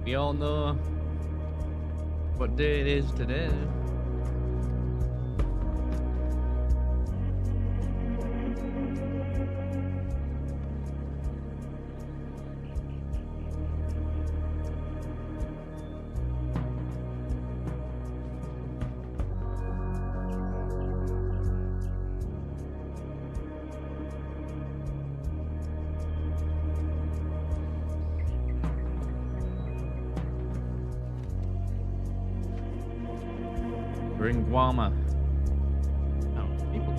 We all know what day it is today. We're in Guama. Oh, people.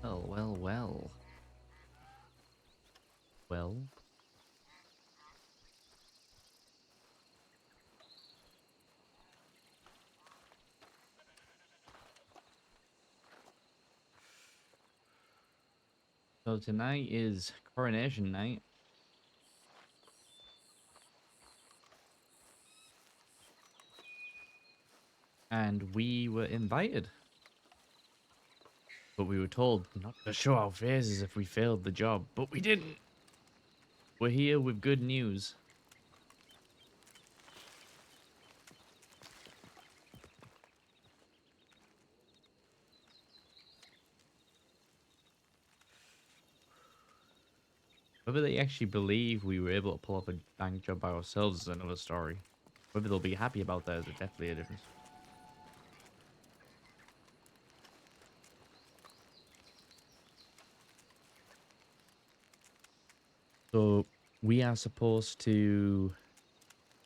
Well. Well. So tonight is Coronation night. And we were invited. But we were told not to show our faces if we failed the job. But we didn't. We're here with good news. Whether they actually believe we were able to pull off a bank job by ourselves is another story. Whether they'll be happy about that is definitely a difference. So we are supposed to,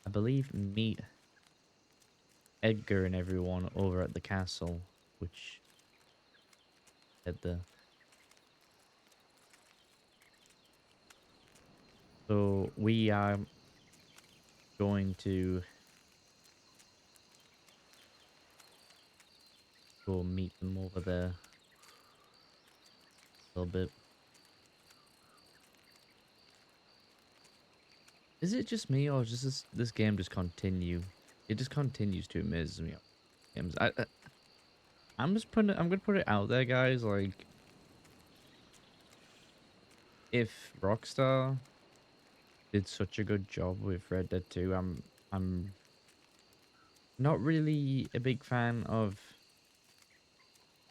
I believe, meet Edgar and everyone over at the castle, which at the. So we are going to go meet them over there a little bit. Is it just me, or does this game just continue? It just continues to amaze me. Games. I'm gonna put it out there, guys. Like, if Rockstar did such a good job with Red Dead 2, I'm not really a big fan of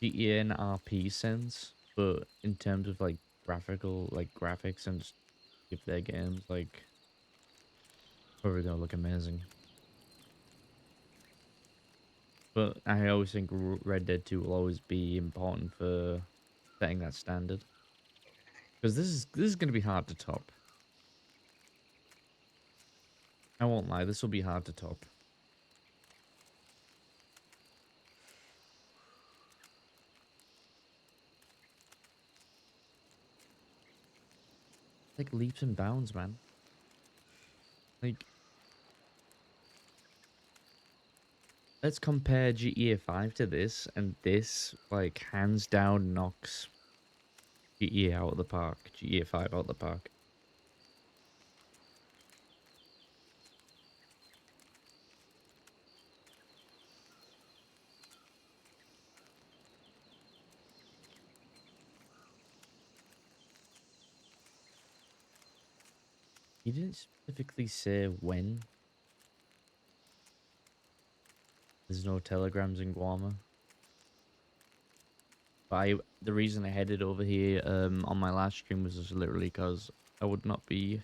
GTA and RP sense, but in terms of like graphics and just if their games like probably gonna look amazing. But I always think Red Dead 2 will always be important for setting that standard. Because this is gonna be hard to top. I won't lie, this will be hard to top. Like leaps and bounds, man. Like, let's compare GTA 5 to this, and this, like, hands down knocks GTA out of the park. GTA 5 out of the park. He didn't specifically say when. There's no telegrams in Guama. But the reason I headed over here on my last stream was just literally because I would not be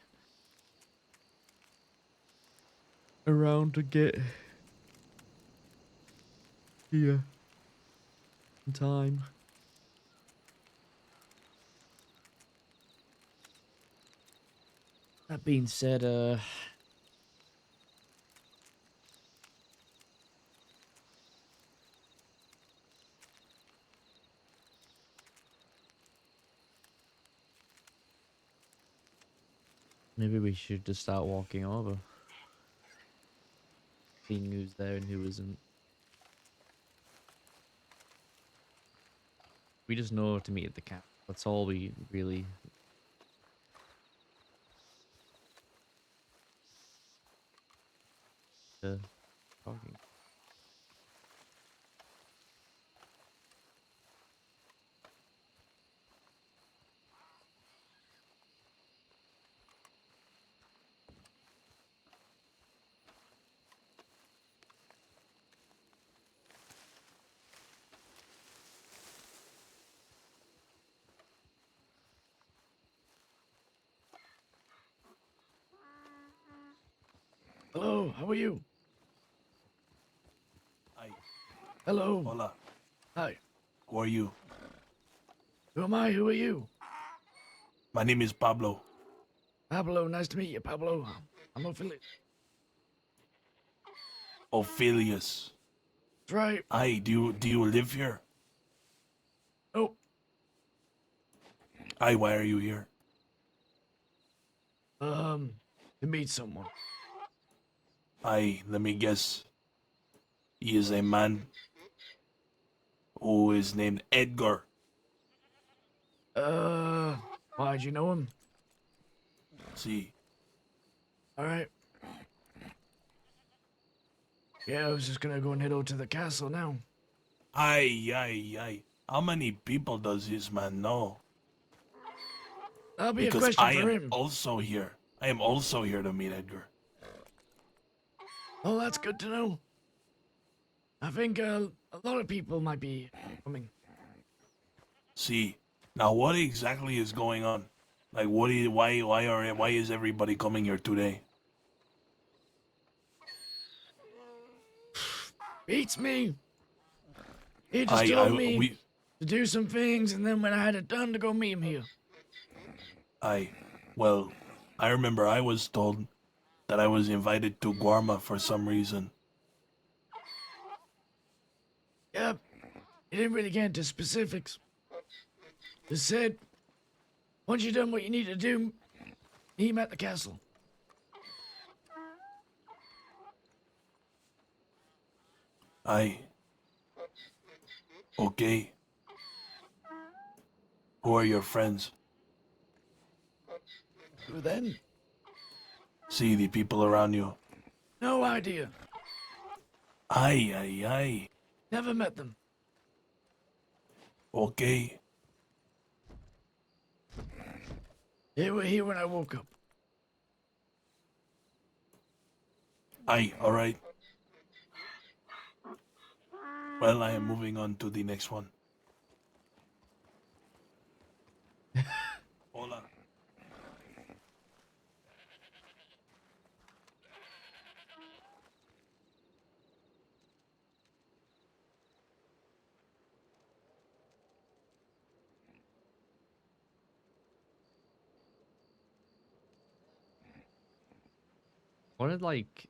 around to get here in time. That being said, Maybe we should just start walking over, seeing who's there and who isn't. We just know to meet at the camp. That's all we really talking. Hello, how are you? Hi. Hello. Hola. Hi. Who are you? Who am I? Who are you? My name is Pablo. Pablo, nice to meet you, Pablo. I'm Ophelius. Ophelius. That's right. Hi, do you live here? Oh, Hi, why are you here? to meet someone. Hi, let me guess. He is a man who is named Edgar. Why'd you know him? See, All right. Yeah, I was just gonna go and head over to the castle now. Aye. How many people does this man know? That'll be a Because question I for am him. also here. I am also here to meet Edgar. Oh, that's good to know. I think a lot of people might be coming. See, now what exactly is going on? Like, why is everybody coming here today? Beats me. He just told me We, to do some things, and then when I had it done, to go meet him here. well, I remember I was told that I was invited to Guarma for some reason. Yep. He didn't really get into specifics. Just said, once you've done what you need to do, meet him at the castle. I. Okay. Who are your friends? Who then? See the people around you. No idea. Ay. Never met them. Okay. They were here when I woke up. Ay, alright. Well, I am moving on to the next one. Hola. One of like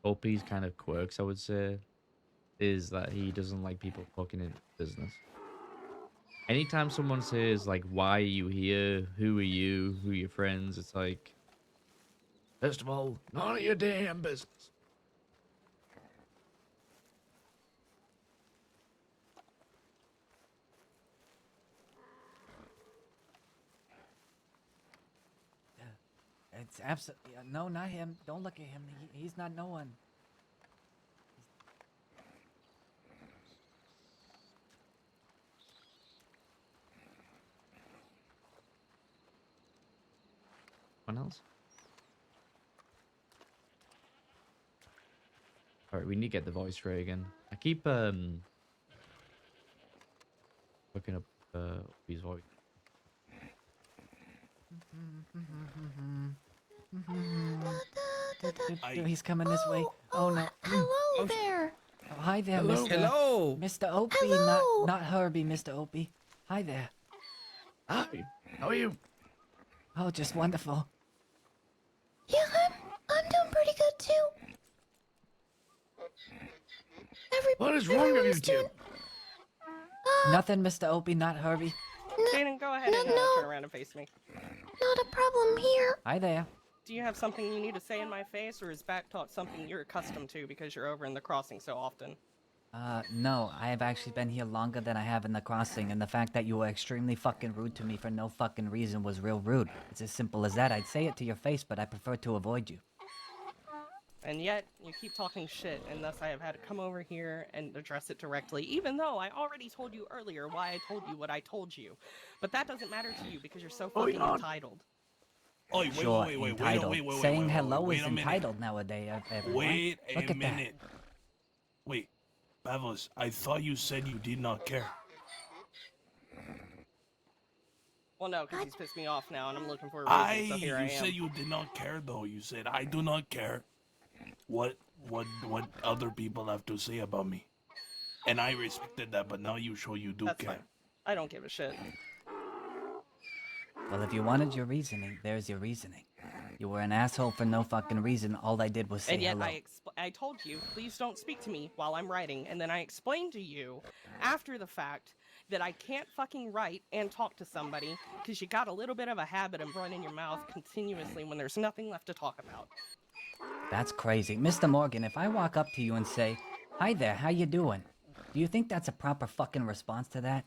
Opie's kind of quirks, I would say, is that he doesn't like people poking in business. Anytime someone says like, "Why are you here? Who are you? Who are your friends?" It's like, first of all, none of your damn business. It's absolutely no, not him. Don't look at him. He's not no one. One else. All right, we need to get the voice right again. I keep looking up Opie's voice. He's coming this way. Oh no. Hello there. Oh, hi there, Hello. Mr. Opie. Hello. Not Herbie, Mr. Opie. Hi there. Hi. How are you? Oh, just wonderful. Yeah, I'm doing pretty good too. What is wrong with you two? Nothing, Mr. Opie. Not Herbie. Jaden, go ahead and no. turn around and face me. not a problem here. Hi there. Do you have something you need to say in my face, or is backtalk something you're accustomed to because you're over in the crossing so often? No, I have actually been here longer than I have in the crossing, and the fact that you were extremely fucking rude to me for no fucking reason was real rude. It's as simple as that. I'd say it to your face, but I prefer to avoid you. And yet, you keep talking shit, and thus I have had to come over here and address it directly, even though I already told you earlier why I told you what I told you. But that doesn't matter to you because you're so fucking entitled. Oh, wait, Sure, wait, wait, entitled. wait, wait, wait, Saying wait, hello wait is a minute. entitled nowadays, everyone. Wait Look a at that. minute. Wait, Pavlos, I thought you said you did not care. Well, no, because he's pissed me off now, and I'm looking for a reason, so here I You am. said you did not care, though. You said, I do not care what other people have to say about me. And I respected that, but now you show you do That's care. fine. I don't give a shit. Well, if you wanted your reasoning, there's your reasoning. You were an asshole for no fucking reason. All I did was say And yet hello. I told you, please don't speak to me while I'm writing, and then I explained to you, after the fact, that I can't fucking write and talk to somebody, because you got a little bit of a habit of running your mouth continuously when there's nothing left to talk about. That's crazy. Mr. Morgan, if I walk up to you and say, "Hi there, how you doing?" Do you think that's a proper fucking response to that?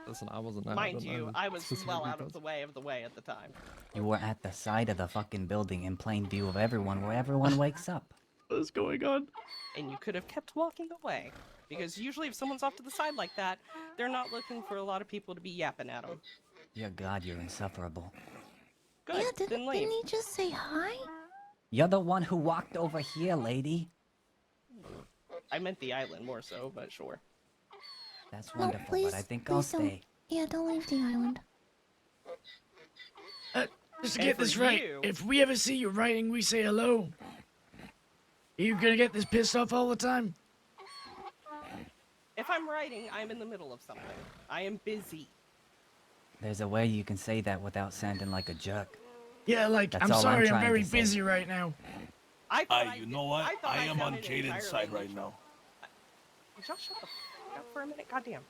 Listen, I wasn't. Mind you, I was well out of the way at the time. You were at the side of the fucking building in plain view of everyone where everyone wakes up. What is going on? And you could have kept walking away. Because usually if someone's off to the side like that, they're not looking for a lot of people to be yapping at them. Dear God, you're insufferable. Good, Yeah, then didn't leave. he just say hi? You're the one who walked over here, lady. I meant the island more so, but sure. That's No, wonderful, please, but I think I'll please don't. stay. Yeah, don't leave the island. Just to And get for this right, you- if we ever see you writing, we say hello. Are you gonna get this pissed off all the time? If I'm writing, I'm in the middle of something. I am busy. There's a way you can say that without sounding like a jerk. Yeah, like, That's I'm all I'm sorry, I'm trying very to say. busy right now. I thought You know what? thought I am on sounded Jaden's entirely side right neutral. now. Would y'all shut the fuck up for a minute? Goddamn.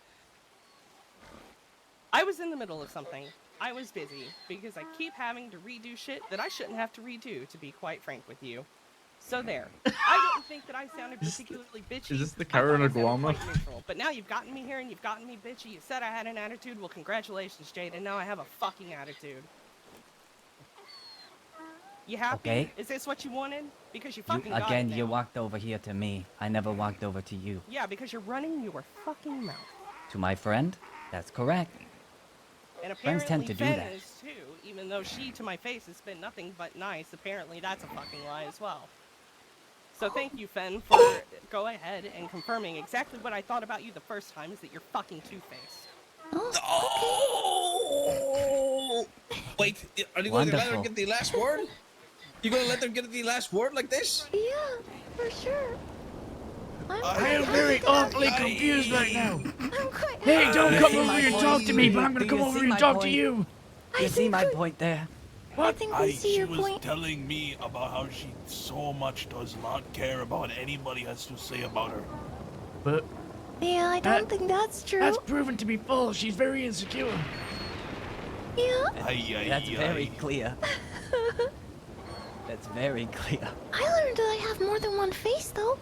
I was in the middle of something. I was busy because I keep having to redo shit that I shouldn't have to redo, to be quite frank with you. So there. I didn't think that I sounded particularly bitchy. is this the I thought I Karen sounded Aguama? quite neutral. But now you've gotten me here and you've gotten me bitchy. You said I had an attitude. Well, congratulations, Jade. And now I have a fucking attitude. You happy? Okay. Is this what you wanted? Because you You, fucking got it again, now. you walked over here to me. I never walked over to you. Yeah, because you're running your fucking mouth. To my friend? That's correct. And Friends apparently tend to do Fen that. is too, even though she to my face has been nothing but nice. Apparently that's a fucking lie as well. So thank you, Fen, for go ahead and confirming exactly what I thought about you the first time, is that you're fucking two-faced. Oh, Wait, are you going to let her Wonderful. get the last word? You going to let her get the last word like this? yeah, for sure. I am very awfully confused right now. I'm quite Hey, don't You come see over my here and point? talk to me, but I'm gonna Do come you over see here my and talk to point? you. You see my point there? I think we see She your was point. telling me about how she so much does not care about what anybody has to say about her. But Yeah, I don't think that's true. that's proven to be false. She's very insecure. Yeah, That's very clear. That's very clear. I learned that I have more than one face, though.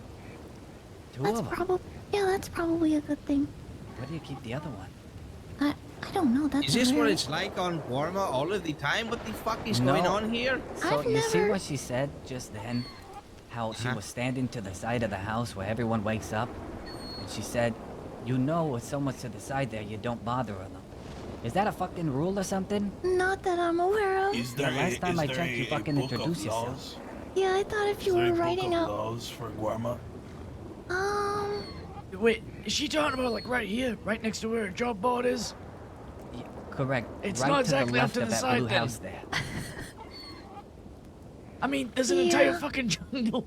Two That's of them. probably a good thing. Where do you keep the other one? I don't know. That's Is this a what very- it's like on Guarma all of the time? What the fuck is No. going on here? So I've you see never- what she said just then? How she Uh-huh. was standing to the side of the house where everyone wakes up, and she said, "You know, if someone's to the side there, you don't bother them." Is that a fucking rule or something? Not that I'm aware of. Is there last time I checked, you a fucking book of introduced yourself. laws? Yeah, I thought if Is you there a were book writing of out, laws for Guarma? Wait, is she talking about like right here, right next to where her job board is? Yeah, correct. It's right not to exactly the up left to of the that side blue then. house there. I mean, there's an entire Yeah. fucking jungle.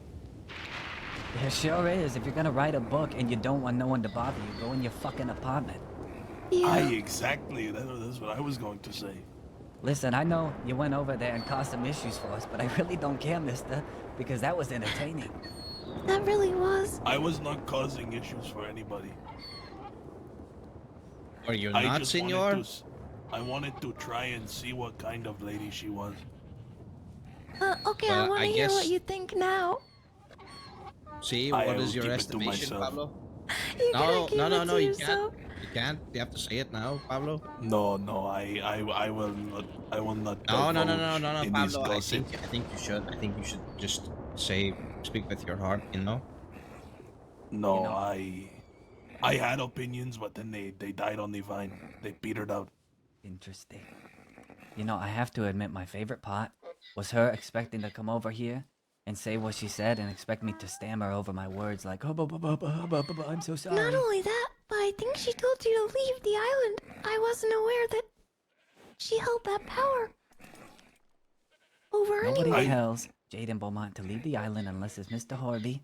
There sure is. If you're gonna write a book and you don't want no one to bother you, go in your fucking apartment. yeah, Exactly. That's what I was going to say. Listen, I know you went over there and caused some issues for us, but I really don't care, mister, because that was entertaining. that really was. I was not causing issues for anybody. Are you I not, just senor? wanted to I wanted to try and see what kind of lady she was. Okay, Well, I want I to hear what guess- you think now. See, I what will is your keep it to estimation, myself. Pablo? You No, gotta keep no, no, it no, to you can't. yourself. You can't. You have to say it now, Pablo. No, I will not. I will not No, no, no, no, divulge no, no, any Pablo. gossip. I think you should. I think you should just speak with your heart. You know. No, know- I had opinions, but then they died on the vine. They petered out. Interesting. You know, I have to admit my favorite part was her expecting to come over here and say what she said and expect me to stammer over my words like, oh, I'm so sorry. Not only that, but I think she told you to leave the island. I wasn't aware that she held that power over Nobody anyone. tells Jaden Beaumont to leave the island unless it's Mr. Horby.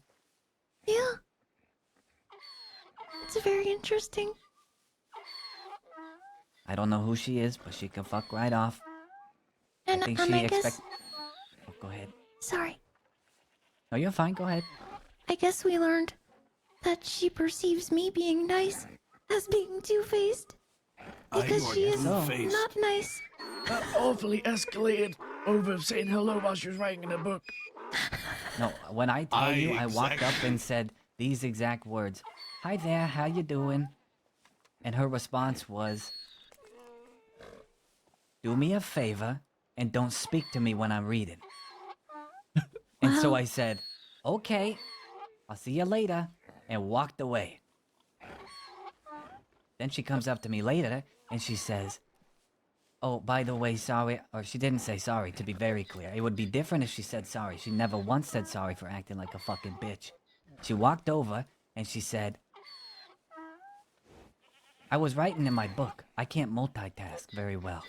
Yeah. It's very interesting. I don't know who she is, but she can fuck right off. And, I think and she I guess... Oh, go ahead. Sorry. No, you're fine. Go ahead. I guess we learned that she perceives me being nice as being two-faced. Because she is two-faced. not nice. Awfully escalated over saying hello while she was writing in a book. No, when I tell you, I walked up exactly- and said these exact words. Hi there, how you doing? And her response was, do me a favor and don't speak to me when I'm reading. And so Wow. I said, okay, I'll see you later, and walked away. Then she comes up to me later and she says, oh, by the way, sorry. Or she didn't say sorry, to be very clear. It would be different if she said sorry. She never once said sorry for acting like a fucking bitch. She walked over and she said, I was writing in my book. I can't multitask very well.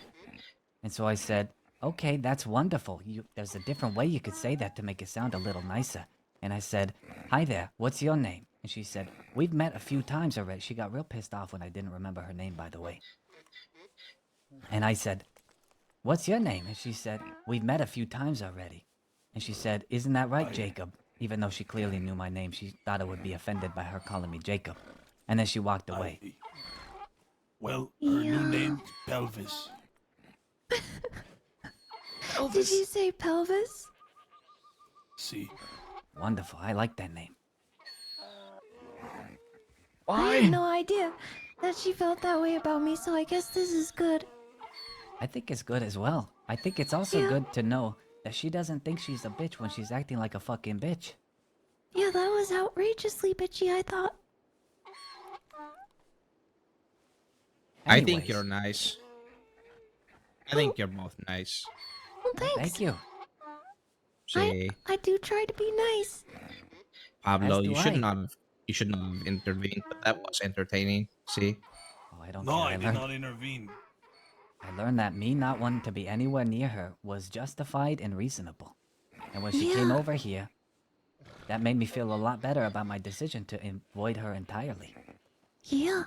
And so I said, okay, that's wonderful. There's a different way you could say that to make it sound a little nicer. And I said, hi there, what's your name? And she said, we've met a few times already. She got real pissed off when I didn't remember her name, by the way. And I said, what's your name? And she said, we've met a few times already. And she said, isn't that right, Jacob? Even though she clearly knew my name, she thought I would be offended by her calling me Jacob. And then she walked away. Well, her Yeah. new name's Pelvis. Did you say pelvis? See, Wonderful, I like that name. I had no idea that she felt that way about me, so I guess this is good. I think it's good as well. I think it's also Yeah. good to know that she doesn't think she's a bitch when she's acting like a fucking bitch. Yeah, that was outrageously bitchy, I thought. I think Anyways, you're nice. I think you're both nice. Well, thanks. thank you. See, I do try to be nice. Pablo, As do you should I. not have. You should not have intervened, but that was entertaining. See, Oh, I don't no, care. I did not intervene. I learned that me not wanting to be anywhere near her was justified and reasonable. And when she came Yeah. over here, that made me feel a lot better about my decision to avoid her entirely. Yeah.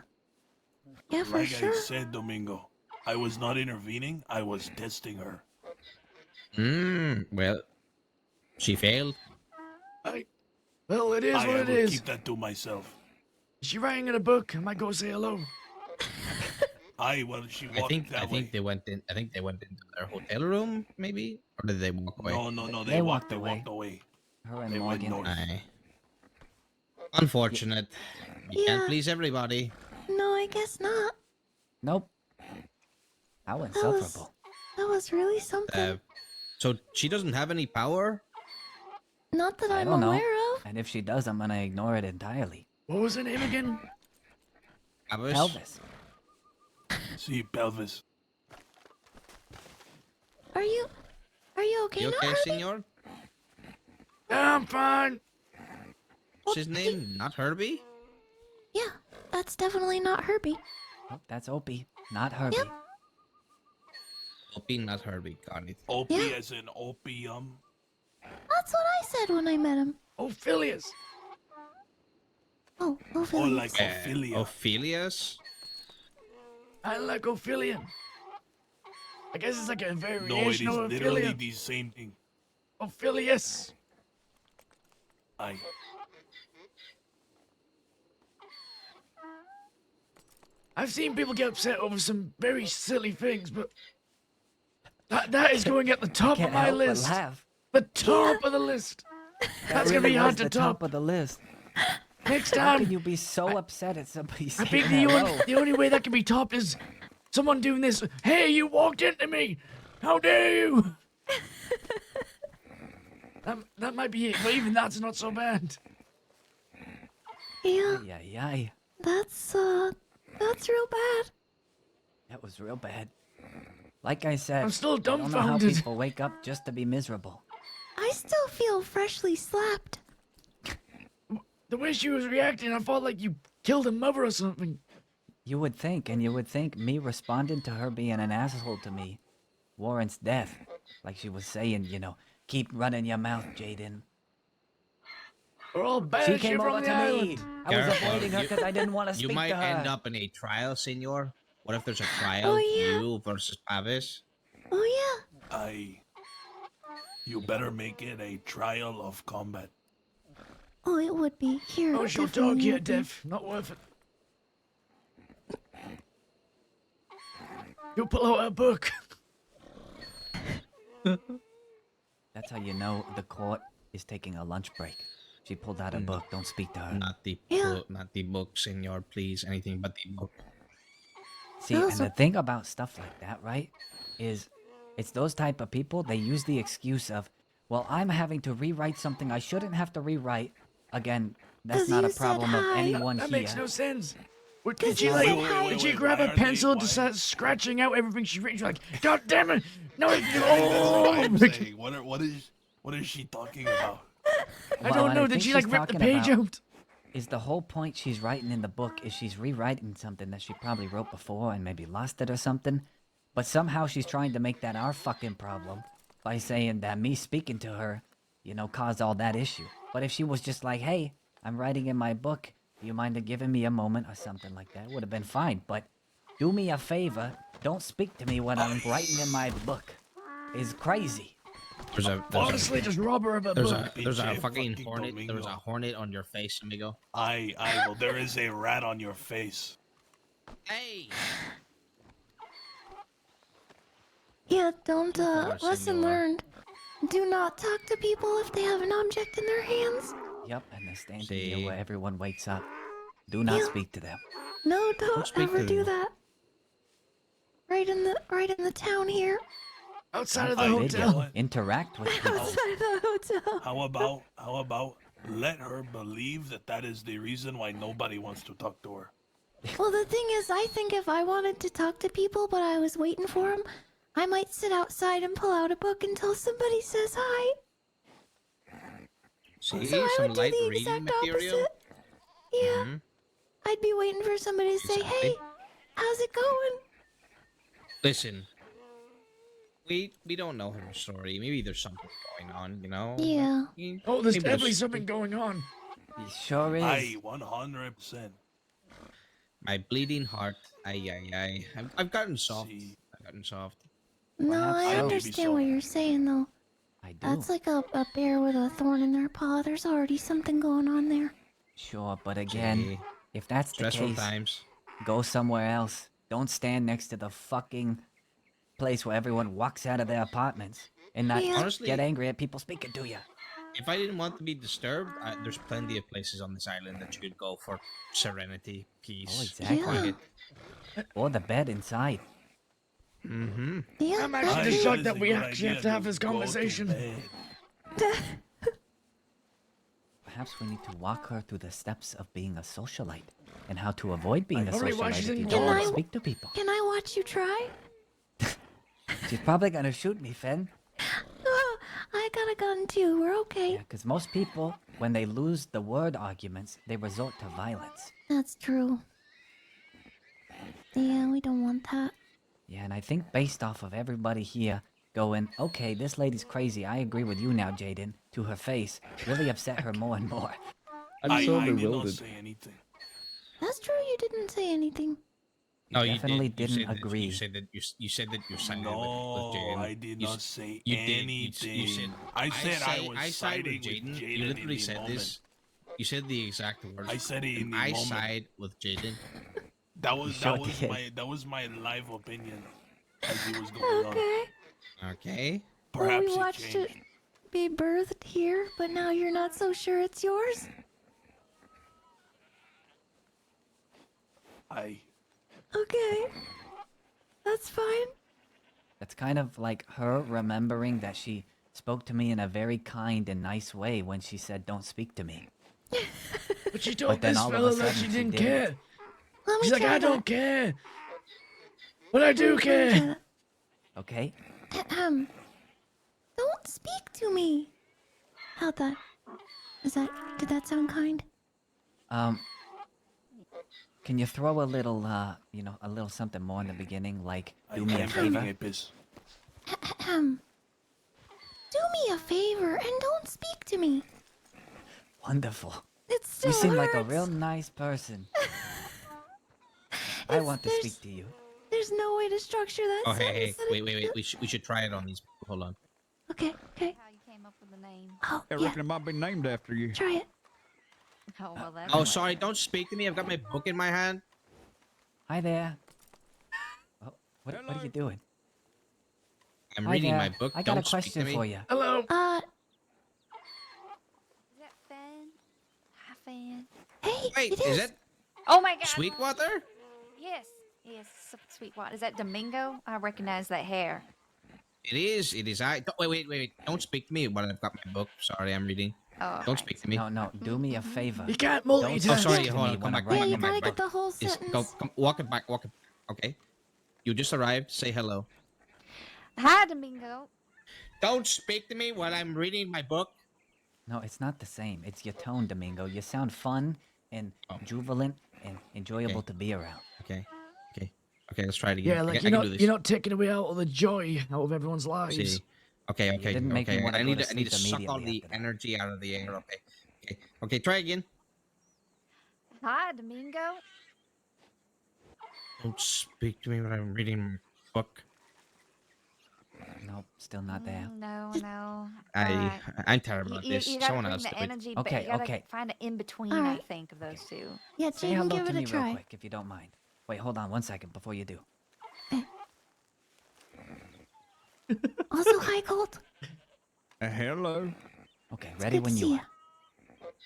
Yeah, for Like sure. I said, Domingo, I was not intervening. I was testing her. well, she failed. Well, it is I what it will is. keep that to myself. Is she writing in a book? I might go say hello. Well, she walked I that think way. they went in. I think they went into their hotel room, maybe, or did they walk away? No, They they walked walked. They away. walked away. Her and They went Morgan. north. Aye. Unfortunate. You can't Yeah. please everybody. No, I guess not. Nope. How insufferable. That was really something. So she doesn't have any power. Not that I I'm don't know. aware of. And if she does, I'm gonna ignore it entirely. What was her name again? Elvis? Pelvis. See, Pelvis. Are you okay You now, okay, Herbie? senor? Yeah, I'm fine. What's his name? Not Herbie? Yeah, that's definitely not Herbie. Oh, that's Opie, not Herbie. Yep. Opie, not Herbie. Got it. Opie Yeah. as in opium. That's what I said when I met him. Ophelius. Oh, Or Ophelius. like Ophelia. Ophelius? I like Ophelian. I guess it's like a No, it is variation of literally Ophelia. the same thing. Ophelius. I've seen people get upset over some very silly things, but that is going at the top of Can't my help but list. laugh. The top of the list. That That's gonna really be hard was to the top. top of the list. Next How can time, you be so upset at somebody I saying think hello? the only way that can be topped is someone doing this. Hey, you walked into me. How dare you? That might be it, but even that's not so bad. Yeah, Yeah, yeah. that's real bad. That was real bad. Like I said, I'm still I don't know how dumbfounded. people wake up just to be miserable. I still feel freshly slapped. The way she was reacting, I felt like you killed a mother or something. You would think, and you would think me responding to her being an asshole to me warrants death. Like she was saying, you know, keep running your mouth, Jaden. We're all bad She shit came from over the to island. me. I was Careful, avoiding her you- because I didn't want to You speak might to her. end up in a trial, senor. What if there's a trial? Oh, yeah. You versus Pavis? Oh You better make it a trial of combat. yeah. Oh, it would be here. Oh, she'll definitely talk here, would be. Dev. Not worth it. You'll pull out a book. That's how you know the court is taking a lunch break. She pulled out a book. Don't speak to her. Not the Yeah. book, not the book, senor. Please, anything but the book. See, That and was the a- thing about stuff like that, right, is it's those type of people, they use the excuse of, well, I'm having to rewrite something I shouldn't have to rewrite. Again, that's 'Cause not a you said problem of hi. anyone That here. makes no sense. What, Cause did she you like? said hi. Did she Wait, grab why a are they- pencil to why- start scratching out everything she written? She's like, God damn it! No, That's what I'm oh, saying. What is she talking about? I Well, don't what know. I Did think she she's like rip the talking page about out? is the whole point she's writing in the book is she's rewriting something that she probably wrote before and maybe lost it or something. But somehow she's trying to make that our fucking problem by saying that me speaking to her, you know, caused all that issue. But if she was just like, hey, I'm writing in my book, do you mind giving me a moment or something like that, would have been fine. But do me a favor, don't speak to me when I'm writing in my book. Is crazy. Honestly, just rob her of a There's book. there's a Pinche fucking fucking hornet. There's a Domingo. hornet on your face, amigo. Well, there is a rat on your face. Hey. Yeah, don't, favor, lesson senor. learned. Do not talk to people if they have an object in their hands. Yep, and they're standing See? here where everyone wakes up. Do not Yeah. speak to them. No, don't speak ever to do them. that. Right in the town here. Outside of God the forbid you hotel. What? interact with people. Outside the hotel. How about let her believe that is the reason why nobody wants to talk to her. Well, the thing is, I think if I wanted to talk to people, but I was waiting for them, I might sit outside and pull out a book until somebody says hi. See, So I some would do light the reading exact material. opposite. Yeah, Mhm. I'd be waiting for somebody to say, Exactly. "Hey, how's it going?" Listen, we don't know her story. Maybe there's something going on, you know. Yeah. Oh, there's Maybe definitely something going on. It sure is. 100%. My bleeding heart. Ay. I've gotten soft. See. I've gotten soft. No, Perhaps I so. Maybe understand so. what you're saying, though. I do. That's like a bear with a thorn in their paw. There's already something going on there. Sure, but again, See, if that's the stressful case, times. go somewhere else. Don't stand next to the fucking place where everyone walks out of their apartments and not Yeah. Honestly- get angry at people speaking to you. If I didn't want to be disturbed, there's plenty of places on this island that you could go for serenity, peace, Oh, exactly. quiet. Or the bed inside. Mm-hmm. Yeah, I'm actually that's just true. shocked that we actually have to have this go to conversation. bed. Perhaps we need to walk her through the steps of being a socialite and how to avoid being a Probably why socialite she's if you in don't want to Can I- speak to people. Can I watch you try? She's probably gonna shoot me, Fen. Oh, I got a gun too. We're okay. Yeah, because most people, when they lose the word arguments, they resort to violence. That's true. Yeah, we don't want that. Yeah, and I think based off of everybody here going, okay, this lady's crazy, I agree with you now, Jaden, to her face, really upset her more and more. I did not say anything. That's true. You didn't say anything. You You definitely did. didn't You said agree. That you said that you sided No, with Jaden. I did You not s- say you did. anything. You said I said I was side siding with with Jaden. Jaden You in literally the said moment. this. You said the exact words. I said it in the I moment. side with Jaden. sure did. that was my live opinion as he was going on. Okay. Okay. Well, Perhaps we he watched changed. it be birthed here, but now you're not so sure it's yours? Okay. That's fine. That's kind of like her remembering that she spoke to me in a very kind and nice way when she said, "Don't speak to me." But she But told then this all of a fella that sudden she she didn't didn't. care. Let me She's like, try I don't that. care. But I do Let me try care. that. Okay. Don't speak to me. How'd that? Did that sound kind? Can you throw a little, a little something more in the beginning, like do I me a am taking favor? a piss. Do me a favor and don't speak to me. Wonderful. It still You seem like a hurts. real nice person. I want to speak to you. There's no way to structure that Oh, hey, sentence. that wait. it- We should try it on these people. Hold on. Okay. How you came up with the name? Oh, I yeah. reckon it might be named after you. Try it. Oh well, that's. Oh, what- sorry. Don't speak to me. I've got my book in my hand. Hi there. Oh, what are Hello. you doing? I'm Hi reading there. my book. I got Don't a speak question to me. for you. Hello. Is that Fan? Hi, Fan. Hey, Wait, it is is. it Oh my God. Sweetwater? Yes. Yes. Sweetwater. Is that Domingo? I recognize that hair. It is. It is. Wait. Don't speak to me while I've got my book. Sorry, I'm reading. Oh. Don't speak to me. No, do me a favor. You can't Don't multitask. Oh, speak sorry. to Hold me on. when Come I'm back. Yeah, writing you in Come my gotta back. get book. the whole Yes, sentence. come. Walk it back. Walk it. Okay. You just arrived. Say hello. Hi, Domingo. Don't speak to me while I'm reading my book. No, it's not the same. It's your tone, Domingo. You sound fun and Oh. jubilant and enjoyable Okay. to be around. Okay. Let's try it again. Yeah, like I can do this. you're not taking away out of the joy out of everyone's lives. See. Okay. didn't make me wanna I go need to to. I need to sleep suck all immediately the after that. energy out of the air. Okay. Try again. Hi, Domingo. Don't speak to me when I'm reading my book. Nope, still not there. No. Alright. I'm terrible at You, this. you gotta Someone bring else the do it. energy, Okay, but you gotta okay. find an in between. I Alright. think of those two. Yeah, Say Jaden, hello give to it me a try. real quick, if you don't mind. Wait, hold on 1 second before you do. Also, hi, Colt. Hello. Okay, It's ready good to when see you ya. are.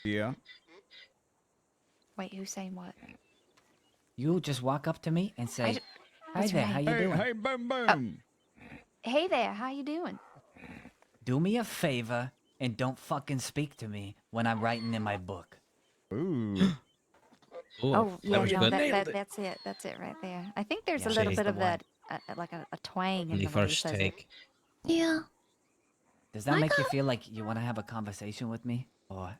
Yeah. Wait, who's saying what? You just walk up to me and say, ju- "Hi That's there, right. how you Hey, doing? hey, boom, boom. Hey there, how you doing? Do me a favor and don't fucking speak to me when I'm writing in my book." Ooh. Oh, yeah, was no, good. Nailed it. that's it. That's it right there. I think there's Yeah, a little she's bit the of one. that, like a twang in The the way he first says it. take. Yeah. Does that I make you got- feel like you want to have a conversation with me? Or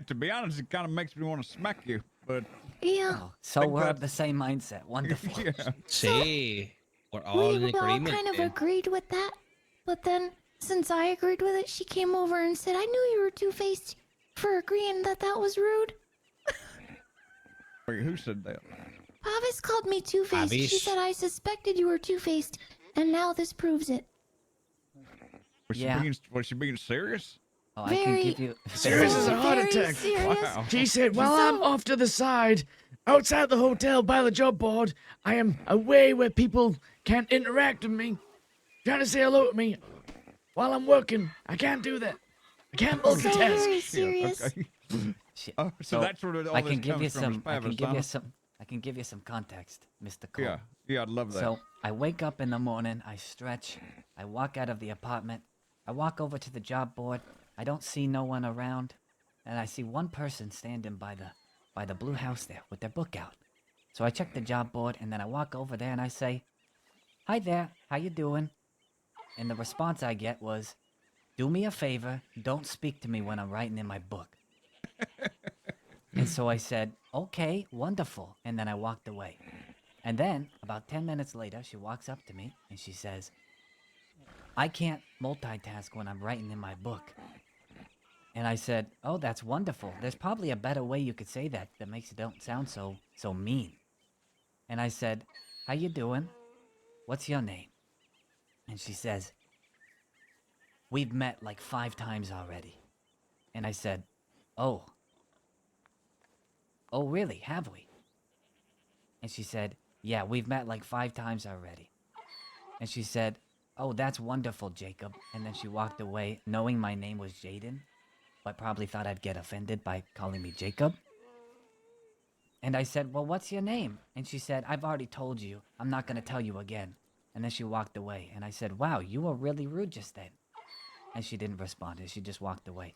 To be honest, it kind of makes me want to smack you, but Yeah. oh, so Think we're of that's- the same mindset. Wonderful. yeah. See, we're all in We all agreement. kind of then. agreed with that. But then, since I agreed with it, she came over and said, I knew you were two-faced for agreeing that that was rude. Wait, who said that? Pavis called me two-faced. She Pavis? said I suspected you were two-faced, and now this proves it. Yeah. Was she being serious? Oh, I can Very give you. Serious as a heart very attack. serious. Wow. She said, while I'm off to the side, outside the hotel by the job board, I am away where people can't interact with me, trying to say hello to me while I'm working. I can't do that. I can't So multitask. very Yeah, serious. okay. Shit. Oh, so that's where all I this can give comes you from. some. is I can Pavis, give you huh? some. I can give you some context, Mr. Cole. Yeah, I'd love that. So I wake up in the morning, I stretch, I walk out of the apartment, I walk over to the job board, I don't see no one around, and I see one person standing by the blue house there with their book out. So I check the job board and then I walk over there and I say, "Hi there, how you doing?" And the response I get was, "Do me a favor, don't speak to me when I'm writing in my book." And so I said, "Okay, wonderful." And then I walked away. And then, about 10 minutes later, she walks up to me and she says, "I can't multitask when I'm writing in my book." And I said, "Oh, that's wonderful. There's probably a better way you could say that that makes it don't sound so mean." And I said, "How you doing? What's your name?" And she says, "We've met like 5 times already." And I said, "Oh. Oh, really? Have we?" And she said, yeah, we've met like 5 times already. And she said, oh, that's wonderful, Jacob. And then she walked away, knowing my name was Jaden, but probably thought I'd get offended by calling me Jacob. And I said, well, what's your name? And she said, I've already told you. I'm not going to tell you again. And then she walked away. And I said, wow, you were really rude just then. And she didn't respond, and she just walked away.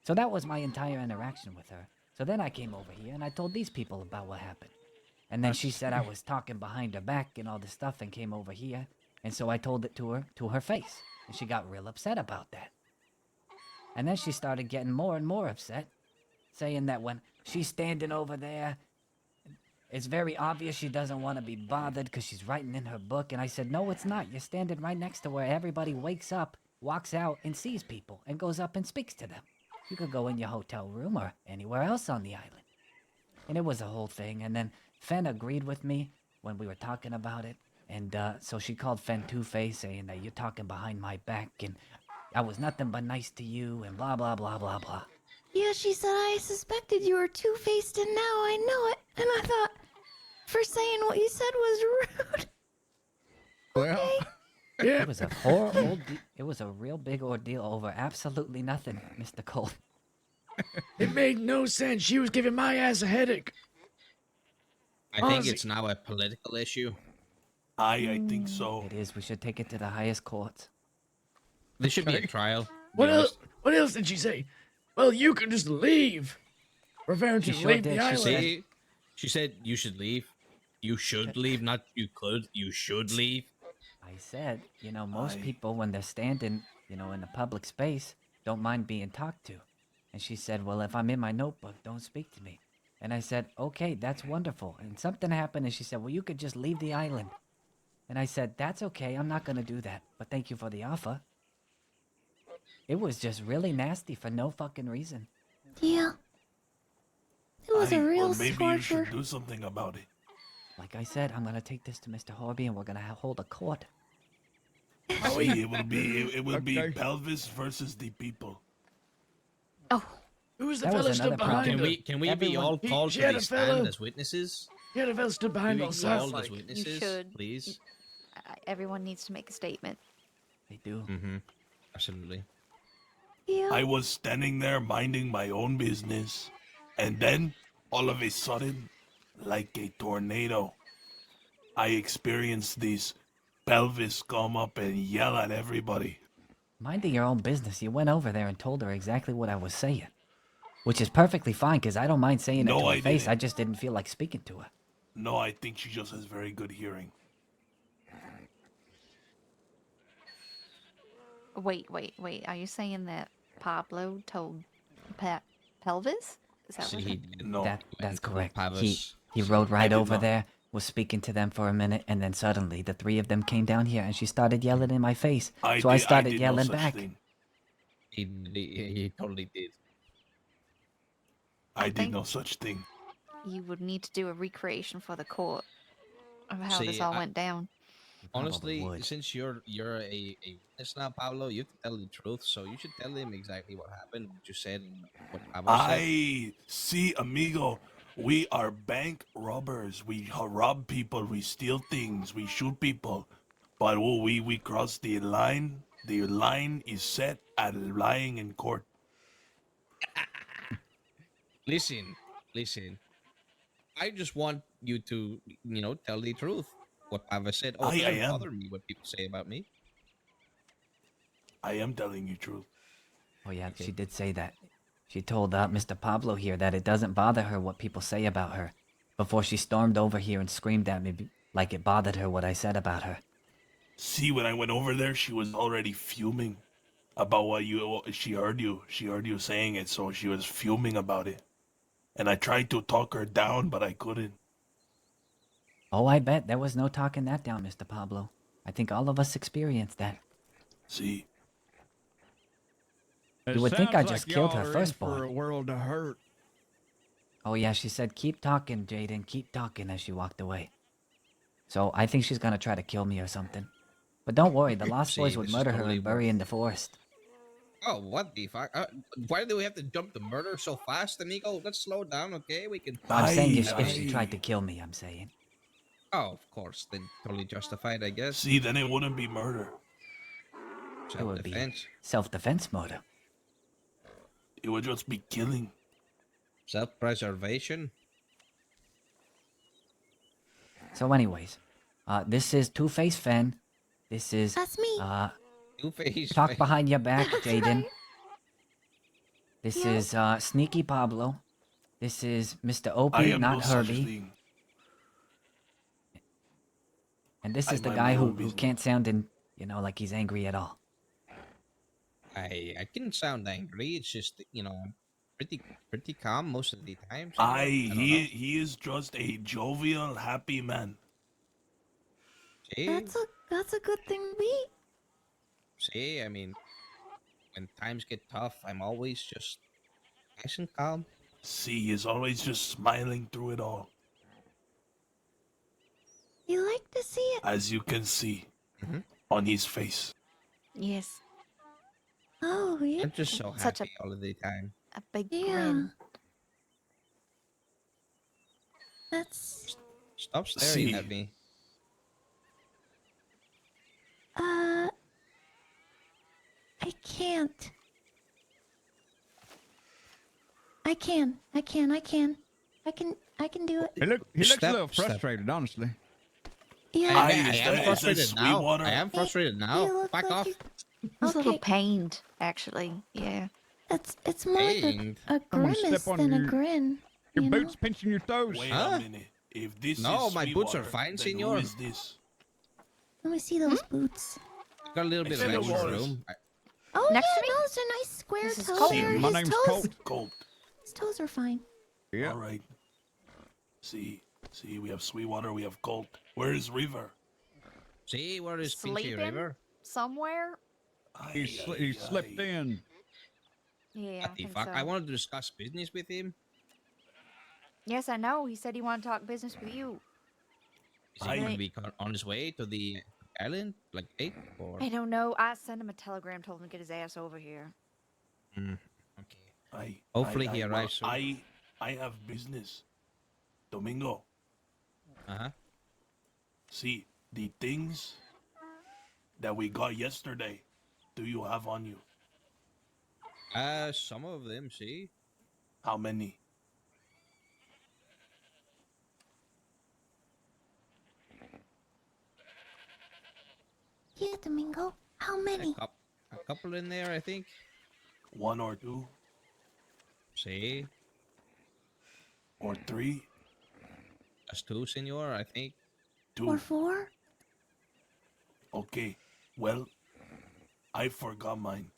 So that was my entire interaction with her. So then I came over here, and I told these people about what happened. And then she said I was talking behind her back and all this stuff and came over here. And so I told it to her face. And she got real upset about that. And then she started getting more and more upset, saying that when she's standing over there, it's very obvious she doesn't want to be bothered because she's writing in her book. And I said, no, it's not. You're standing right next to where everybody wakes up, walks out, and sees people and goes up and speaks to them. You could go in your hotel room or anywhere else on the island. And it was a whole thing. And then Fen agreed with me when we were talking about it. And so she called Fen Two-Face, saying that you're talking behind my back and I was nothing but nice to you and blah, blah, blah, blah, blah. Yeah, she said I suspected you were two-faced and now I know it. And I thought, for saying what you said was rude. Well, It was a horrible, it was a real big ordeal over absolutely nothing, Mr. Cole. It made no sense. She was giving my ass a headache. I think Honestly- it's now a political issue. I think so. It is, we should take it to the highest courts. There should be a Okay. trial. to What be else? honest. What else did she say? Well, you could just leave. Referring to She sure leave did. the She island. said- See, she said you should leave. You should leave, not you could. You should leave. I said, you know, most I- people when they're standing, you know, in a public space, don't mind being talked to. And she said, well, if I'm in my notebook, don't speak to me. And I said, okay, that's wonderful. And something happened and she said, well, you could just leave the island. And I said, that's okay, I'm not going to do that, but thank you for the offer. It was just really nasty for no fucking reason. Yeah. It was a real well, maybe you scorcher. should do something about it. Like I said, I'm going to take this to Mr. Horby and we're going to hold a court. See, it will be Okay. Pelvis versus the people. Oh, Who's the That was fella stood another behind problem. her? Can we be Everyone- all He- called she to had the a stand fellow- as witnesses? Yeah, the fella stood Can behind we all be sides. called as Like, witnesses, should. please? everyone needs to make a statement. They do. Mm-hmm. Absolutely. Yeah. I was standing there minding my own business, and then, all of a sudden, like a tornado, I experienced this Pelvis come up and yell at everybody. Minding your own business, you went over there and told her exactly what I was saying. Which is perfectly fine, because I don't mind saying it No, to her I face. didn't. I just didn't feel like speaking to her. No, I think she just has very good hearing. Wait. Are you saying that Pablo told Pelvis? Is that See, what? he did. No. That's told correct. Pavas. He rode right did over not. there, was speaking to them for a minute, and then suddenly the 3 of them came down here and she started yelling in my face. So I started did yelling no such back. Thing. He totally did. I did think- no such thing. You would need to do a recreation for the court of how this See, all went down. Probably Honestly, would. since you're a witness now, Pablo, you have to tell the truth. So you should tell him exactly what happened, what you said, and what Pablo said. I see, amigo. We are bank robbers. We rob people. We steal things. We shoot people. But we cross the line. The line is set at lying in court. Listen. I just want you to, tell the truth. What Pava said. Oh, I it doesn't am. bother me what people say about me. I am telling you truth. Oh yeah, she did say that. She told Mr. Pablo here that it doesn't bother her what people say about her. Before she stormed over here and screamed at me like it bothered her what I said about her. See, when I went over there, she was already fuming about she heard you saying it, so she was fuming about it. And I tried to talk her down, but I couldn't. Oh, I bet there was no talking that down, Mr. Pablo. I think all of us experienced that. See, it You would think I sounds just like killed y'all her are in firstborn. for a world of hurt. Oh yeah, she said, keep talking, Jaden, keep talking as she walked away. So I think she's gonna try to kill me or something. But don't worry, the Lost See, Boys would this is murder her totally and bury in the forest. Oh, what the fuck? Why do we have to jump the murder so fast, amigo? Let's slow down, okay? We can. I'm saying if Aye, she aye. tried to kill me, I'm saying. Oh, of course. Then totally justified, I guess. See, then it wouldn't be murder. It would be Self-defense. self-defense motive. It would just be killing. Self-preservation. So, anyways, this is Two-Face Fen. This is That's me. Two-Face. talk behind your back, That's Jaden. right. This Yeah. is Sneaky Pablo. This is Mr. I Opie, am not no such Herbie. thing. And this I is the mind guy my who own business. can't sound like he's angry at all. I can sound angry. It's just I'm pretty calm most of the time. He is just a jovial, happy man. See, That's a good thing to be. see. I mean, when times get tough, I'm always just nice and calm. See, he is always just smiling through it all. You like to see it? As you can see Mhm. on his face. Yes, Oh, yeah. I'm just so Such a- happy all of the time. a big Yeah. grin. That's Stop staring See. at me. I can't. I can do it. He looks Step, a little step. frustrated, honestly. Yeah. I- I is am that frustrated sweet now. water? I am frustrated now. You look Back like off. you- He's a little Okay. pained, actually. Yeah. It's more like Pained. a Someone grimace step on than a your- grin. Your you know? boots pinching your toes. Wait Huh? a minute. If this No, is my sweet boots are water, fine, then senor. Who is this? Let me see those boots. Got a little bit of Except extra Dolores. room. Oh Next yeah, to me? those are nice square This is toes. Colt. There, My his name's toes. Colt. Colt. His toes are fine. Yeah. All right. See, we have Sweetwater, we have Colt. Where is River? See, where is Pinchy Sleeping River? somewhere. He slipped in. Yeah. What I the think fuck? so. I wanted to discuss business with him. Yes, I know. He said he wanted to talk business with you. Is he going to be on his way to the island, like 8 or? I don't know. I sent him a telegram, told him to get his ass over here. Okay. Hopefully he arrives soon. I have business. Domingo, Uh-huh. see, the things that we got yesterday, do you have on you? Some of them, see? How many? Yeah, Domingo. How many? A couple in there, I think. 1 or 2 See? or 3? That's 2, senor, I think. 2. Or 4? Okay. Well, I forgot mine.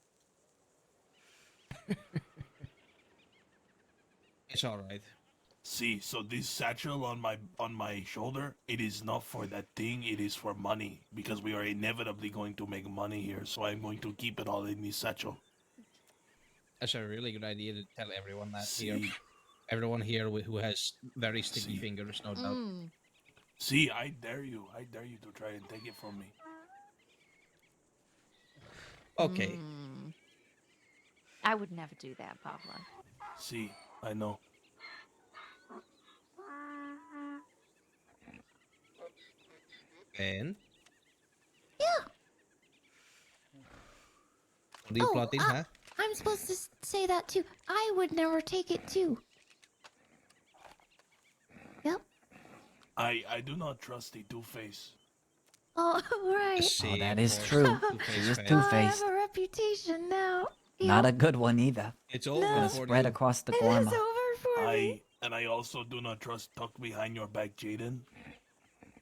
It's alright. See, so this satchel on my shoulder, it is not for that thing, it is for money. Because we are inevitably going to make money here, so I'm going to keep it all in this satchel. That's a really good idea to tell everyone that here. See, Everyone here who has very sticky See. fingers, no doubt. see, I dare you to try and take it from me. Okay. I would never do that, Pablo. See, I know. And Yeah. what are you Oh, plotting, huh? I'm supposed to say that too. I would never take it too. Yep. I do not trust the Two-Face. Oh, right. See, that of is course, true. Two-Face He is fan. Oh, I Two-Faced. have a reputation now. Not a good one either. It's over Gonna for spread you. across the It is Gorma. over for me. And I also do not trust tuck behind your back, Jaden.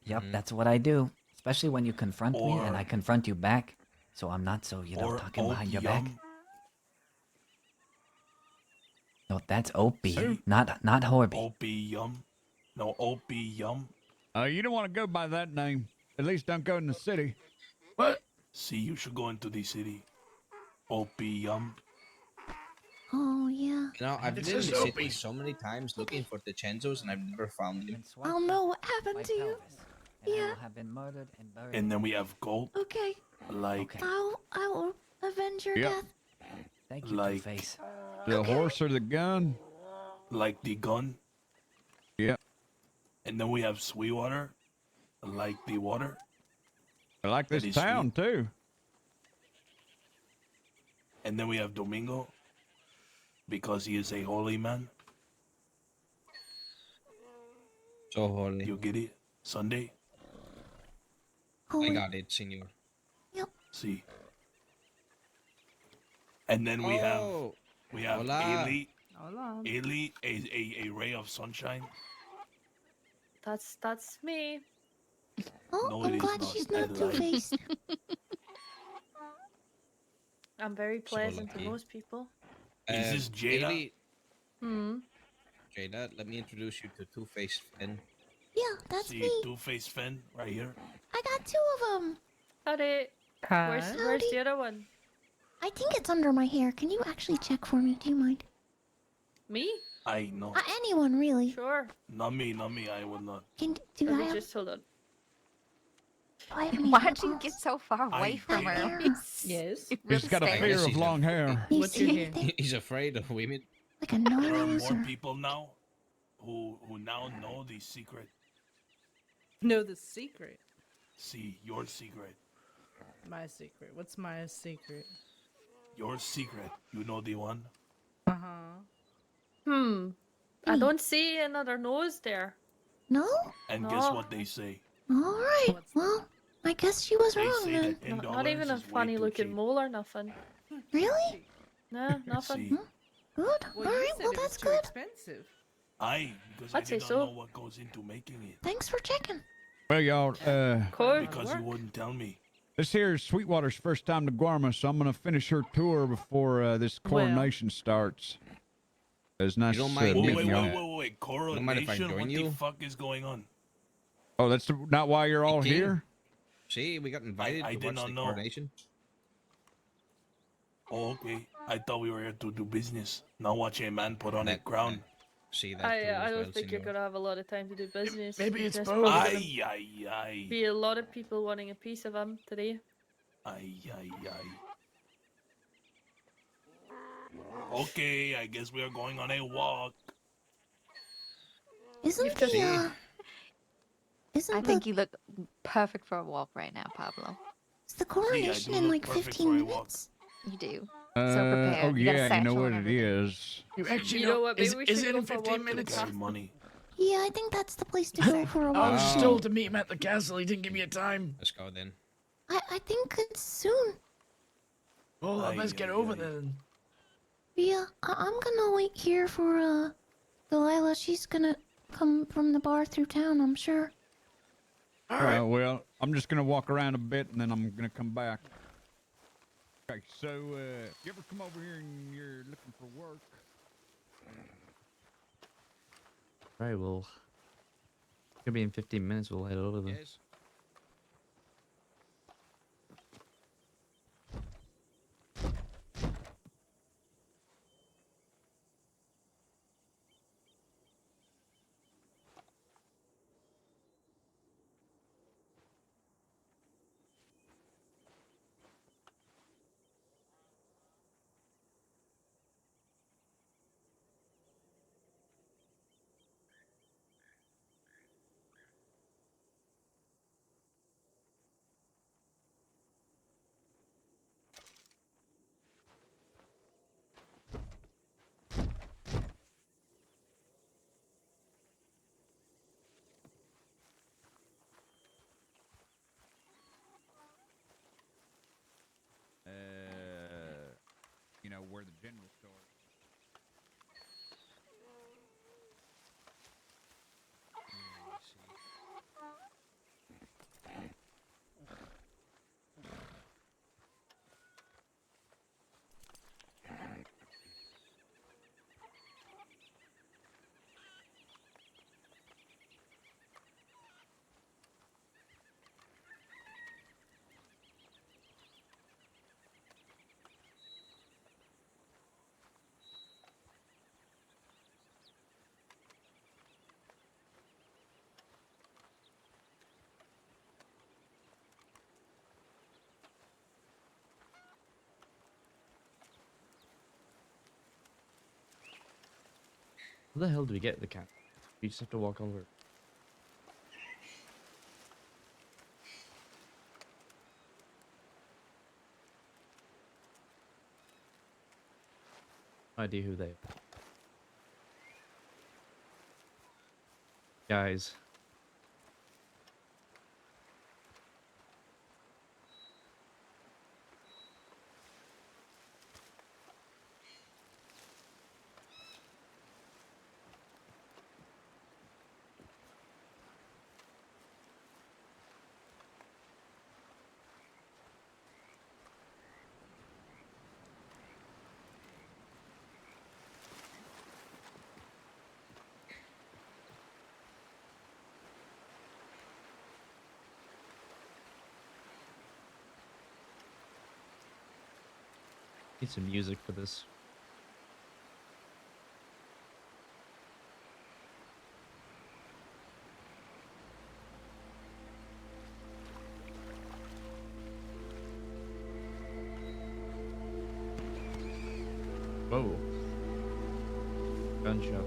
Yep, that's what I do. Especially when you confront me and I Or- confront you back. So I'm not so, Or talking behind your back. Opium. No, that's Opie, Who? not Horby. Opium. No, Opium. You don't want to go by that name. At least don't go in the city. See, you should go into the city. Opium. Oh, yeah. You know, I've been in the city so many times looking for the Chenzos and I've never found them. I'll know what happened to you. Yeah. have been murdered and buried. And then we have Gold. Okay. Like, Okay. I will avenge your Yep. death. Thank you, like- Two-Face. The horse or the gun? like the gun. Yeah. And then we have Sweetwater. like the water. I like That this is town sweet. too. And then we have Domingo, because he is a holy man. So holy. You get it? Sunday? I Holy. got it, senor. Yep. See. And then we have Oh, Ailey, Hola. Ailey, a ray of sunshine. That's me. Oh, No, I'm it is glad not. she's I not lied. two-faced. I'm very So pleasant to lucky. most people. Is this Jada? Ailey, Hmm. Jada, let me introduce you to Two-Faced Finn. Yeah, that's See, me. Two-Face Finn right here. I got two of them. Howdy. Where's Howdy. the other one? I think it's under my hair. Can you actually check for me? Do you mind? Me? I know. Anyone really? Sure. Not me. I will not. Do Let I me have? just hold on. Do I have any Why hair don't you get balls? so far away I from did. her? Yes. He He's really got a stares. fear Yes, of he's a- long hair. You What's see your hair? anything? He's afraid of women. Like a There are nose more or? people now who now know the secret. Know the secret. See, your secret. My secret. What's my secret? Your secret. You know the one? Uh huh. I don't see another nose there. No? And guess No. what they say? All right. What's Well, I guess she was They wrong say then. that $10 Not even a is way funny too looking cheap. mole or nothing. Really? No, nothing. See, Good. Well, All you right. said Well, it was that's too good. expensive. because I'd I say did not so. know what goes into making it. Thanks for checking. Well, y'all, Cool. Because you work. wouldn't tell me. this here is Sweetwater's first time to Guarma, so I'm gonna finish her tour before this Well. coronation starts. It's nice don't to mind Wait, meet wait, y'all. wait, wait, wait. Don't mind if I Coronation? join What the you? fuck is going on? Oh, that's not why you're all Meeting. here. See, we got invited I to did watch not the know. coronation. Oh, okay. I thought we were here to do business, not watch a man put on a That- crown. See that I too as don't well, think you're senor. gonna have a lot of time to do business. Maybe it's There's both. probably gonna Ay, ay, ay. be a lot of people wanting a piece of him today. Ay, ay, ay. Okay, I guess we are going on a walk. Isn't just- the I isn't think you look perfect for a walk right now, Pablo. is the coronation do in look like perfect 15 for a walk. minutes? You do. Oh prepared. You got a yeah, you know satchel what and it everything. is. You actually You know what, maybe Is, we is should it go in for a 15 walk to To minutes? carry money. Yeah, I think that's the place to go for a I walk. was Oh. told to meet him at the castle. He didn't give me a time. Let's go then. I think it's soon. Well, I best Ay, get ay, over ay. there then. Yeah, I'm gonna wait here for Delilah. She's gonna come from the bar through town, I'm sure. All right. Well, I'm just gonna walk around a bit and then I'm gonna come back. Okay, so you ever come over here and you're looking for work? Right, well, could be in 15 minutes. We'll head over there. Yes. You know where the general store. Where the hell do we get the cat? We just have to walk over. No idea who they are. Guys. Need some music for this. Whoa. Gunshot.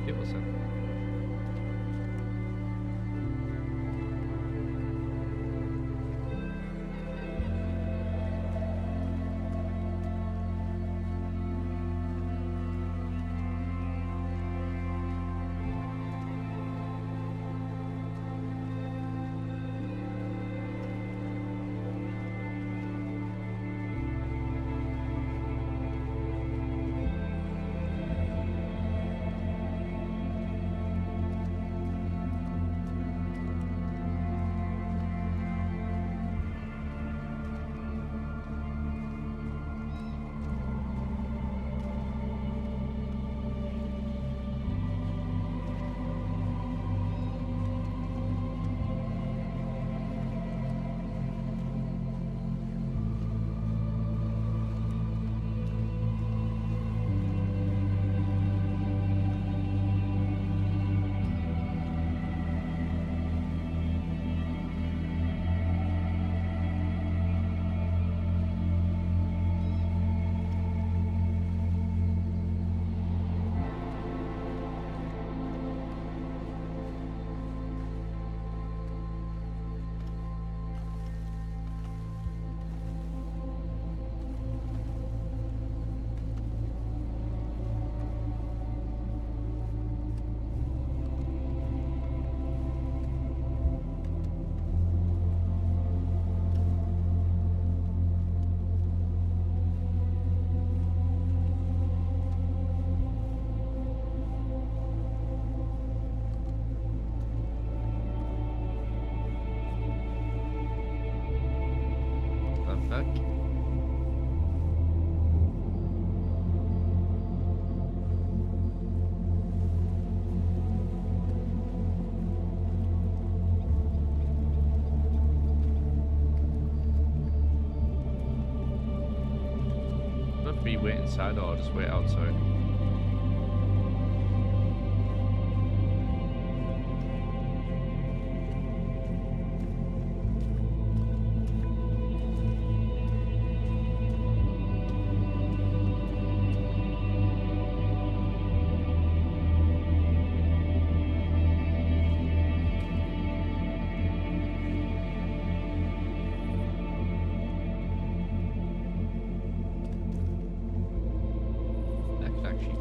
It was a should we wait inside or just wait outside? That's actually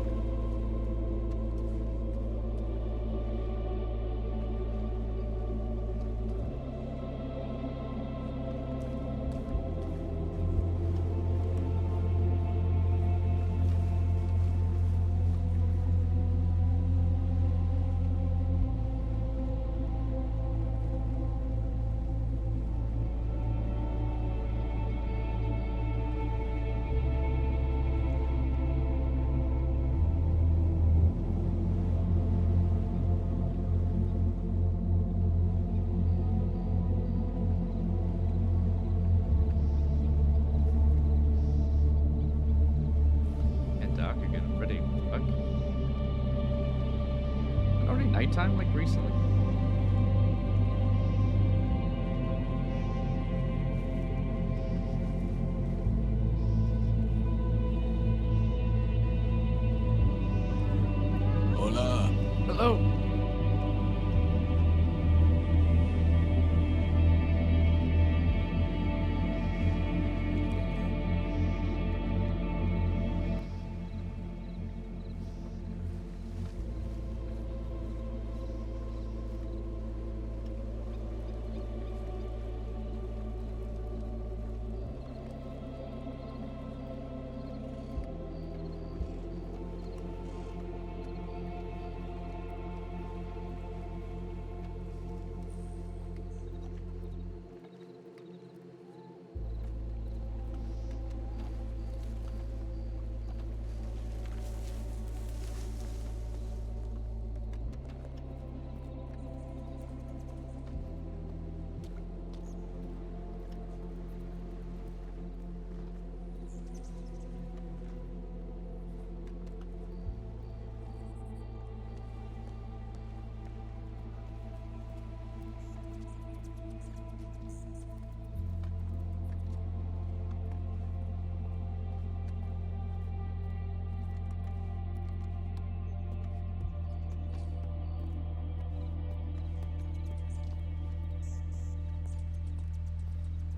and dark again pretty quick. Already nighttime like recently? Hola. Hello.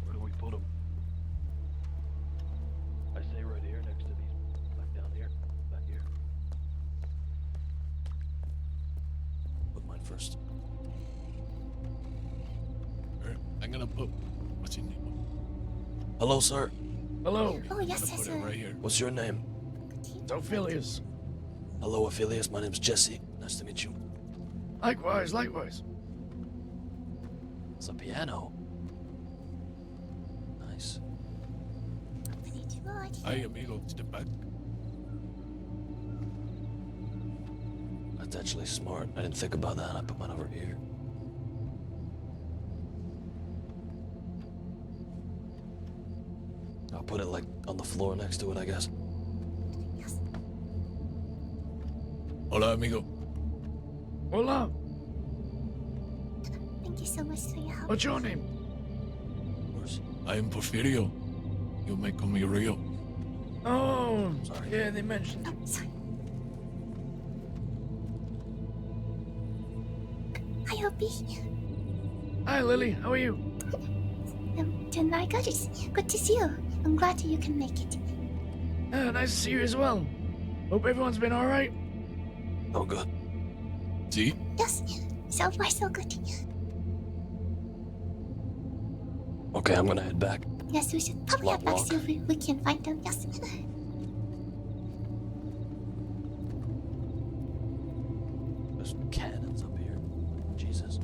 Where do we put them? I say right here next to these. Back down here. Back here. Put mine first. Alright, I'm gonna put. What's your name? Hello, sir. Hello. Oh, I'm yes, gonna yes, put it right here. What's your name? It's Ophelius. Hello, Ophelius. My name's Jesse. Nice to meet you. Likewise, likewise. It's a piano. Nice. Hi, amigo. Step back. That's actually smart. I didn't think about that. I put mine over here. I'll put it like on the floor next to it, I guess. Hola, amigo. Hola. Thank you so much for your help. What's your name? Of course. I am Porfirio. You may call me Rio. Oh, Sorry. yeah, they mentioned. Oh, sorry. Hi, Opie. Hi, Lily. How are you? Tonight, good to see you. I'm glad you can make it. Nice to see you as well. Hope everyone's been all right. Oh, good. See? Yes, so far so good. Okay, I'm gonna head back. Yes, we should probably Long head back walk. see if we can find them. Yes. There's cannons up here. Jesus.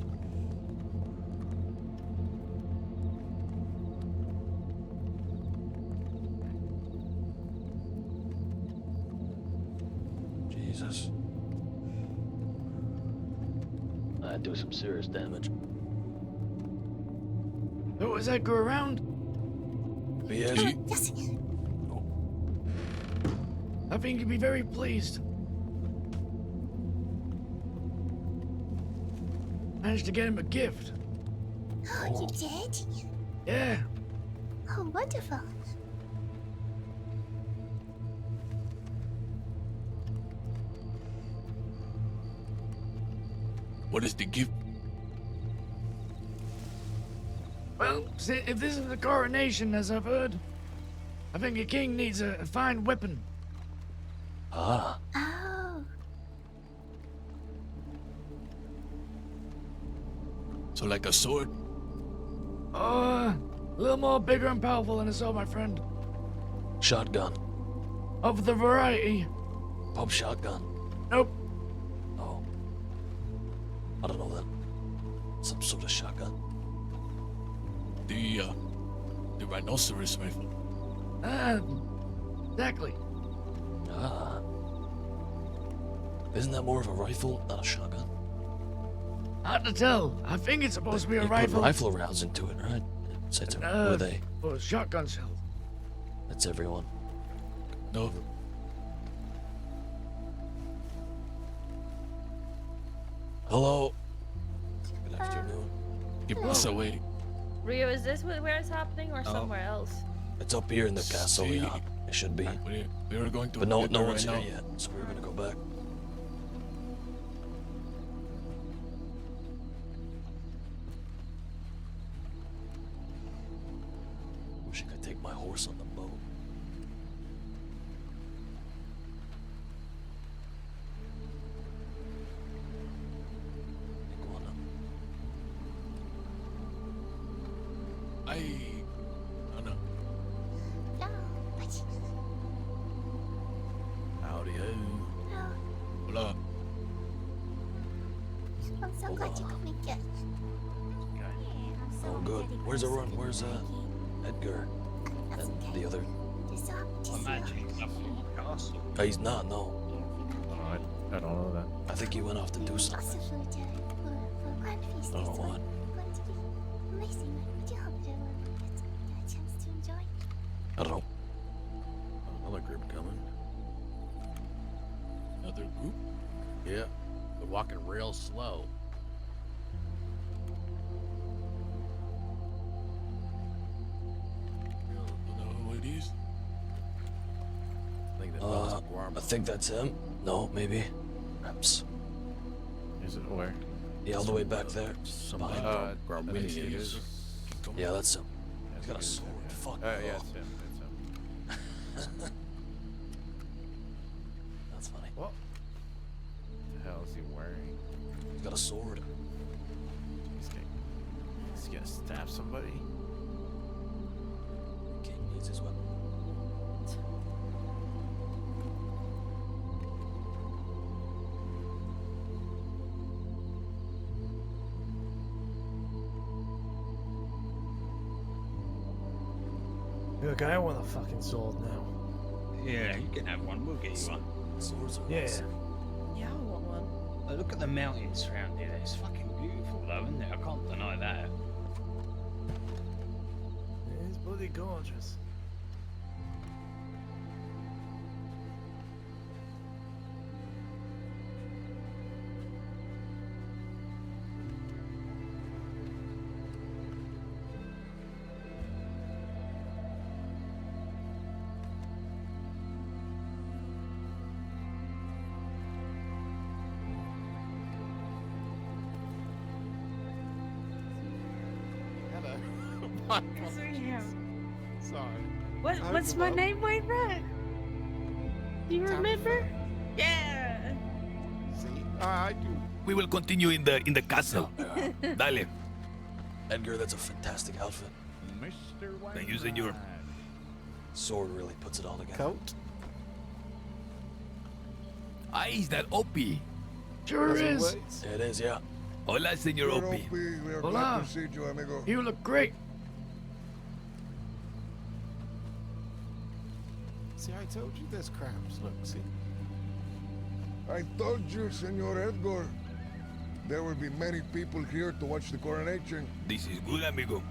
Jesus. That'd do some serious damage. Oh, is that go around? Yes. See? Yes. I think you'd be very pleased. Managed to get him a gift. Oh, you did? Yeah. Oh, wonderful. What is the gift? Well, see, if this is the coronation, as I've heard, I think a king needs a fine weapon. Ah, Oh. So like a sword? A little more bigger and powerful than a sword, my friend. shotgun. Of the variety. Pub shotgun. Nope. Oh. I don't know then. Some sort of shotgun. The rhinoceros rifle. Exactly. Ah. Isn't that more of a rifle, not a shotgun? Hard to tell. I think it's supposed to be a You rifle. put rifle rounds into it, right? So it's were they? Or a shotgun shell. That's everyone. No. Hello. Good afternoon. Give us away. Rio, is this where it's happening or somewhere else? It's up here in the castle, see. yeah. It should be. We were going to. But no get there one's right here now. yet, so we're gonna go back. Wish I could take my horse on the boat. Iguana. Oh no. No, but Howdy ho. no. Hola. I'm so glad you could make it. Yeah, I'm so Oh, good. ready Where's for everyone? this Where's meeting. Edgar That's and okay. the other? Just so I'm just actually up in the castle. Oh, he's not. No, I don't know that. I think he went off to do also something. for a grand feast I don't next know week. what. Going to be amazing. Would you hope everyone gets a chance to enjoy? I don't know. Another group coming. Another group? Yeah, they're walking real slow. Don't know who it is. I think they found some I guarma. think that's him. No, maybe. Perhaps. Is it where? Yeah, all the way back there. Somebody Behind him. Garminius. Yeah, that's him. He's got a sword. Fuck. Yeah, no. it's him. It's him. That's funny. What the hell is he wearing? He's got a sword. He's gonna stab somebody. King needs his weapon. Look, I want a fucking sword now. Yeah, you can have one. We'll get you one. Swords are Yeah. awesome. Yeah, I want one. Look at the mountains around here. It's fucking beautiful, though, isn't it? I can't deny that. It's bloody gorgeous. Sorry. What's my name, Wainwright? Do you remember? Yeah. See? I do. We will continue in the castle. Dale. Edgar, that's a fantastic outfit. Mr. Thank you, senor. Sword really puts it all together. Coat? Ah, is that Opie? Sure is. It is, yeah. Hola, senor Opie. We are Hola. glad to see you, amigo. You look great. See, I told you there's crabs. Look, see? I told you, Senor Edgar. There will be many people here to watch the coronation. This is good, amigo.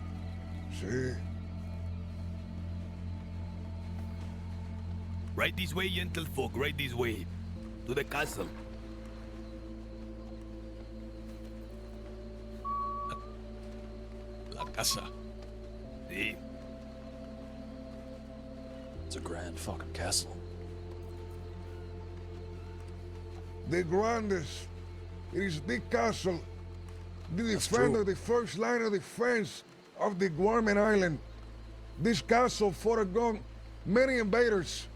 See? Right this way, gentlefolk, right this way. To the castle. La casa. See? It's a grand fucking castle. The grandest. It is the castle. The That's defender, true. the first line of defense of the Guarman Island. This castle fought against many invaders.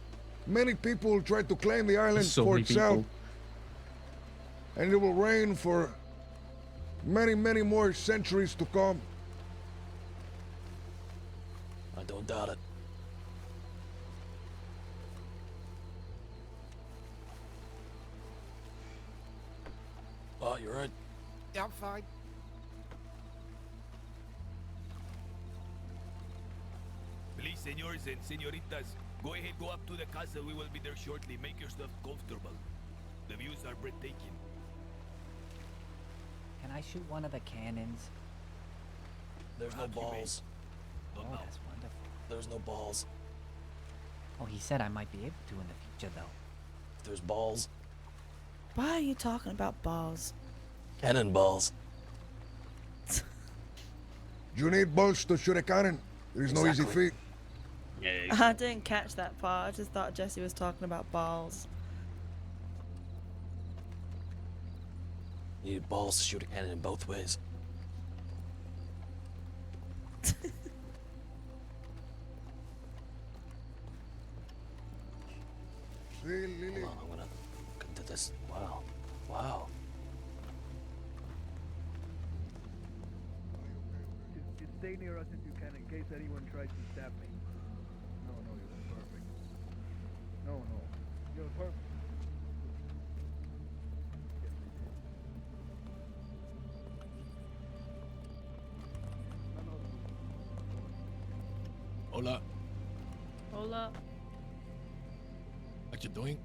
Many people tried to claim the island So for many itself. people. And it will reign for many, many more centuries to come. I don't doubt it. Oh, you're right. Yeah, I'm fine. Please, senors and senoritas, go ahead, go up to the castle. We will be there shortly. Make yourself comfortable. The views are breathtaking. Can I shoot one of the cannons? There's no Perhaps you may. balls. Don't Oh, know. that's wonderful. There's no balls. Oh, he said I might be able to in the future, though. If there's balls, Why are you talking about balls? cannonballs. You need balls to shoot a cannon. It is no easy Exactly. feat. I didn't catch that part. I just thought Jesse was talking about balls. You need balls to shoot a cannon in both ways. Lily. Hold on, I'm gonna look into this. Wow. Wow. Just stay near us if you can in case anyone tries to stab me. No, you're perfect. No, you're perfect. Hola. Hola. What you doing?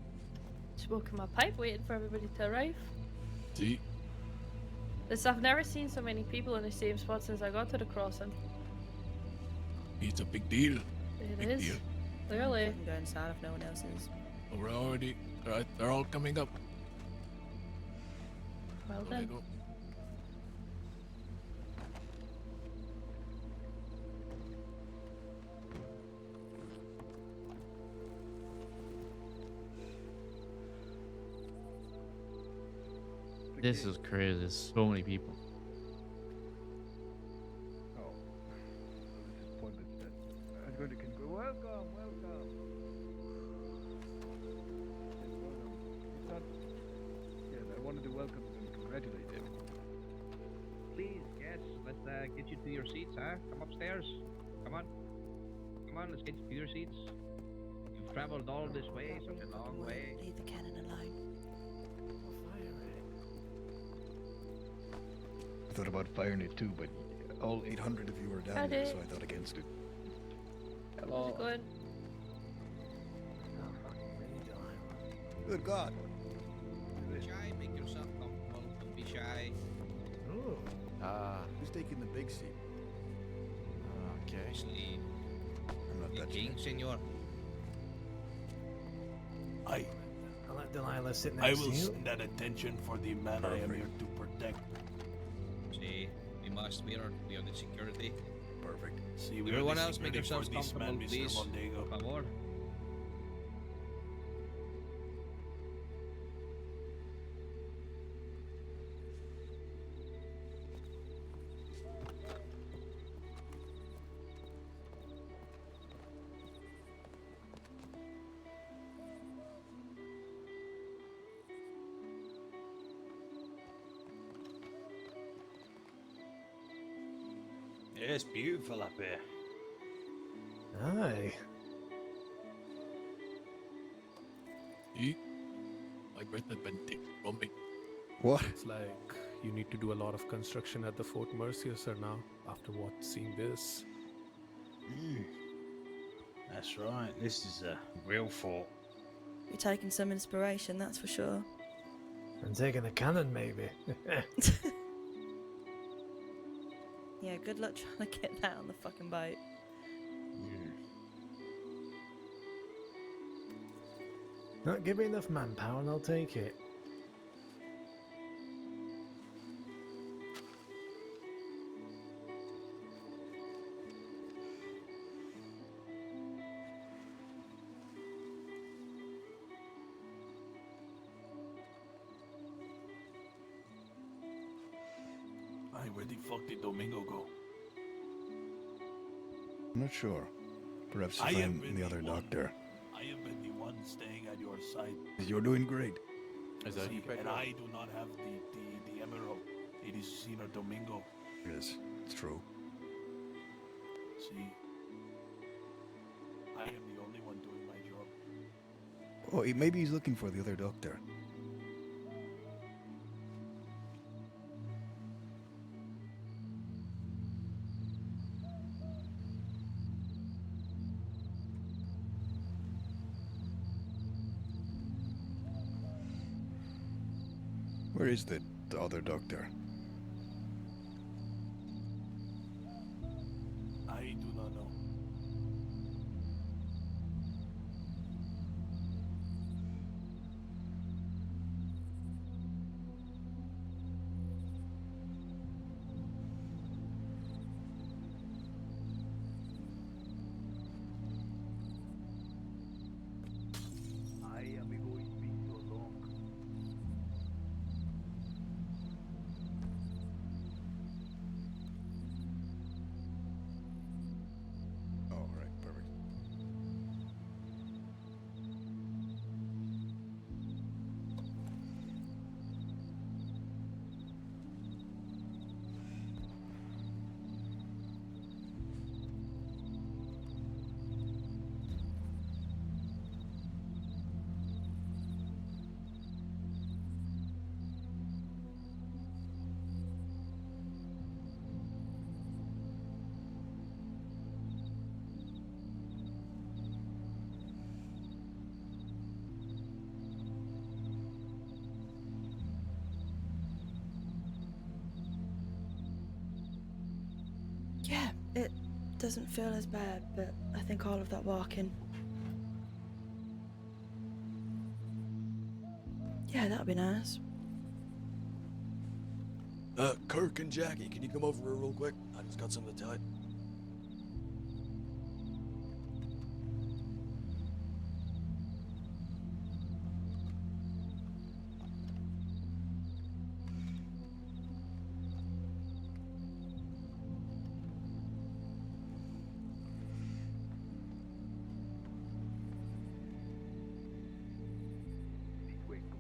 Smoking my pipe, waiting for everybody to arrive. See? I've never seen so many people in the same spot since I got to the crossing. It's a big deal. It Big is. deal. Clearly. I can go inside if no one else is. We're already. They're all coming up. Well There they then. go. This is crazy. There's so many people. Oh. This is pointless then. I was going to welcome. Yes, welcome. It's not... Yes, I wanted to welcome and congratulate him. Please, yes, let's get you to your seats, huh? Come upstairs. Come on. Come on, let's get you to your seats. You've traveled all this way, such a long way. Leave the cannon alone. I thought about firing it too, but all 800 of you are down here, so I thought against it. How's it going? Good God. Be shy, make yourself comfortable. Don't be shy. Ooh. Who's taking the big seat? Okay. Sleep. I'm not The touching king, it. senor. I I'll let Delilah sit I next will to you. send that attention for the man I am here to protect. See, we are the security. Perfect. See, we Everyone are the else, make security for yourselves this man, comfortable, Mr. please. Mondego. Por favor. Yeah, it's beautiful up here. Aye. See? My breath has been taken from me. What? It's like you need to do a lot of construction at the Fort Mercier now, after what seeing this. That's right. This is a real fort. You're taking some inspiration, that's for sure. And taking a cannon, maybe. Yeah, good luck trying to get that on the fucking boat. Not give me enough manpower and I'll take it. Aye, where the fuck did Domingo go? I'm not sure. Perhaps I if have I'm been the the other one. doctor. I have been the one staying at your side. You're doing great. See, and I do not have the emerald. It is Senor Domingo. Yes, it's true. See, I am the only one doing my job. Oh, maybe he's looking for the other doctor. Where is the other doctor? I do not know. Ay, amigo, it's been so long. Oh, right, perfect. Yeah, it doesn't feel as bad, but I think all of that walking. Yeah, that'd be nice. Kirk and Jackie, can you come over here real quick? I just got something to tell you.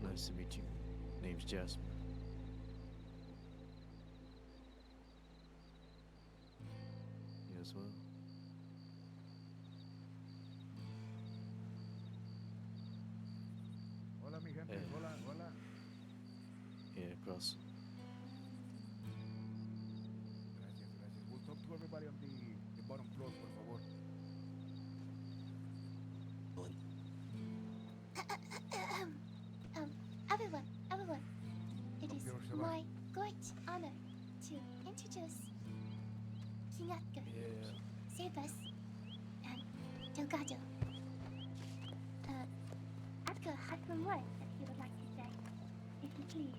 Nice to meet you. Name's Jasper. You as well? Hola, mi gente. Hey. Hola, hola. Yeah, Carson. Gracias, gracias. We'll talk to everybody on the bottom floor, por favor. Everyone, it is Your Shabbat. my great honor to introduce King Edgar, Yeah. Sabus, and Delgado. Edgar has some words that he would like to say, if you please.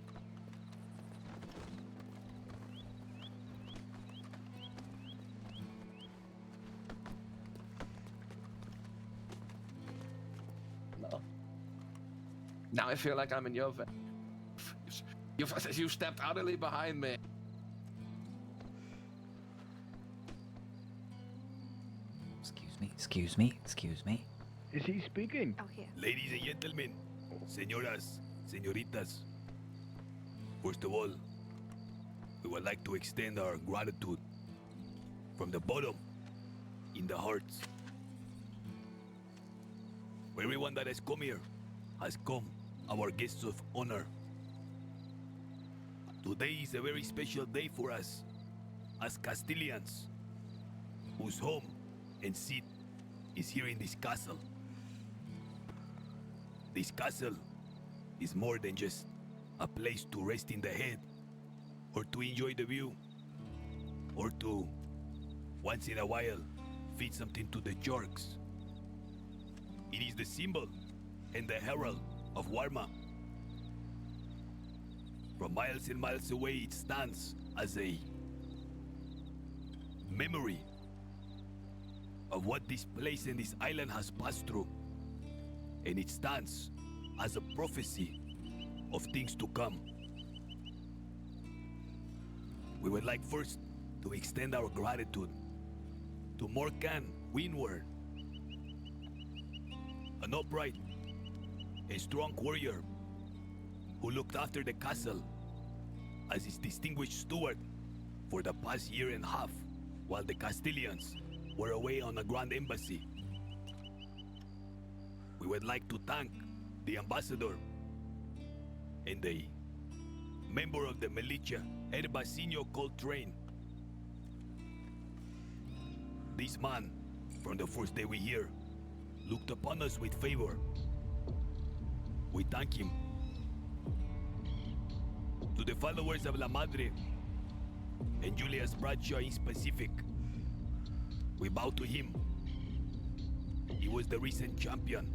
No. Now I feel like I'm in your. You stepped utterly behind me. Excuse me. Is he speaking? Oh, here. Ladies and gentlemen, señoras, señoritas, first of all, we would like to extend our gratitude from the bottom in the hearts. For everyone that has come here has come, our guests of honor. Today is a very special day for us as Castilians, whose home and seat is here in this castle. This castle is more than just a place to rest in the head, or to enjoy the view, or to, once in a while, feed something to the sharks. It is the symbol and the herald of Warma. From miles and miles away, it stands as a memory of what this place and this island has passed through. And it stands as a prophecy of things to come. We would like first to extend our gratitude to Morkan Windward, an upright and strong warrior who looked after the castle as its distinguished steward for the past year and a half while the Castilians were away on a grand embassy. We would like to thank the ambassador and the member of the militia, Herbasinio Coltrane. This man, from the first day we here, looked upon us with favor. We thank him. To the followers of La Madre and Julius Bradshaw in specific, we bow to him. He was the recent champion,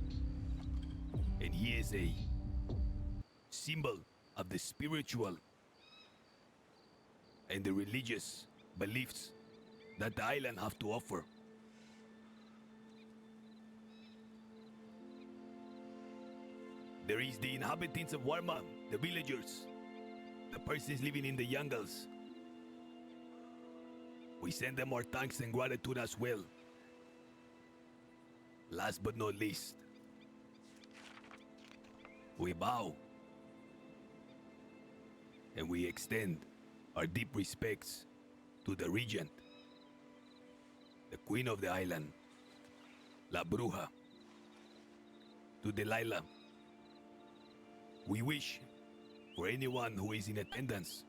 and he is a symbol of the spiritual and the religious beliefs that the island have to offer. There is the inhabitants of Warma, the villagers, the persons living in the jungles. We send them our thanks and gratitude as well. Last but not least, we bow and we extend our deep respects to the regent, the queen of the island, La Bruja, to Delilah. We wish for anyone who is in attendance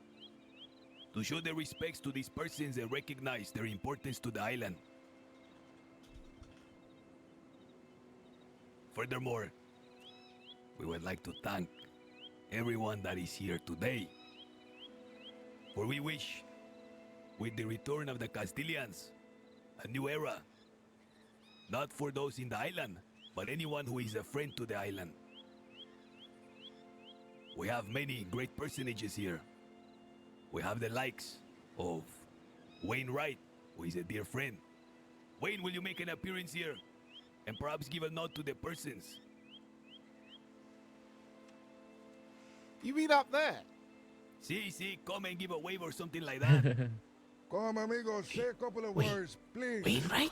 to show their respects to these persons and recognize their importance to the island. Furthermore, we would like to thank everyone that is here today, for we wish, with the return of the Castilians, a new era, not for those in the island, but anyone who is a friend to the island. We have many great personages here. We have the likes of Wayne Wright, who is a dear friend. Wayne, will you make an appearance here and perhaps give a nod to the persons? You mean up there? See, come and give a wave or something like that. Come, amigos, say a couple of words, please. Wainwright?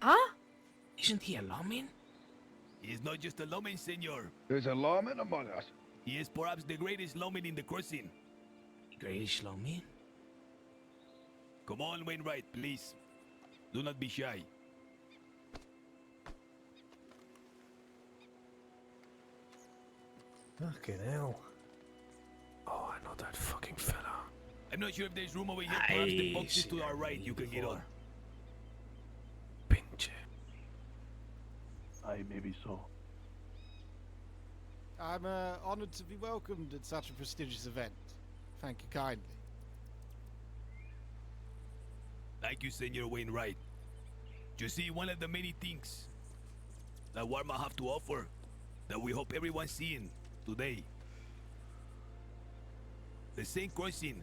Huh? Isn't he a lawman? He is not just a lawman, senor. There's a lawman among us. He is perhaps the greatest lawman in the crossing. Greatest lawman? Come on, Wainwright, please. Do not be shy. Fucking hell. Oh, I know that fucking fella. I'm not sure if there's room over here. Perhaps the boxes to our right you can get on. Pinche. Aye, maybe so. I'm honoured to be welcomed at such a prestigious event. Thank you kindly. Thank you, Senor Wainwright. You see, one of the many things that Warma have to offer that we hope everyone's seeing today. The St. Crossing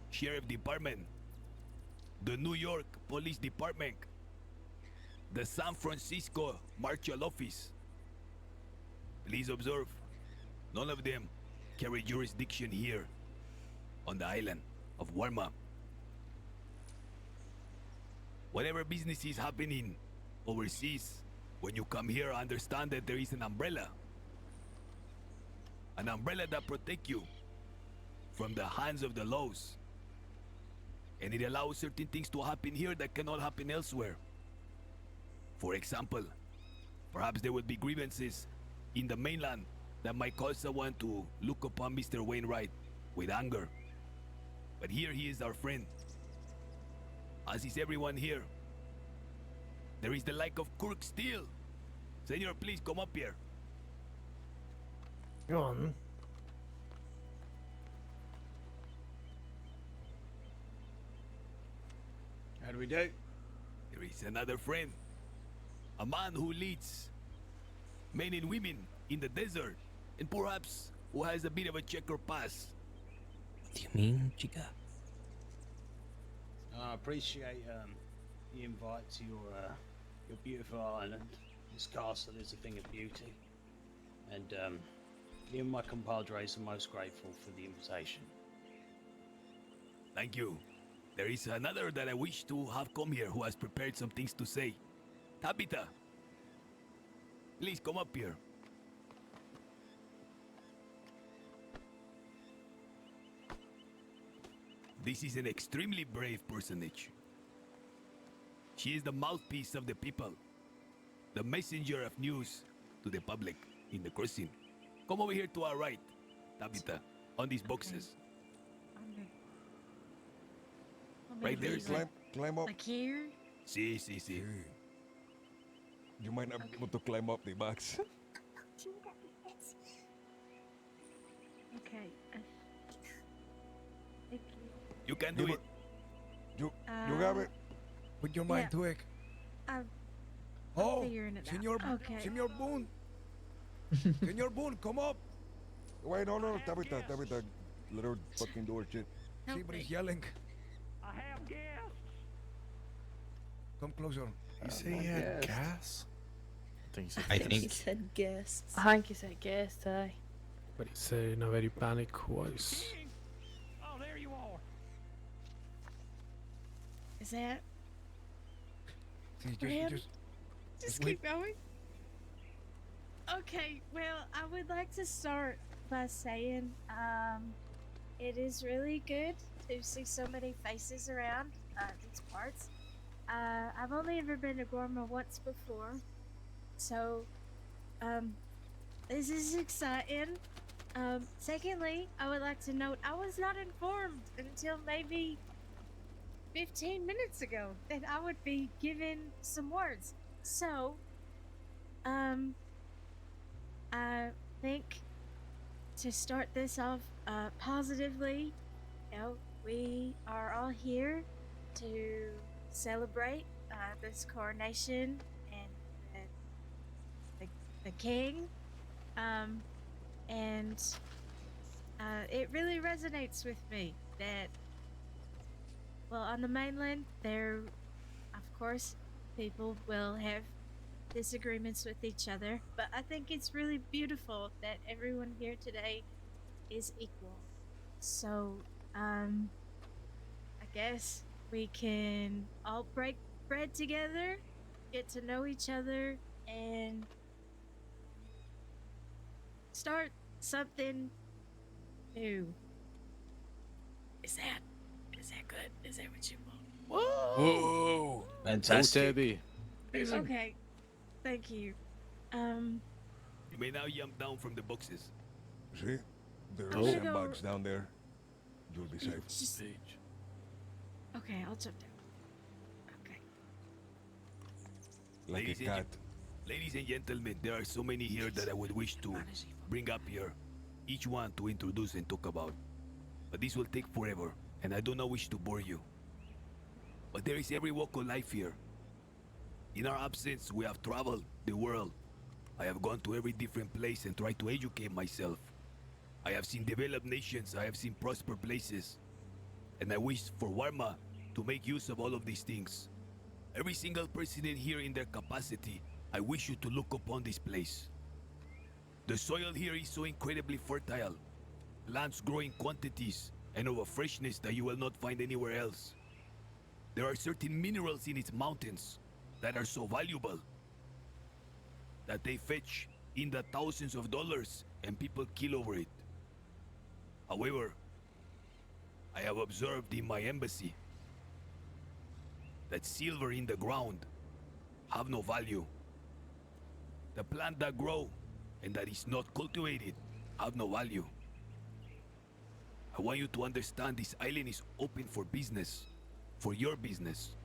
Sheriff Department, the New York Police Department, the San Francisco Marshal Office. Please observe, none of them carry jurisdiction here on the island of Warma. Whatever business is happening overseas, when you come here, understand that there is an umbrella. An umbrella that protects you from the hands of the laws. And it allows certain things to happen here that cannot happen elsewhere. For example, perhaps there would be grievances in the mainland that might cause someone to look upon Mr. Wainwright with anger. But here he is our friend, as is everyone here. There is the like of Kirk Steele. Senor, please come up here. Go on. How do we do? There is another friend, a man who leads men and women in the desert, and perhaps who has a bit of a checker pass. What do you mean, Chica? I appreciate the invite to your beautiful island. This castle is a thing of beauty, and me and my compadres are most grateful for the invitation. Thank you. There is another that I wish to have come here who has prepared some things to say. Tabitha, please come up here. This is an extremely brave personage. She is the mouthpiece of the people, the messenger of news to the public in the crossing. Come over here to our right, Tabitha, on these boxes. Right there. Climb up. Like here? See. You might not be able to climb up the box. Okay. Thank you. You can do it. You got it. Put your mind to it. I'm Oh, figuring it Senor, out. Okay. Senor Boone. Senor Boone, come up. Wait, no, Tabitha, let her fucking do her shit. See, but he's yelling. I have guests. Come closer. You say he had gas? I think He said guests. I think he said guest, aye. But he said in a very panic voice. Oh, there you are. Is that See, for him? just Keep going. Okay, well, I would like to start by saying, it is really good to see so many faces around these parts. I've only ever been to Gorma once before, so this is exciting. Secondly, I would like to note I was not informed until maybe 15 minutes ago that I would be given some words. So, I think to start this off positively, you know, we are all here to celebrate this coronation and the king, and it really resonates with me that, well, on the mainland there, of course, people will have disagreements with each other, but I think it's really beautiful that everyone here today is equal. So, I guess we can all break bread together, get to know each other, and start something new. Is that good? Is that what you want? Whoa! fantastic. Debbie. Okay, thank you. You may now jump down from the boxes. See? There I'm are gonna sandbags go- down there. You'll be safe. Just- Okay, I'll jump down. Okay. Like a Ladies and cat. Ladies and gentlemen, there are so many here that I would wish to bring up here, each one to introduce and talk about. But this will take forever, and I do not wish to bore you. But there is every walk of life here. In our absence, we have traveled the world. I have gone to every different place and tried to educate myself. I have seen developed nations, I have seen prosper places. And I wish for Warma to make use of all of these things. Every single president here in their capacity, I wish you to look upon this place. The soil here is so incredibly fertile. Plants grow in quantities and of a freshness that you will not find anywhere else. There are certain minerals in its mountains that are so valuable that they fetch in the thousands of dollars and people kill over it. However, I have observed in my embassy that silver in the ground have no value. The plant that grow and that is not cultivated have no value. I want you to understand this island is open for business, for your business,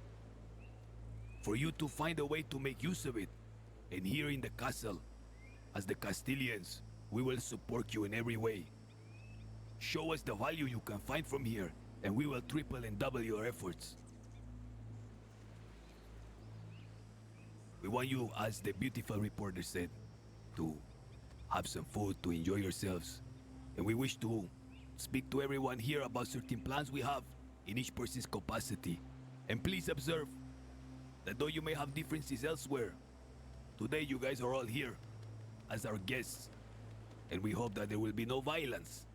for you to find a way to make use of it. And here in the castle, as the Castilians, we will support you in every way. Show us the value you can find from here, and we will triple and double your efforts. We want you, as the beautiful reporter said, to have some food to enjoy yourselves. And we wish to speak to everyone here about certain plans we have in each person's capacity. And please observe that though you may have differences elsewhere, today you guys are all here as our guests. And we hope that there will be no violence.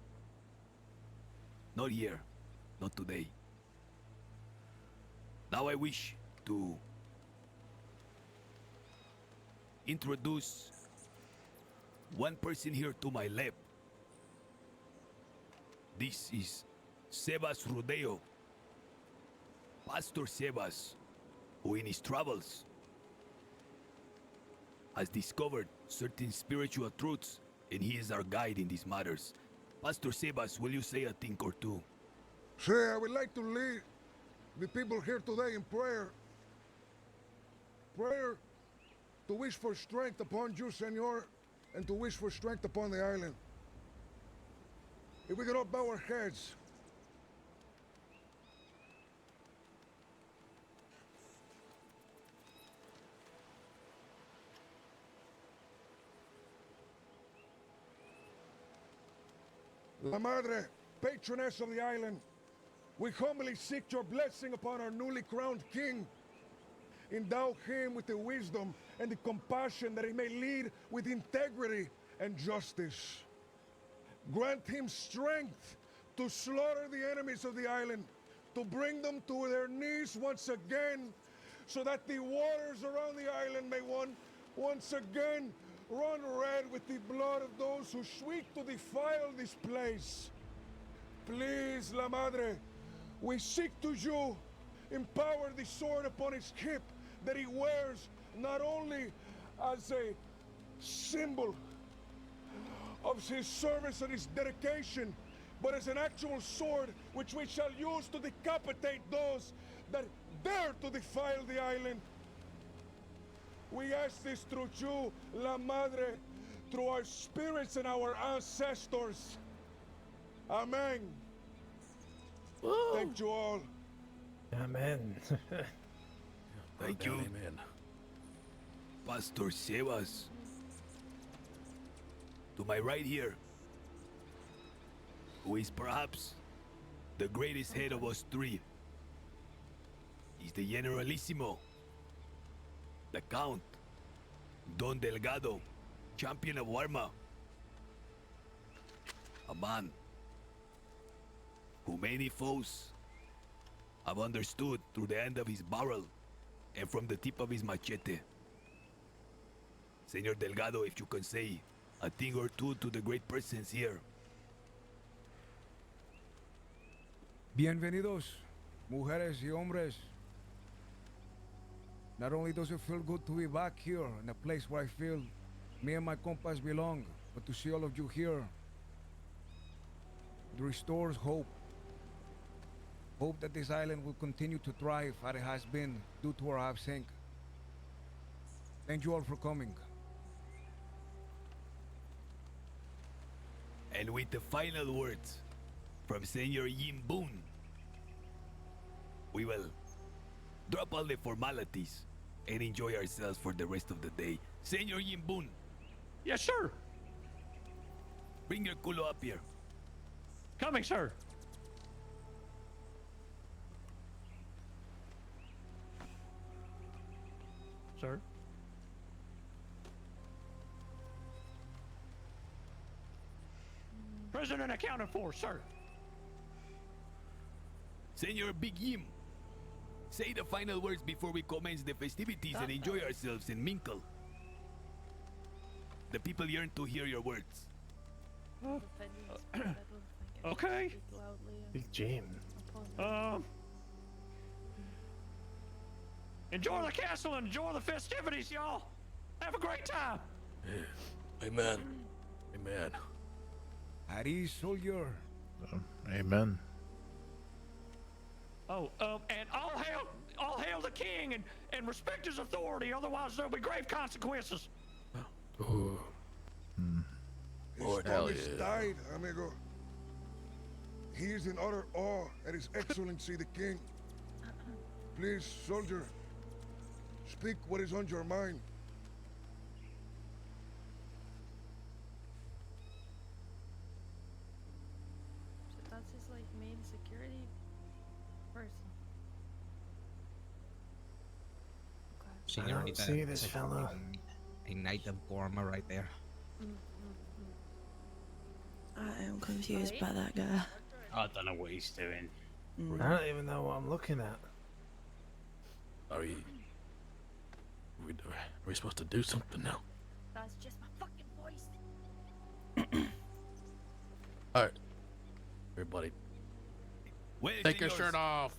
Not here, not today. Now I wish to introduce one person here to my left. This is Sebas Rodeo, Pastor Sebas, who in his travels has discovered certain spiritual truths, and he is our guide in these matters. Pastor Sebas, will you say a thing or two? Sir, I would like to lead the people here today in prayer. Prayer to wish for strength upon you, Senor, and to wish for strength upon the island. If we could all bow our heads. La Madre, patroness of the island, we humbly seek your blessing upon our newly crowned king. Endow him with the wisdom and the compassion that he may lead with integrity and justice. Grant him strength to slaughter the enemies of the island, to bring them to their knees once again, so that the waters around the island may once again run red with the blood of those who seek to defile this place. Please, La Madre, we seek to you, empower the sword upon his hip that he wears, not only as a symbol of his service and his dedication, but as an actual sword which we shall use to decapitate those that dare to defile the island. We ask this through you, La Madre, through our spirits and our ancestors. Amen. Thank you all. Amen. Thank you. Amen. Pastor Sebas. To my right here, who is perhaps the greatest head of us three, is the Generalissimo, the Count, Don Delgado, champion of Warma. A man who many foes have understood through the end of his barrel and from the tip of his machete. Senor Delgado, if you can say a thing or two to the great persons here. Bienvenidos, mujeres y hombres. Not only does it feel good to be back here in a place where I feel me and my compas belong, but to see all of you here, it restores hope. Hope that this island will continue to thrive as it has been due to our absence. Thank you all for coming. And with the final words from Senor Yin Boon, we will drop all the formalities and enjoy ourselves for the rest of the day. Senor Yin Boon. Yes, sir. Bring your culo up here. Coming, sir. Sir. Present and accounted for, sir. Senor Big Yim, say the final words before we commence the festivities and enjoy ourselves in Minkle. The people yearn to hear your words. Okay. Big Jim. Enjoy the castle and enjoy the festivities, y'all. Have a great time. Amen. Amen. At ease, soldier. Amen. Oh, and all hail the king and respect his authority, otherwise there'll be grave consequences. Ooh. His promise died, amigo. He is in utter awe at His Excellency the King. Please, soldier, speak what is on your mind. I don't see this It's fella. a knight of Gorma right there. I am confused by that guy. I don't know what he's doing. I don't even know what I'm looking at. Are we supposed to do something now? That's just my fucking voice. Alright. Everybody. Take your shirt off.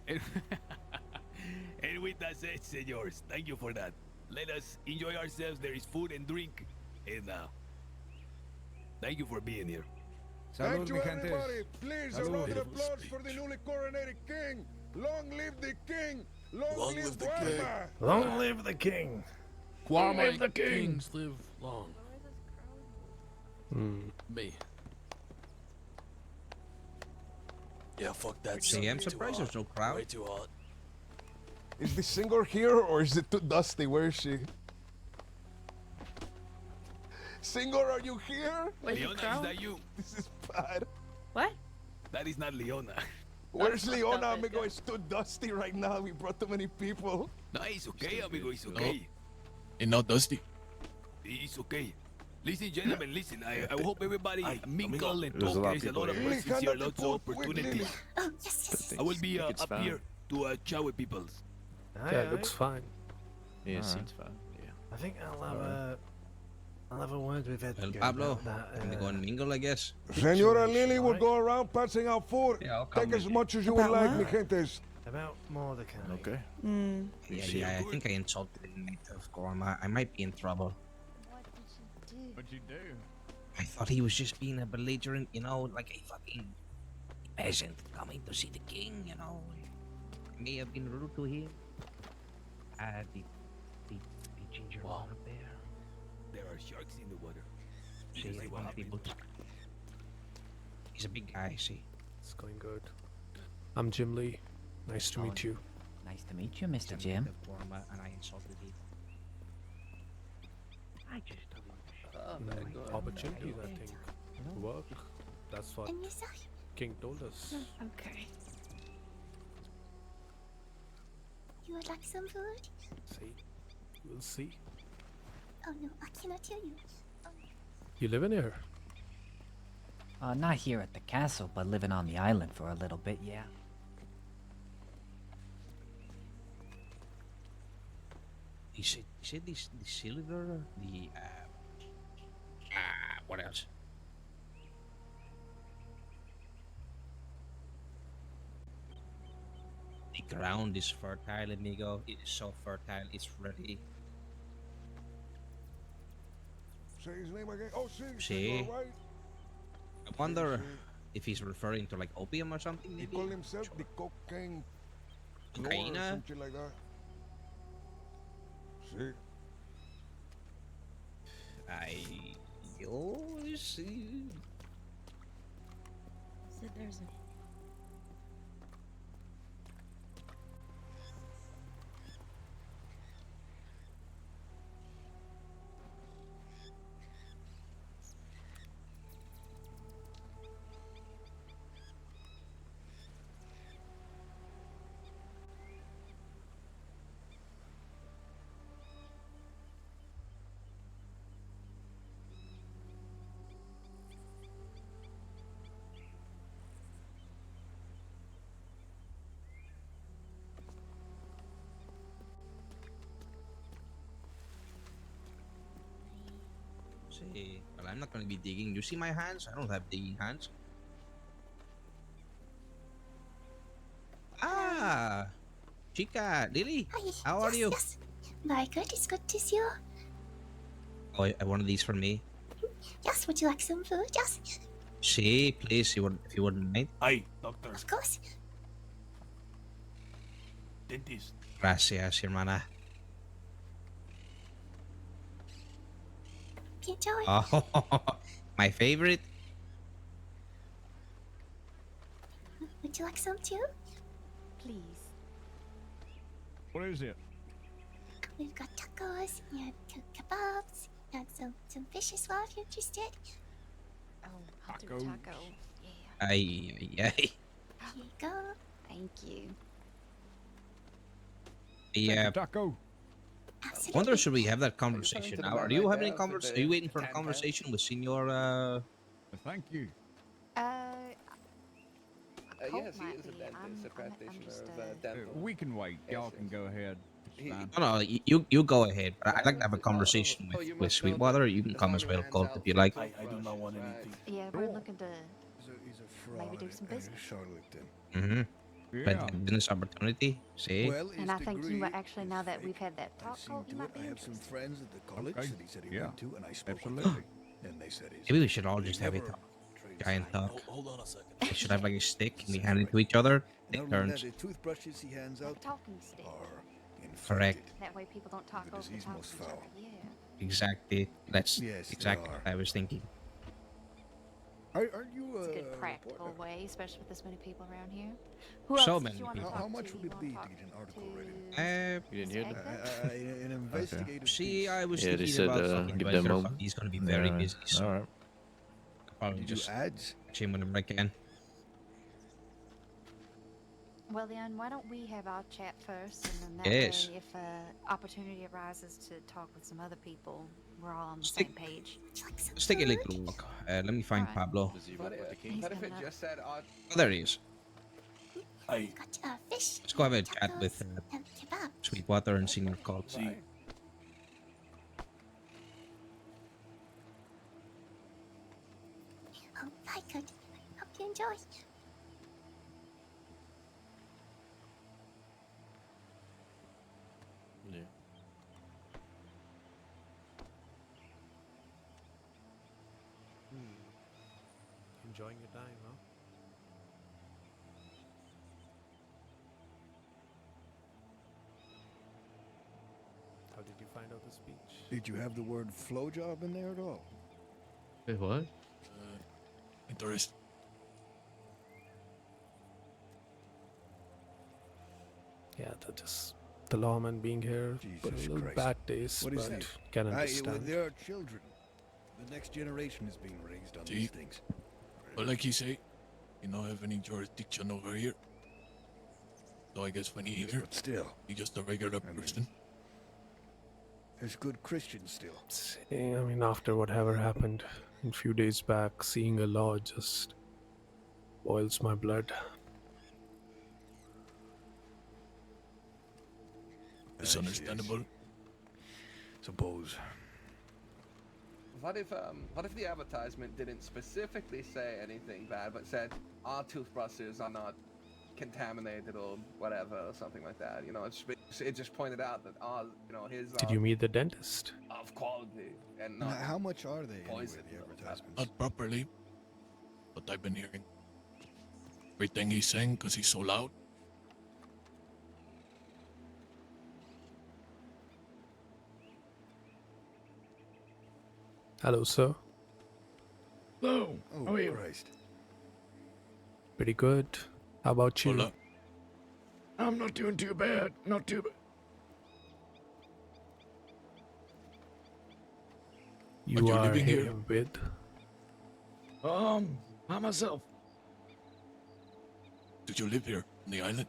And with that said, senors, thank you for that. Let us enjoy ourselves. There is food and drink. And thank you for being here. Thank you, everybody. Please, a round of applause for the newly coronated king. Long live the king. Long live the king. Long live the king. Long live the kings live long. Me. Yeah, fuck that. See, I'm surprised there's no crowd. Way too hot. Is the singer here or is it too dusty? Where is she? Singer, are you here? Leona, is that you? This is bad. What? That is not Leona. Where's Leona, amigo? It's too dusty right now. We brought too many people. No, it's okay, amigo. It's okay. Ain't not dusty. It's okay. Listen, gentlemen, listen. I hope everybody mingle and There's a talk. lot There's a of lot of people here. persons here, lots of opportunities. Oh, yes. I will be think it's up fine. here to chat with people. Yeah, it looks fine. Yeah, Alright. seems fine. Yeah. I think I'll have a word with Edgar. Well, Pablo, about that, time to go and mingle, I guess. Senora situation, Lily will right? go around passing out food. Yeah, I'll come Take with as you. much as you would About like, what? mi gentes. About Mordecai. Okay. Yeah, I think I insulted the knight of Gorma. I might be in trouble. What'd you do? I thought he was just being a belligerent, like a fucking peasant coming to see the king, I may have been rude to him. The ginger one up there. There are sharks in the water. See, I want people. He's a big guy, see. It's going good. I'm Jim Lee. Nice to meet you. Nice to meet you, Mr. He's a Jim. knight of Gorma, and I insulted him. I just Opportunities, I think. Work. That's what King told us. Okay. You would like some food? See? We'll see. Oh no, I cannot tell you. You live in here? Not here at the castle, but living on the island for a little bit, yeah. He said the silver, what else? The ground is fertile, amigo. It is so fertile, it's ready. Say his name again. Oh, see. See? All right. I wonder if he's referring to like opium or something, He maybe? called himself the cocaine lord or Cocaina? something like that. See? See. So there's a See, well, I'm not gonna be digging. You see my hands? I don't have digging hands. Ah, Chica, Lily, how are you? Yes. Very good. It's good to see you. Oh, one of these for me. Yes. Would you like some food? Yes. See, please, if you wouldn't mind. Hi, doctor. Of course. Dentist. Gracias, hermana. Enjoy. Oh, my favorite. Would you like some too? please. What is it? We've got tacos and kebabs and some fish as well if you're interested. Oh, I'll do Tacos. taco. Yeah. Ay. Here you go. Thank you. Yeah. Taco. Wonder should we have that conversation now? Are you having a conversation? Are you waiting for a conversation with Senor? Thank you. Yes, he is a dentist, a practitioner of dental. We can wait. Y'all can go ahead. It's fine. No, you go ahead. But I'd like to have a conversation with Sweetwater. You can come as well, Colt, if you like. I do not want anything. Yeah, we're looking to He's a fraud maybe do some and a business. charlatan. Mm-hmm. Plenty of business opportunity. See? Well, And I think you might actually, now that we've had that talk, Colt, you might be I have some friends at the college Okay. that he said he Yeah. went to, and I spoke with Absolutely. them. And they said he's Maybe we should all just have a never talk. Giant talk. Hold on a second. We should have like a stick and we hand it to each other. Not It only turns. that, the toothbrushes he hands out talking stick. are Correct. infected. That way people don't talk The over the disease top most of each other. foul. Yeah. Exactly. That's Yes, they exactly are. what I was thinking. Are you It's a good practical way, especially with this many people around here. Who So else many did you want to people. talk How much to? would You it wanna be to talk get an article written? You didn't hear that? An investigative See, I was Yeah, they thinking said, about fucking give Dwyer, them but a- he's gonna be very Yeah, busy. So alright. I'll probably Did you just ads? catch him whenever I can. Well then, why don't we have our chat first, and then that Yes. way, if opportunity arises to talk with some other people, we're all on the same page. Let's take a little walk. Let me find Alright. Pablo. But if it just said Oh, there he is. Hey, Fish. Let's go have a chat with Kebab. Sweetwater and Senior Colt. see, Oh, hi, good. Hope you enjoy. Yeah. Enjoying your time, huh? How did you find out the speech? Did you have the word flow job in there at all? Wait, what? interest. Yeah, the lawman being here, but a Jesus little Christ. bad taste, What is but that? can Well, understand. there are children. The next generation is being raised on See? these things. But like he say, you don't have any jurisdiction over here. So I guess when he here, But still, he just a regular person. there's good Christians still. I mean, after whatever happened a few days back, seeing a law just boils my blood. It's understandable. Suppose. What if the advertisement didn't specifically say anything bad, but said our toothbrushes are not contaminated or whatever, or something like that? You know, it just pointed out that our, you know, his Did you meet the dentist? of quality and Now, not how much are they anyway, poison. the advertisements? Not properly, but I've been hearing everything he's saying because he's so loud. Hello, sir. Hello. Oh, How are you? Christ. Pretty good. How about you? Hola. I'm not doing too bad. Not too bad. You you are living here? here with? By myself. Did you live here on the island?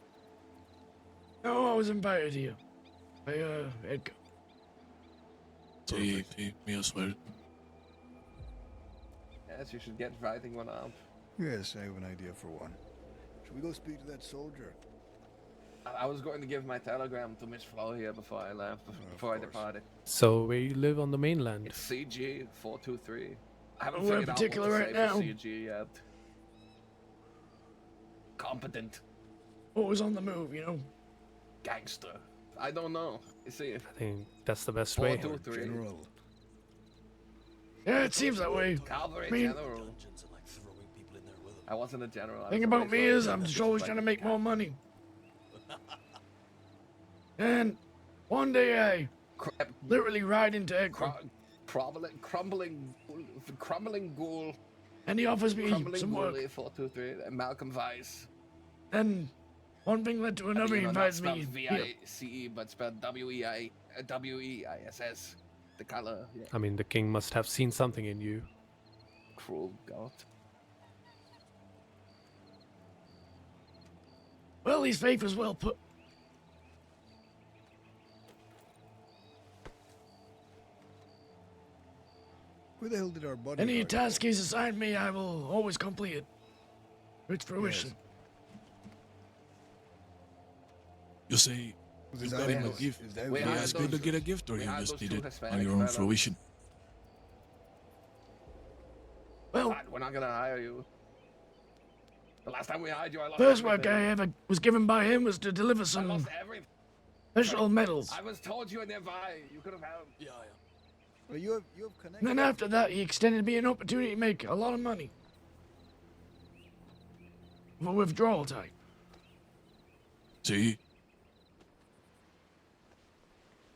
No, I was invited here. By, Edgar. Sí, me as well. Yes, you should get writing one up. Yes, I have an idea for one. Should we go speak to that soldier? I was going to give my telegram to Miss Flo here before I left, before I departed. So, where you live on the mainland? It's CG 423. I haven't Nowhere figured out particular what to right say now. for CG yet. Competent. Always on the move, you know. Gangster. I don't know. You see, I think that's the best way. 423. General. Yeah, it seems that way. Cavalry I mean, general. I wasn't a general. I was thing a about me race is officer. I'm just always trying to make more money. And one day I literally ride into Edgar. Crumbling ghoul. And he offers me Crumbling some work. ghoul 423. And Malcolm Weiss. And one thing led to another. He Not invites spelled me here. V-I-C-E, but spelled W-E-I-S-S. The color. Yeah. I mean, the king must have seen something in you. Cruel god. Well, his faith was well put. Who the hell did our body? Any task he's assigned me, I will always complete it. To its fruition. You say you got him a gift. He asked you to get a gift, or you just did it on your own fruition? Well, we're not gonna hire you. The last time we hired you, I lost first work everything. I ever was given by him was to deliver some lost everything. special medals. I was told you were nearby. You could have helped. Yeah. Well, you have connections. And then after that, he extended me an opportunity to make a lot of money. For withdrawal type. See?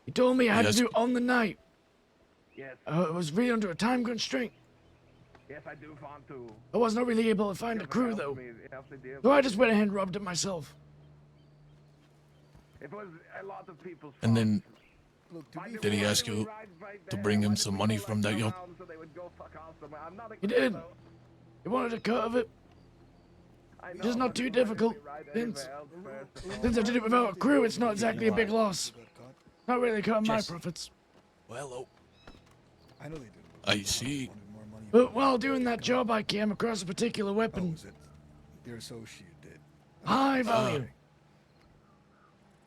He told me I had Yes. to do it on the night. Yes. It was really under a time constraint. Yes, I do want to. I was not really able to find a crew, Help though. me, help me deal So I with just it. went ahead and robbed it myself. It was a lot of people's And then, fault. did he ask you to bring him some money from that yacht? So they would go fuck off somewhere. I'm not a He did. criminal. He wanted a cut of it. I It's just know, not but too you let me difficult. ride Since anywhere else first of all. I did it without a crew, it's not exactly a big loss. Not really cutting my Just- profits. Well, I know they did. I see. But while doing that job, I came across a particular weapon. Their associate did. High value.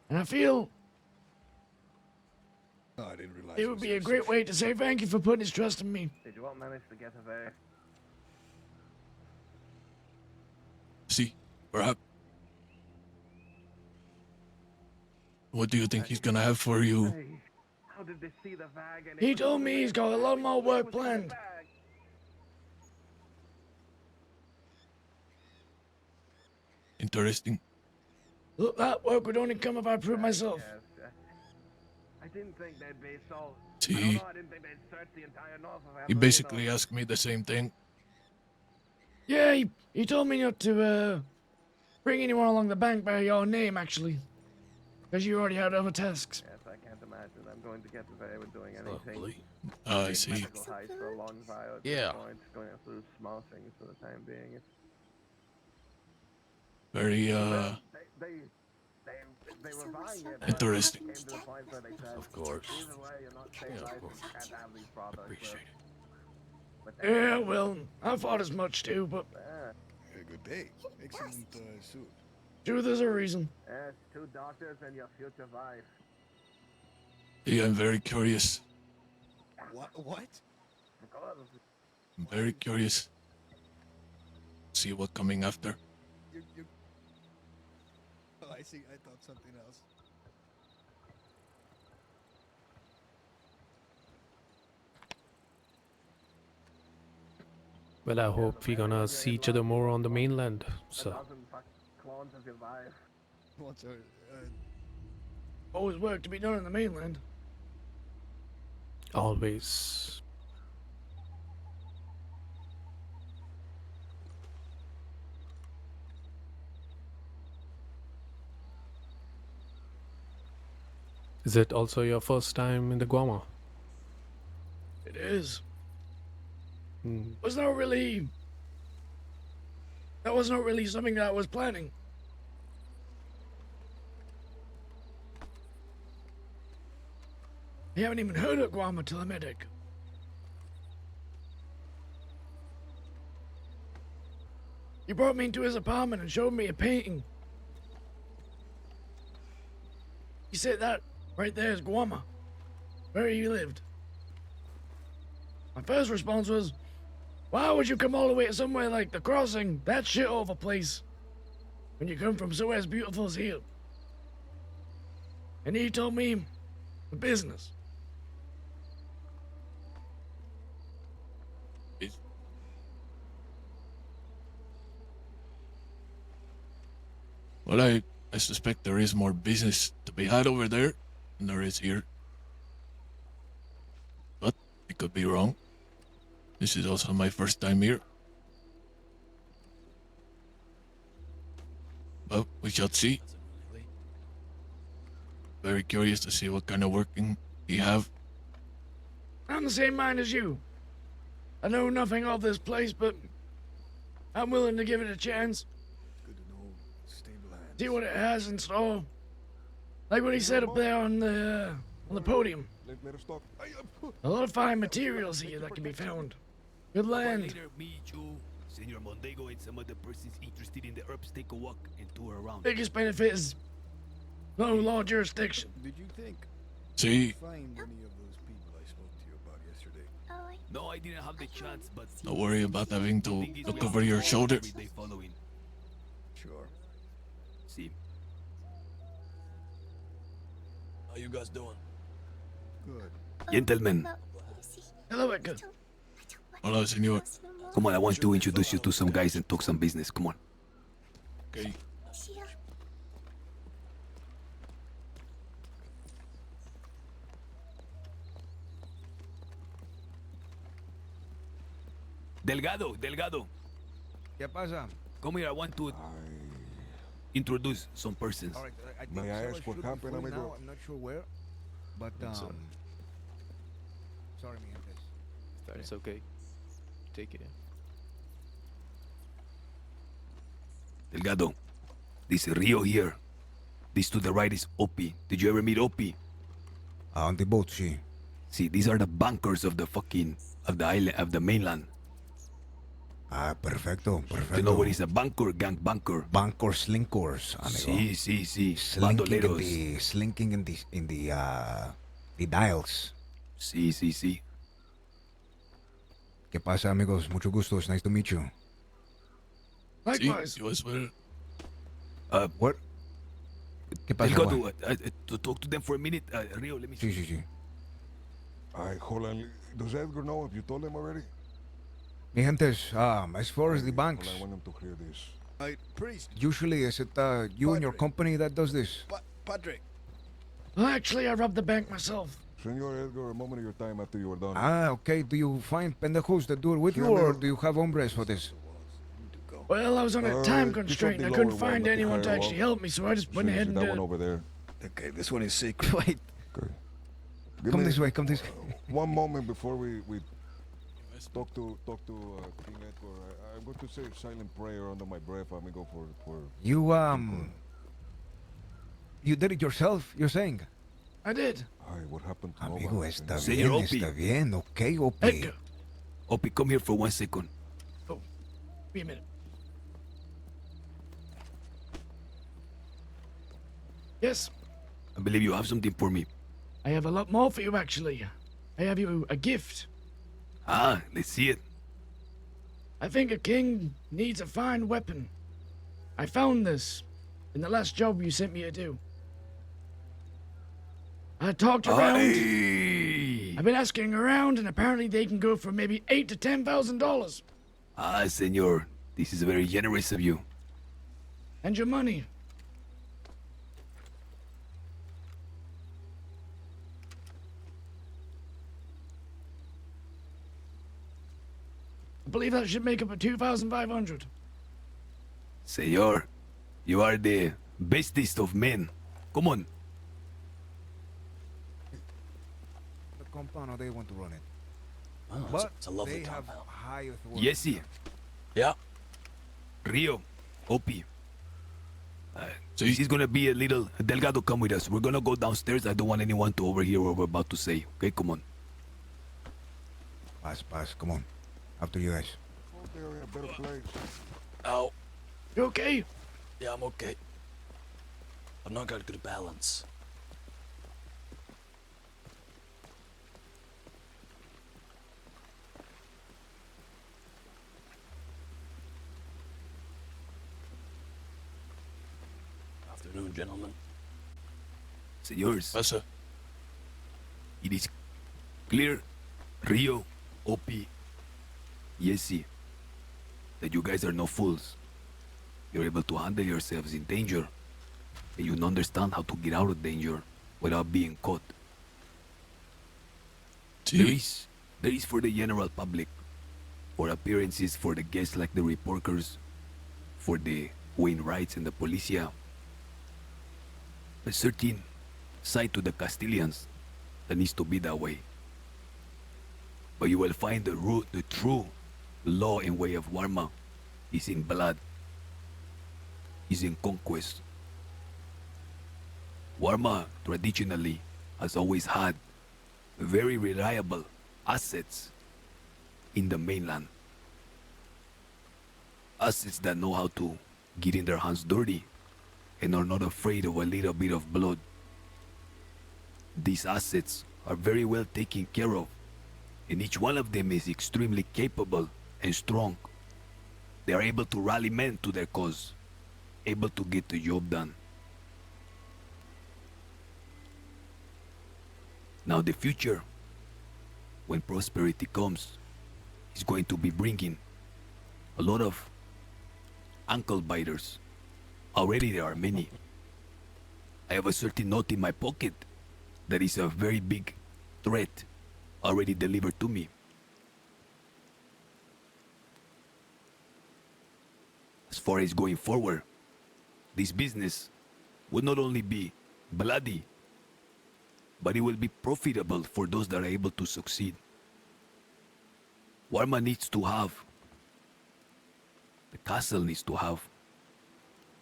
And I feel Oh, I didn't realize. it would be a great way to say thank you for putting his trust in me. Did you all manage to get away? See, perhaps. What do you think he's gonna have for you? Hey, how did they see the bag? And He told me he's got a lot more work planned. Interesting. Look, that work would only come if I proved myself. Yes, I didn't think they'd be so. See? I don't know, I didn't think they'd search the entire north of He basically asked me the same thing. Yeah, he told me not to bring anyone along the bank by your name, actually. Because you already had other tasks. Yes, I can't imagine I'm going to get away with doing anything. I see. Medical heist for a long while at this Yeah. point, going through small things for the time being. It's Very, They were buying it. but Interesting. it came to the point where they said, Of course. Either way, you're not staying Yeah, of alive, course. you can't have these products. Appreciate But Yeah, well, I thought as much too, but A good day. Excellent suit. truth is a reason. Yes, 2 doctors and your future wife. Yeah, I'm very curious. What? Of course. I'm very curious. See what coming after. You. Oh, I see. I thought something else. Well, I hope we're gonna see each other more on the mainland, so. Clones of your wife. What's our, Always work to be done on the mainland. Always. Is it also your first time in the Guama? It is. Hmm. Was not really. That was not really something that I was planning. I haven't even heard of Guam till I met Dick. He brought me into his apartment and showed me a painting. He said that right there is Guama, where he lived. My first response was, why would you come all the way to somewhere like the Crossing, that shit of a place, when you come from somewhere as beautiful as here? And he told me the business. Well, I suspect there is more business to be had over there than there is here. But I could be wrong. This is also my first time here. But we shall see. Very curious to see what kind of working you have. I'm the same mind as you. I know nothing of this place, but I'm willing to give it a chance. Good to know. Stable hands. See what it has in store. Like what he said up there on the podium. Let us talk. A lot of fine materials here that can be found. Good land. Later, me, you, Senor Mondego, and some other persons interested in the herbs take a walk and tour around. Biggest benefit is no law jurisdiction. Did you think See, find any of those people I spoke to you about yesterday? No, I didn't have the chance, but don't worry about having to thing is look we over have your to shoulder. every day following. Sure. See, How you guys doing? Good. gentlemen, Hello, Edgar. Hola, senor. come on, I want to introduce you to some guys and talk some business. Come on. Okay. Delgado. ¿Qué pasa? Come here, I want to introduce some persons. All right, I think May I someone ask what should be happened, free amigo? now. I'm not sure where, but sorry, mi gente. It's okay. Take it in. Delgado, this is Rio here. This to the right is Opie. Did you ever meet Opie? On the boat, sí. See, these are the bankers of the island, of the mainland. Ah, perfecto, perfecto. You know what is a banker, gang banker? Bancor slinkers, amigo. Sí. Slinking in the dials. Sí. ¿Qué pasa, amigos? Mucho gusto. It's nice to meet you. Likewise. Sí, you as well. What? ¿Qué pasa, Delgado, Juan? to talk to them for a minute. Rio, let me Sí. Alright, hold on. Does Edgar know if you told him already? Mi gentes, as far as the banks, Well, I want him to hear this. Hey, priest. usually is it you and your company that does this? Padre. Actually, I robbed the bank myself. Senor Edgar, a moment of your time after you were done. Ah, okay. Do you find pendejos that do it with you, Yeah, or man. do you have hombres for this? Well, I was on a time just up constraint. the I couldn't lower find one, up the anyone to higher actually wall. help me, so I just went See, ahead and that did one it. over there. Okay, this one is secret. Wait, Okay. Give come me this way. Come this. one moment before we talk to King Edgar. I'm going to say a silent prayer under my breath, amigo, for You did it yourself. You're saying? I did. Ay, what happened to Amigo, Nova? está Señor bien, Opie. está bien. Okay, Opie. Edgar, Opie, come here for 1 second. wait a minute. Yes, I believe you have something for me. I have a lot more for you, actually. I have you a gift. Ah, let's see it. I think a king needs a fine weapon. I found this in the last job you sent me to do. I talked around. I've been asking around, and apparently they can go for maybe $8,000 to $10,000. Ah, senor, this is very generous of you. And your money. I believe that should make up a 2,500. Senor, you are the bestest of men. Come on. The compound, or they want to run it. Oh, But it's a lovely they have compound. high authority. Yesi, Yeah. Rio, Opie. This is gonna be a little. Delgado, come with us. We're gonna go downstairs. I don't want anyone to overhear what we're about to say. Okay, come on. Pass. Come on. After you guys. Oh, they're in a better place. Ow. You okay? Yeah, I'm okay. I've not got good balance. Afternoon, gentlemen. Senors, Yes, sir. it is clear, Rio, Opie, Yesi, that you guys are no fools. You're able to handle yourselves in danger, and you understand how to get out of danger without being caught. There is for the general public, for appearances for the guests like the reporters, for the Wainwrights and the Policia, a certain side to the Castilians that needs to be that way. But you will find the true law and way of Warma is in blood, is in conquest. Warma traditionally has always had very reliable assets in the mainland. Assets that know how to get in their hands dirty and are not afraid of a little bit of blood. These assets are very well taken care of, and each one of them is extremely capable and strong. They are able to rally men to their cause, able to get the job done. Now the future, when prosperity comes, is going to be bringing a lot of ankle biters. Already there are many. I have a certain note in my pocket that is a very big threat already delivered to me. As far as going forward, this business will not only be bloody, but it will be profitable for those that are able to succeed. Warma needs to have, the castle needs to have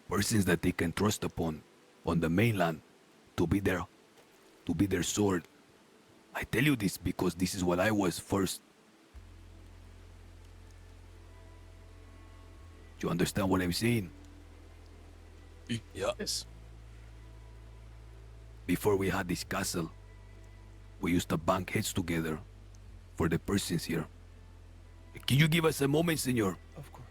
persons that they can trust upon on the mainland to be their sword. I tell you this because this is what I was first. Do you understand what I'm saying? Yes. Before we had this castle, we used to bank heads together for the persons here. Can you give us a moment, senor? Of course.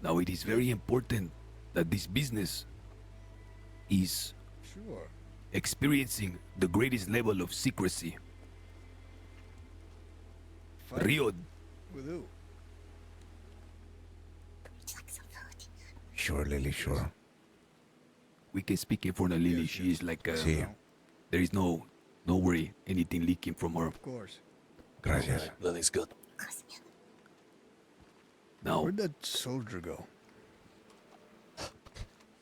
Now it is very important that this business is Sure. experiencing the greatest level of secrecy. Fight Rio, with who? Sure, Lily, sure. we can speak in front of Lily. She is like Sí. there is no worry, anything leaking from her. Of course. Gracias. Lily's good. Now, Where'd that soldier go?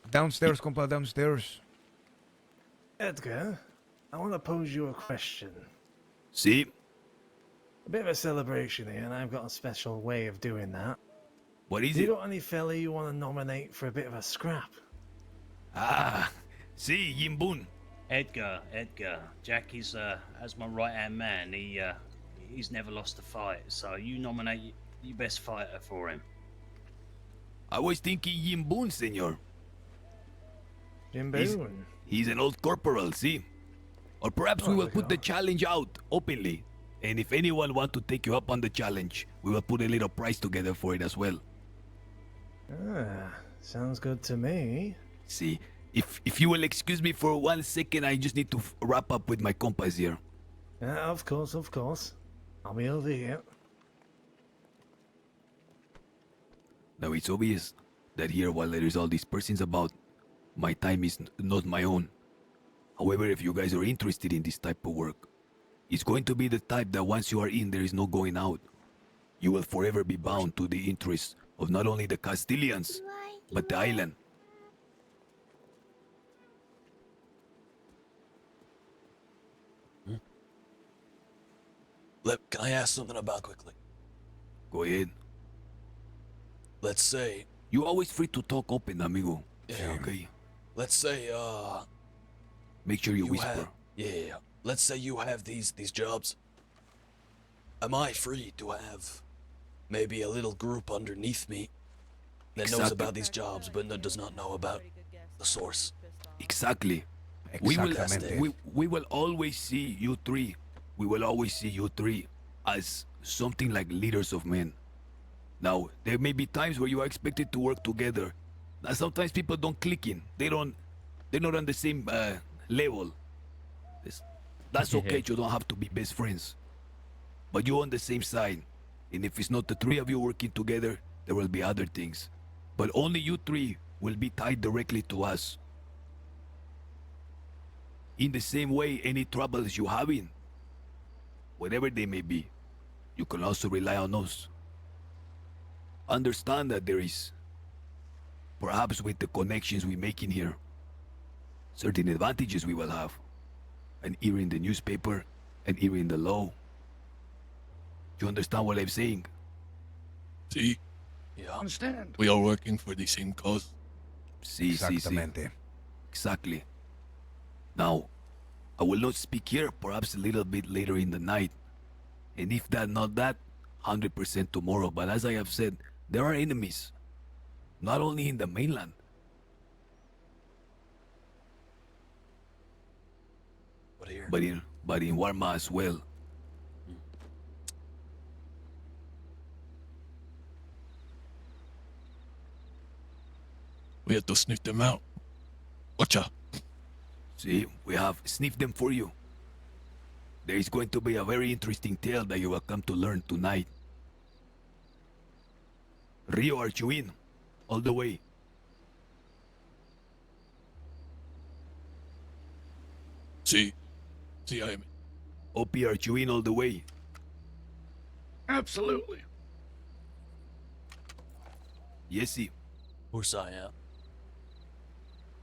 Downstairs, compa, downstairs. Edgar, I want to pose you a question. see, A bit of a celebration here, and I've got a special way of doing that. what is You it? got any fella you want to nominate for a bit of a scrap? Ah, see, Yimbun. Edgar, Jack is as my right hand man. He's never lost a fight, so you nominate your best fighter for him. I was thinking Yimbun, senor. Jimboon. He's an old corporal, see? Or perhaps we Oh, will look put at the that. challenge out openly. And if anyone want to take you up on the challenge, we will put a little price together for it as well. Ah, sounds good to me. See, if you will excuse me for 1 second, I just need to wrap up with my compas here. Yeah, of course, of course. I'll be over here. Now it's obvious that here, while there is all these persons about, my time is not my own. However, if you guys are interested in this type of work, it's going to be the type that once you are in, there is no going out. You will forever be bound to the interests of not only the Castilians, but the island. Can I ask something about quickly? Go ahead. Let's say. You're always free to talk open, amigo. Yeah. Okay. Let's say. Make sure you whisper. Yeah. Let's say you have these jobs. Am I free to have maybe a little group underneath me that knows Exactly. about these jobs but does not know about the source? Exactly. We will always see you three. We will always see you three as something like leaders of men. Now, there may be times where you are expected to work together. Now, sometimes people don't click in. They're not on the same level. That's okay. You don't have to be best friends. But you're on the same side. And if it's not the three of you working together, there will be other things. But only you three will be tied directly to us. In the same way, any troubles you having, whatever they may be, you can also rely on us. Understand that there is, perhaps with the connections we make in here, certain advantages we will have. An ear in the newspaper, an ear in the law. Do you understand what I'm saying? See, Yeah. Understand? we are working for the same cause. Sí, sí, sí. Exactly. Now, I will not speak here, perhaps a little bit later in the night. And if that, not that, 100% tomorrow. But as I have said, there are enemies. Not only in the mainland. But here. But in Warma as well. We have to sniff them out. Watcha. See, we have sniffed them for you. There is going to be a very interesting tale that you will come to learn tonight. Rio Archuin, all the way. See, I am. Opie Archuin all the way. Absolutely. Yesi. Ursaya.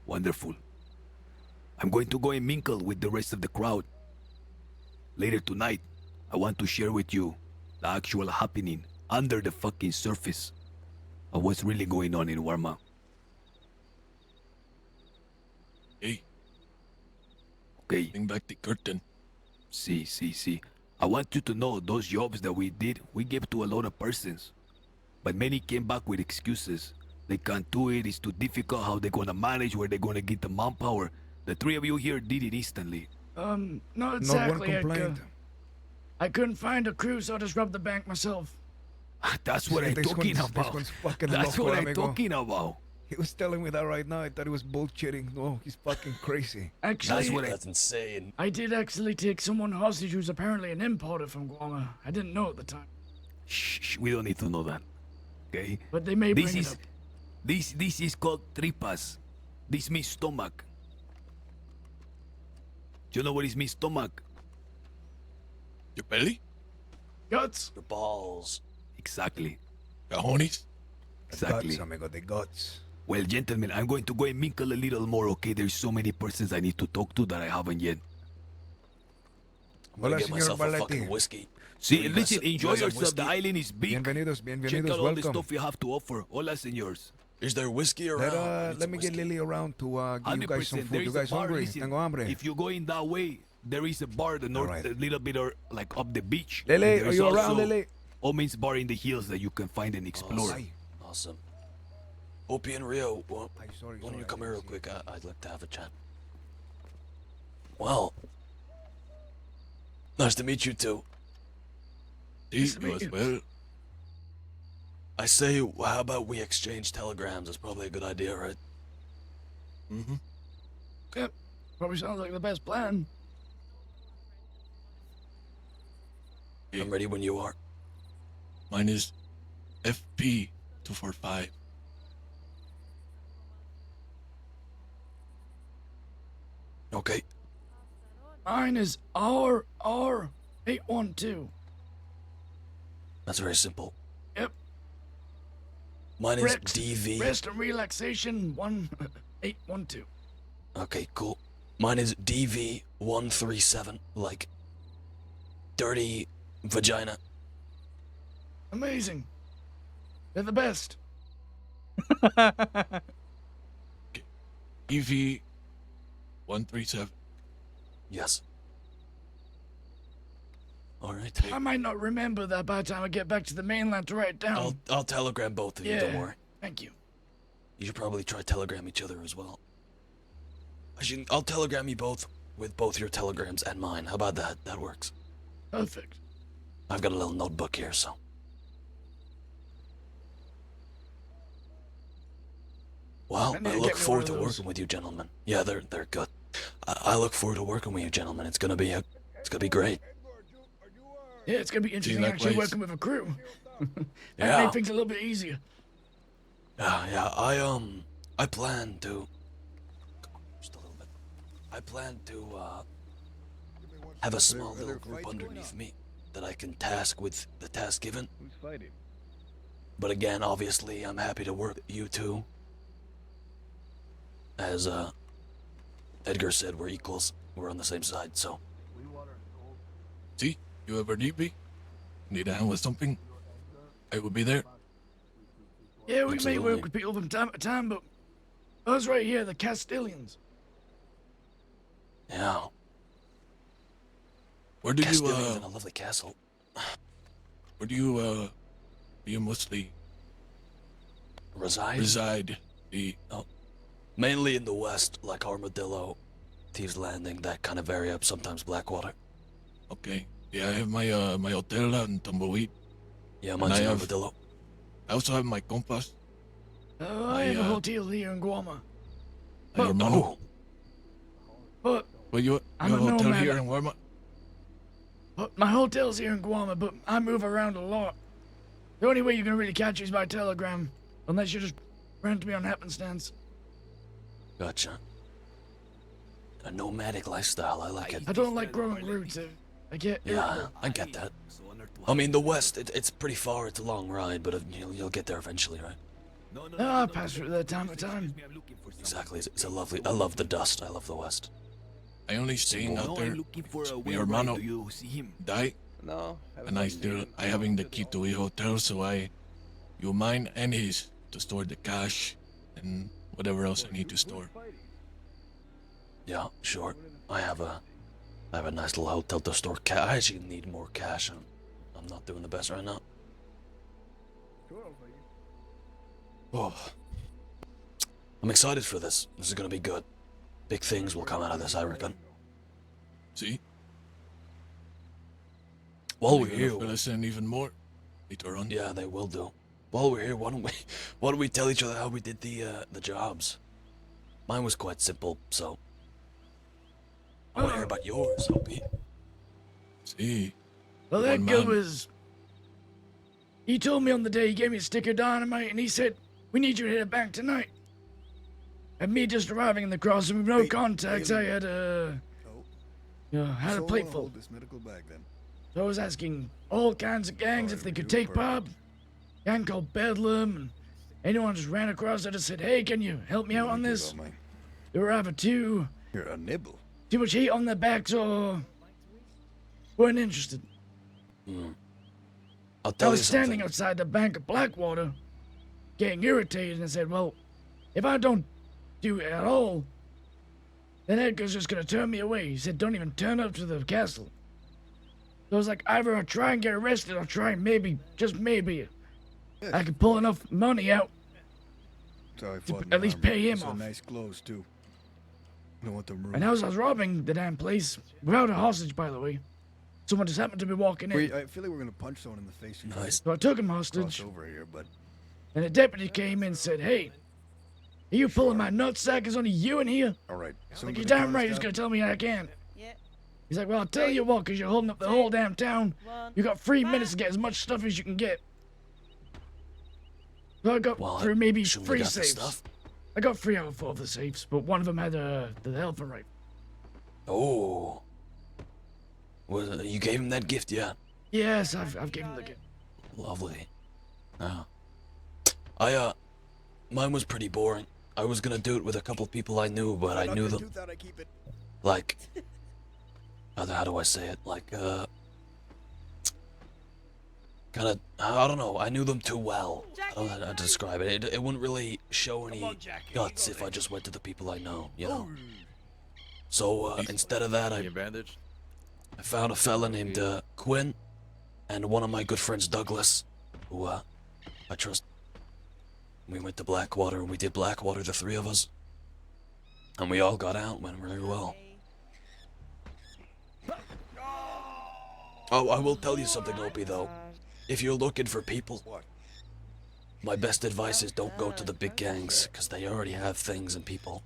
Wonderful. I'm going to go and mingle with the rest of the crowd. Later tonight, I want to share with you the actual happening under the fucking surface of what's really going on in Warma. Hey. Okay. Bring back the curtain. See. I want you to know those jobs that we did, we gave to a lot of persons. But many came back with excuses. They can't do it, it's too difficult, how they gonna manage, where they gonna get the manpower. The three of you here did it instantly. Not exactly, Edgar. I couldn't find a crew, so I just robbed the bank myself. That's what I'm talking about. That's what I'm talking about. He was telling me that right now. I thought he was bullshitting. No, he's fucking crazy. Actually, that's insane. I did actually take someone hostage who's apparently an importer from Guama. I didn't know at the time. Shh, we don't need to know that. Okay? But they may bring it up. This is called tripas. This means stomach. Do you know what it means stomach? Your belly? Guts. Your balls. Exactly. Cajones? Exactly. The guts, amigo, the guts. Well, gentlemen, I'm going to go and mingle a little more, okay? There's so many persons I need to talk to that I haven't yet. I'm gonna get myself a fucking whiskey. See, listen, enjoy yourself. The island is big. Bienvenidos, Check out all the welcome. stuff you have to offer. Hola, senors. Is there whiskey around? Let me get Lily around to give you guys some 100%. food. You guys hungry? Listen, Tengo hambre. if you go in that way, there is a bar, the north, a little bit or like up the beach. Lele, And there are is you around, also Lele? Omin's bar in the hills that you can find and explore. Awesome. Opie and Rio, why sorry, don't you come here real quick? I'd like to have a chat. Well, nice to meet you two. You as well. I say, how about we exchange telegrams? That's probably a good idea, right? Mm-hmm. Yep. Probably sounds like the best plan. I'm ready when you are. Mine is FP 245. Okay. Mine is R812. That's very simple. Yep. Mine is DV. Rest and relaxation 1812. Okay, cool. Mine is DV137, like dirty vagina. Amazing. They're the best. EV 137. Yes. All right. I might not remember that by the time I get back to the mainland to write down. I'll telegram both of you. Don't worry. Thank you. You should probably try telegram each other as well. I'll telegram you both with both your telegrams and mine. How about that? That works. Perfect. I've got a little notebook here, so. Well, I look forward to working with you, gentlemen. Yeah, they're good. I look forward to working with you, gentlemen. It's gonna be great. Yeah, it's gonna be interesting actually working with a crew. That Yeah. make things a little bit easier. Yeah. I plan to. Just a little bit. I plan to have a small little group underneath me that I can task with the task given. Who's fighting? But again, obviously, I'm happy to work with you two. As Edgar said, we're equals. We're on the same side, so. See, you ever need me? Need a hand with something? I will be there. Yeah, we may Absolutely. work with people from time to time, but us right here, the Castilians. Yeah. Where do you Castilian's in a lovely castle. Where do you mostly Reside? The Mainly in the west, like Armadillo, Thieves Landing, that kind of area, sometimes Blackwater. Okay. Yeah, I have my my hotel out in Tumbleweed. Yeah, And mine's I in have Armadillo. I also have my compass. I have a hotel here in Guama. My hermano. But Well, you I'm have a a hotel nomad. here in Warma? But my hotel's here in Guama, but I move around a lot. The only way you're gonna really catch me is by telegram, unless you just ran to me on happenstance. Gotcha. A nomadic lifestyle, I like it. I don't like growing roots. I get Yeah, irritable. I get that. I mean, the west, it's pretty far, it's a long ride, but you'll get there eventually, right? I pass through there time to time. Exactly, it's a lovely, I love the dust, I love the west. I only staying out there. Mi hermano died, No. and I having the key to his hotel, so you mine and his to store the cash and whatever else I need to store. Yeah, sure. I have a nice little hotel to store cash. I actually need more cash, and I'm not doing the best right now. Oh, I'm excited for this. This is gonna be good. Big things will come out of this, I reckon. See? While we're They're here, gonna listen even more later on. yeah, they will do. While we're here, why don't we tell each other how we did the jobs? Mine was quite simple, so I want to hear about yours, Opie. See? Well, One that guy man. was. He told me on the day he gave me a stick of dynamite, and he said, "We need you to hit it back tonight." And me just arriving in the crossing with no contacts, I had a So, plate hold full. this medical bag then. So I was asking all kinds of gangs if they could take Bob. A gang called Bedlam, and anyone just ran across it and said, "Hey, can you help me out on this?" They were either too You're a nibble. much heat on their backs or weren't interested. I'll I tell you was standing something. outside the bank of Blackwater, getting irritated, and I said, "Well, if I don't do it at all, then Edgar's just gonna turn me away." He said, "Don't even turn up to the castle." So I was like, either I'll try and get arrested, or try and maybe, just maybe, I could pull enough money out So I to fought in at the least army. pay him So off. nice clothes too. I don't want them ruined. And as I was robbing the damn place, without a hostage, by the way, someone just happened to be walking in. Wait, I feel like we're gonna punch someone in the face. Nice. So I took him Cross hostage, over here, but and a deputy came in and said, "Hey, are you pulling my nutsack? There's only you in here." all right. Like, you're damn right, he's gonna tell me I can. He's like, "Well, I'll tell you what, because you're holding up the whole damn town. You got 3 minutes to get as much stuff as you can get." So I got through maybe shouldn't we 3 got the safes. stuff? I got 3 out of 4 of the safes, but one of them had the elephant rifle. Oh. Well, you gave him that gift, yeah? Yes, I've given him the gift. Lovely. Yeah. Mine was pretty boring. I was gonna do it with a couple of people I knew, but I knew them. Like, how do I say it? Like, kinda, I don't know, I knew them too well. I don't know how to describe it. It wouldn't really show any guts if I just went to the people I know, you know? So, instead of that, I found a fella named, Quinn, and one of my good friends, Douglas, who, I trust. We went to Blackwater, and we did Blackwater, the 3 of us. And we all got out, went really well. Oh, I will tell you something, Opie, though. If you're looking for people, my best advice is don't go to the big gangs, because they already have things and people.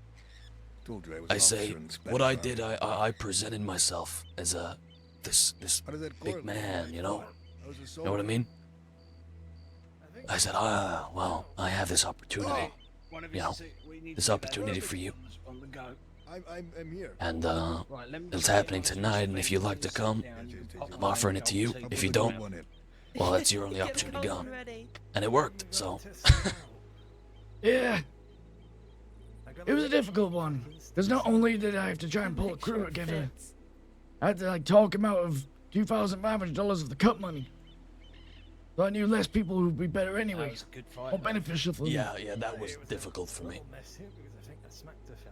Told you I was I an say, officer in the Spanish what I army. did, I presented myself as this How does that big correlate? man, you know? I was a You know soldier. what I mean? I said, well, I have this opportunity, you know, this opportunity for you. I'm here. And, it's happening tonight, and if you'd like to come, I'm offering it to you. If you don't, well, that's your only opportunity gone. And it worked, so. Yeah. It was a difficult one. Because not only did I have to try and pull a crew together, I had to, like, talk him out of $2,500 of the cut money. So I knew less people who'd be better anyway. More beneficial for me. Yeah, that was difficult for me.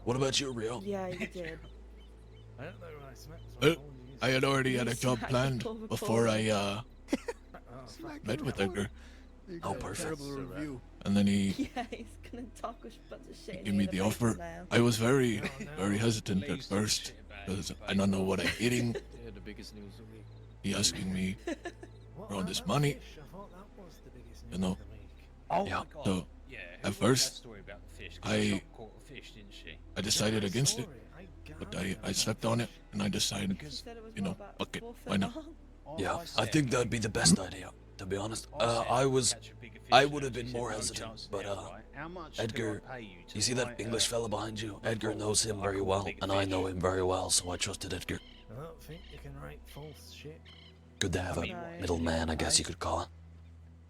What about you, Rio? Yeah, you did. I had already had a job Slack planned over before I Slack met with Edgar. Oh, perfect. And then he Yeah, he's gonna talk a bunch of shit. gave me the offer. I was very hesitant at first because I don't know what I'm eating. Yeah, the biggest news of the week. He asking me for all this money. You know. Oh Yeah. my God. So Yeah, who at was first that story about the fish? 'Cause she I got caught a fish, didn't she? I decided against it, but I slept on it and I decided, you know, fuck it, why not? Yeah, I think that'd be the best idea, to be honest. I would have been more hesitant, but Edgar, you see that English fella behind you? Edgar knows him very well, and I know him very well, so I trusted Edgar. I don't think you can write false shit. Good to have a middleman, I guess you could call it.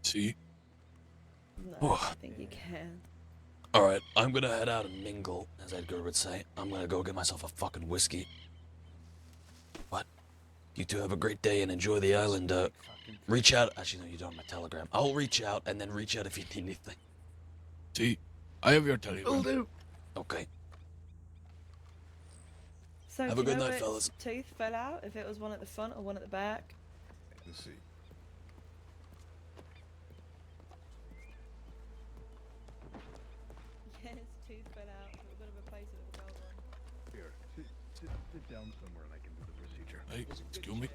See? No, I think you can. Alright, I'm gonna head out and mingle, as Edgar would say. I'm gonna go get myself a fucking whiskey. What? You two have a great day and enjoy the island. Reach out. Actually, no, you don't have my telegram. I'll reach out and then reach out if you need anything. See, I have your telegram. Will do. Okay. So Have do a you good know night, which fellas. tooth fell out? If it was one at the front or one at the back? Let's see. Yes, tooth fell out. We're gonna replace it with a gold one. Here, sit down somewhere and I can do the procedure. Hey, excuse me.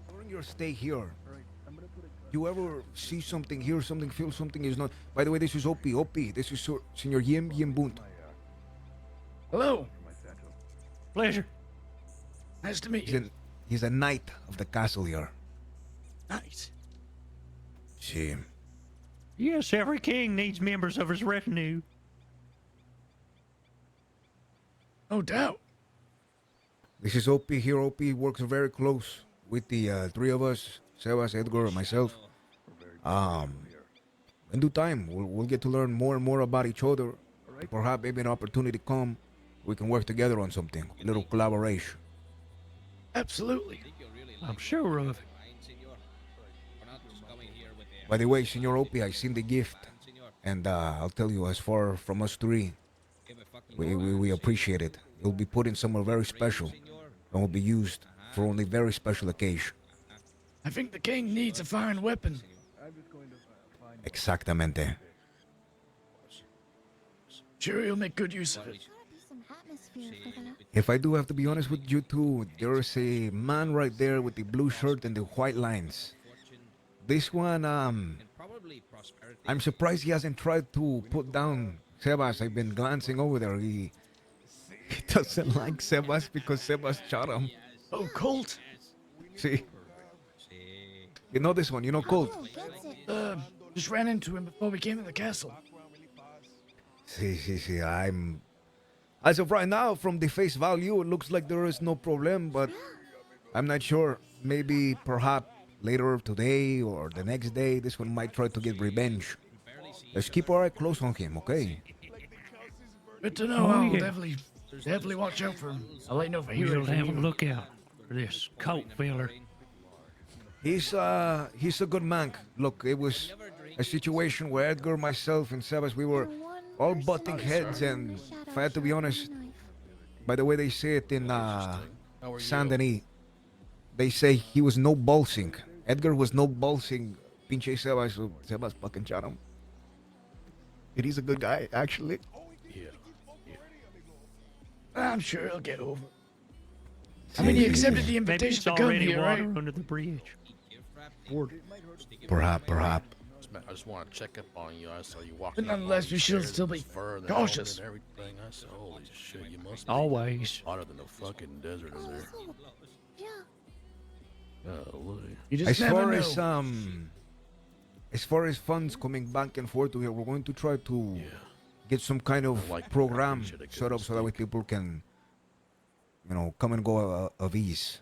During your stay here, you ever see something, hear something, feel something is not... By the way, this is Opie. Opie, this is Senor Yim Bunt. Hello. Pleasure. Nice to meet He's you. he's a knight of the castle here. Nice. See. Yes, every king needs members of his retinue. No doubt. This is Opie here. Opie works very close with the three of us, Sebas, Edgar, and myself. In due time, we'll get to learn more and more about each other. Perhaps maybe an opportunity come, we can work together on something, a little collaboration. Absolutely. I'm sure of it. By the way, Senor Opie, I seen the gift, and I'll tell you, as far from us three, we appreciate it. It'll be put in somewhere very special, and will be used for only very special occasion. I think the king needs a fine weapon. Exactamente. Sure, he'll make good use of it. If I do have to be honest with you two, there's a man right there with the blue shirt and the white lines. This one, I'm surprised he hasn't tried to put down Sebas. I've been glancing over there. He doesn't like Sebas because Sebas shot him. Oh, Colt. See? You know this one, you know Colt? Just ran into him before we came to the castle. See, I'm... As of right now, from the face value, it looks like there is no problem, but I'm not sure. Maybe, perhaps, later today or the next day, this one might try to get revenge. Let's keep our eye close on him, okay? Good to know. Oh, I'll yeah. definitely watch out for him. I'll let you know if I hear We'll anything. have a look out for this Colt feller. He's a good man. Look, it was a situation where Edgar, myself, and Sebas, we were all butting heads, and if I had to be honest, by the way they say it in Saint Denis, they say he was no balsing. Edgar was no balsing. Pinche Sebas, so Sebas fucking shot him. It is a good guy, actually. I'm sure he'll get over it. I mean, he accepted the Maybe invitation it's to come already here, water right? under the bridge. Perhaps. I just want to check up on you. I saw you walking. But nonetheless, we should still be cautious. And everything. I said, holy shit, you must be Always. hotter than the fucking desert in there. Golly. You As just never far know. as far as funds coming back and forth to here, we're going to try to get some kind of program set up so that way people can, come and go of ease.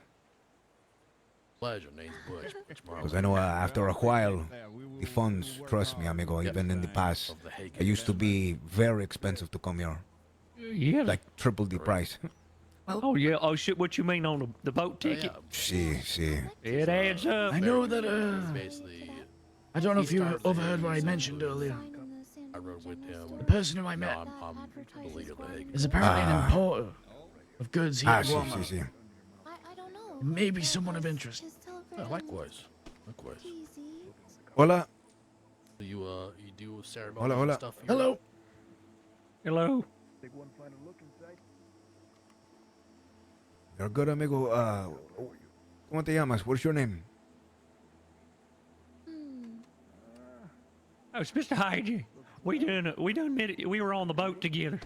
Pleasure, name's Butch. Because I know after a while, the funds, trust me, amigo, even in the past, it used to be very expensive to come here. Yeah. Like triple the price. Oh, yeah. Oh, shit. What you mean on the boat ticket? See. It adds up. I know that, I don't know if you overheard what I mentioned earlier. I rode with him. The person who I met I'm the leader of the Hague. is apparently an importer of goods here to Sí, Guam. sí, sí. Maybe someone of interest. Likewise. Likewise. Hola. Do you do ceremonies Hola, and hola. stuff here? Hello. Hello. Take one final look inside. You're good, amigo. ¿Cómo te llamas? What's your name? Oh, it's Mr. Hyde. We done met it. We were on the boat together.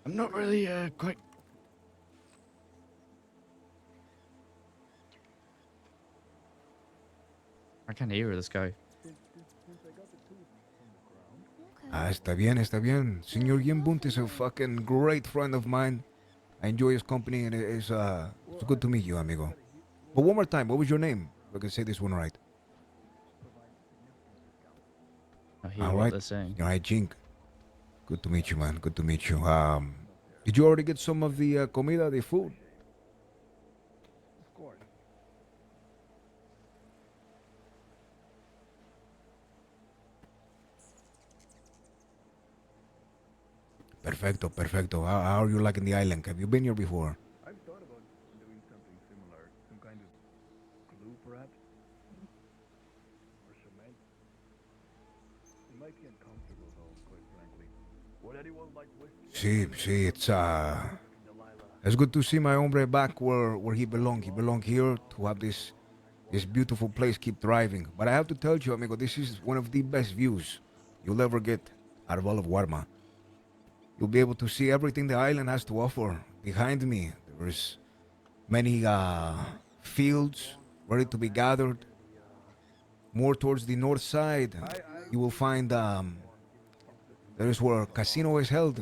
I'm not really quite. I can't hear this guy. Está bien, está bien. Senor Yimbunt is a fucking great friend of mine. I enjoy his company, and it's good to meet you, amigo. But one more time, what was your name? I can say this one right. I hear All what right. they're saying. All right, Jink. Good to meet you, man. Good to meet you. Did you already get some of the comida, the food? Of course. Perfecto, perfecto. How are you liking the island? Have you been here before? I've thought about doing something similar. Some kind of glue, perhaps? Or cement? It might get comfortable, though, quite frankly. Would anyone like whiskey? Sí, sí, it's good to see my hombre back where he belongs. He belongs here to have this beautiful place keep thriving. But I have to tell you, amigo, this is one of the best views you'll ever get out of all of Guarma. You'll be able to see everything the island has to offer. Behind me, there's many fields ready to be gathered. More towards the north side, you will find there is where casino is held.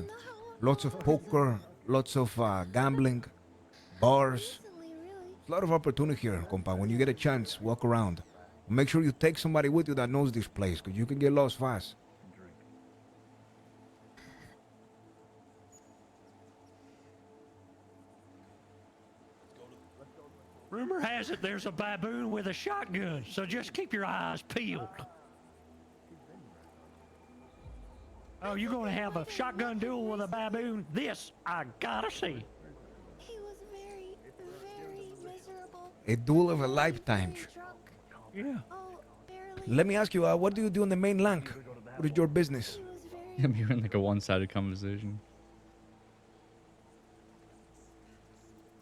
Lots of poker, lots of gambling, bars. There's a lot of opportunity here, compa. When you get a chance, walk around. Make sure you take somebody with you that knows this place, because you can get lost fast. Rumor has it there's a baboon with a shotgun, so just keep your eyes peeled. Oh, you're gonna have a shotgun duel with a baboon? This I gotta see. He was very, very miserable. A duel of a lifetime. Yeah. Let me ask you, what do you do in the main land? What is your business? I'm hearing like a one-sided conversation.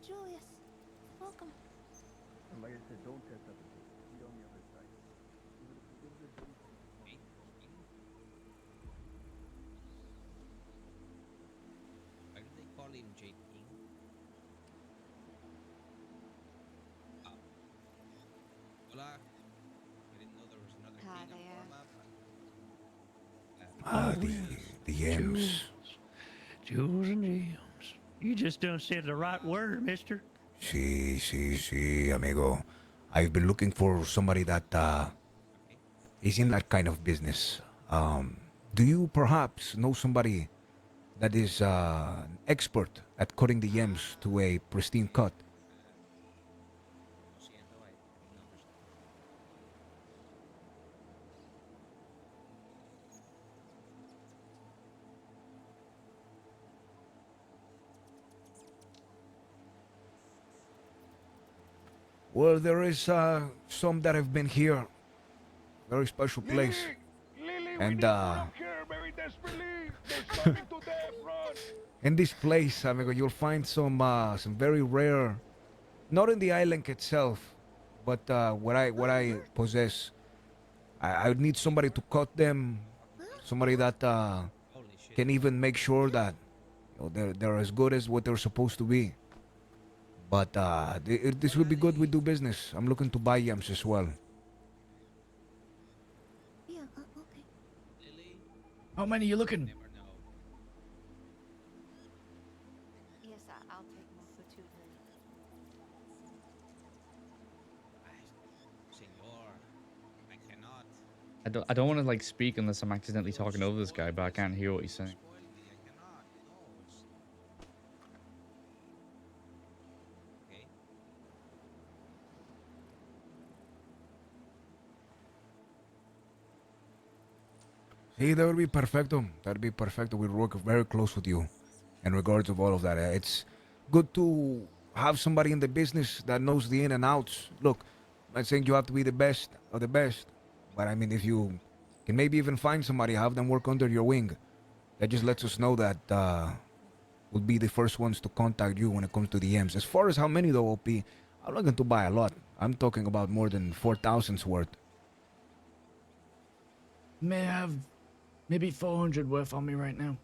Julius, welcome. And like I said, don't test up the heat on the other side. Why do they call him Jade King? Hola. I didn't know there was another king on Guam. The M's. Jewels and gems. You just done said the right word, mister. Sí, amigo. I've been looking for somebody that is in that kind of business. Do you perhaps know somebody that is an expert at cutting the yams to a pristine cut? Well, there is some that have been here. Very special place. And in this place, amigo, you'll find some very rare, not in the island itself, but what I possess. I would need somebody to cut them, somebody that can even make sure that they're as good as what they're supposed to be. But this would be good. We do business. I'm looking to buy yams as well. Yeah, okay. How many are you looking? Yes, I'll take one for 2 Senor, I cannot. I don't want to like speak unless I'm accidentally talking over this guy, but I can't hear what he's saying. Hey, that would be perfecto. That'd be perfecto. We'll work very close with you in regards of all of that. It's good to have somebody in the business that knows the in and outs. Look, I'm not saying you have to be the best of the best, but I mean, if you can maybe even find somebody, have them work under your wing, that just lets us know that we'll be the first ones to contact you when it comes to the M's. As far as how many though, OP, I'm not going to buy a lot. I'm talking about more than 4,000's worth. May have maybe 400 worth on me right now.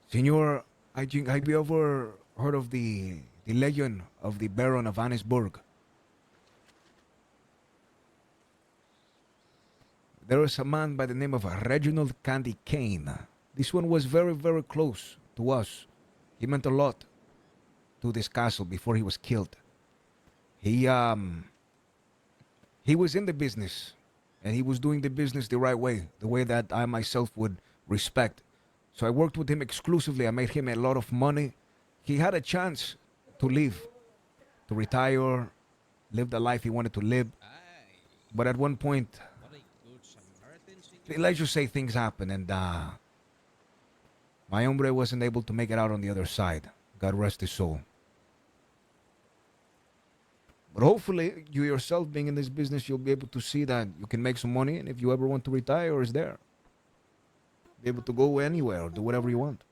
Senor, have you ever heard of the legend of the Baron of Annesburg? There was a man by the name of Reginald Candy Kane. This one was very, very close to us. He meant a lot to this castle before he was killed. He was in the business, and he was doing the business the right way, the way that I myself would respect. So I worked with him exclusively. I made him a lot of money. He had a chance to leave, to retire, live the life he wanted to live. But at one point, let's just say things happen, and my hombre wasn't able to make it out on the other side. God rest his soul. But hopefully, you yourself being in this business, you'll be able to see that you can make some money, and if you ever want to retire, it's there. Be able to go anywhere or do whatever you want.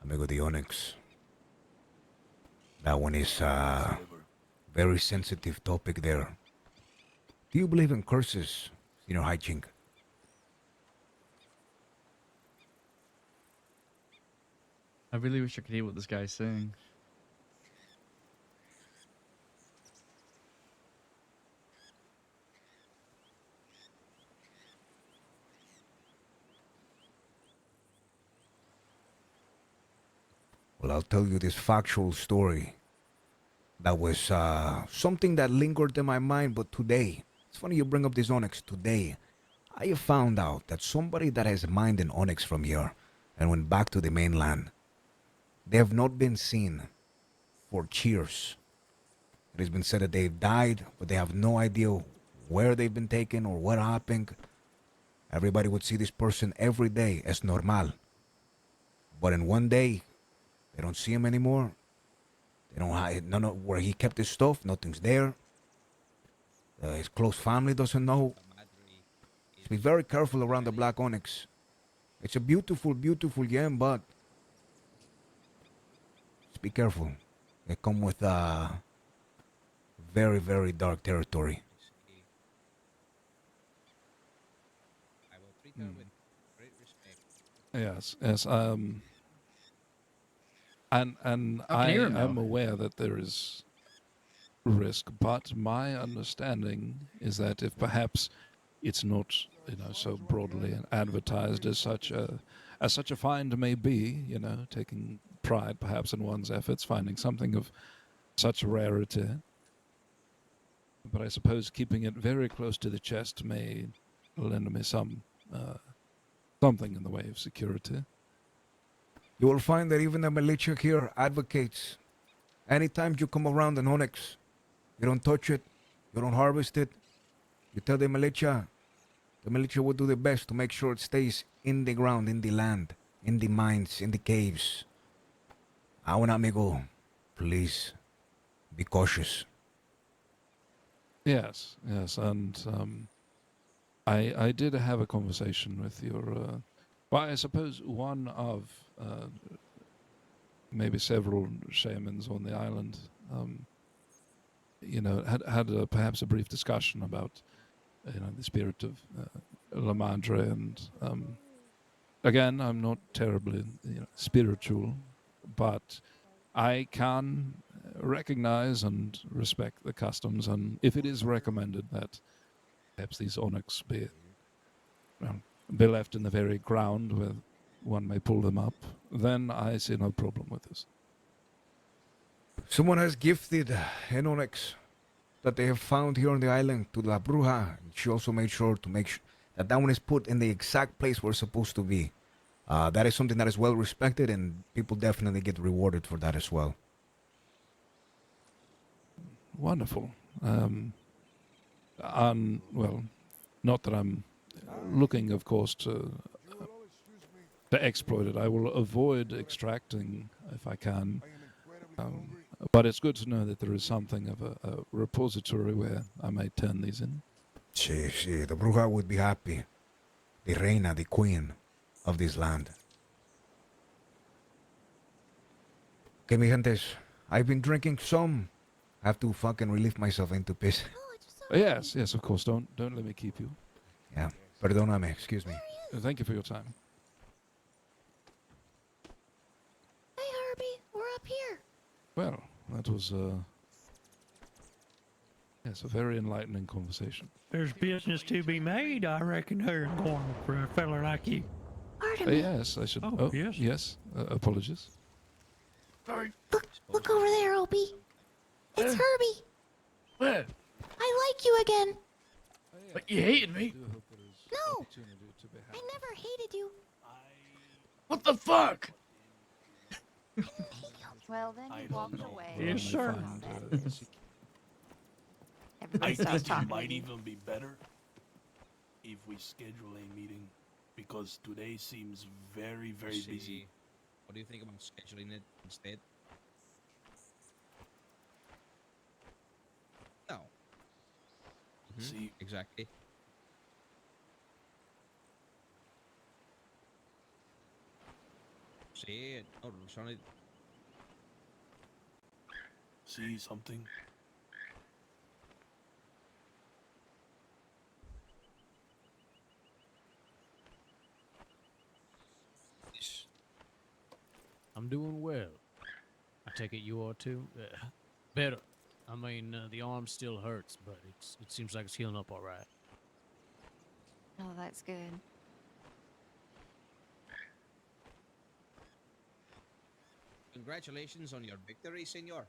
Amigo the Onyx. That one is a very sensitive topic there. Do you believe in curses, Senior Hijink? I really wish I could hear what this guy's saying. Well, I'll tell you this factual story. That was something that lingered in my mind, but today, it's funny you bring up this Onyx. Today, I have found out that somebody that has mined an Onyx from here and went back to the mainland, they have not been seen for years. It has been said that they've died, but they have no idea where they've been taken or what happened. Everybody would see this person every day as normal. But in one day, they don't see him anymore. They don't have none of where he kept his stuff. Nothing's there. His close family doesn't know. So be very careful around the Black Onyx. It's a beautiful, beautiful gem, but just be careful. They come with very, very dark territory. Yes, yes. And I am aware that there is risk, but my understanding is that if perhaps it's not, so broadly advertised as such a find may be, taking pride perhaps in one's efforts, finding something of such rarity. But I suppose keeping it very close to the chest may lend me something in the way of security. You will find that even the militia here advocates. Anytime you come around an Onyx, you don't touch it, you don't harvest it. You tell the militia will do their best to make sure it stays in the ground, in the land, in the mines, in the caves. Aún amigo, please be cautious. Yes, and I did have a conversation with your, I suppose one of maybe several shamans on the island, had perhaps a brief discussion about, the spirit of La Madre, and again, I'm not terribly spiritual, but I can recognize and respect the customs, and if it is recommended that perhaps these onyx be left in the very ground where one may pull them up, then I see no problem with this. Someone has gifted an onyx that they have found here on the island to La Bruja. She also made sure to make sure that that one is put in the exact place where it's supposed to be. That is something that is well respected, and people definitely get rewarded for that as well. Wonderful. Well, not that I'm looking, of course, to exploit it. I will avoid extracting if I can. But it's good to know that there is something of a repository where I may turn these in. Sí, the Bruja would be happy. The reina, the queen of this land. Okay, mi gentes, I've been drinking some. I have to fucking relieve myself into piss. Yes, of course. Don't let me keep you. Yeah, perdóname, excuse me. Thank you for your time. Hey, Herbie, we're up here. Well, that was yes, a very enlightening conversation. There's business to be made, I reckon, here in Gorman for a fella like you. Yes, I should. Oh, yes. Yes. Apologies. Sorry. Look over there, Opie. It's Herbie. Where? I like you again. But you hated me. No, I never hated you. What the fuck? Well, then he walked away. Yes, sir. Everybody I stops think it talking. might even be better if we schedule a meeting, because today seems very, very busy. What do you think about scheduling it instead? No. See, exactly. See, no, sorry. See something? I'm doing well. I take it you are too? Better. I mean, the arm still hurts, but it seems like it's healing up all right. Oh, that's good. Congratulations on your victory, senor.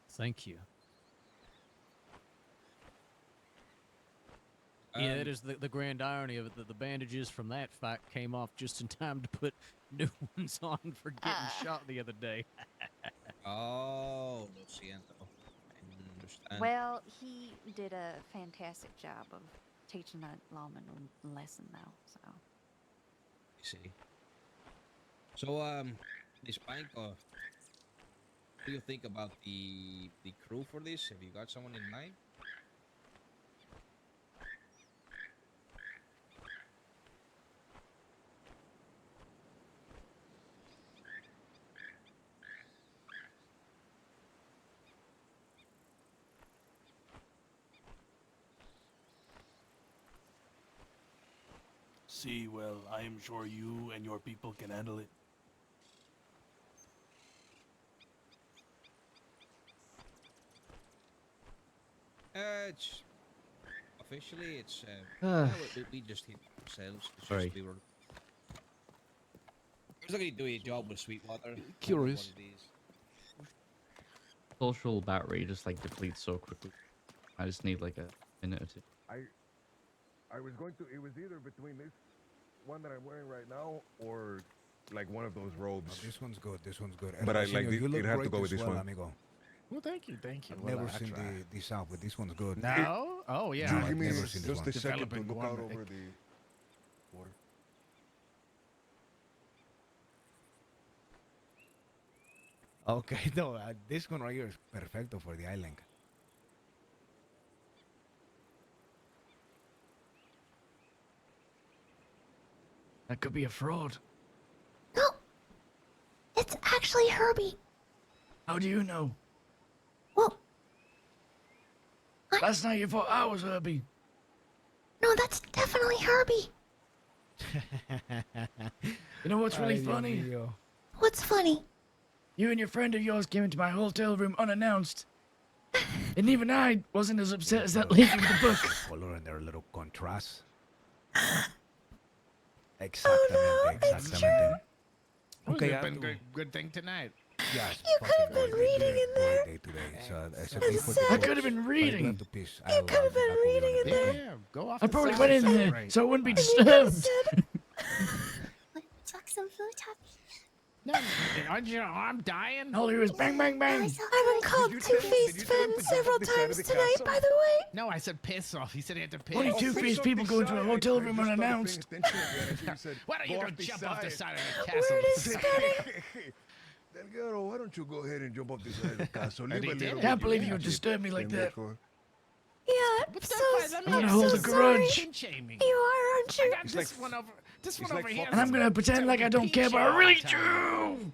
Thank you. Yeah, it is the grand irony of it that the bandages from that fight came off just in time to put new ones on for getting shot the other day. Oh, lo siento. I understand. Well, he did a fantastic job of teaching that lawman a lesson, though. So. I see. So, Miss Panko, what do you think about the crew for this? Have you got someone in mind? See, well, I am sure you and your people can handle it. It's officially yeah, we just hit ourselves. It's Sorry. Just we were not going to do a job with Sweetwater. Curious. Social battery just like depletes so quickly. I just need like a minute or two. I was going to. It was either between this one that I'm wearing right now or like one of those robes. Oh, this one's good. This one's good. But I Senor, like you look it had to great go as with this well, one. Amigo. Well, thank you. I've Well, never I seen try. this outfit. This one's good. No? Oh, yeah. No, Give I've me never seen this just one. a second to Developing look out one, over the water. Okay, no, this one right here is perfecto for the island. That could be a fraud. No, it's actually Herbie. How do you know? Well, Last night you thought I was Herbie. no, that's definitely Herbie. You know what's really Ay, Dios funny? mío. What's funny? You and your friend of yours came into my hotel room unannounced. And even I wasn't as upset as that lady with the book. Color and their little contrast. Oh, Exactamente, exactamente. Okay, I have to- good thing tonight. Yes, You could have been reading in there. Day today. So it's a That's day for sad. the I could have been books, but reading. I have to piss. You could have been reading in there. Yeah, go off. I the probably side, went in there celebrate. so I wouldn't be And you could have disturbed. said, Tuck some food, Toppy. No, aren't your arm dying? All he was bang, bang, bang. I've been called Two-Faced Finn several times tonight, by the way. No, I said piss off. He said he had to piss. Only two-faced people go into a hotel room unannounced. Why don't you go jump off the side of the Word castle? is spreading. Delgado, why don't you go ahead and jump up the side of the castle? And he Leave a did. little Can't bit believe of you would magic disturb me like in there that. for- Yeah, What the so, fuck? Let I'm me gonna I'm hold so a sorry. grudge. Pinch shaming. you are, aren't you? I got this one over. This one over here. And I'm gonna pretend like I don't care, but I really do.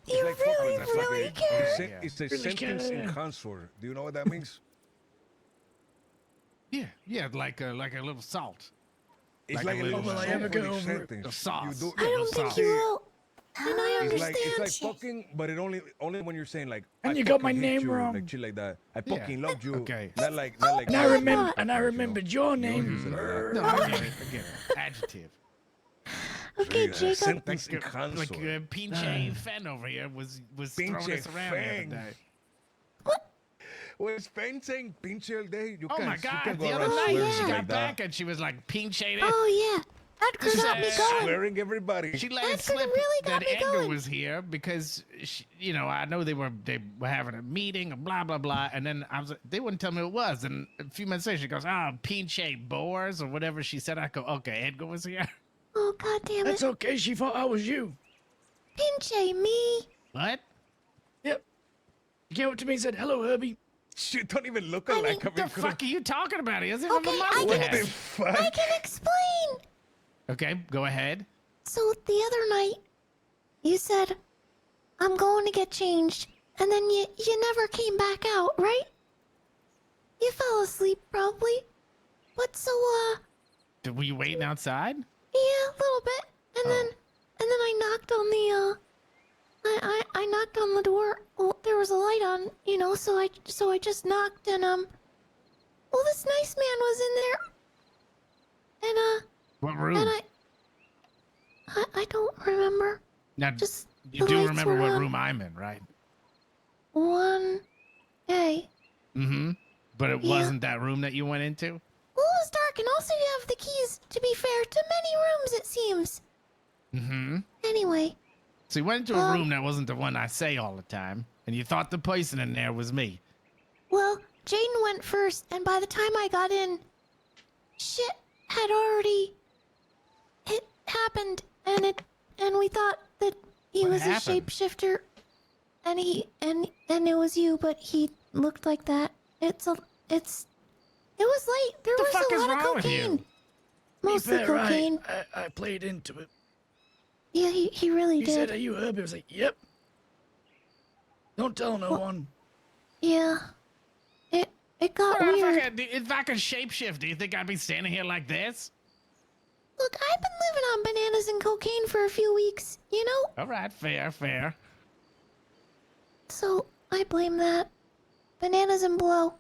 You like really, fucking- really care. It's a Really sentence in care. consort. Do you know what that means? Yeah, like a little salt. It's Like like a a little little Will I ever sentence. get over it? The sauce. You do- I don't think sauce. you will. And I It's understand. like fucking, but it only when you're saying like. And I you got my fucking hate name you, wrong. Like shit like that. I Yeah. fucking loved you. Okay. Not like. And I remembered your name. No, I get it. Adjective. Okay, Jacob. Sentence in Like consort. Pinche Fen over here was throwing Pinche us around the other Fang. day. Was Spain saying pinche all day? You Oh can't, my you God! can't go The other around night swearing she got like back that. and she was like pinche it. Oh, yeah. Edgar got me going. Swearing everybody. She let it Edgar slip really got that me Edgar going. was here because I know they were having a meeting and blah blah blah, and then they wouldn't tell me what it was, and a few minutes later she goes, pinche boars or whatever she said. I go, okay, Edgar was here. Oh, God damn it. That's okay. She thought I was you. Pinche me. What? Yep. She came up to me and said, "Hello, Herbie." She don't even look I mean, alike. What the fuck are you talking about? He doesn't even Okay, have a What mustache. the fuck? I can explain. Okay, go ahead. So the other night, you said, I'm going to get changed. And then you never came back out, right? You fell asleep, probably. But so, Were you waiting outside? yeah, a little bit. And then I knocked on the, I knocked on the door. Well, there was a light on, so I just knocked and, well, this nice man was in there. And, What room? and I don't remember. Now, Just you the do lights remember were what on. room I'm in, right? 1A. Mm-hmm. But it Yeah. wasn't that room that you went into? Well, it was dark, and also you have the keys, to be fair, to many rooms, it seems. Mm-hmm. Anyway, So you went into a room that wasn't the one I say all the time, and you thought the person in there was me. well, Jaden went first, and by the time I got in, shit had already happened, and we thought that he What was happened? a shapeshifter, and it was you, but he looked like that. It was late. There The was fuck a is lot of wrong with cocaine. you? To be Mostly fair, cocaine. I played into it. Yeah, he really He did. said, "Are you Herbie?" I was like, "Yep." Don't tell no one. Yeah. It got Well, weird. if I could shapeshift, do you think I'd be standing here like this? Look, I've been living on bananas and cocaine for a few weeks, All right, fair. So I blame that. Bananas and blow.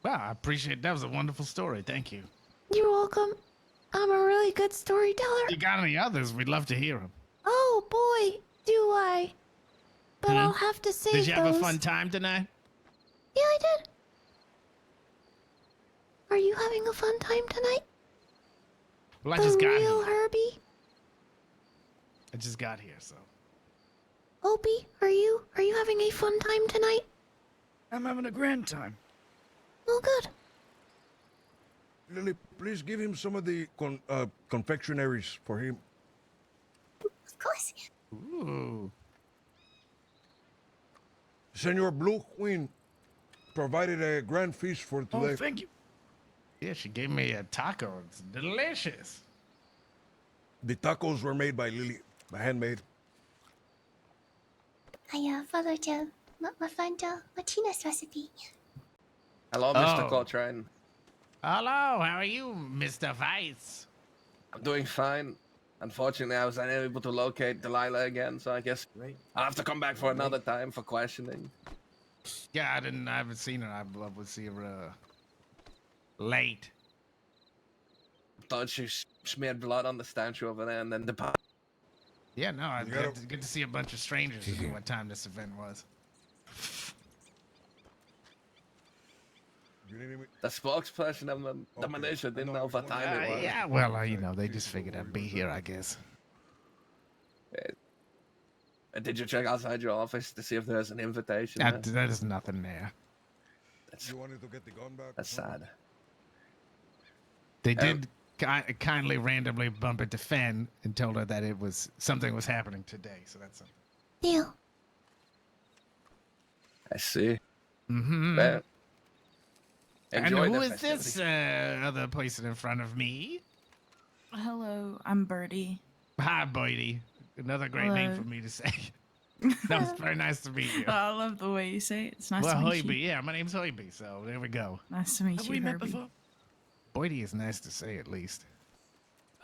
Well, I appreciate that. Was a wonderful story. Thank you. You're welcome. I'm a really good storyteller. If you got any others, we'd love to hear them. Oh boy, do I. But I'll have to save Did you have those. a fun time tonight? Yeah, I did. Are you having a fun time tonight? Well, I the just got real here. Herbie? I just got here, so. Opie, are you having a fun time tonight? I'm having a grand time. Oh, good. Lily, please give him some of the confectionaries for him. Of course. Ooh. Senor Blue Queen provided a grand feast for today. Oh, thank you. Yeah, she gave me a taco. It's delicious. The tacos were made by Lily, handmade. I followed my friend Martina's recipe. Hello, Mr. Oh. Coltrane. Hello, how are you, Mr. Vice? I'm doing fine. Unfortunately, I was unable to locate Delilah again, so I guess I'll have to come back for another time for questioning. Yeah, I haven't seen her. I would see her late. Thought she smeared blood on the statue over there and then departed. Yeah, no, it's good to see a bunch of strangers at what time this event was. The spokesperson of the militia didn't know what time it was. Yeah, well, you know, they just figured I'd be here, I guess. Did you check outside your office to see if there's an invitation? There's nothing there. You wanted to get the gun back? That's sad. They did kindly randomly bump into Fen and told her that something was happening today, so that's something. Deal. I see. Mm-hmm. Well, And enjoy who the is this other person in front of me? Hello, I'm Birdie. Hi, Birdie. Another great name Hello. for me to say. No, it's very nice to meet you. I love the way you say it. It's nice well, to meet Hoiby, you. yeah, my name's Hoiby, so there we go. Nice to meet Have you, we met Herbie. before? Birdie is nice to say, at least.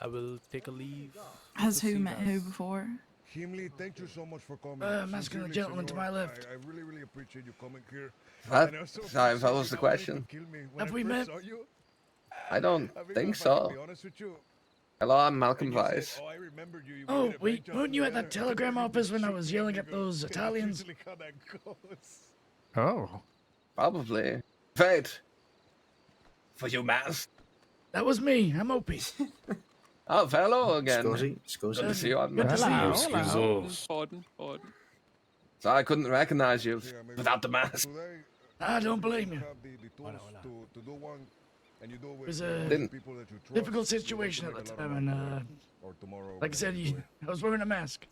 I will take a leave. Has who met who before? Himli, thank you so much for coming. Masculine Sincerely, gentleman to senor, my left. I really, really appreciate you coming here. What? And I also Sorry, appreciate what was you the not wanting question? to kill me when Have I we first met? saw you. I don't I mean, think if I can so. be honest with you, Hello, I'm Malcolm and you said, Weiss. "Oh, I remembered you. Oh, did a wait, great job weren't you at that together." telegram office when I was yelling at those That's Italians? usually how that goes. Oh. Probably. Wait. For you, Mass? That was me. I'm Opie. Oh, hello again. Scusi, Good to see you on Good to see you. Pardon. So I couldn't recognize you without the mask. I don't blame you. Have the tools to do one, and you do it It with was a people that you trust. difficult you will situation at make the a lot of time, and money or tomorrow. like I said, I was wearing a mask.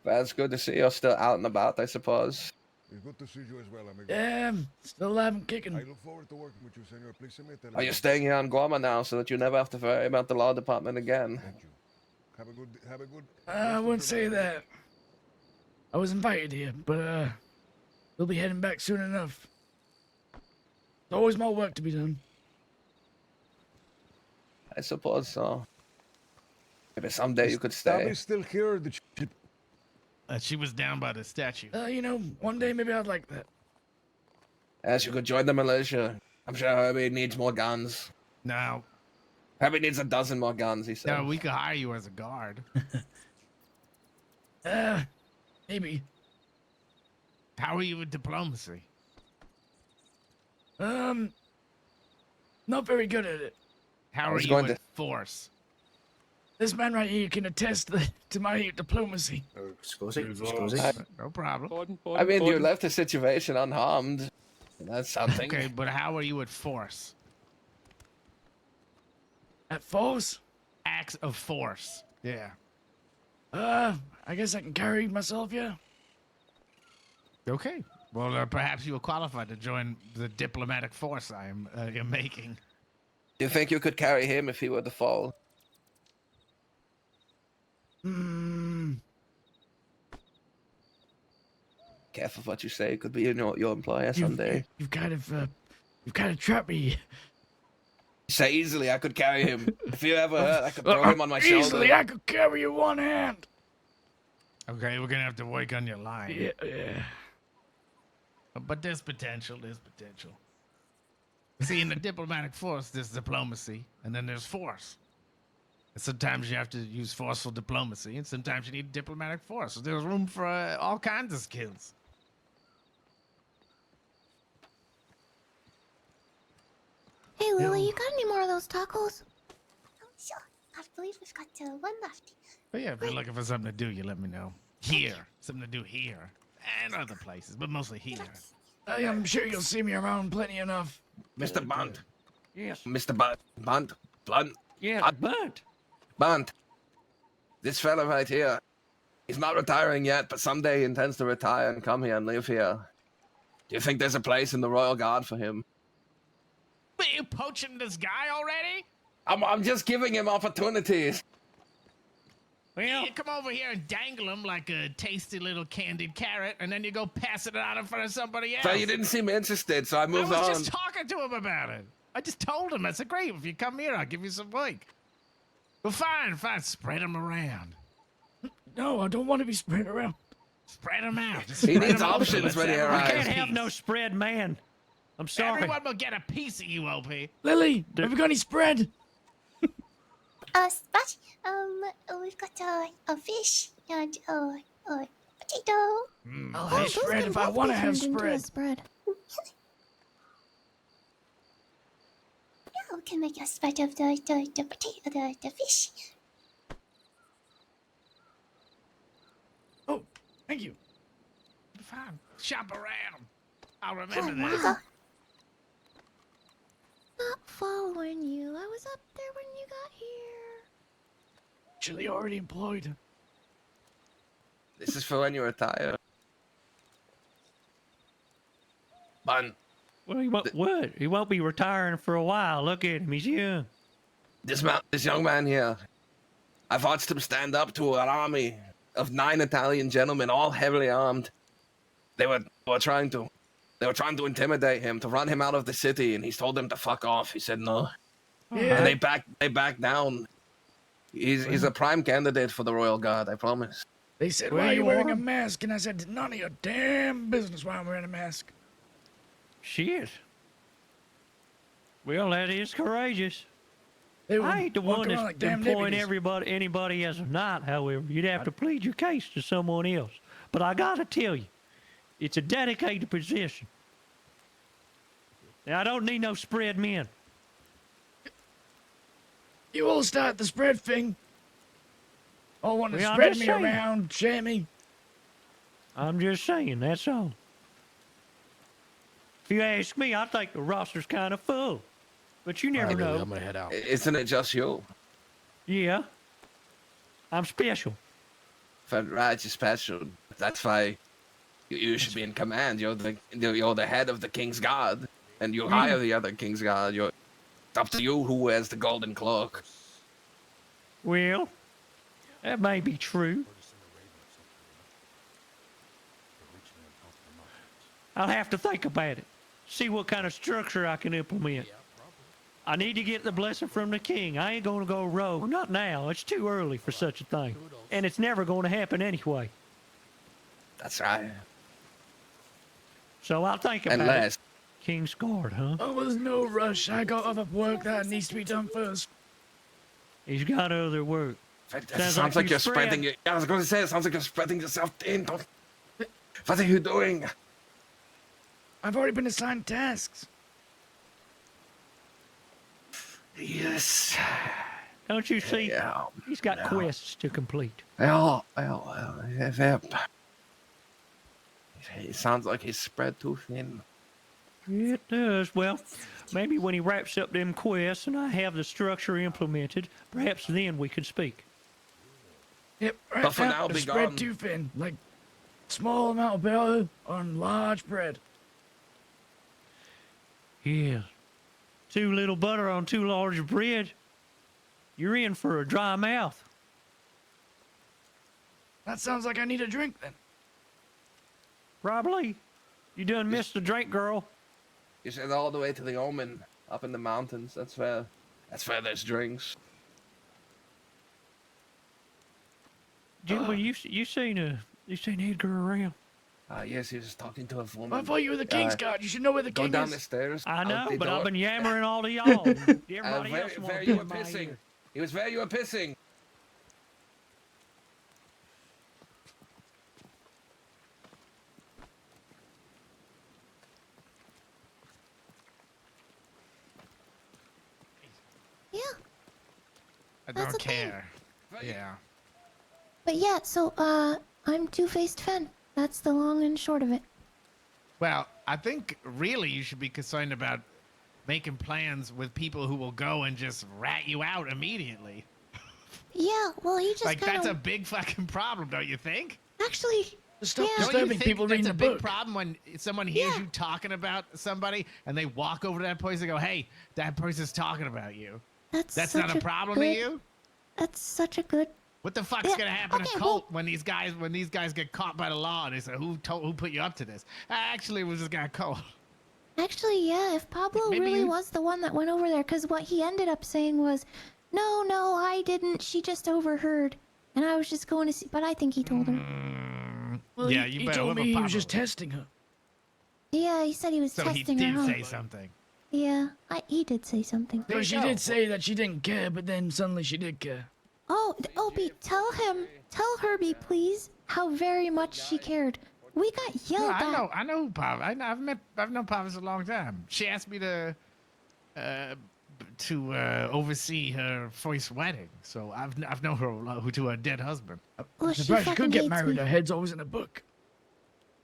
Well, it's good to see you're still out and about, I suppose. It's good to see you as well, amigo. Yeah, still alive and kicking. I look forward to working with you, senor. Please send me a Are you telegram. staying here on Guama now so that you never have to worry about the law department again? Have a good. I wouldn't say that. I was invited here, but we'll be heading back soon enough. There's always more work to be done. I suppose so. Maybe someday you could stay. Tabby's still here. She was down by the statue. You know, one day maybe I'd like that. Yes, you could join the militia. I'm sure Herbie needs more guns. No. Herbie needs a dozen more guns, he said. No, we could hire you as a guard. Maybe. How are you with diplomacy? Not very good at it. How are you with force? This man right here can attest to my diplomacy. No problem. I mean, you left the situation unharmed. That's something. Okay, but how are you with force? At force? Acts of force. Yeah. I guess I can carry myself, yeah. Okay. Well, perhaps you are qualified to join the diplomatic force I am making. Do you think you could carry him if he were to fall? Careful what you say. Could be your employer someday. You've kind of trapped me. Say easily, I could carry him. If you ever hurt, I could throw him on my shoulder. Easily, I could carry you one hand. Okay, we're gonna have to work on your line. Yeah. But there's potential. There's potential. See, in the diplomatic force, there's diplomacy, and then there's force. And sometimes you have to use forceful diplomacy, and sometimes you need diplomatic force. So there's room for all kinds of skills. Hey, Lily, you got any more of those tacos? Oh, sure. I believe we've got one left. But yeah, if you're looking for something to do, you let me know. Here. Something to do here. And other places, but mostly here. I'm sure you'll see me around plenty enough. Mr. Bond. Yes. Mr. Bond. Blunt. Yes, Blunt. Bond. This fella right here. He's not retiring yet, but someday he intends to retire and come here and live here. Do you think there's a place in the Royal Guard for him? But you poaching this guy already? I'm just giving him opportunities. Well, you come over here and dangle him like a tasty little candied carrot, and then you go pass it out in front of somebody else. So you didn't seem interested, so I moved I was on. just talking to him about it. I just told him. I said, great, if you come here, I'll give you some work. Well, fine, spread them around. No, I don't want to be spread around. Spread them out. Just He spread needs 'em out. options Let's when he everyone I arrives. get a can't have piece. no spread man. I'm sorry. Everyone will get a piece of you, Opie. Lily, have you got any spread? Spot. We've got a fish and a potato. I'll Oh, have those spread can if I both want be to have turned into a spread. spread. Yeah, we can make a spread of the potato, the fish. Oh, thank you. Fine. Shop around. I'll Oh, remember wow. this. Not following you. I was up there when you got here. Actually, already employed. This is for when you retire. But Well, he won't be retiring for a while. Look at him. He's young. this young man here, I've watched him stand up to an army of 9 Italian gentlemen, all heavily armed. They were trying to intimidate him, to run him out of the city, and he's told them to fuck off. He said no. Yeah. And they backed down. He's a prime candidate for the Royal Guard, I promise. They said, Where why are you you wearing a are? mask? And I said, none of your damn business why I'm wearing a mask. Shit. Well, that is courageous. They were I ain't the one walking around that's like damn employing deputies. anybody as a knight, however. You'd have to plead your case to someone else. But I gotta tell you, it's a dedicated position. Now, I don't need no spread men. You all start the spread thing. All want to Well, I'm spread just me saying. around, share me. I'm just saying, that's all. If you ask me, I think the roster's kind of full. But you never know. I'm gonna head out. Isn't it just you? Yeah. I'm special. Right, you're special. That's why you should be in command. You're the head of the King's Guard, and you hire the other King's Guard. It's up to you who wears the golden cloak. Well, that may be true. I'll have to think about it. See what kind of structure I can implement. I need to get the blessing from the king. I ain't gonna go rogue. Not now. It's too early for such a thing. And it's never gonna happen anyway. That's right. So I'll think about Unless it. King's Guard, huh? Oh, well, there's no rush. I got other work that needs to be done first. He's got other work. sounds like you're spreading it. Yeah, I was going to say, it sounds like you're spreading yourself thin. What are you doing? I've already been assigned tasks. Yes. Don't you see? Yeah. He's got quests to complete. Well, it sounds like he's spread too thin. It does. Well, maybe when he wraps up them quests and I have the structure implemented, perhaps then we could speak. Yep, right But for now, the be spread gone. too thin. Like, small amount of butter on large bread. Yeah. Too little butter on too large bread. You're in for a dry mouth. That sounds like I need a drink then. Probably. You done missed the drink, girl. You said all the way to the Omen, up in the mountains. That's where there's drinks. Well, you seen Edgar around? Yes, he was talking to a woman. I thought you were the King's Guard. You should know where the Go king down is. the stairs. I know, out the but I've door. been yammering all to y'all. Everybody else where wants you to were be in my pissing. ear. He was where you were pissing. Yeah. I That's don't a thing. care. Yeah. But yeah, so I'm Two-Faced Fen. That's the long and short of it. Well, I think really you should be concerned about making plans with people who will go and just rat you out immediately. Yeah, well, he just Like kind that's a of big fucking problem, don't you think? actually. Stop Yeah. Don't you disturbing think people that's reading a the big book. problem when someone hears you talking about somebody and they walk over to that person and go, "Hey, that person's talking about you." That's That's such not a problem to good- you? That's such a good. What the fuck's Yeah, gonna happen okay, to Colt when these guys get caught by the law and they say, who put you up to this? Actually, it was this guy Colt. Actually, yeah, if Pablo Maybe really you- was the one that went over there, because what he ended up saying was, no, no, I didn't. She just overheard. And I was just going to see. But I think he told her. Well, Yeah, he, you he better told look me at he was just Pablo. testing her. Yeah, he said he was So he testing did her. Huh? say something. Yeah, he did say something. But she did say that she didn't care, but then suddenly she did care. Oh, Opie, tell Herbie, please, how very much she cared. We got No, yelled at. I know Pava. I've known Pava for a long time. She asked me to oversee her first wedding, so I've known her to her dead husband. Well, I'm she surprised she fucking could get hates married. me. Her head's always in a book.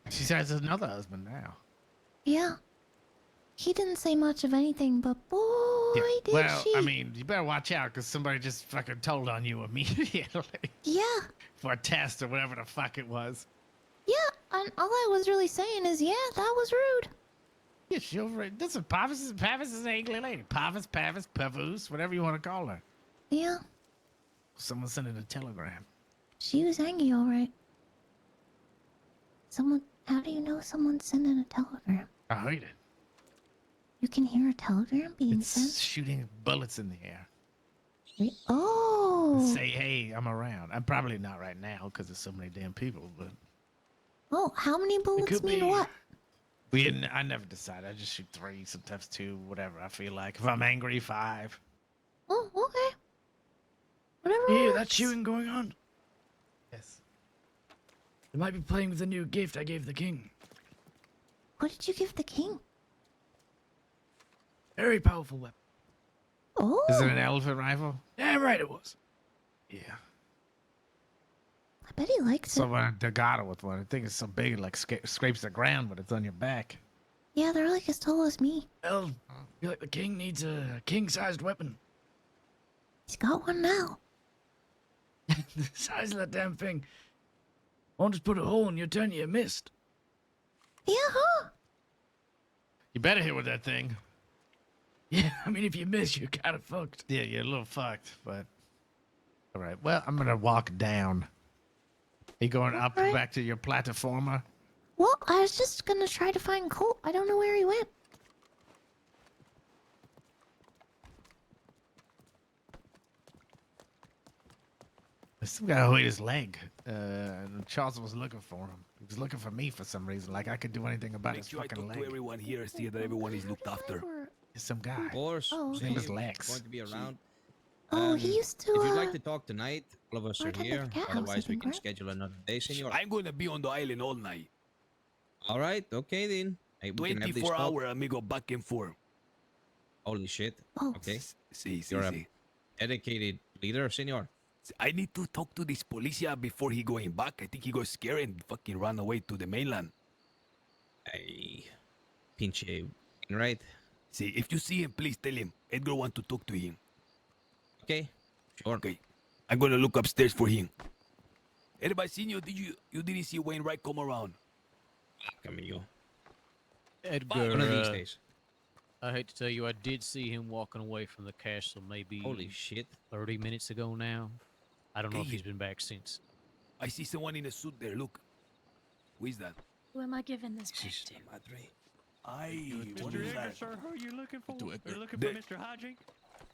She has another husband now. Yeah. He didn't say much of anything, but boy, did Well, she. I mean, you better watch out because somebody just fucking told on you immediately Yeah, for a test or whatever the fuck it was. yeah, and all I was really saying is, yeah, that was rude. Yeah, she over. This is Pavis is an English lady. Pavis, Pavus, whatever you want to call her. Yeah, Someone sent in a telegram. she was angry, all right. How do you know someone's sending a telegram? I heard it. You can hear a telegram being It's sent? shooting bullets in the air. Oh. Say, hey, I'm around. I'm probably not right now because there's so many damn people, but Oh, how many bullets could mean be. what? I never decide. I just shoot 3, sometimes 2, whatever I feel like. If I'm angry, 5. Oh, okay. Whatever. You hear works. that shooting going on? Yes. They might be playing with the new gift I gave the king. What did you give the king? Very powerful weapon. Oh. Is it an elephant rifle? Damn right it was. Yeah. I bet he likes it. Someone got with one. I think it's so big it like scrapes the ground, but it's on your back. Yeah, they're like as tall as me. Well, I feel like the king needs a king-sized weapon. He's got one now. The size of that damn thing won't just put a hole in your turn you missed. Yeah, huh? You better hit with that thing. Yeah, I mean, if you miss, you're kind of fucked. Yeah, you're a little fucked, but... All right, well, I'm going to walk down. You going up back to your plataforma? Well, I was just gonna try to find Colt. I don't know where he went. There's some guy who hit his leg. And Charles was looking for him. He was looking for me for some reason. Like I could do anything about Make his sure I fucking talk leg. to everyone here, see that everyone is looked after. There's some guy. Of course. Oh, His name okay. is Lex. Going to be around. Oh, he used to, If you'd like to talk tonight, all of us are bartend at here. the cat house, I Otherwise, we think, can right? schedule another day, senor. I'm gonna be on the island all night. All right, okay then. Hey, we can have this 24 talk. hour amigo back and forth. Holy shit. Oh. Okay. See, You're a dedicated leader, senor. I need to talk to this policia before he going back. I think he got scared and fucking ran away to the mainland. Hey, pinche, right? See, if you see him, please tell him Edgar want to talk to him. Okay, sure. Okay, I'm gonna look upstairs for him. Everybody seen you? You didn't see Wainwright come around? Camillo. Edgar, One of these days. I hate to tell you, I did see him walking away from the castle maybe Holy shit. 30 minutes ago now. I don't know if Hey. he's been back since. I see someone in a suit there. Look. Who is that? Who am I giving this back to? What is that? Sir, who are you looking for? Do Are it. you looking The- for Mr. Hijink?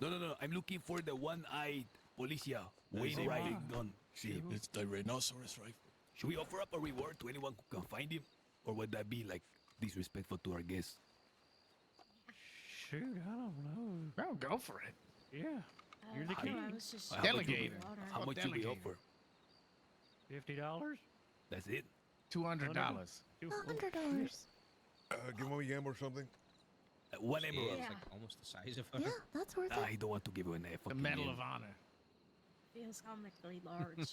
No. I'm looking for the one-eyed policia. Wainwright gun. See, It's the rhinoceros rifle. should we offer up a reward to anyone who can find him? Or would that be like disrespectful to our guests? Shoot, I don't know. Oh, go for it. Yeah, you're the I- king. I was just How much should we- Delegator. How much should we Delegator. offer? $50? That's it? $200. $100. Give him a yam or something. One emerald. It's like almost the size of her. Yeah, that's worth I it. don't want to give him a The fucking Medal yam. of Honor. feels comically large.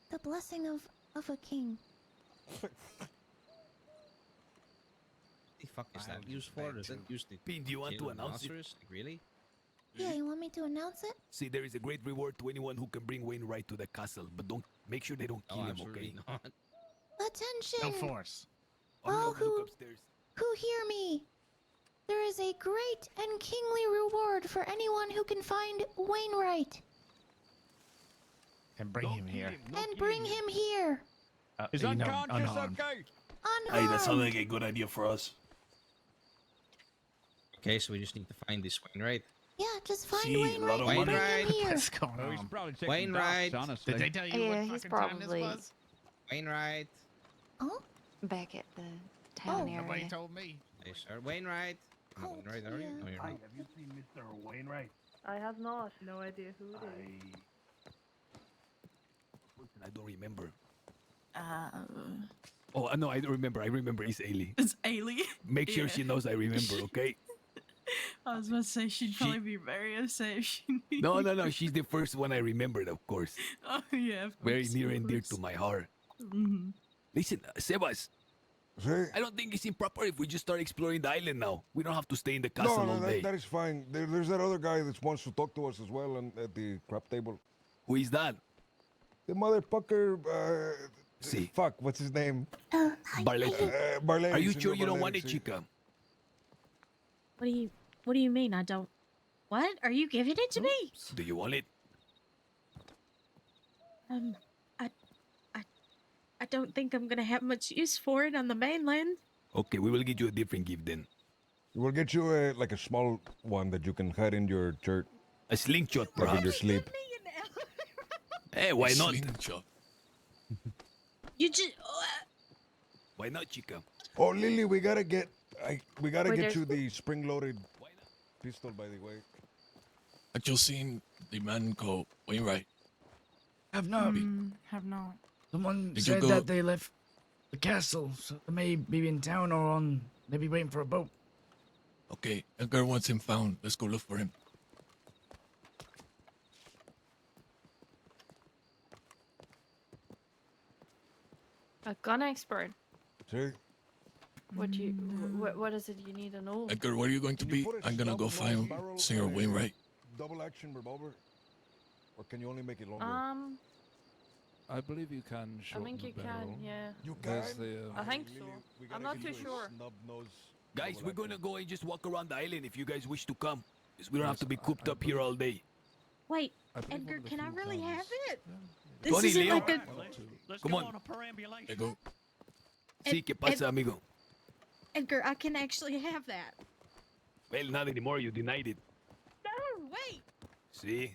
The blessing of a king. The fuck is that used for? Does that use the Pin, do you want kill to announce it? rhinoceros? Like, really? Yeah, you want me to announce it? See, there is a great reward to anyone who can bring Wainwright to the castle, but don't make sure they don't kill Oh, him, absolutely okay? not. Attention! No force. All Look who upstairs. hear me. There is a great and kingly reward for anyone who can find Wainwright And bring him here. and bring him here. You know, unarmed. Unharmed. like a good idea for us. Okay, so we just need to find this Wainwright. Yeah, just find See, a Wainwright lot of and bring him Wainwright. here. What's going Oh, on? we should probably check some Wainwright. docs, honestly. Did they tell you Yeah, what he's fucking time this probably- was? Wainwright. Oh? Back at the town area. Nobody told me. Hey, sir. Wainwright. I'm not Wainwright, are you? No, you're not. Have you seen Mr. Wainwright? I have not. No idea who it is. I don't remember. Uh, Oh, no, I don't remember. I remember. It's Ailey. it's Ailey. Make sure Yeah. she knows I remember, okay? I was about to say she'd probably be very upset if she knew. No. She's the first one I remembered, of course. Oh yeah, of Very course, near of and dear to course. my heart. Mhm. Listen, Sebas. I don't think it's improper if we just start exploring the island now. We don't have to stay in the castle all day. that is fine. There's that other guy that wants to talk to us as well at the crap table. Who is that? The motherfucker. See. Fuck, what's his name? Barletti. Barletti. Are you Senor sure you don't Barletti, want it, sí. chica? What do you mean I don't? What? Are you giving it to me? Do you want it? I don't think I'm gonna have much use for it on the mainland. Okay, we will get you a different gift then. We'll get you a small one that you can hide in your shirt. A slingshot, Like in perhaps. your sleep. Hey, why not? You just. Why not, chica? Oh, Lily, we gotta get Wait, get there's- you the spring-loaded pistol, by the way. I just seen the man called Wainwright. Have not. Have not. Someone Did you said go- that they left the castle, so they may be in town or on, maybe waiting for a boat. Okay, Edgar wants him found. Let's go look for him. A gun expert. See? What you? What is it you need to know? Edgar, where are you going to be? I'm gonna go find Singer Wainwright. Double action revolver? Or can you only make it longer? I believe you can I shorten think the you barrel. can. Yeah. You There's can? the, I think so. I'm not too sure. Guys, we're gonna go and just walk around the island if you guys wish to come. 'Cause we don't have to be cooped up here all day. Wait, I believe Edgar, one of the can I few really have guns- it? This Tony, isn't Leo. like a. Let's Come go on. on a perambulation. There go. Sí, ¿qué pasa, amigo? Edgar, I can actually have that. Well, not anymore. You denied it. No, wait. See?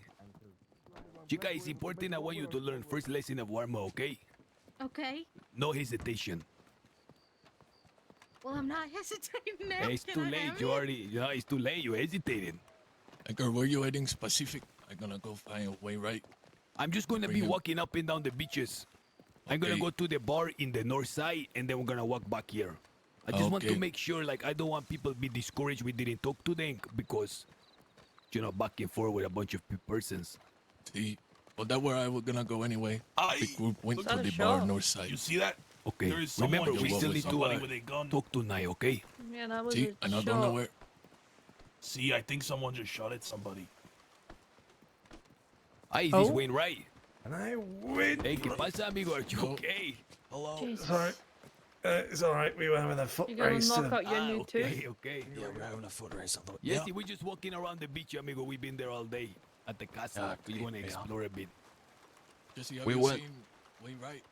Chica, it's important. I want you to learn first lesson of Warma, okay? Okay. No hesitation. Well, I'm not hesitating now. It's Can too I late. have You it? already, it's too late. You hesitated. Edgar, where you heading specific? I'm gonna go find Wainwright. I'm just gonna Bring be him. walking up and down the beaches. I'm gonna Okay. go to the bar in the north side, and then we're gonna walk back here. I just want to Okay. make sure, like, I don't want people to be discouraged we didn't talk to them because, back and forth with a bunch of persons. See, well, that's where I was gonna go anyway. The group went Was to that a the bar shot? north side. You see that? Okay. There is someone Remember, we who still was need somebody to with a gun. talk tonight, okay? Yeah, that was See, a and I shot. don't know where. See, I think someone just shot at somebody. Hi, is Oh. this Wainwright? And I win. Hey, ¿qué pasa, amigo? Are you okay? Hello. Jesus. Sorry. It's alright, we were having a foot You gonna race. knock out your new okay, tooth? okay. Yeah, we're having a foot race. Yes, we're just walking around the beach, amigo. We've been there all day at the castle. We want to explore a bit. Jesse, have We you went- seen Wainwright?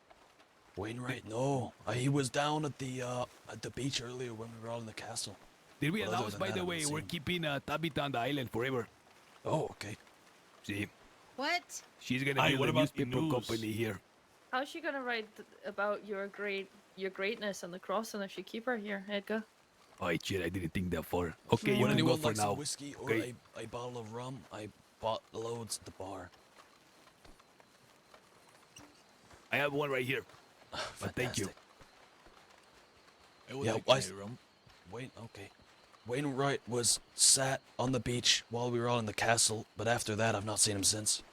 Wainwright, no. He was down at the beach earlier when we were all in the castle. Did we But other announce, than by that, the I way, haven't we're seen- keeping Tabitha on the island forever? Oh, okay. See, What? she's gonna Aye, be what the about the newspaper news? company here. How's she gonna write about your greatness and the crossing if you keep her here, Edgar? Oh, shit, I didn't think that far. Okay, you Would can go anyone for like now. some whiskey or Okay. a bottle of rum? I bought loads at the bar. I have one right here. But thank you. I would Yeah, like I a s- rum. Okay. Wainwright was sat on the beach while we were all in the castle, but after that, I've not seen him since.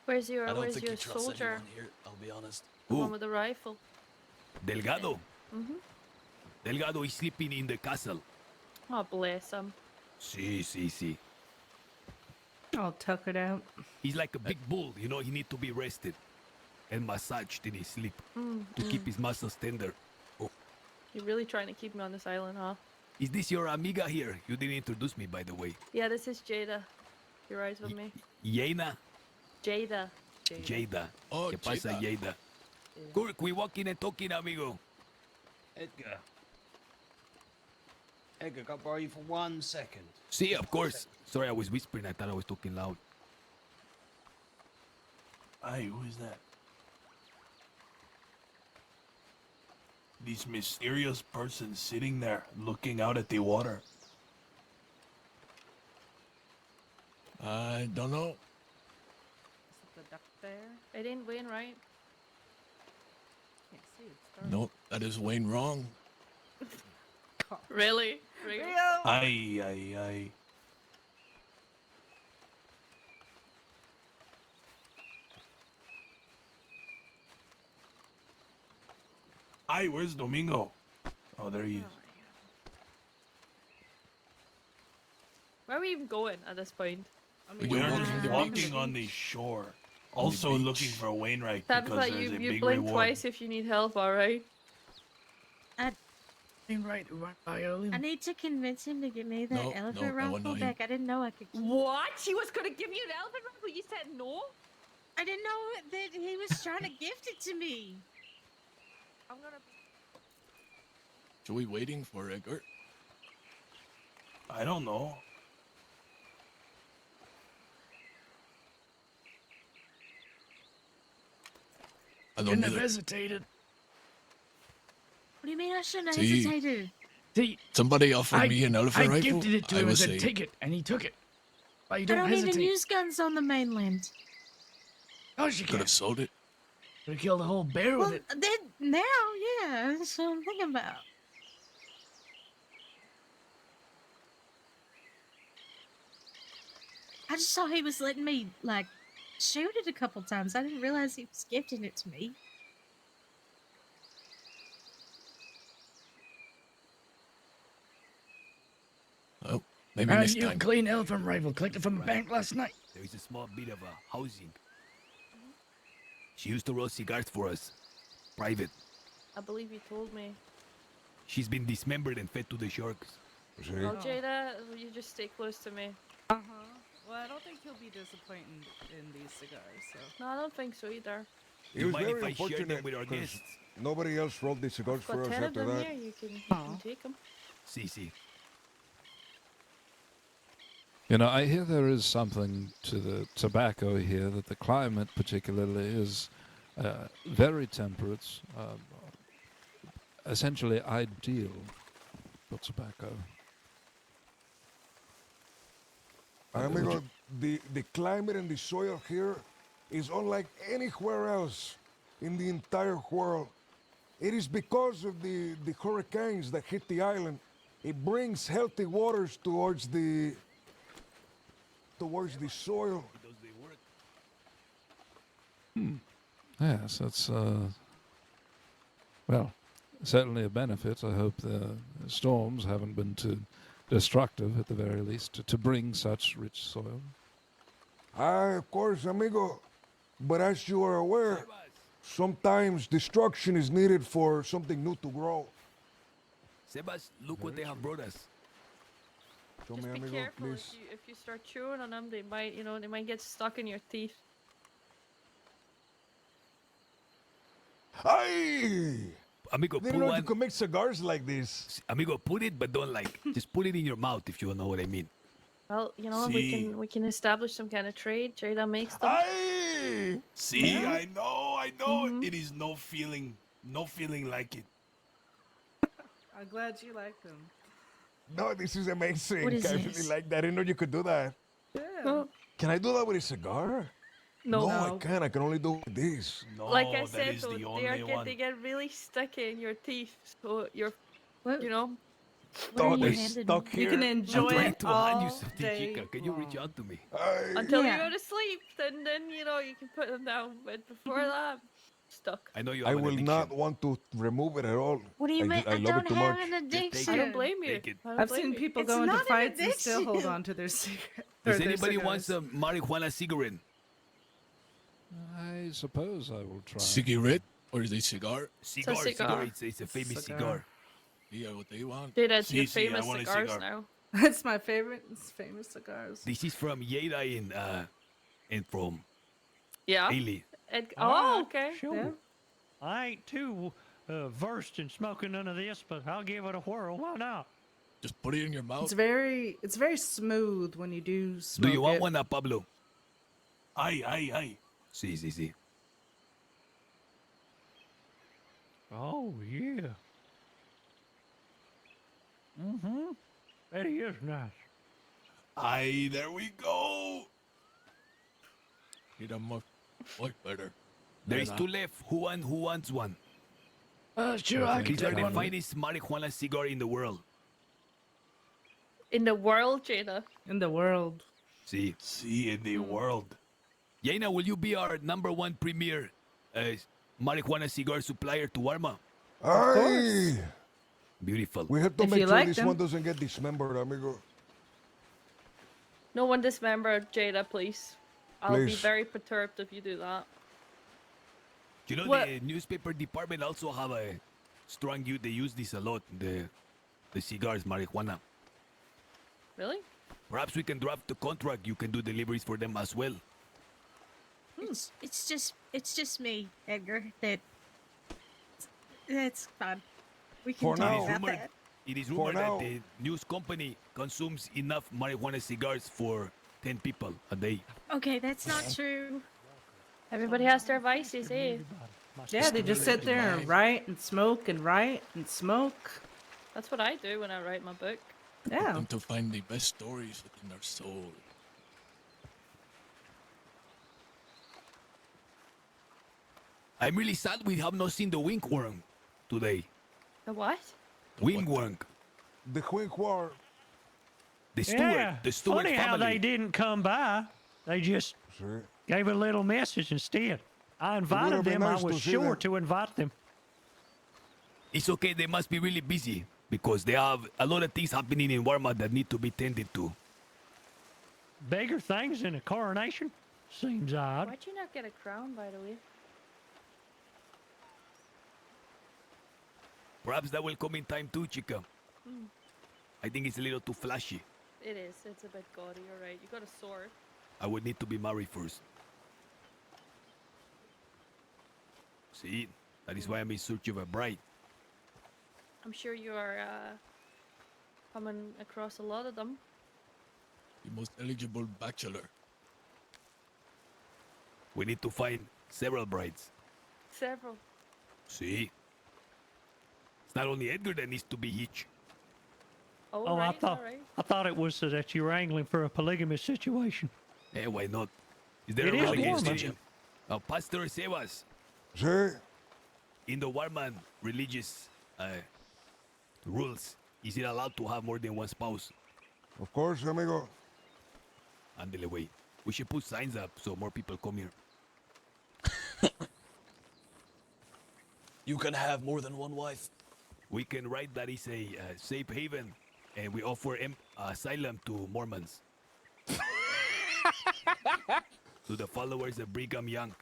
Where's your I don't Where's think your you trust soldier? anyone here, I'll be honest. The one with the rifle. Delgado. Mhm. Delgado is sleeping in the castle. Oh, bless him. See. I'll tuck it out. He's like a big bull, he needs to be rested and massaged in his sleep to keep his muscles tender. You're really trying to keep me on this island, huh? Is this your amiga here? You didn't introduce me, by the way. Yeah, this is Jada. You rise with me? Yena? Jada. Jada. Oh, ¿Qué pasa, Jada? Kirk, we walking and talking, amigo. Edgar. Edgar, can I borrow you for 1 second? See, of course. Sorry, I was whispering. I thought I was talking loud. Hey, who is that? This mysterious person sitting there looking out at the water. I don't know. The duck there. It ain't Wainwright. Can't see. It's dark. No, that is Wayne wrong. Really? Really? Aye, aye, aye. Aye, where's Domingo? Oh, there he is. Where are we even going at this point? We are just walking on the shore. Also looking for Wainwright because Tabitha, there's a you big blink reward. twice if you need help, alright? Wainwright who went by earlier. I need to convince him to give me that No, elephant no, rifle not him. back. I didn't know I could. What? She was gonna give you an elephant rifle? You said no? I didn't know that he was trying to gift it to me. I'm gonna. Should we waiting for Edgar? I don't know. I don't Shouldn't have either. hesitated. What do you mean I shouldn't have See, hesitated? See, Somebody offered me an elephant I rifle. gifted it to I him and was said, saying, take it, and he took it. But you I don't, don't hesitate. even use guns on the mainland. Oh, you could can. have sold it. Could have killed a whole bear Well, with it. then now, yeah, that's what I'm thinking about. I just saw he was letting me like shoot it a couple times. I didn't realize he was gifting it to me. Oh, maybe next You time. clean elephant rifle collected from a bank last night. There is a small bit of a housing. She used to roll cigars for us. Private. I believe you told me. She's been dismembered and fed to the sharks. Oh, Jada, will you just stay close to me? Well, I don't think he'll be disappointed in these cigars, so. No, I don't think so either. It You was mind very if I share them unfortunate with our 'cause guests? nobody else rolled the cigars Got for us 10 of after them that. here. You can take them. See. You know, I hear there is something to the tobacco here, that the climate particularly is very temperate, essentially ideal for tobacco. Amigo, the climate and the soil here is unlike anywhere else in the entire world. It is because of the hurricanes that hit the island. It brings healthy waters towards the soil. Yes, that's, well, certainly a benefit. I hope the storms haven't been too destructive, at the very least, to bring such rich soil. Of course, amigo. But as you are aware, sometimes destruction is needed for something new to grow. Sebas, look what they have brought us. Show Just me, be amigo, careful please. if you start chewing on them. They might, they might get stuck in your teeth. Ay! Amigo, Didn't put know you one. could make cigars like this. Amigo, put it, but don't just put it in your mouth if you know what I mean. Well, we See. can establish some kind of trade. Jada makes them. Aye! See, Yeah. I know. It is no feeling like it. I'm glad you like them. No, this is amazing. What is I this? really like that. I didn't know you could do that. Yeah. Can I do that with a cigar? No. I can't. I can only do it with this. No, Like I that said, is though, the they only one. they get really sticky in your teeth. So you're, What? you know. What are you they're handing stuck me? here. You can I'm enjoy trying it to hand you all something, day chica. Can you reach long. out to me? Until Yeah. you go to sleep, then you can put them down. But before that, stuck. I know you I have an will addiction. not want to remove it at all. What do you mean? I I love don't it too have much. an take addiction. I don't blame you. Take it. I don't I've blame seen you. people It's go into not an fights and still hold addiction. on to their cigarette. Does anybody want some marijuana cigarette? I suppose I will try. Cigarette or is it cigar? Cigar. cigar. It's a famous Cigar. cigar. Yeah, what they want. Jada, it's your See, I famous want a cigars cigar. now. It's my favorite. It's famous cigars. This is from Yeda and from Yeah. Ailey. Oh, okay. Sure. Yeah. I ain't too versed in smoking none of this, but I'll give it a whirl. Why not? Just put it in your mouth. It's very smooth when you do smoke Do you want it. one, Pablo? Aye. Sí. Oh, yeah. Mm-hmm. That is nice. Aye, there we go. Get a much better. There is 2 left. Who wants one? Sure, I can These are take the one. finest marijuana cigar in the world. In the world, Jada. In the world. See, in the world. Jaina, will you be our #1 premier marijuana cigar supplier to Warma? Aye. Beautiful. We have to If make you sure like this them. one doesn't get dismembered, amigo. No one dismember Jada, please. I'll be Please. very perturbed if you do that. You know, What? the newspaper department also have a strong youth. They use this a lot. The cigars, marijuana. Really? Perhaps we can draft the contract. You can do deliveries for them as well. It's just me, Edgar. That's fine. We can For talk now. about that. It is For rumored that now. the news company consumes enough marijuana cigars for 10 people a day. Okay, that's not true. Everybody has their vices, eh? Yeah, they just sit there and write and smoke and write and smoke. That's what I do when I write my book. Yeah. Them to find the best stories within their soul. I'm really sad we have not seen the wingworm today. The what? Wingworm. The quick war. The Stewart. Yeah. The Stewart Funny how family. they didn't come by. They just gave a little message instead. I invited would've been them. nice I was to see sure them. to invite them. It's okay. They must be really busy because they have a lot of things happening in Warma that need to be tended to. Bigger things than a coronation? Seems odd. Why'd you not get a crown, by the way? Perhaps that will come in time too, chica. I think it's a little too flashy. It is. It's a bit gaudy, alright. You got a sword. I would need to be married first. See, that is why I'm in search of a bride. I'm sure you are coming across a lot of them. The most eligible bachelor. We need to find several brides. Several. See? It's not only Edgar that needs to be hitched. Oh, Oh, right, I thought it was so that you were angling for a polygamous situation. Eh, why not? Is there It a is rule against Mormon. it? Pastor Sebas, Sí. in the Warman religious rules, is it allowed to have more than one spouse? Of course, amigo. Andele way. We should put signs up so more people come here. You can have more than one wife. We can write that is a safe haven, and we offer asylum to Mormons. To the followers of Brigham Young.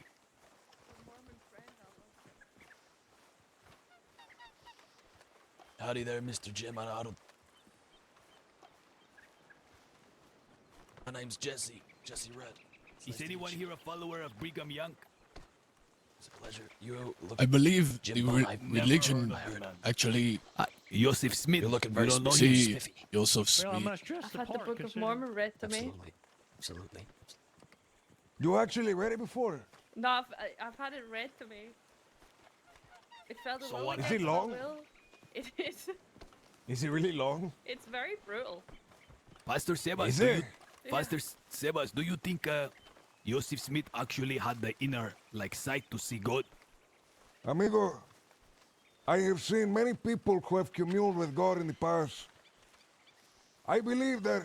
Howdy there, Mr. Jim. I don't... My name's Jesse. Jesse Red. Is anyone here a follower of Brigham Young? It's a pleasure. You look... I believe Jim the Bone, I've never religion heard of him. actually. Joseph Smith. You're looking very You don't know See, spiffy. Joseph Well, I Smith. must trust I've the had the part, Book of considering- Mormon read to me. Absolutely. Absolutely. You actually read it before? No, I've had it read to me. It felt a So little what- Is it against my long? will. It is. Is it really long? It's very brutal. Pastor Sebas, Is do it? you, Pastor Sebas, do you think Joseph Smith actually had the inner sight to see God? Amigo, I have seen many people who have communed with God in the past. I believe that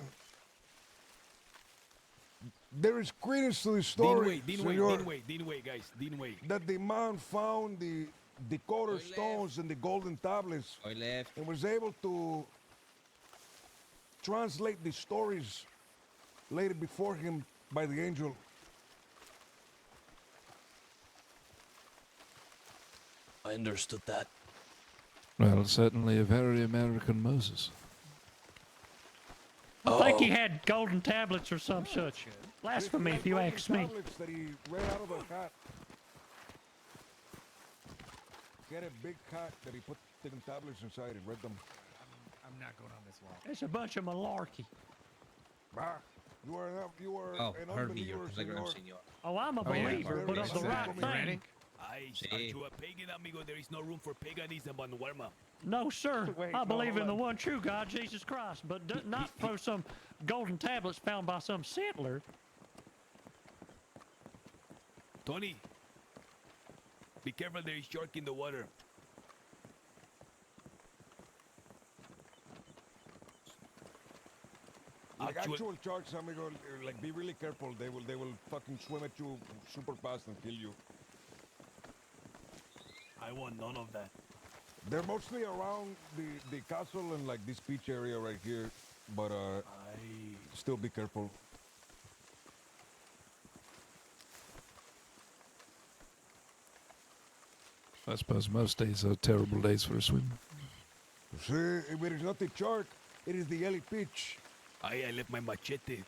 there is credence to the story, senor, Dinway, guys, Dinway. that the man found the decoder stones and the golden tablets and was able to translate the stories laid before him by the angel. I understood that. Well, certainly a very American Moses. I think he had golden tablets or some such. Blasphemy, if you ask me. Tablets that he read out of a hat. He had a big hat that he put the tablets inside and read them. I'm not going on this walk. It's a bunch of malarkey. Bah, you are Oh, an Herbie, your unbeliever, consagrado senor. señor. Oh, I'm a Oh, yeah. believer, but of the right You ready? thing. Aye, Sí. aren't you a pagan, amigo? There is no room for paganism on Warma. No, sir. Wait, I no, believe in hold the on. one true God, Jesus Christ, but not for some golden tablets found by some settler. Tony, be careful, there is shark in the water. Actual sharks, amigo, like be really careful. They will fucking swim at you super fast and kill you. I want none of that. They're mostly around the castle and like this beach area right here, but still be careful. I suppose most days are terrible days for a swim. See, if it is not the shark, it is the yelly pitch. Aye, I left my machete.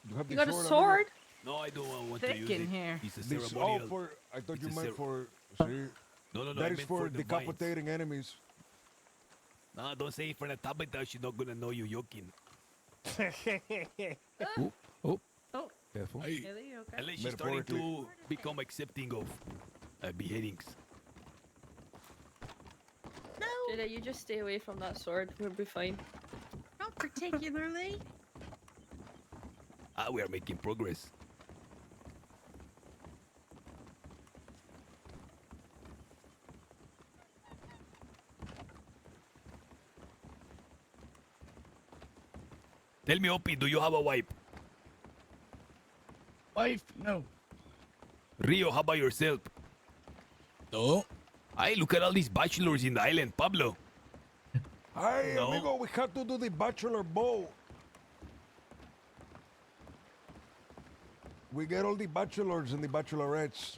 You have You the got a sword, sword? No, I don't want Thick to use in it. here. It's a This, ceremonial. I thought It's you a meant cer- for. See, No, that I is meant for the vines. decapitating enemies. No, don't say it for the Tabitha. She's not gonna know you joking. Oh, Oh, careful. Haley, you okay? Unless she's starting Metaphorically. to become accepting of beheadings. No, Jada, you just stay away from that sword. We'll be fine. not particularly. We are making progress. Tell me, Opie, do you have a wife? Wife? No. Rio, how about yourself? No. Hey, look at all these bachelors in the island, Pablo. Hey, No. amigo, we have to do the bachelor ball. We get all the bachelors and the bachelorettes.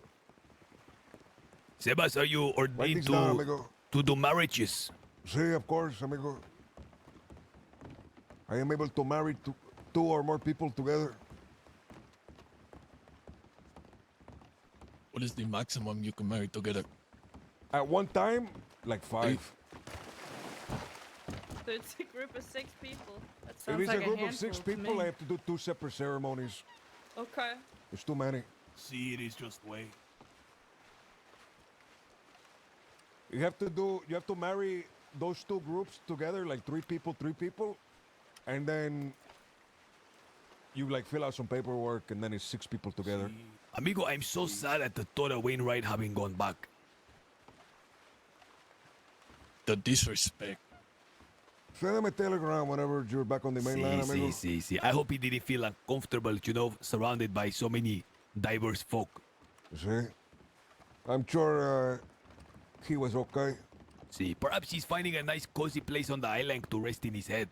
Sebas, are you Write ordained this down, amigo. to do marriages? See, of course, amigo. I am able to marry two or more people together. What is the maximum you can marry together? At one time, like 5. So it's a group of 6 people. That If sounds it's like a group of 6 handful to people, me. I have to do 2 separate ceremonies. Okay. It's too many. See, it is just way. You have to marry those 2 groups together, like 3 people, and then you like fill out some paperwork, and then it's 6 people together. Amigo, I'm so sad at the thought of Wainwright having gone back. The disrespect. Send them a telegram whenever you're back on the mainland, amigo. See. I hope he didn't feel uncomfortable, surrounded by so many diverse folk. See? I'm sure he was okay. See, perhaps he's finding a nice cozy place on the island to rest in his head.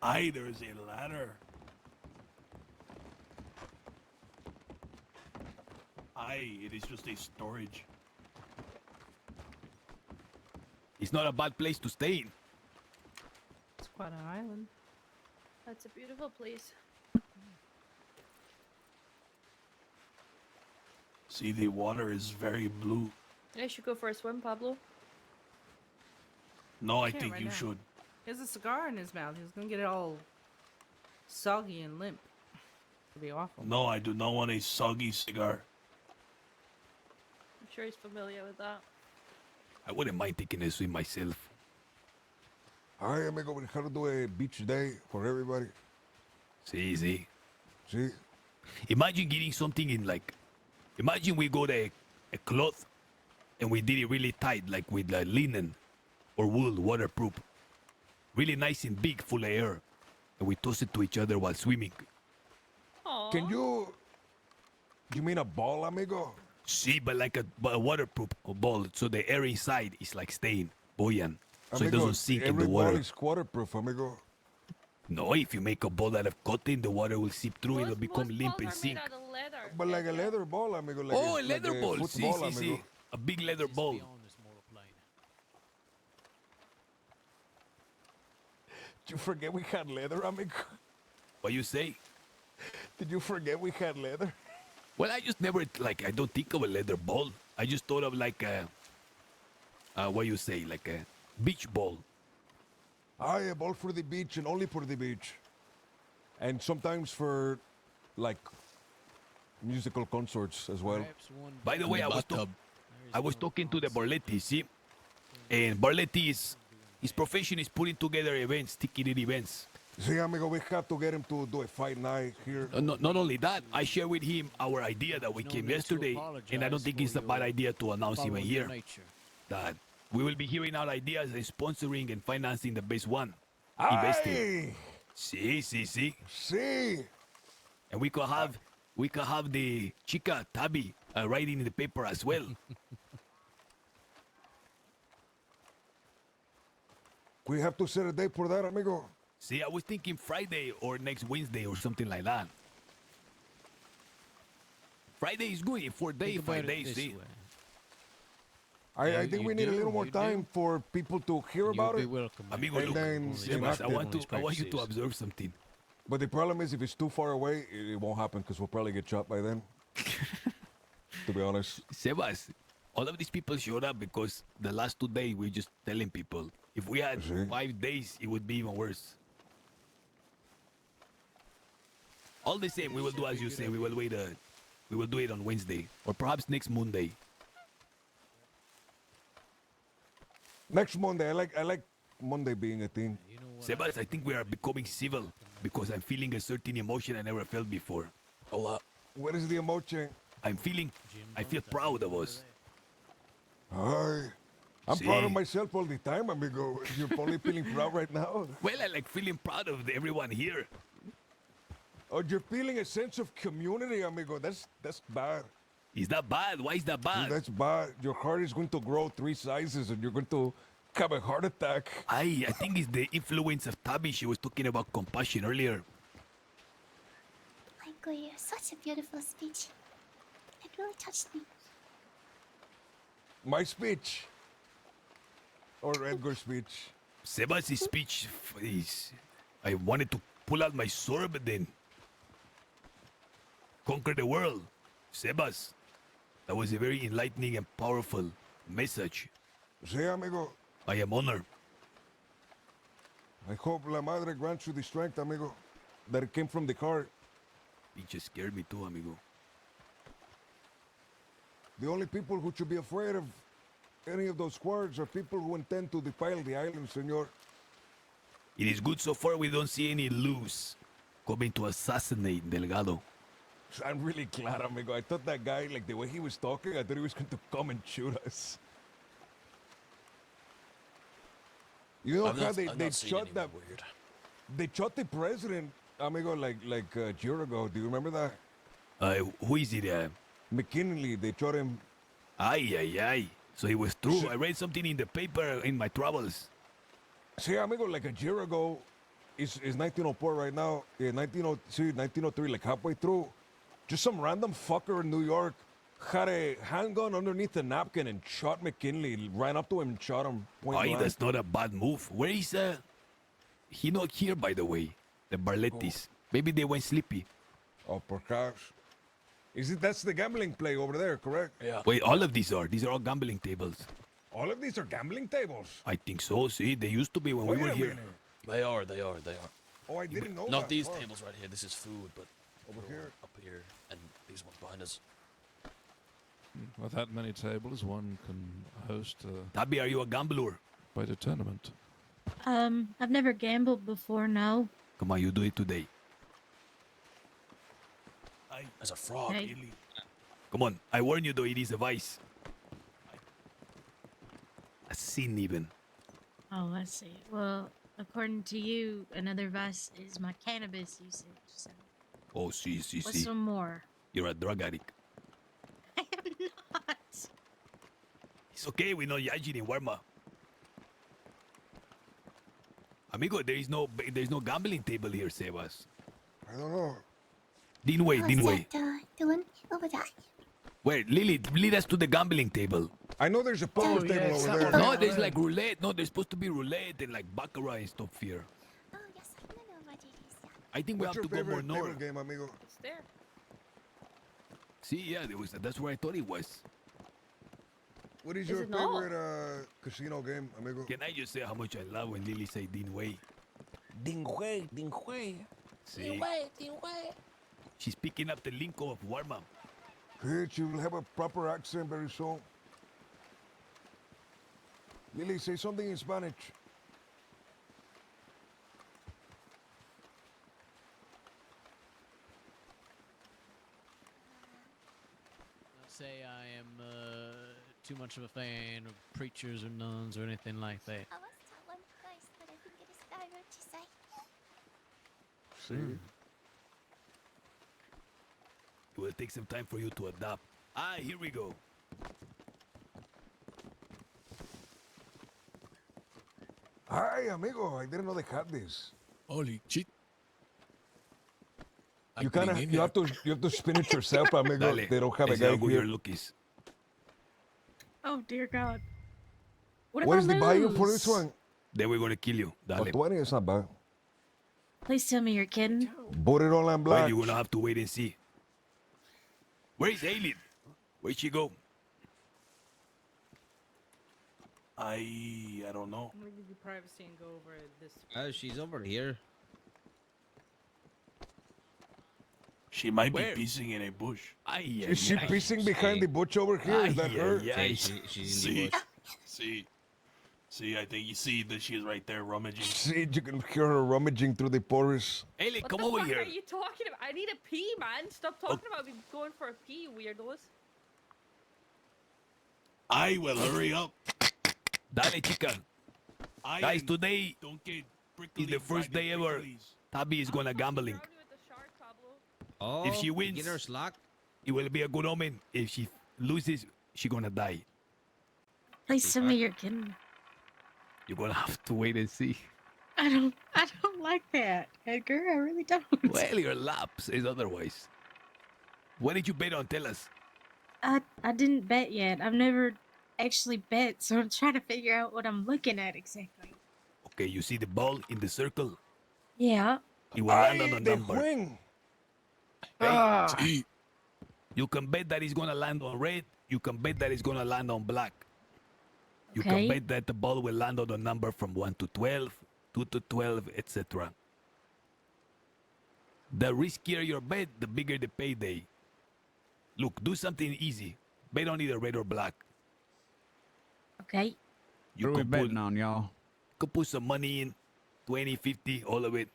Aye, there's a ladder. Aye, it is just a storage. It's not a bad place to stay in. It's quite an island. That's a beautiful place. See, the water is very blue. I should go for a swim, Pablo. No, I Can't think right you now. should. He has a cigar in his mouth. He's gonna get it all soggy and limp. It'll be awful. No, I do not want a soggy cigar. I'm sure he's familiar with that. I wouldn't mind taking a swim myself. Hi, amigo, we have to do a beach day for everybody. See. See? Imagine getting something in imagine we got a cloth and we did it really tight, like with linen or wool, waterproof. Really nice and big, full of air. And we toss it to each other while swimming. Aww. Can you mean a ball, amigo? See, but like a waterproof ball, so the air inside is like staying buoyant, so it Amigo, doesn't sink in every the ball water. is waterproof, amigo. No, if you make a ball out of cotton, the water will seep through and it'll become limp and Balls are sink. made out of leather. But like a leather ball, amigo. Like Oh, a like leather ball. See, football, see. amigo. A big leather ball. you forget we had leather, amigo? What you say? Did you forget we had leather? Well, I just never, like, I don't think of a leather ball. I just thought of, like, what you say, like a beach ball. A ball for the beach and only for the beach. And sometimes for, like, musical concerts as well. By the way, I was talking to the Barletti, see? And Barletti his profession is putting together events, ticketed events. See, amigo, we have to get him to do a fight night here. Not only that, I shared with him our idea that we came yesterday, and I don't think it's a bad idea to announce even here that we will be hearing our ideas and sponsoring and financing the best one. Investing. See. See. And we could have the chica Tabby writing in the paper as well. We have to set a date for that, amigo. See, I was thinking Friday or next Wednesday or something like that. Friday is good. 4 days, 5 days. See. I think we need a little more time for people to hear about it. Welcome, amigo, and look, then I want you to observe something. But the problem is, if it's too far away, it won't happen because we'll probably get shot by then. To be honest. Sebas, all of these people showed up because the last 2 days we're just telling people. If we had 5 days, it would be even worse. All the same, we will do as you say. We will do it on Wednesday or perhaps next Monday. Next Monday, I like Monday being a thing. Sebas, I think we are becoming civil because I'm feeling a certain emotion I never felt before. Hola. What is the emotion? I feel proud of us. I'm proud of myself all the time, amigo. You're probably feeling proud right now. Well, I like feeling proud of everyone here. Oh, you're feeling a sense of community, amigo. That's bad. Is that bad? Why is that bad? That's bad. Your heart is going to grow 3 sizes and you're going to have a heart attack. I think it's the influence of Tabby. She was talking about compassion earlier. Michael, you have such a beautiful speech. It really touched me. My speech? Or Edgar's speech? Sebas' speech is... I wanted to pull out my sword, but then... conquer the world. Sebas, that was a very enlightening and powerful message. Sí, amigo. I am honored. I hope La Madre grants you the strength, amigo, that it came from the heart. It just scared me too, amigo. The only people who should be afraid of any of those squads are people who intend to defile the island, senor. It is good so far we don't see any loose coming to assassinate Delgado. I'm really glad, amigo. I thought that guy, like the way he was talking, I thought he was going to come and shoot us. You know how they shot that? Weird. They shot the president, amigo, like a year ago. Do you remember that? Who is it? McKinley. They shot him. Ay. So it was true. I read something in the paper in my travels. See, amigo, like a year ago, it's 1904 right now. Yeah, 1903, like halfway through. Just some random fucker in New York had a handgun underneath a napkin and shot McKinley. Ran up to him and shot him. Ay, that's not a bad move. Where is he not here, by the way? The Barlettis. Maybe they went sleepy. Oh, perhaps. That's the gambling play over there, correct? Yeah. Wait, all of these are all gambling tables. All of these are gambling tables? I think so, see? They used to be when we were here. They are. Oh, I didn't know Not that. these tables right here. This is food, but over here. Up here, and these ones behind us. With that many tables, one can host Tabby, are you a gambler? quite a tournament. I've never gambled before, no. Come on, you do it today. As a frog. Hey. Come on, I warn you though, it is a vice. A sin even. Oh, I see. Well, according to you, another vice is my cannabis usage, so... Oh, see. What's some more? You're a drug addict. I am not. It's okay, we know Yajin in Warma. Amigo, there's no gambling table here, Sebas. I don't know. Dinway. Dylan, over there. Where? Lily, lead us to the gambling table. I know there's a poker table over there. No, there's like roulette. No, there's supposed to be roulette and like baccarat and stuff here. I think we What's have your to go more favorite table north. game, amigo? It's there. See, yeah, that's where I thought it was. What is Is your it not? favorite casino game, amigo? Can I just say how much I love when Lily say Din Wei? Ding Hui, Ding Hui. See, Ding Wei. she's picking up the lingo of warm-up. Bitch, you'll have a proper accent very soon. Lily, say something in Spanish. Say I am too much of a fan of preachers or nuns or anything like that. I was taught one place, but I think it is better to say. See? It will take some time for you to adapt. Ah, here we go. Hi, amigo. I didn't know they had this. Holy shit. You have to spin it yourself, amigo. Dale, They don't have a ese guy algo here. your lookies. Oh dear God. What is the buy-in for this one? Then we're gonna kill you. Dale. 20 is not bad. Please tell me you're kidding. Put it all on black. Well, you're gonna have to wait and see. Where is Aileen? Where'd she go? I don't know. I'm gonna give you privacy and go over this. She's over here. She might Where? be pissing in a bush. Is she pissing behind the bush over here? Is that her? She's in the bush. See, I think you see that she's right there rummaging. See, you can hear her rummaging through the forest. Aileen, What come the over fuck here. are you talking about? I need a pee, man. Stop talking about me going for a pee, weirdos. I will hurry up. Dale, chica. Guys, today Don't get is the first day ever Tabby is gonna gambling. Oh, If she wins, beginner's luck. it will be a good omen. If she loses, she gonna die. Please tell me you're kidding. You're gonna have to wait and see. I don't like that, Edgar. I really don't. Well, your laps is otherwise. What did you bet on? Tell us. I didn't bet yet. I've never actually bet, so I'm trying to figure out what I'm looking at exactly. Okay, you see the ball in the circle? Yeah. It will land on a the number. wing. Hey, you can bet that it's gonna land on red. You can bet that it's gonna land on black. You Okay. can bet that the ball will land on a number from 1 to 12, 2 to 12, etc. The riskier your bet, the bigger the payday. Look, do something easy. Bet on either red or black. Okay. You What are we could betting on, y'all? could put some money in, 20, 50, all of it.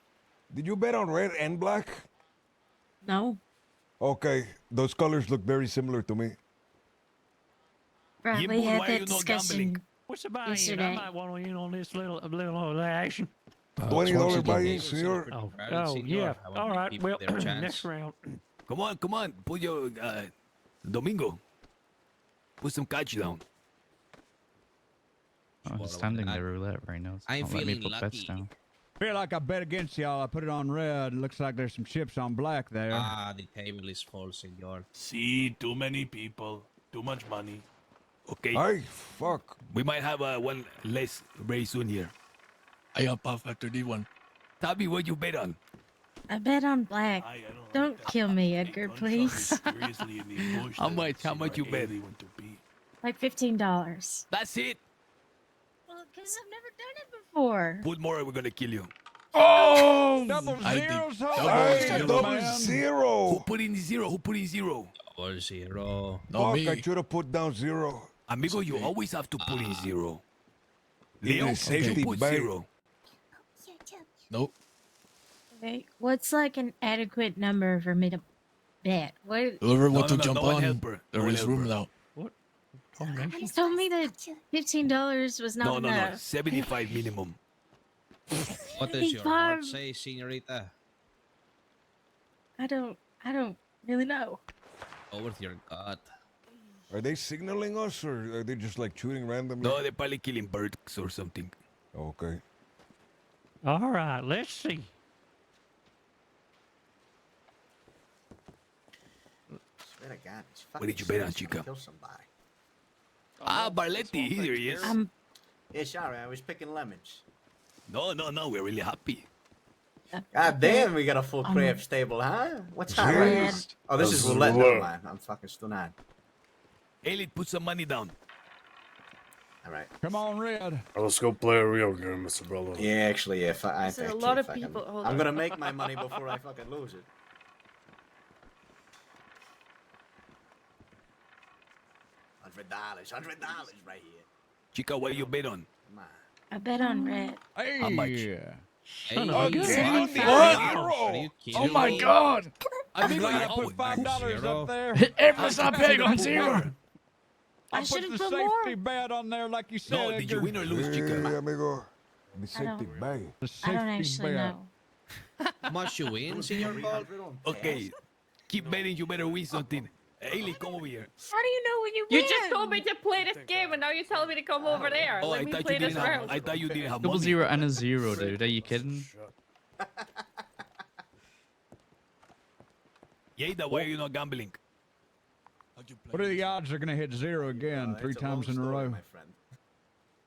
Did you bet on red and black? No. Okay, those colors look very similar to me. Right, Yeah, we boy, had why that you not discussion gambling? What's the buy-in? I yesterday. might want to in on this little action. $20 buy-in, Games senor. are Oh, pretty oh senor. yeah. I want All to give right. people Well, their chance. next round. Come on, put your Domingo. Put some catch down. Oh, it's standing the roulette right now. It's I'm not letting me feeling put bets lucky. down. Feel like I bet against y'all. I put it on red. Looks like there's some chips on black there. Ah, the table is full, senor. See, too many people, too much money. Okay. Ay, fuck. We might have one less very soon here. I up after the one. Tabby, what you bet on? I bet on black. Don't kill me, Edgar, please. Seriously, in the bush. How much? How much you bet? Like $15. That's it. Well, because I've never done it before. Put more, we're gonna kill you. Oh! Double I did zeros, Double zero. Who put in zero? Who put in zero? Double zero. Not Fuck, me. I should have put down zero. Amigo, you always have to put in zero. Even Leo, a safety you put bet. zero. Nope. Okay. What's like an adequate number for me to bet? What? Whoever wants no, to jump no one on, help her. there No is one room help now. What? Coronation? You told me that $15 was not No, enough. 75 minimum. What does your 75. heart say, senorita? I don't really know. Go with your gut. Are they signaling us or are they just like shooting randomly? No, they're probably killing birds or something. Okay. All right. Let's see. Swear to God, it's What did you bet on, fucking chica? kill somebody. Ah, Barletti, here he is. Yeah, sorry, I was picking lemons. No, we're really happy. God damn, we got a full craps table, huh? What's happening? Oh, this is roulette. Never mind. I'm fucking still not. Elliot, put some money down. All right. Come on, Red. Let's go play a real game, Mr. Brother. Yeah, actually, yeah. There's a lot of people. Hold I'm on. gonna make my money before I fucking lose it. $100 right here. Chica, what you bet on? Come on. I bet on red. Hey. How much? Son of a gun. What? Oh my god! I'm glad I put $5 up there. Everyone's not betting on zero. I should put have the put safety more. bet on there, like you said. No, did you win or lose, Chica? amigo. The I don't- safety bay. The I don't safety actually bet. know. How much you win, Senor Gold? Okay, keep betting. You better win something. Elliot, come over here. How do you know when you You win? just told me to play this game, and now you're telling me to come over there. Oh, Let I me thought play you this didn't have. round. I thought you didn't have Double money. zero and a zero, dude. Are you kidding? Yada, why are you not gambling? What are the odds they're gonna hit zero again 3 times in a row?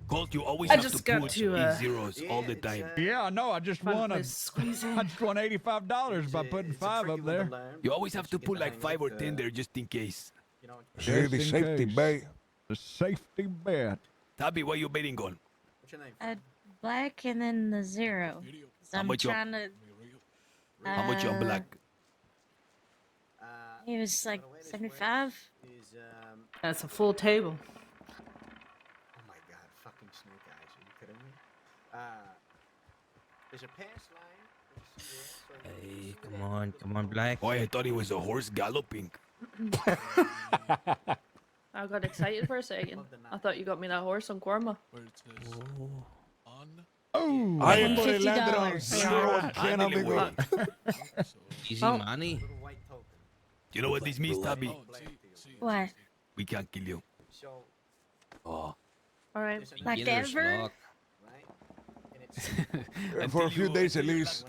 Colt, you always I have just to got put to, in zeros all the time. Yeah, I know. I just won I squeeze just won $85 by putting 5 up there. You always have to put like 5 or 10 there just in case. See, the safety bay. The safety bet. Tabby, what you betting on? Black and then the zero. 'Cause I'm much you- trying to. How much you on black? It was like 75. That's a full table. Oh my god, fucking snake eyes. Are you kidding me? There's a pass line. Hey, come on, Black. Boy, I thought it was a horse galloping. I got excited for a second. I thought you got me that horse on Korma. Oh, I actually landed on $50. zero again, amigo. Easy money. You know what this means, Tabby? What? We can't kill you. Oh. All right. Like Beginner's Denver? luck. For a few days at least.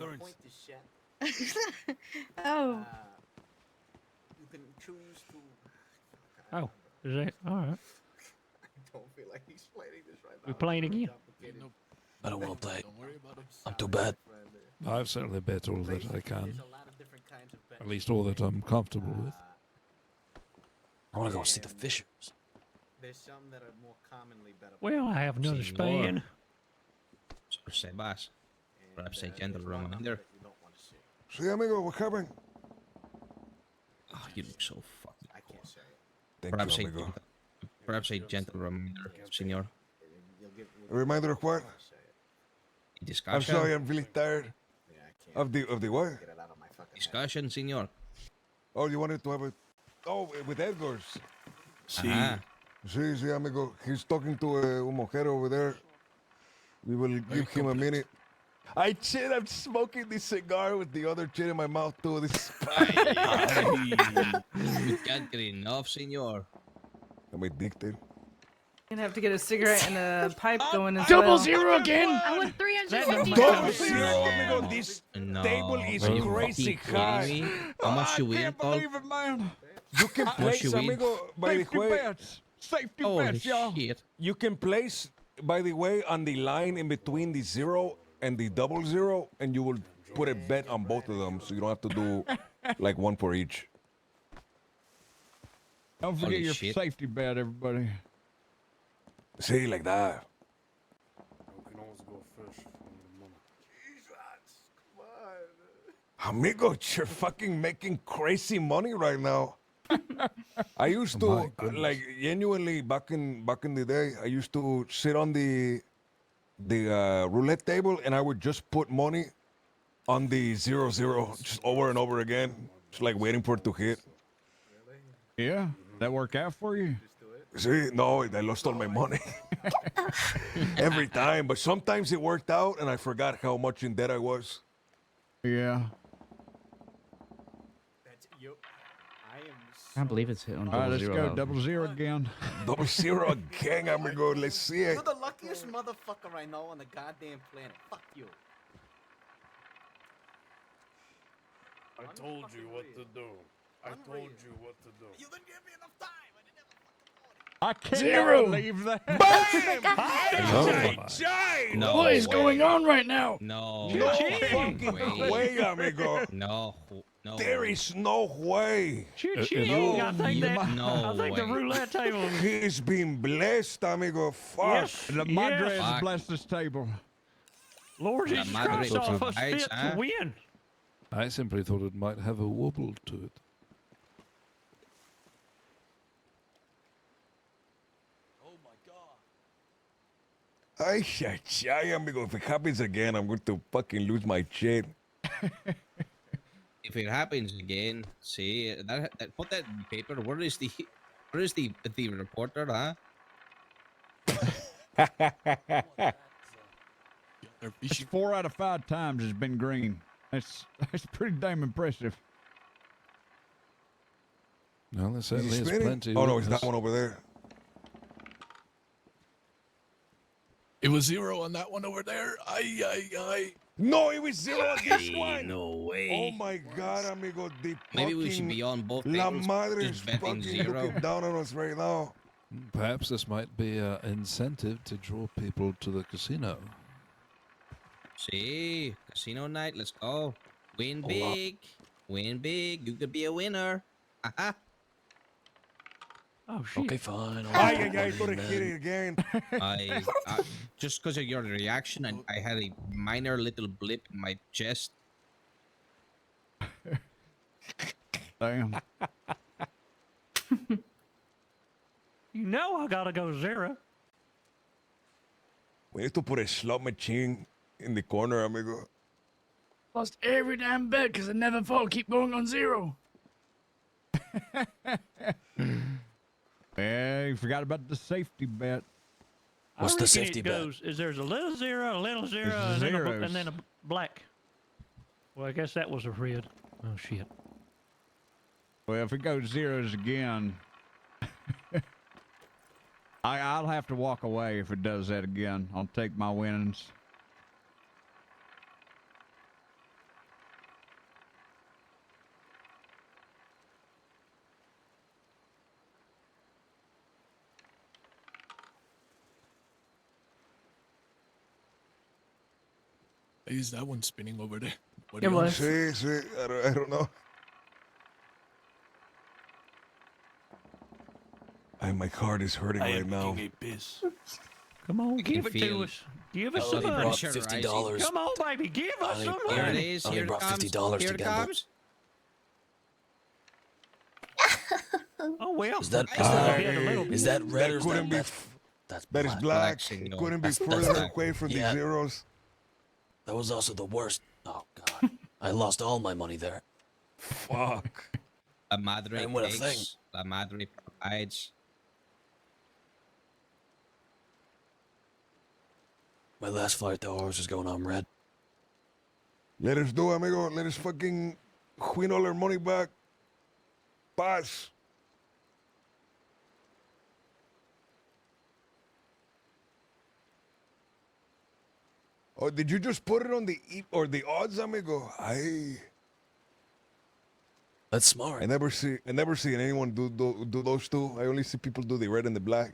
Oh. You can choose to. Oh, is that all right? I don't feel like explaining this right now. We playing again? I don't want to play. I'm too bad. I've certainly bet all that I can. At least all that I'm comfortable with. I want to go see the Fishers. There's some that are more commonly better. Well, I have another span. Sebas. Perhaps a gentle reminder. See, amigo, what happened? Oh, you look so fucking I can't say it. Thank Perhaps you, a, amigo. perhaps a gentle reminder, Senor. A reminder of what? Discussion. I'm sorry, I'm really tired. Of the what? Discussion, Senor. Oh, you wanted to have a... Oh, with Edgar's. Ajá. Sí, amigo. He's talking to a mujer over there. We will give him a minute. I'm smoking this cigar with the other shit in my mouth too. This You can't get enough, Senor. I'm addicted. You're gonna have to get a cigarette and a pipe going as Double well. zero again. I won $350. Double zero, amigo. This No, table is are you crazy fucking high. kidding me? How much you win, Can't Paul? believe it, man. You can place, you win? amigo, by the Safety way. bets. Safety Holy bets, y'all. shit. You can place, by the way, on the line in between the 0 and the double zero, and you will put a bet on both of them, so you don't have to do like one for each. Don't forget Holy your shit. safety bet, everybody. See, like that. We can always go fish for the money. Amigo, you're fucking making crazy money right now. I used to like genuinely back in the day. I used to sit on the roulette table and I would just put money on the 0-0 just over and over again, just like waiting for it to hit. Yeah, that work out for you? See, no, I lost all my money every time. But sometimes it worked out, and I forgot how much in debt I was. Yeah. I can't believe it's hit on All right, double let's zero. go though. double zero again. Double zero again, amigo. Let's see it. You're the luckiest motherfucker I know on the goddamn planet. Fuck you. I told you what to do. I told you what to do. You didn't give me enough time. I didn't have a fucking I can't Zero. believe that. No What is way. going on right now? No. No fucking fucking way, amigo. No. No. There is no way. Cha-ching! I think that. No I think the way. roulette table. He's been blessed, amigo. Fuck. Yes. The Madre Yes. has blessed this table. Lord Jesus Madre Christ, all of us provides, fit huh? to win. I simply thought it might have a wobble to it. Ay, amigo. If it happens again, I'm going to fucking lose my shit. If it happens again, see that put that in paper. Where is the reporter, huh? It's 4 out of 5 times it's been green. That's pretty damn impressive. No, there certainly is spinning? plenty. Oh, no, with it's us. that one over there. It was 0 on that one over there. Aye. No, it was 0 against Ay, 1. no way. Oh my God, amigo. The Maybe we should fucking be on both La tables, Madre is just betting fucking 0. looking down on us right now. Perhaps this might be an incentive to draw people to the casino. See, casino night. Let's go. Win big. Win big. You could be a winner. Aha. Oh shit. Okay, fine. I thought I hit it again. I just because of your reaction, I had a minor little blip in my chest. Damn. You know I gotta go 0. We need to put a slot machine in the corner, amigo. Lost every damn bet because I never thought I'd keep going on 0. Yeah, you forgot about the safety bet. What's the I reckon safety it bet? goes, is there's a little 0, a little 0, There's and then a black. Well, I guess that was a red. Oh shit. Well, if it goes 0s again, I'll have to walk away if it does that again. I'll take my winnings. Is that one spinning over there? What It do you was. See, I don't know. My heart is hurting I right am now. making a piss. Come on, can give it to feel- us. Give us I some only money. brought Sure, $50. Come on, baby, give us some I Here it money. is. only Here it brought comes. $50 Here to it gamble. comes. Oh well. Is that is that red or is that couldn't be black? That's That is black. black. Black It signal. couldn't be That's further black. away from Yeah. the zeros. That was also the worst. Oh God, I lost all my money there. Fuck. La Madre didn't win a thing. takes. La Madre provides. My last $5 is going on red. Let us do, amigo. Let us fucking win all our money back. Pass. Oh, did you just put it on the or the odds, amigo? That's smart. I never see anyone do those two. I only see people do the red and the black.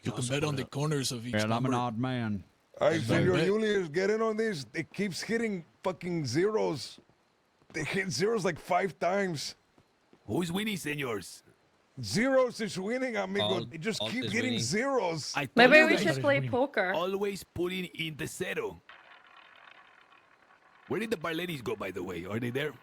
You can bet on the corners of each And I'm number. an odd man. I That's Senor right. Julius, get in on this. It keeps hitting fucking zeros. They hit zeros like 5 times. Who's winning, senors? Zeros is winning, amigo. Alt- They just Alt keep is hitting winning. zeros. I told Maybe you we guys, should play poker. always putting in the 0. Where did the Barlettis go, by the way? Are they there?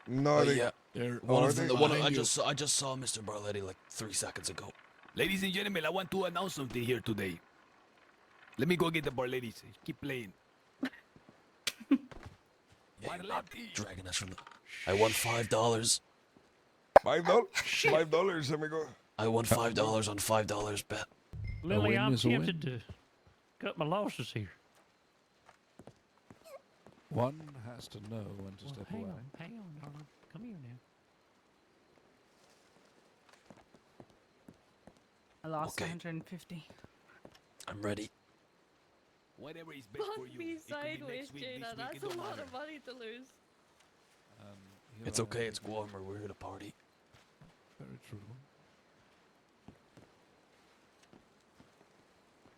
No, Oh, they, yeah. They're One are of they? the one behind I you. just saw Mr. Barletti like 3 seconds ago. Ladies and gentlemen, I want to announce something here today. Let me go get the Barlettis. Keep playing. Dragging us from the. I won $5. $5, amigo. I won $5 on $5 bet. Lily, win I'm is a win. tempted to cut my losses here. One has to know when to step Hang away. on, darling. Come here now. I lost Okay. 150. I'm ready. Whatever is best for Fuck you. me It could be sideways, next week, Jada. this week, That's it a don't lot matter. of money to lose. It's okay. It's Guam. We're here to party. Very true.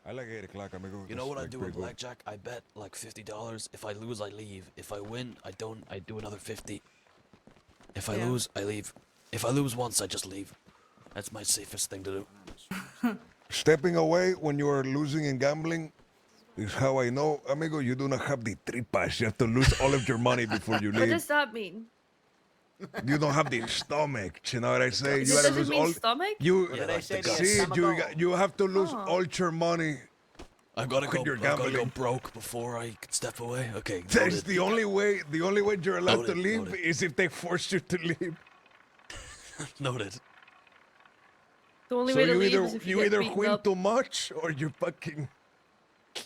I like 8 o'clock, amigo. You know what I That's, do in pretty good. blackjack? I bet like $50. If I lose, I leave. If I win, I don't. I do another 50. If I lose, I leave. If I lose once, I just leave. That's my safest thing to do. Stepping away when you are losing in gambling is how I know, amigo, you do not have the tripas. You have to lose all of your money before you What leave. does that mean? You don't have the stomach. You know what I say? You Does gotta it lose mean all. stomach? You What did I say? see, you have to lose Oh. all your money. I've got to when go. you're I've got to go gambling. broke before I can step away. Okay. That's noted. the only way. The only way you're allowed to Noted, leave noted. is if they force you to leave. Noted. The only So way to you leave either is if you get either beaten win up. too much or you fucking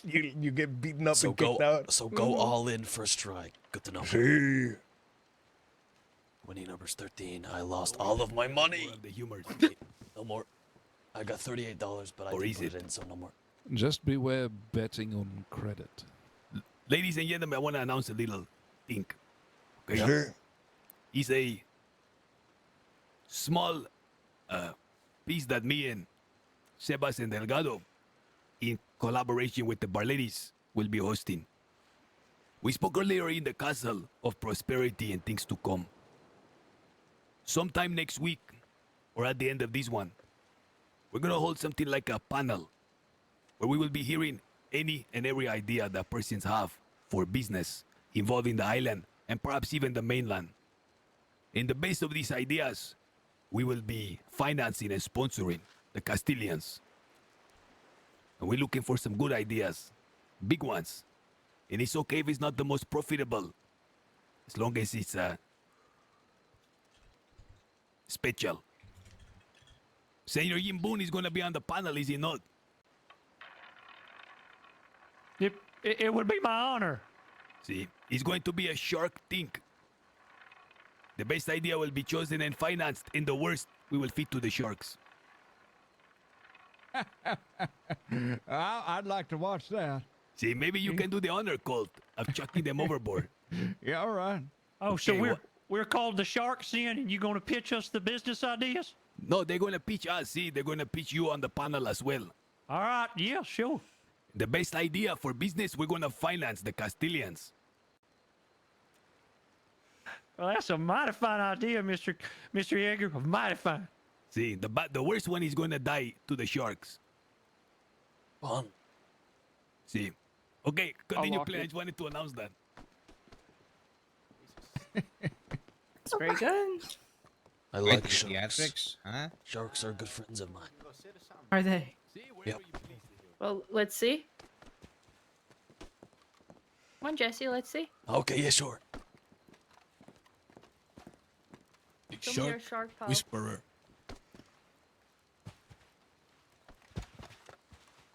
you get beaten up So and kicked out. So go all in first try. Good to know. See. Winning numbers 13. I lost all of my money. The humor. Okay, no more. I got $38, but I Or didn't is put it? it in, so no more. Just beware betting on credit. Ladies and gentlemen, I want to announce a little thing. Okay? See? It's a small piece that me and Sebas and Delgado, in collaboration with the Barlettis, will be hosting. We spoke earlier in the Castle of Prosperity and Things to Come. Sometime next week, or at the end of this one, we're going to hold something like a panel where we will be hearing any and every idea that persons have for business involving the island and perhaps even the mainland. In the base of these ideas, we will be financing and sponsoring the Castilians. And we're looking for some good ideas, big ones. And it's okay if it's not the most profitable, as long as it's special. Senor Yimbun is going to be on the panel, is he not? It would be my honor. See, it's going to be a shark think. The best idea will be chosen and financed, and the worst we will feed to the sharks. I'd like to watch that. See, maybe you can do the honor cult of chucking them overboard. Yeah, all right. Oh, so Okay, we're called the Sharks in, and you're going to pitch us the business ideas? No, they're going to pitch us. See, they're going to pitch you on the panel as well. All right, yeah, sure. The best idea for business, we're going to finance the Castilians. Well, that's a mighty fine idea, Mr. Yeager. Mighty fine. See, the worst one is going to die to the sharks. Fun. See. Okay, continue lock playing. I it. just wanted to announce that. It's very good. I Wait, like the sharks. theatrics, huh? Sharks are good friends of mine. Are they? Yep. Well, let's see. Come on, Jesse, let's see. Okay, yeah, sure. Big Show me your shark shark pal. whisperer.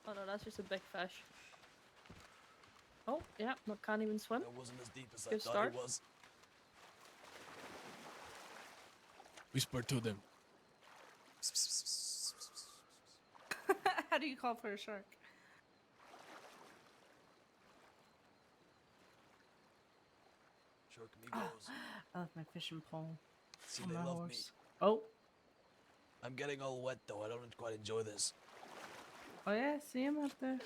Oh no, that's just a big fish. Oh, yeah, no, can't even swim. That wasn't as deep as I Good thought start. it was. Whisper to them. How do you call for a shark? Shark amigos. I left my fishing pole. See, on they my love horse. me. Oh, I'm getting all wet though. I don't quite enjoy this. oh yeah, see him up there.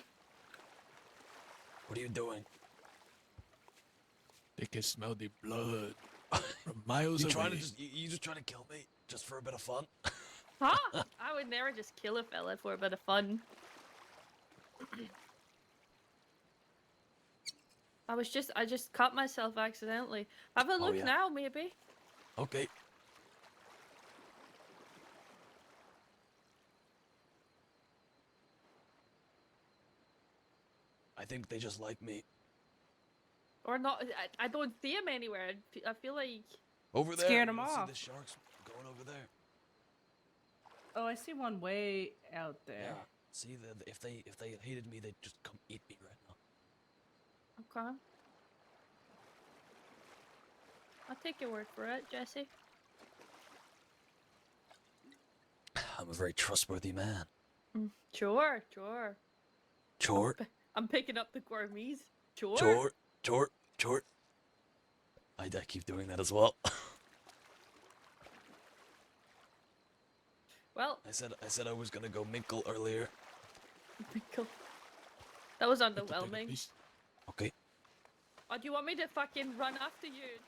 What are you doing? They can smell the blood from miles You away. trying to you just trying to kill me just for a bit of fun? Huh? I would never just kill a fella for a bit of fun. I just cut myself accidentally. Have a look yeah. now, maybe. Okay. I think they just like me. Or not. I don't see him anywhere. I feel like. Over there. Scared you him don't off. See the sharks going over there. Oh, I see one way out there. Yeah. See, if they hated me, they'd just come eat me right now. Okay. I'll take your word for it, Jesse. I'm a very trustworthy man. Sure, sure. Chort, I'm picking up the gourmets. Sure. chort. I keep doing that as well. Well, I said I was gonna go minkle earlier. Minkle. That was underwhelming. Okay. Or do you want me to fucking run after you?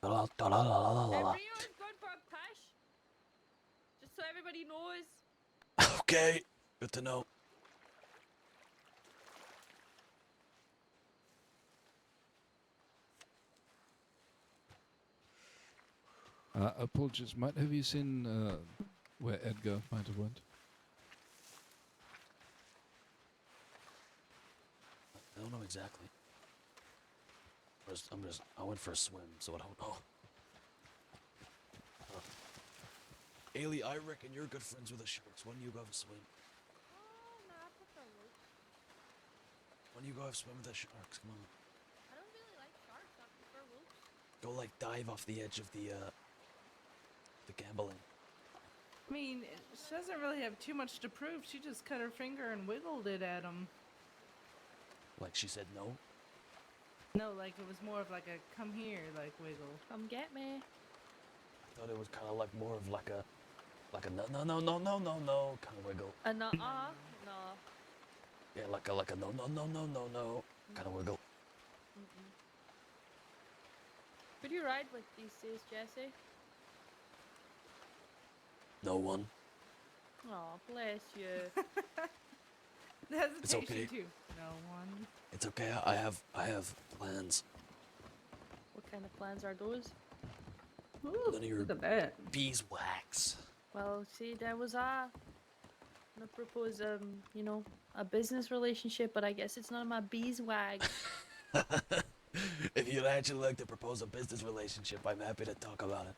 La, la, la, la, la, la, la. Everyone's going for a push. Just so everybody knows. Okay. Good to know. Apologies, mate. Have you seen where Edgar might have went? I don't know exactly. I went for a swim, so I don't know. Ailey, I reckon you're good friends with the sharks. Why don't you go have a swim? Why don't you go have a swim with the sharks? Come on. I don't really like sharks. I prefer wolves. Go like dive off the edge of the gambling. I mean, she doesn't really have too much to prove. She just cut her finger and wiggled it at him. Like she said no? No, like it was more of like a come here, like wiggle. Come get me. I thought it was kind of like more of like a no kind of wiggle. A nuh-uh? No. Yeah, like a no kind of wiggle. Who do you ride with these days, Jesse? No one. Oh, bless you. The hesitation It's okay. too. No one. It's okay. I have plans. What kind of plans are those? Ooh, None of your look at that. beeswax. Well, see, there was gonna propose you know, a business relationship, but I guess it's none of my beeswax. If you'd actually like to propose a business relationship, I'm happy to talk about it.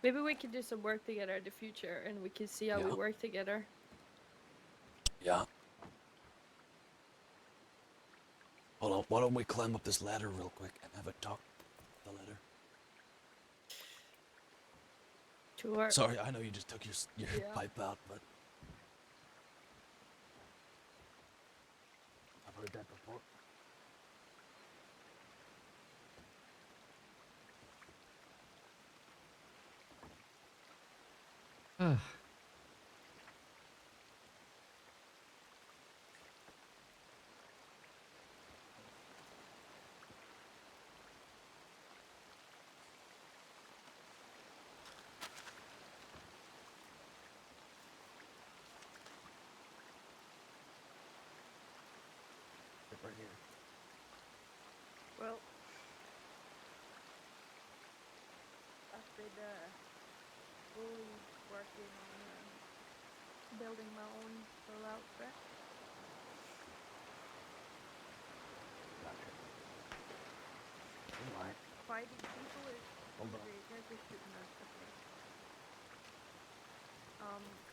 Maybe we could do some work together in the future, and we can see how we Yeah. work together. Yeah. Hold on. Why don't we climb up this ladder real quick and have a talk? The ladder. Sure. Sorry, I know you just took your Yeah. pipe out, but I've heard that before. Right here. Well, I've been fully working on building my own full outfit. Alright. Fighting people is Hold on. great. They're just shooting us.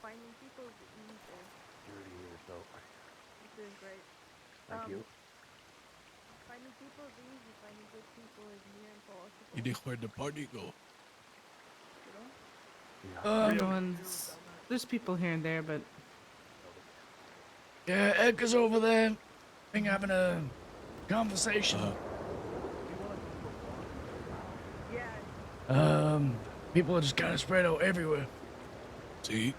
Finding people is easy. Security here, so It's doing great. thank you. Finding people is easy. Finding good people is near impossible. You think where'd the party go? Everyone's. There's people here and there, but Yeah, Edgar's over there. Been having a conversation. People are just kind of spread out everywhere. See?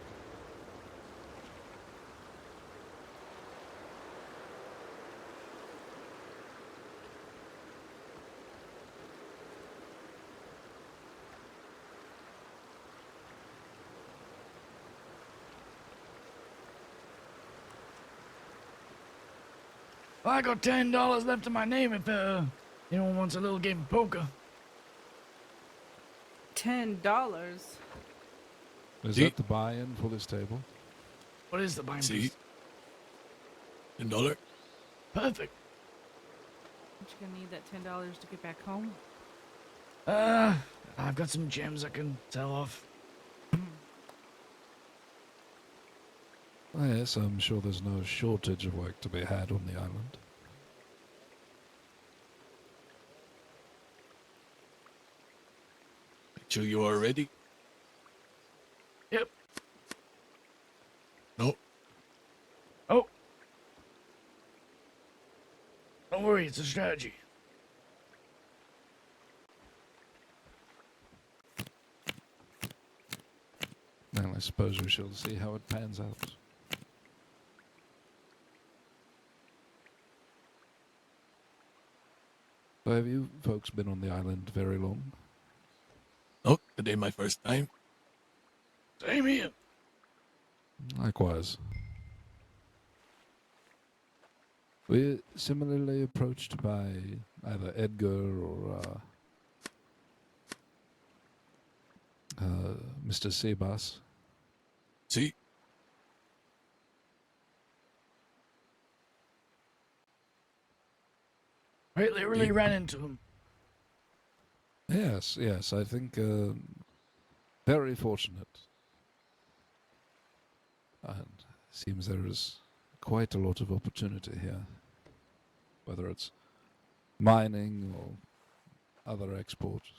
I got $10 left in my name if anyone wants a little game of poker. $10. Is See? that the buy-in for this table? What is the buying See? piece? $10? Perfect. But you're gonna need that $10 to get back home. I've got some gems I can sell off. Oh, yes, I'm sure there's no shortage of work to be had on the island. Sure you are ready? Yep. No. Oh. Don't worry, it's a strategy. Well, I suppose we shall see how it pans out. So have you folks been on the island very long? Oh, today my first time. Same here. Likewise. We're similarly approached by either Edgar or Mr. Sebas. See? Right, they really ran into him. Yes, yes, I think very fortunate. And seems there is quite a lot of opportunity here, whether it's mining or other exports.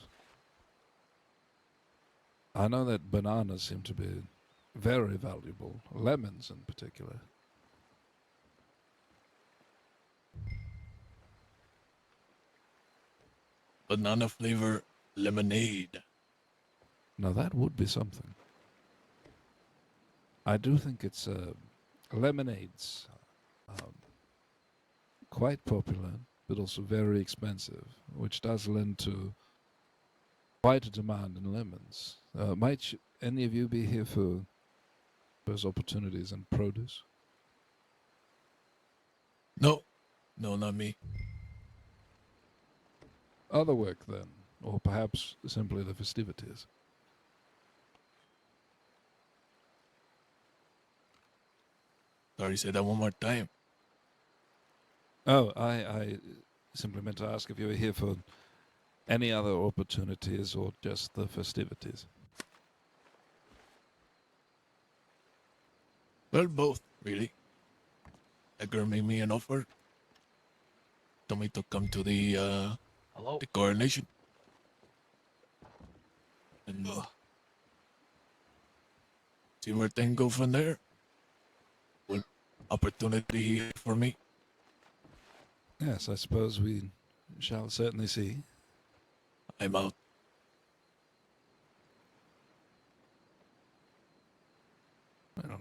I know that bananas seem to be very valuable, lemons in particular. Banana flavor lemonade. Now that would be something. I do think it's lemonades, quite popular, but also very expensive, which does lend to quite a demand in lemons. Might any of you be here for those opportunities in produce? No, no, not me. Other work then, or perhaps simply the festivities. Sorry, say that one more time. Oh, I simply meant to ask if you were here for any other opportunities or just the festivities. Well, both, really. Edgar made me an offer. Told me to come to the Coronation. And see where things go from there. One opportunity for me. Yes, I suppose we shall certainly see. I'm out. Well,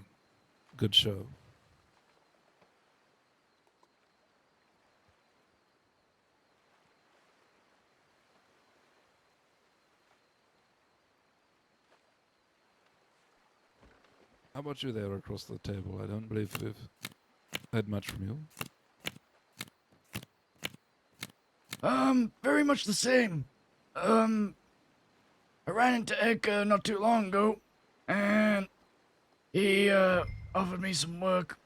good show. How about you there across the table? I don't believe we've heard much from you. Very much the same. I ran into Edgar not too long ago, and he offered me some work,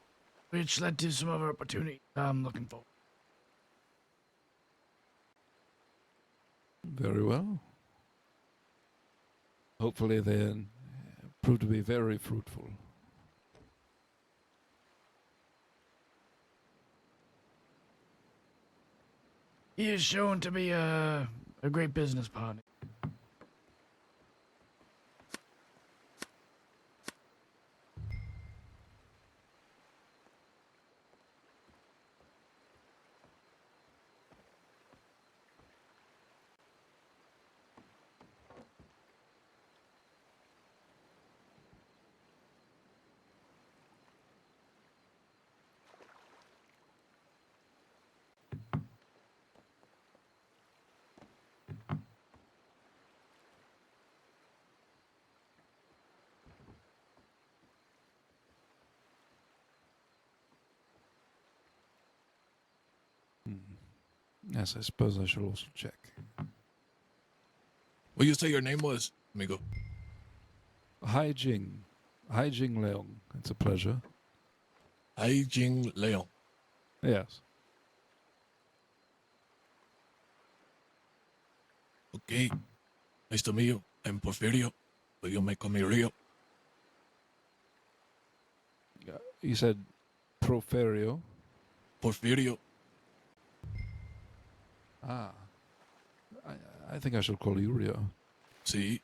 which led to some other opportunities I'm looking for. Very well. Hopefully they prove to be very fruitful. He is shown to be a great business partner. Yes, I suppose I shall also check. What you say your name was, amigo? Hai Jing. Hai Jing Leong. It's a pleasure. Hai Jing Leong. Yes. Okay. Nice to meet you. I'm Porfirio, but you may call me Rio. You said Proferio? Porfirio. Ah. I think I shall call you Rio. See?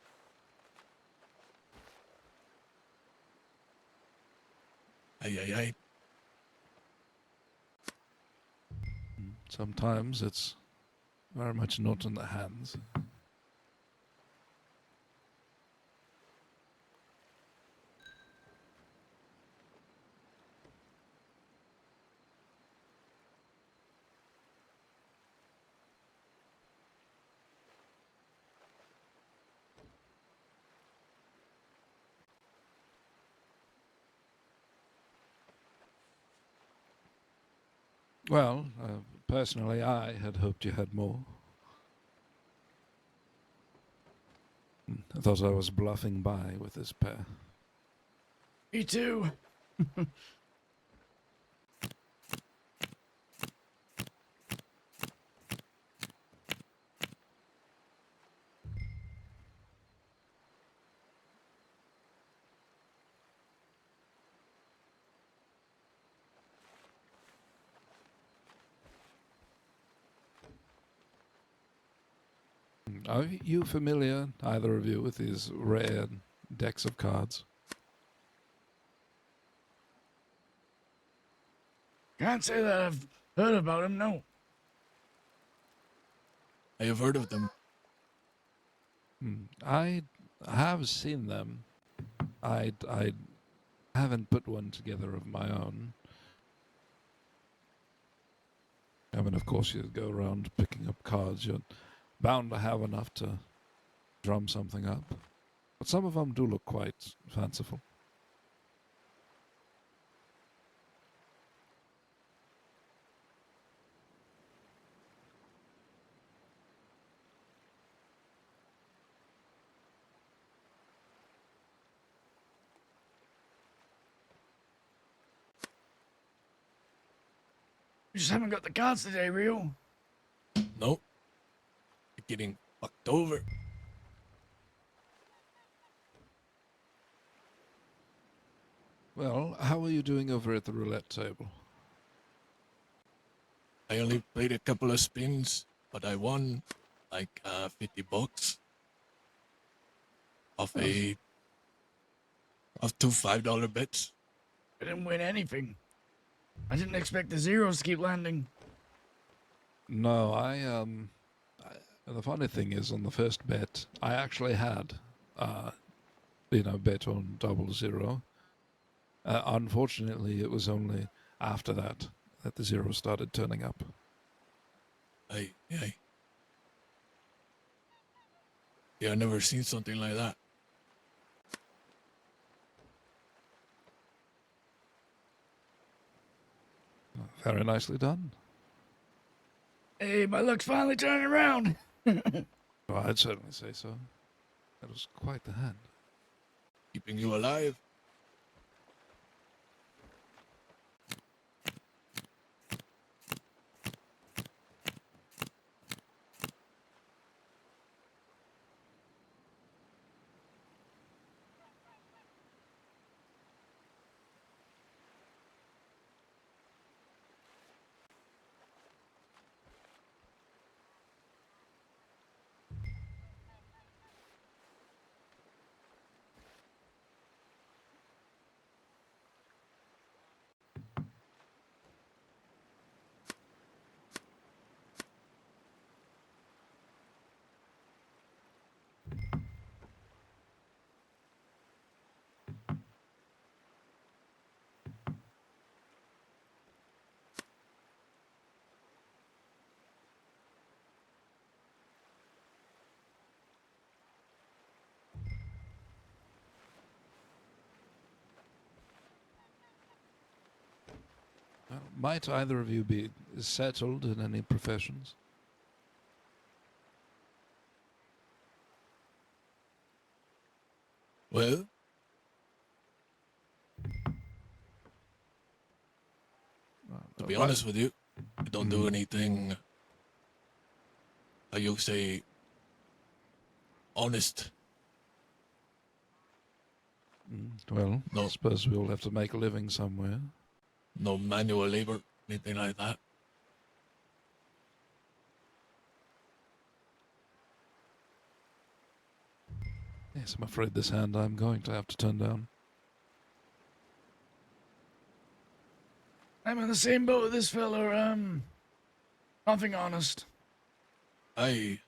Ay. Sometimes it's very much not in the hands. Well, personally, I had hoped you had more. I thought I was bluffing by with this pair. Me too. Are you familiar, either of you, with these rare decks of cards? Can't say that I've heard about him, no. I have heard of them. I have seen them. I haven't put one together of my own. I mean, of course, you go around picking up cards. You're bound to have enough to drum something up. But some of them do look quite fanciful. You just haven't got the cards today, Rio. Nope. You're getting fucked over. Well, how are you doing over at the roulette table? I only played a couple of spins, but I won like $50 off of two $5 bets. I didn't win anything. I didn't expect the zeros to keep landing. No, the funny thing is, on the first bet, I actually had, bet on 00. Unfortunately, it was only after that the zeros started turning up. Yeah, I never seen something like that. Very nicely done. Hey, my luck's finally turning around. Well, I'd certainly say so. That was quite the hand. Keeping you alive. Well, might either of you be settled in any professions? Well, to be honest with you, I don't do anything, how you say, honest. Well, No. I suppose we all have to make a living somewhere. No manual labor, anything like that. Yes, I'm afraid this hand I'm going to have to turn down. I'm in the same boat with this fella, nothing honest. I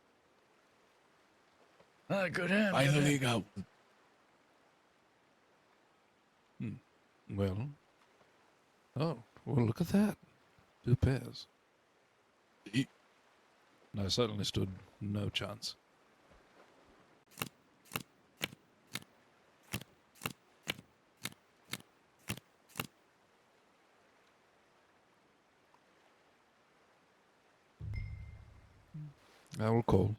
Good hand. finally got one. Well. Oh, well, look at that. 2 pairs. I certainly stood no chance. I will call.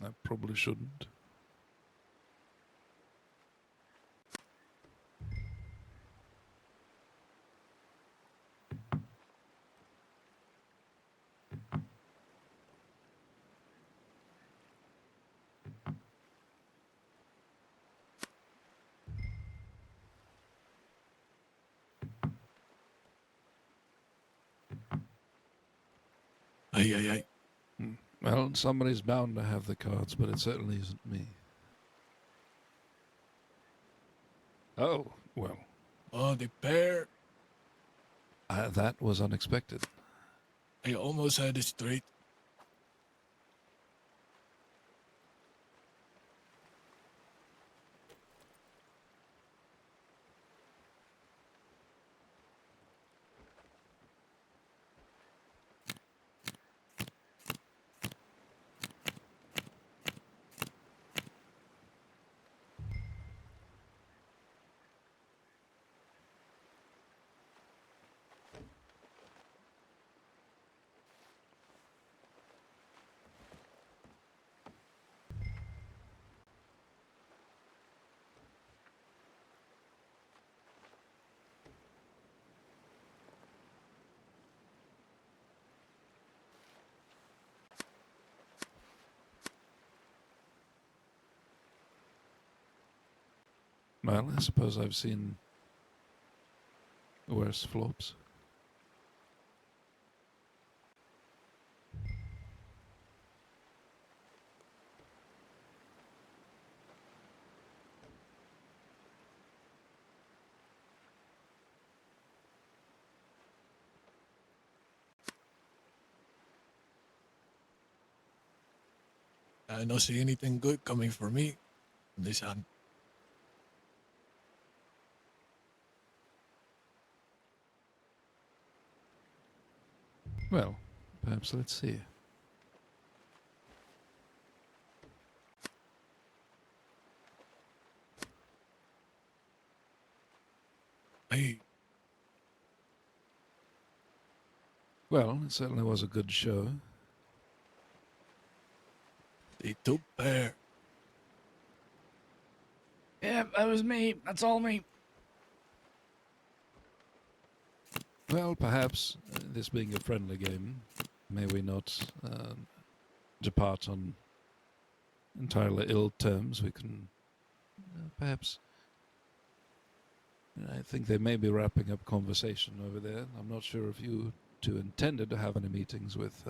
I probably shouldn't. Aye. Well, somebody's bound to have the cards, but it certainly isn't me. Oh, well. Oh, the pair. That was unexpected. I almost had it straight. Well, I suppose I've seen worse flops. I don't see anything good coming for me from this hand. Well, perhaps let's see. Hey. Well, it certainly was a good show. The two pair. Yeah, that was me. That's all me. Well, perhaps, this being a friendly game, may we not depart on entirely ill terms. We can perhaps... I think they may be wrapping up conversation over there. I'm not sure if you two intended to have any meetings with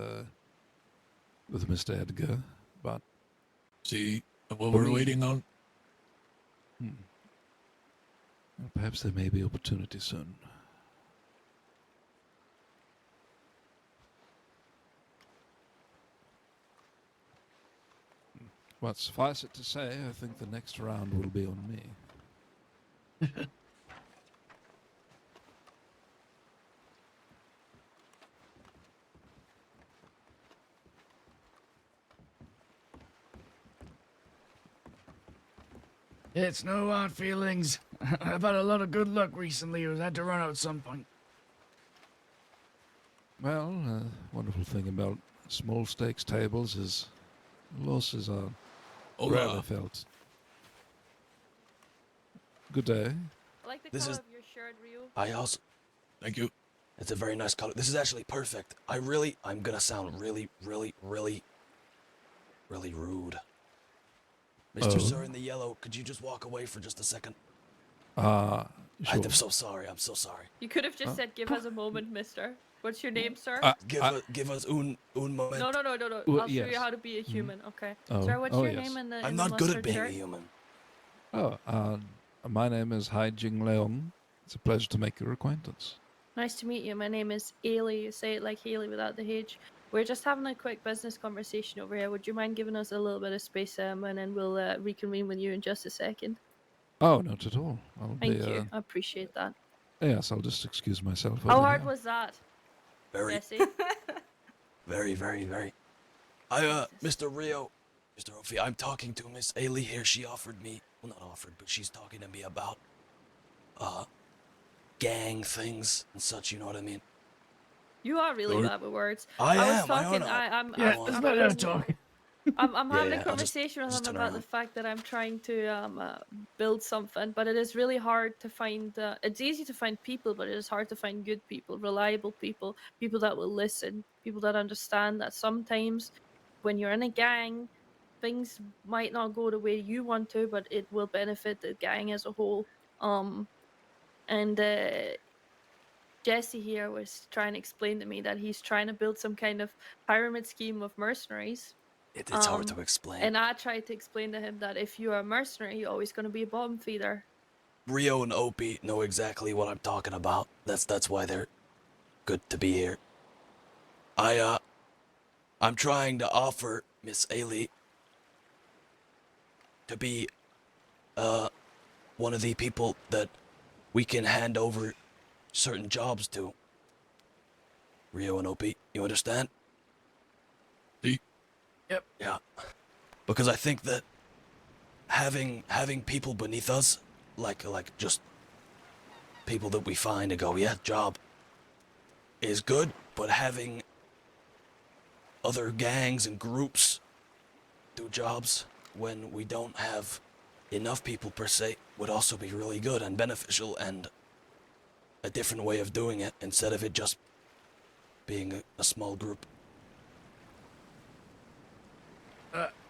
Mr. Edgar, but... See what we're waiting on? Well, perhaps there may be opportunity soon. But suffice it to say, I think the next round will be on me. It's no hard feelings. I've had a lot of good luck recently. I've had to run out at some point. Well, wonderful thing about small stakes tables is losses are rarely felt. Good day. I like the This color is- of your shirt, Ryu. I also. Thank you. It's a very nice color. This is actually perfect. I'm gonna sound really rude. Mr. Sir in the yellow, could you just walk away for just a second? Sure. I'm so sorry. I'm so sorry. You could have just said, "Give us a moment, Mister." What's your name, sir? Give us un moment. No. Well, I'll show yes. you how to be a human. Okay. Oh, Sir, what's oh, your yes. name in the? I'm in the not good at mustard being shirt? a human. Oh, my name is Hai Jing Leong. It's a pleasure to make your acquaintance. Nice to meet you. My name is Ailey. You say it like Haley without the H. We're just having a quick business conversation over here. Would you mind giving us a little bit of space, and then we'll reconvene with you in just a second? Oh, not at all. I'll Thank be, you. I appreciate that. Yes, I'll just excuse myself. How over hard here. was that, Very, Jesse? very, very, very. Mr. Rio, Mr. Opie, I'm talking to Miss Ailey here. She offered me, well, not offered, but she's talking to me about, gang things and such, you know what I mean? You are really You're- bad with words. I was am, I talking. know. I'm. Yeah, I'm, let's I'm, let her talk. I'm having Yeah, a I'll just- conversation with just him turn about the around. fact that I'm trying to build something, but it is really hard to find. It's easy to find people, but it is hard to find good people, reliable people, people that will listen, people that understand that sometimes when you're in a gang, things might not go the way you want to, but it will benefit the gang as a whole. And Jesse here was trying to explain to me that he's trying to build some kind of pyramid scheme of mercenaries. It's hard to explain. And I tried to explain to him that if you are a mercenary, you're always going to be a bomb feeder. Rio and Opie know exactly what I'm talking about. That's why they're good to be here. I'm trying to offer Miss Ailey to be, one of the people that we can hand over certain jobs to. Rio and Opie, you understand? Yep. Yeah. Because I think that having people beneath us, like just people that we find and go, yeah, job, is good, but having other gangs and groups do jobs when we don't have enough people per se would also be really good and beneficial and a different way of doing it instead of it just being a small group.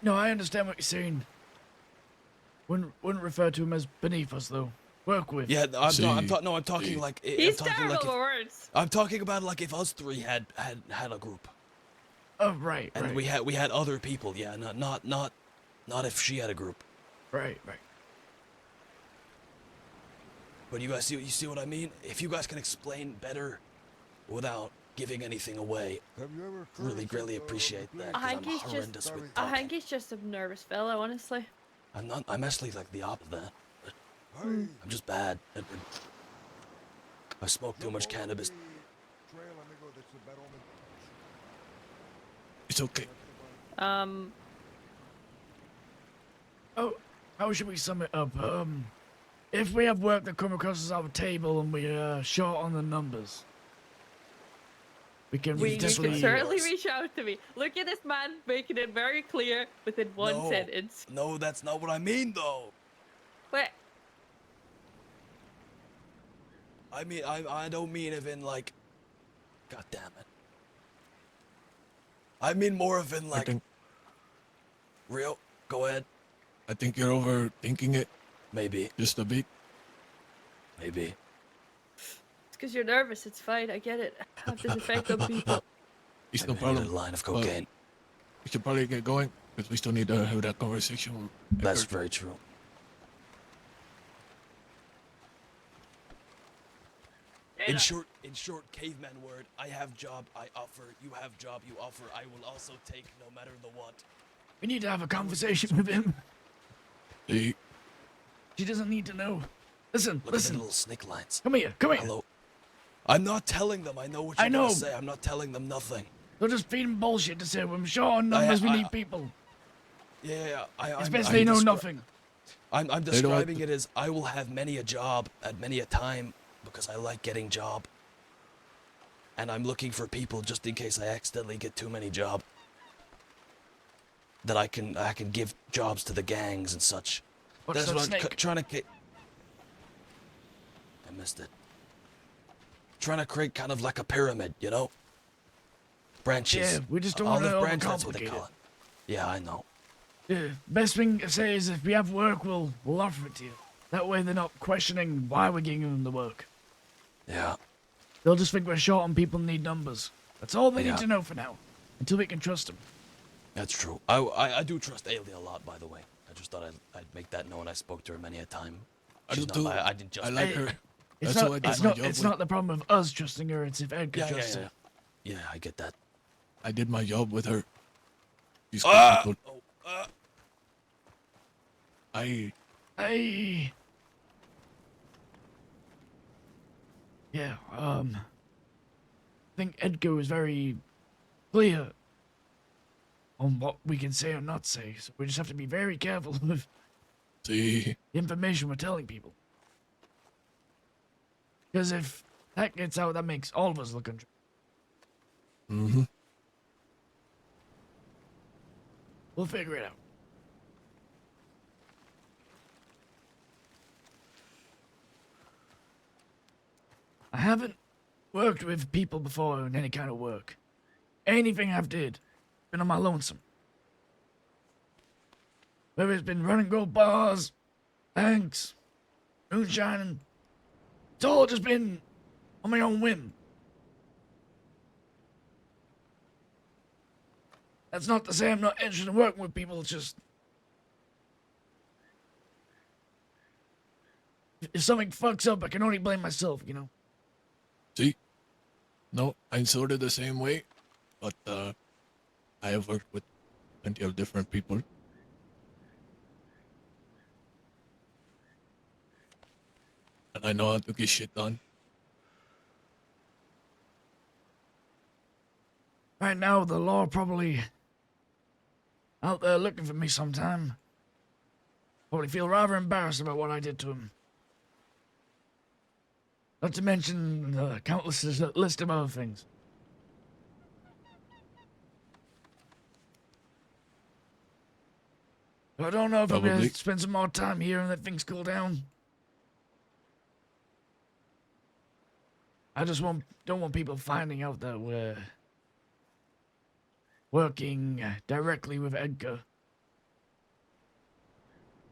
No, I understand what you're saying. Wouldn't refer to him as beneath us though. Work with. Yeah, I'm talking like He's I'm talking terrible like with words. I'm talking about like if us three had a group. Oh right, And right. we had other people, yeah, not if she had a group. Right. But you guys see what I mean? If you guys can explain better without giving anything away, really greatly appreciate that. 'Cause I'm horrendous with I talking. think he's just a nervous fella, honestly. I'm not. I'm actually like the opposite of that. But I'm just bad. I smoke too much cannabis. It's okay. Oh, how should we sum it up? If we have work that come across our table and we're short on the numbers, we can You definitely. can certainly reach out to me. Look at this man making it very clear within one sentence. No, that's not what I mean though. What? I mean, I don't mean it in like, God damn it. I mean more of in like, real, go ahead. I think you're overthinking it. Maybe. Just a bit. Maybe. It's because you're nervous. It's fine. I get it. I have this effect on people. It's no I need problem. a line of But cocaine. we should probably get going because we still need to have that conversation. That's very true. In short, caveman word, I have job, I offer, you have job, you offer, I will also take no matter the what. We need to have a conversation with him. Hey. She doesn't need to know. Listen, Look listen. at the little snake lines. Come here. Hello. I'm not telling them, I know what you're I know. gonna say, I'm not telling them nothing. They're just feeding bullshit to say we're short on numbers. We need people. Yeah, It's best they know nothing. I'm describing it as I will have many a job at many a time because I like getting job. And I'm looking for people just in case I accidentally get too many job. That I can give jobs to the gangs and such. What's That's that what I'm snake? trying to get. I missed it. Trying to create kind of like a pyramid, you know? Branches. Yeah, we just don't Olive want to branch, that's what they overcomplicate call it. it. Yeah, I know. Yeah, best thing to say is if we have work, we'll offer it to you. That way they're not questioning why we're giving them the work. Yeah. They'll just think we're short on people and need numbers. That's all they Yeah. need to know for now, until we can trust them. That's true. I do trust Ailey a lot, by the way. I just thought I'd make that known. I spoke to her many a time. I She's do not, too. I didn't just. I like her. It's That's not. who I did It's my not. job It's with. not the problem of us trusting her. It's if Ed could Yeah, trust yeah, her. yeah. I get that. I did my job with her. She's Ah! good. Oh, Hey. Yeah, I think Edgar was very clear on what we can say or not say, so we just have to be very careful with the information we're telling people. Because if that gets out, that makes all of us look untruthful. Mm-hmm. We'll figure it out. I haven't worked with people before in any kind of work. Anything I've did, been on my lonesome. Whether it's been running gold bars, banks, moonshining, it's all just been on my own whim. That's not to say I'm not interested in working with people, it's just... if something fucks up, I can only blame myself, you know? See? No, I'm sort of the same way, but I have worked with plenty of different people. And I know how to get shit done. Right now, the law probably out there looking for me sometime. Probably feel rather embarrassed about what I did to him. Not to mention the countless list of other things. I don't know if I'm going to spend some more time here and let things cool down. I just don't want people finding out that we're working directly with Edgar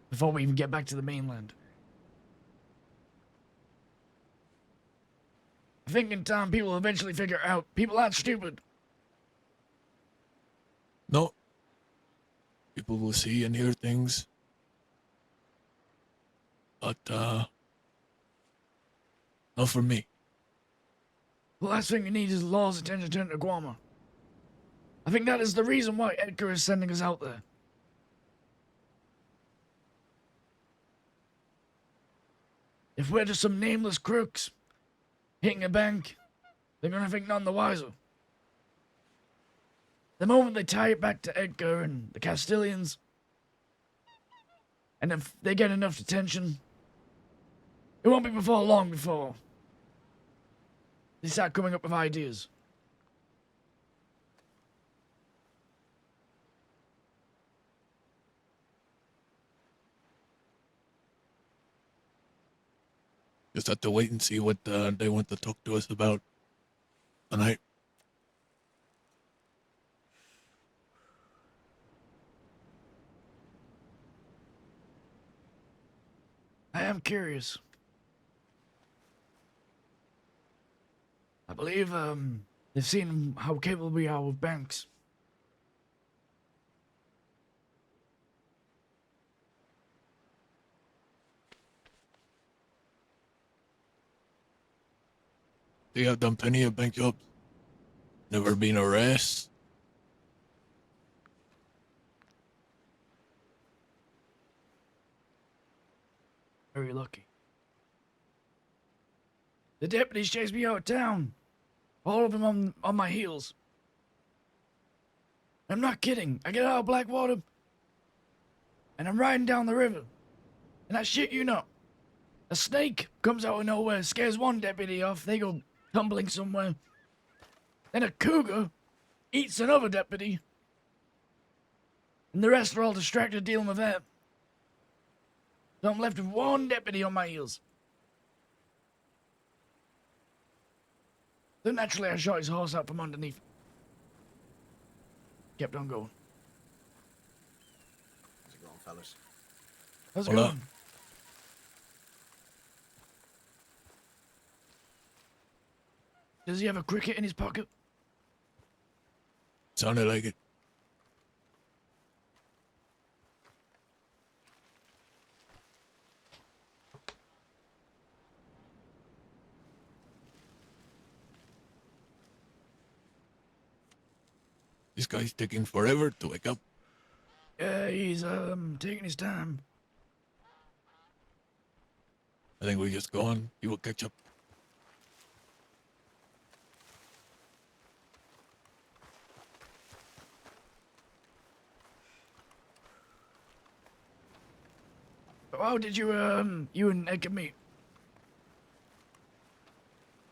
before we even get back to the mainland. I think in time people will eventually figure out people aren't stupid. No. People will see and hear things. But, not for me. The last thing you need is the law's attention turned to Guama. I think that is the reason why Edgar is sending us out there. If we're just some nameless crooks hitting a bank, they're gonna think none the wiser. The moment they tie it back to Edgar and the Castilians, and if they get enough attention, it won't be before long before they start coming up with ideas. Just have to wait and see what they want to talk to us about tonight. I am curious. I believe, they've seen how capable we are with banks. They have done plenty of bank jobs. Never been arrested. Very lucky. The deputies chased me out of town. All of them on my heels. I'm not kidding. I get out of Blackwater, and I'm riding down the river. And I shit you not, a snake comes out of nowhere, scares one deputy off, they go tumbling somewhere. Then a cougar eats another deputy. And the rest are all distracted dealing with that. So I'm left with one deputy on my heels. Then naturally I shot his horse out from underneath. Kept on going. How's it going, fellas? How's it Hola. going? Does he have a cricket in his pocket? Sounded like it. This guy's taking forever to wake up. Yeah, he's taking his time. I think we just go on. He will catch up. How did you and Eka meet?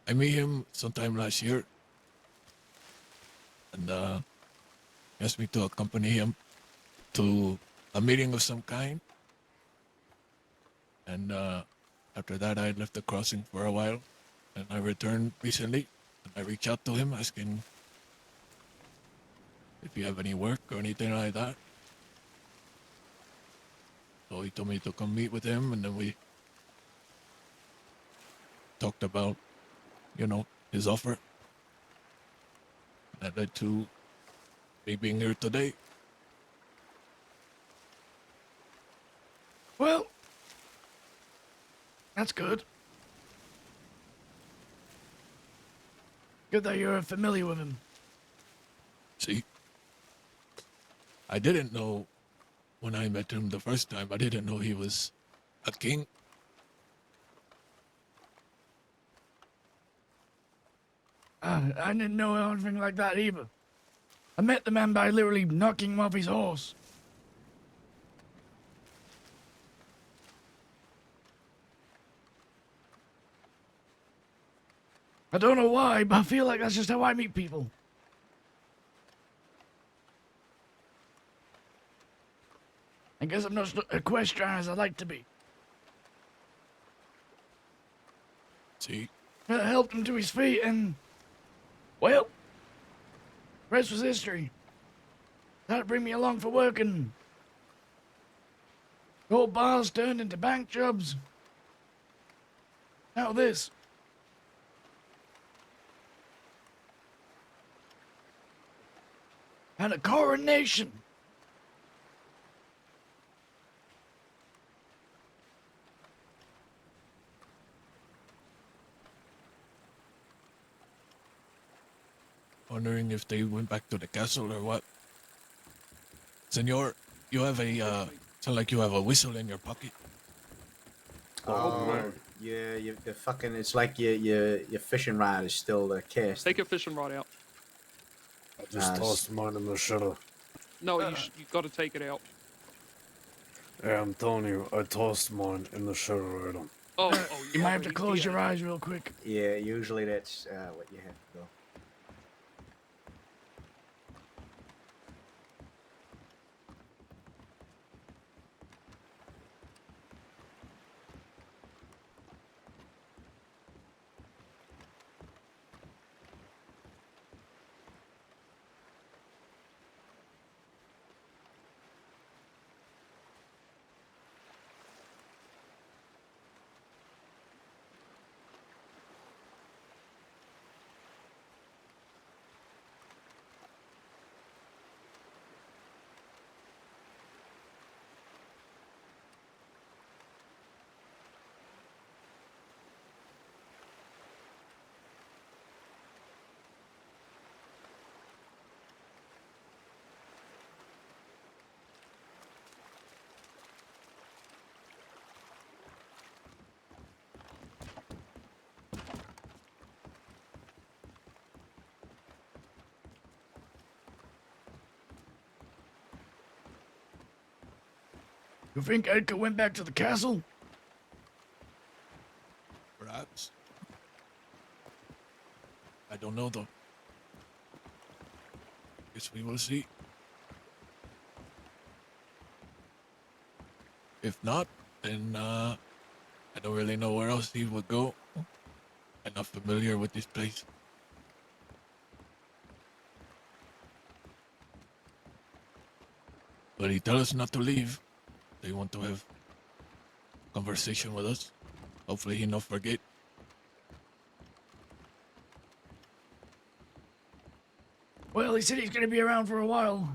I met him sometime last year. And he asked me to accompany him to a meeting of some kind. And after that, I left the crossing for a while. And I returned recently. And I reached out to him asking if you have any work or anything like that. So he told me to come meet with him, and then we talked about, you know, his offer. That led to me being here today. Well, that's good. Good that you're familiar with him. See, I didn't know when I met him the first time, I didn't know he was a king. I didn't know anything like that either. I met the man by literally knocking him off his horse. I don't know why, but I feel like that's just how I meet people. I guess I'm not as equestrian as I'd like to be. See? I helped him to his feet and, well, rest was history. That'd bring me along for work and gold bars turned into bank jobs. Now this. And a coronation. Wondering if they went back to the castle or what. Senor, you have a, sound like you have a whistle in your pocket. Oh, yeah, the fucking, it's like your fishing rod is still cast. Take your fishing rod out. I just tossed mine in the shitter. No, you got to take it out. Yeah, I'm telling you, I tossed mine in the shitter, Adam. Oh, you might have to close your eyes real quick. Yeah, usually that's what you have to do. You think Edgar went back to the castle? Perhaps. I don't know though. Guess we will see. If not, then I don't really know where else he would go. I'm not familiar with this place. But he tell us not to leave. They want to have conversation with us. Hopefully he not forget. Well, he said he's gonna be around for a while.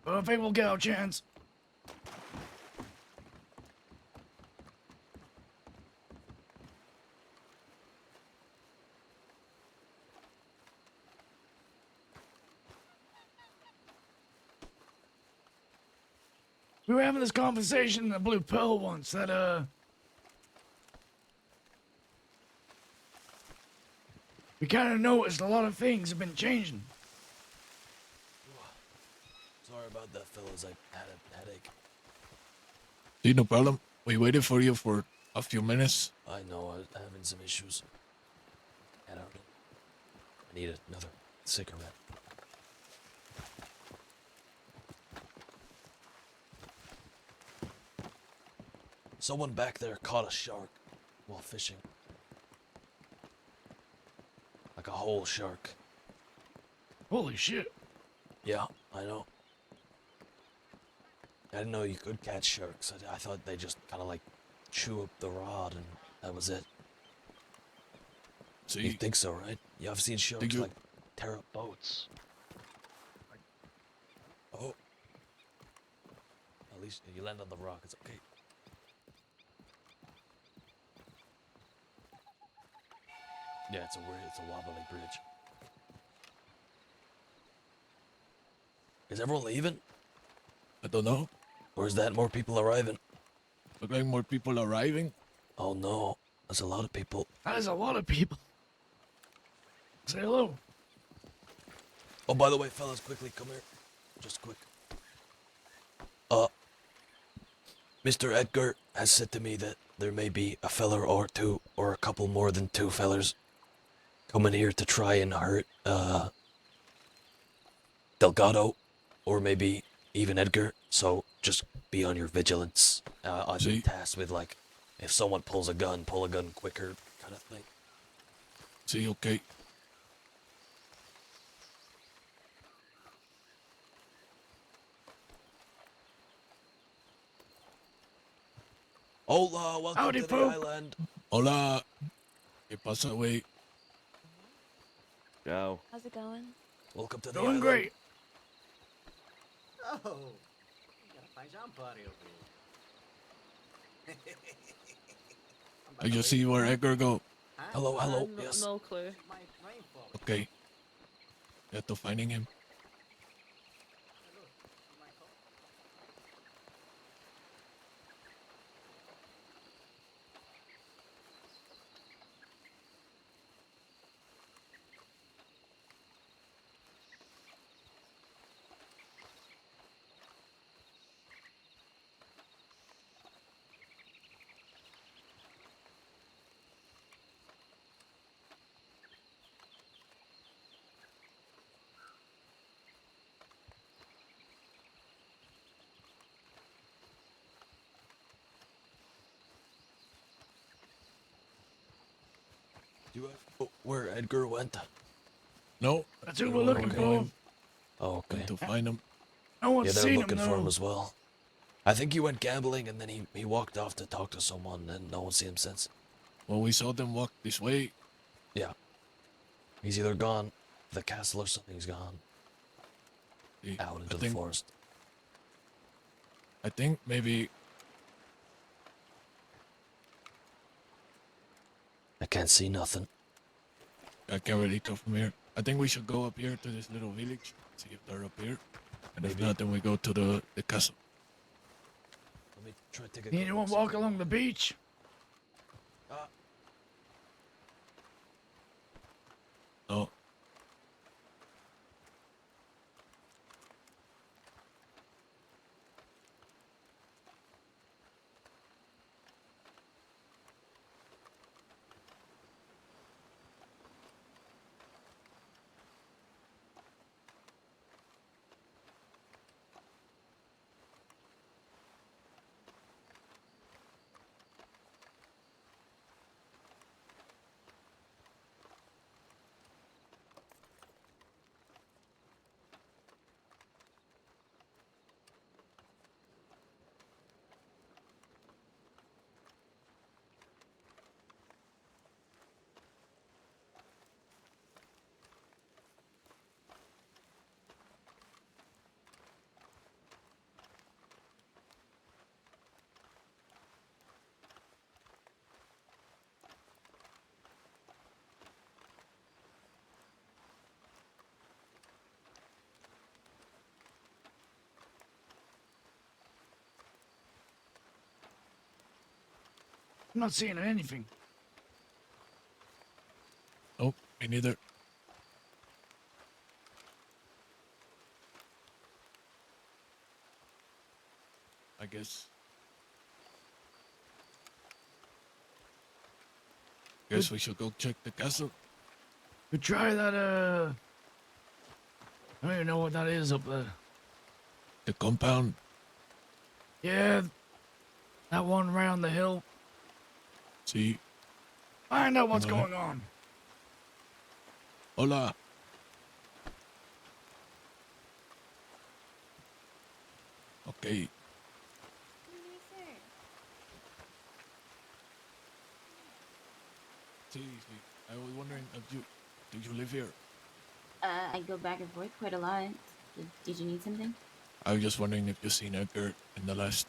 But I think we'll get our chance. We were having this conversation in the Blue Pearl once that, we kind of noticed a lot of things have been changing. Sorry about that, fellas. I had a headache. See, no problem. We waited for you for a few minutes. I know, I'm having some issues. I don't know. I need another cigarette. Someone back there caught a shark while fishing. Like a whole shark. Holy shit. Yeah, I know. I didn't know you could catch sharks. I thought they just kind of like chew up the rod and that was it. See, you think so, right? Yeah, I've seen sharks like tear up boats. Oh. At least you land on the rock, it's okay. Yeah, it's a wobbly bridge. Is everyone leaving? I don't know. Or is that more people arriving? Look like more people arriving. Oh no, that's a lot of people. That is a lot of people. Say hello. Oh, by the way, fellas, quickly, come here. Just quick. Mr. Edgar has said to me that there may be a feller or two, or a couple more than two fellers, coming here to try and hurt, Delgado, or maybe even Edgar, so just be on your vigilance. I've been tasked with, like, if someone pulls a gun, pull a gun quicker, kind of thing. See, okay. Hola, welcome Howdy, to the folk. island. Hola. ¿Qué pasa, güey? Ciao. How's it going? Welcome to the Doing island. great. Oh, you got a pajama party over here. I just see where Edgar go. Hello, hello, No, yes. no clue. Okay. You have to finding him. Do you have where Edgar went? No. That's who we're looking for. Oh, okay. To find him. No one's Yeah, they're seen him, looking for him though. as well. I think he went gambling and then he walked off to talk to someone and no one's seen him since. Well, we saw them walk this way. Yeah. He's either gone to the castle or something, he's gone. Out into the forest. I think maybe I can't see nothing. I can't really tell from here. I think we should go up here to this little village, see if they're up here. And if not, then we go to the castle. Let me try to take a Anyone walk along the beach? No. I'm not seeing anything. Nope, me neither. I guess guess we should go check the castle. You try that, I don't even know what that is up there. The compound. Yeah, that one round the hill. See. Find out what's Hola. going on. Hola. Okay. See, I was wondering if do you live here? I go back and forth quite a lot. Did you need something? I was just wondering if you've seen Edgar in the last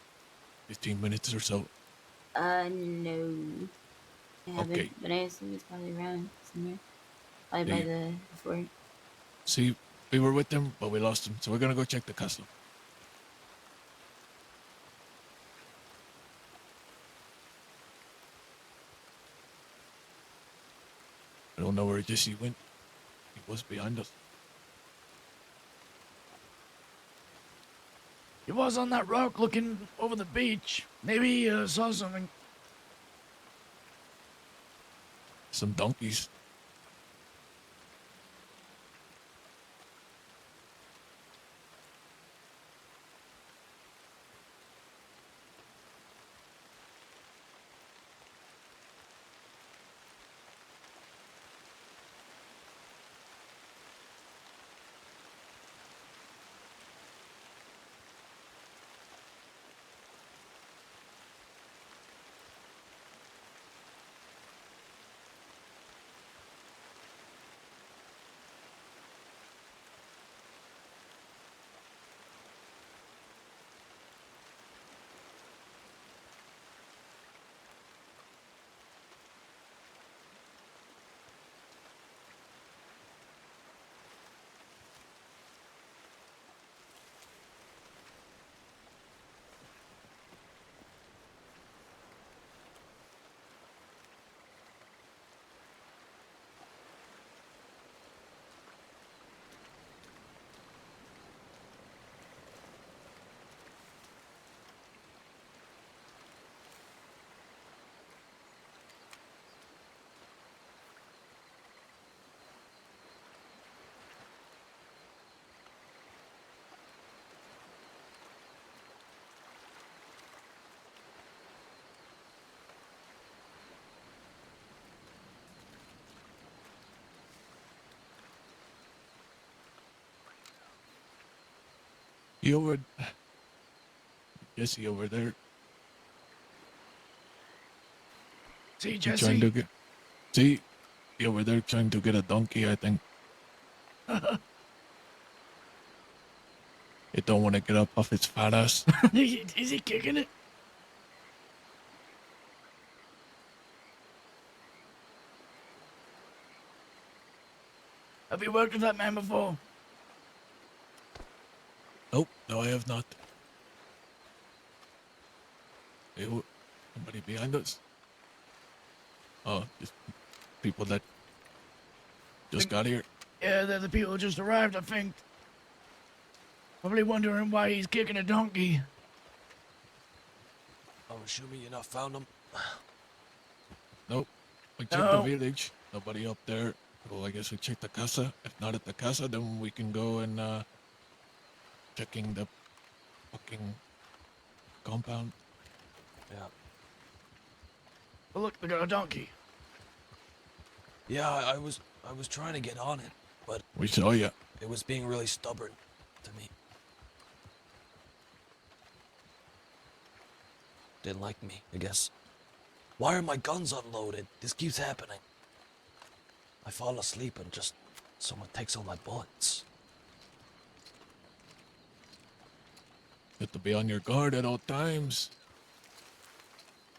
15 minutes or so. No. I haven't, Okay. but I assume he's probably around somewhere. Probably by Yeah. the fort. See, we were with him, but we lost him, so we're gonna go check the castle. I don't know where Jesse went. He was behind us. He was on that rock looking over the beach. Maybe he saw something. Some donkeys. He over... Jesse over there. See, He Jesse? trying to get... See? He over there trying to get a donkey, I think. It don't want to get up off its fat ass. Is he kicking it? Have you worked with that man before? Nope, no, I have not. Hey, somebody behind us? Oh, just people that just got here. Yeah, they're the people who just arrived, I think. Probably wondering why he's kicking a donkey. I'm assuming you not found him. Nope. We checked No. the village. Nobody up there. Well, I guess we checked the casa. If not at the casa, then we can go and checking the fucking compound. Yeah. Well, look, they got a donkey. Yeah, I was trying to get on it, but We saw ya. it was being really stubborn to me. Didn't like me, I guess. Why are my guns unloaded? This keeps happening. I fall asleep and just someone takes all my bullets. You have to be on your guard at all times.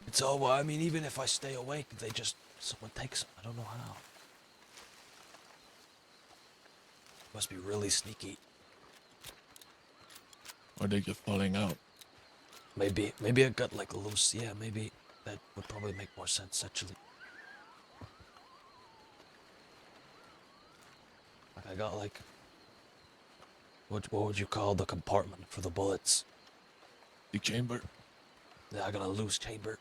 It's all, I mean, even if I stay awake, someone takes them. I don't know how. Must be really sneaky. Or they just falling out. Maybe I got like loose. Yeah, maybe that would probably make more sense actually. Like I got like, what would you call the compartment for the bullets? The chamber. Yeah, I got a loose chamber.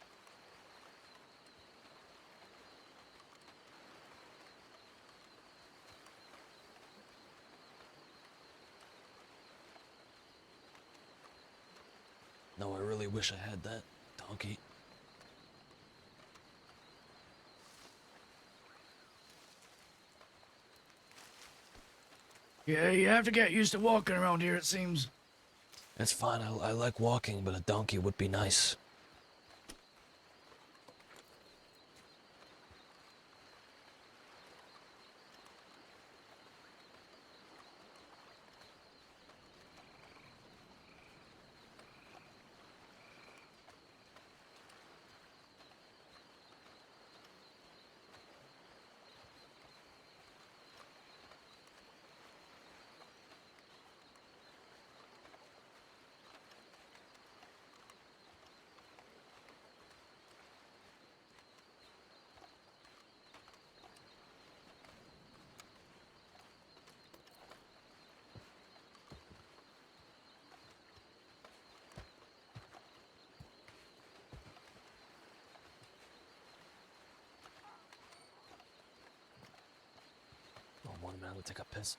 No, I really wish I had that donkey. Yeah, you have to get used to walking around here, it seems. It's fine. I like walking, but a donkey would be nice. Oh, one man will take a piss.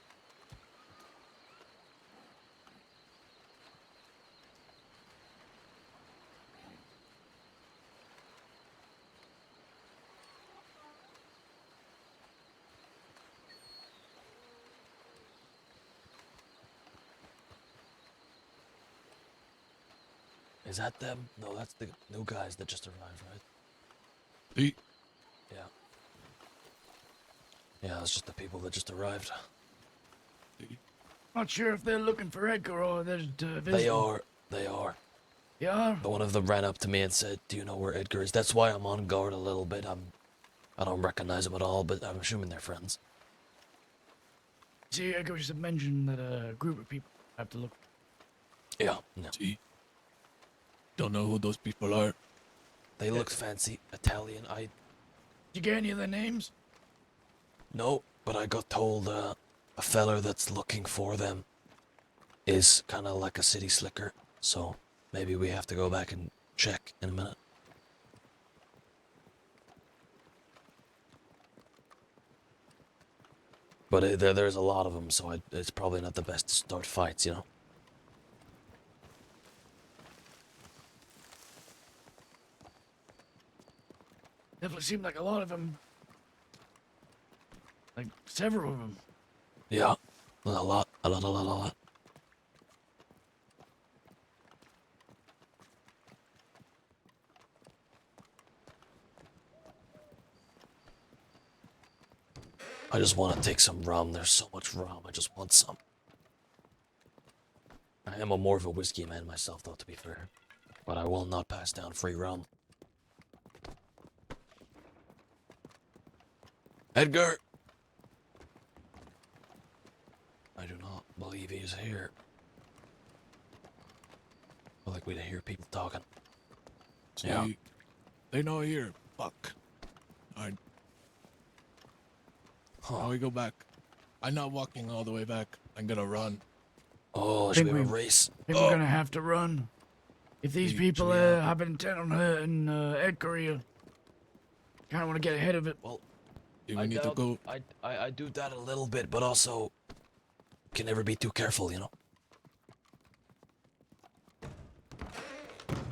Is that them? No, that's the new guys that just arrived, right? Pete? Yeah. Yeah, it's just the people that just arrived. Not sure if they're looking for Edgar or they're just visiting. They are. They are. Yeah? But one of them ran up to me and said, "Do you know where Edgar is?" That's why I'm on guard a little bit. I don't recognize them at all, but I'm assuming they're friends. See, Edgar just mentioned that a group of people have to look. Yeah. No. See? Don't know who those people are. They look fancy, Italian. Did you get any of their names? No, but I got told a feller that's looking for them is kind of like a city slicker. So maybe we have to go back and check in a minute. But there's a lot of them, so it's probably not the best to start fights, you know? Definitely seemed like a lot of them. Like several of them. Yeah, a lot. I just want to take some rum. There's so much rum. I just want some. I am more of a whiskey man myself, though, to be fair. But I will not pass down free rum. Edgar! I do not believe he is here. I like we to hear people talking. See, Yeah. they not here. Fuck. Alright. How we go back? I'm not walking all the way back. I'm gonna run. Oh, should we have a race? I think we're gonna have to run. If these people have been intent on hurting Edgar, you kind of want to get ahead of it. Well, we need to go. I do that a little bit, but also can never be too careful, you know?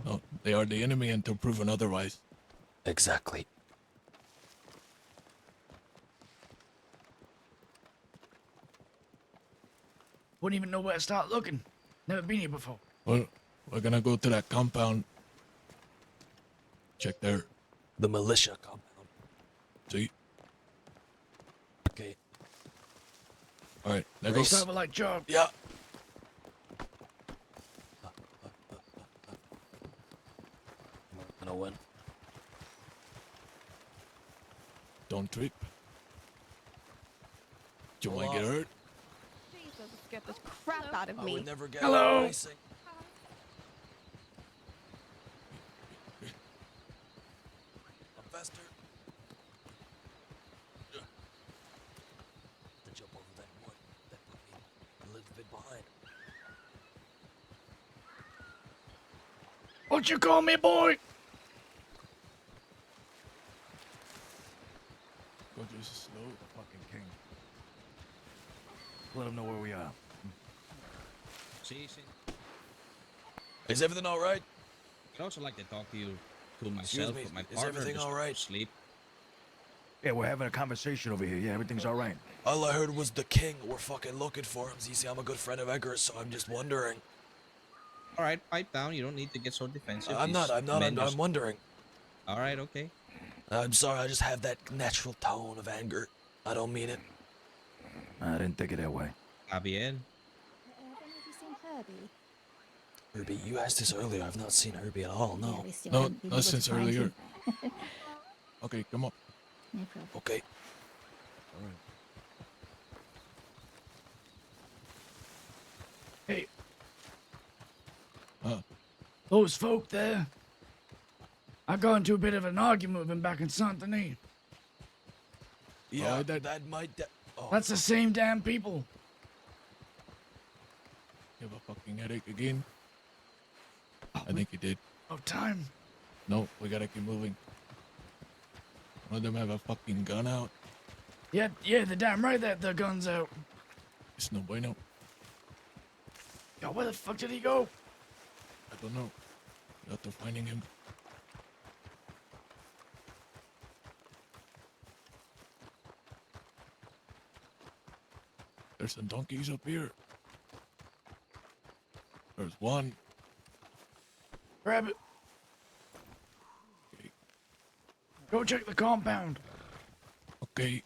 No, they are the enemy until proven otherwise. Exactly. Wouldn't even know where to start looking. Never been here before. Well, we're gonna go to that compound. Check there. The militia compound. See? Okay. Alright, let's Let's go. have a light job. Yeah. I'm gonna win. Don't trip. You might get hurt. Jesus, get this crap out of I me. would never get Hello. racing. I'm faster. To jump over that wood, that put me a little bit behind. What you call me, boy? Go just slow. Fucking king. Let him know where we are. See. Is everything all right? I'd also like to talk to you to myself, me, but my is partner everything just all right? sleep. Yeah, we're having a conversation over here. Yeah, everything's all right. All I heard was the king. We're fucking looking for him. You see, I'm a good friend of Edgar's, so I'm just wondering. All right, pipe down. You don't need to get so defensive. I'm not. I'm wondering. All right, okay. I'm sorry. I just have that natural tone of anger. I don't mean it. I didn't think it that way. Está bien. Have you seen Herbie? Herbie, you asked this earlier. I've not seen Herbie at all. No. we still No, haven't been not able to since find earlier. him. Okay, come on. No problem. Okay. All right. Hey. Huh? Those folk there. I got into a bit of an argument with them back in Saint Denis. Yeah, that might. Oh. That's the same damn people. You have a fucking headache again? I think you did. Oh, time. No, we gotta keep moving. One of them have a fucking gun out. Yeah, they're damn right that the gun's out. It's no bueno. Yo, where the fuck did he go? I don't know. After finding him. There's some donkeys up here. There's one. Grab it. Go check the compound. Okay.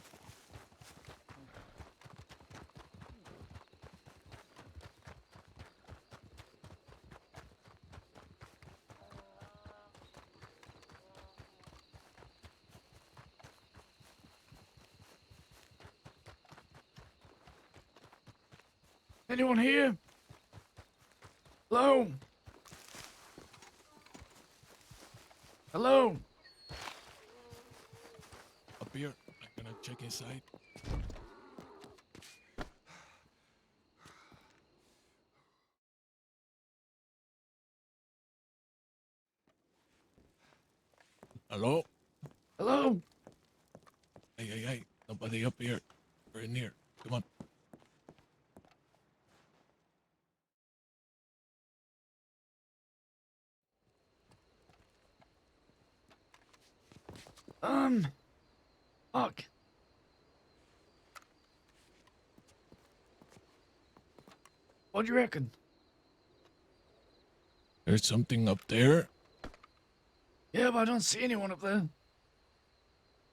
Anyone here? Hello? Hello? Up here. I'm gonna check inside. Hello? Hello? Hey. Nobody up here. We're in here. Come on. Fuck. What do you reckon? There's something up there. Yeah, but I don't see anyone up there.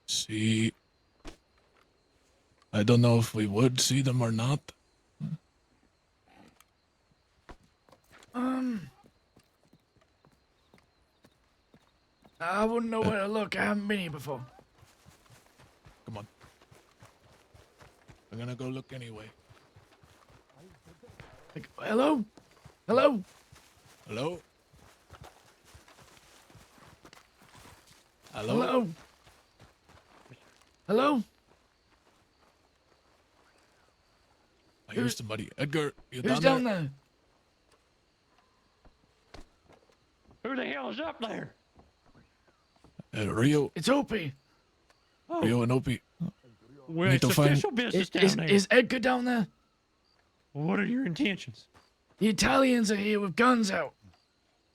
See. I don't know if we would see them or not. I wouldn't know where to look. I haven't been here before. Come on. We're gonna go look anyway. Like, hello? Hello? Hello? Hello? Hello? Hello? I hear somebody. Edgar, you Who's down down there? there? Who the hell is up there? Rio. It's Opie. Rio and Opie. Well, Need it's to find- official business down there. Is Edgar down there? What are your intentions? The Italians are here with guns out.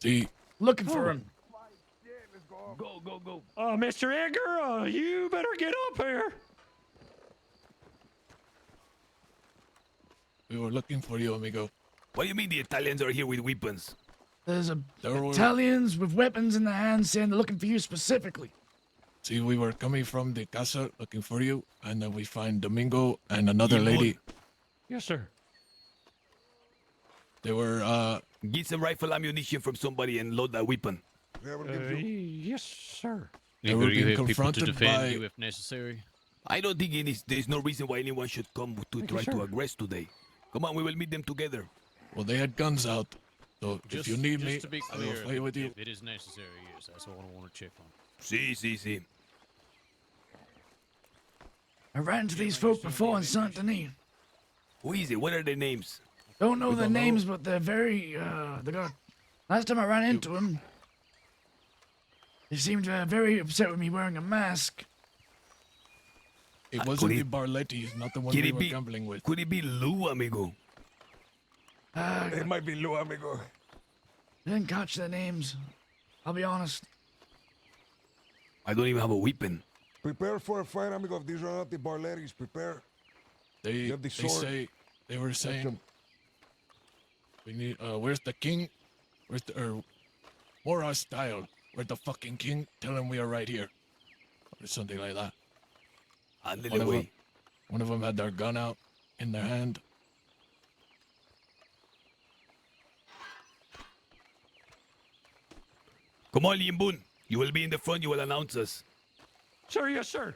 See. Looking for him. Go. Mr. Edgar, you better get up here. We were looking for you, amigo. What do you mean the Italians are here with weapons? There's There were- Italians with weapons in their hands saying they're looking for you specifically. See, we were coming from the casa looking for you, and then we find Domingo and another lady. Yes, sir. They were, Get some rifle ammunition from somebody and load that weapon. Yes, sir. They were being confronted by... you if necessary. I don't think there's no reason why anyone should come to try to aggress today. Come on, we will meet them together. Well, they had guns out, so if you need me, to be I will clear, play with you. if it is necessary, yes, that's what I want to check on. See. I ran into these folk before in Saint Denis. Who is it? What are their names? Don't know We their don't know. names, but they're very, they got... Last time I ran into them, they seemed very upset with me wearing a mask. It wasn't the Barlettis, not the one Could we it were be- gambling with. Could it be Lou, amigo? It might be Lou, amigo. I didn't catch their names. I'll be honest. I don't even have a weapon. Prepare for a fight, amigo. These are not the Barleris. Prepare. They have the sword. say they were saying we need. Where's the king? Where's the more our style? Where's the fucking king? Tell him we are right here, or something like that. One of them had their gun out in their hand. Come on, Yimbun. You will be in the front. You will announce us. Sir, yes, sir.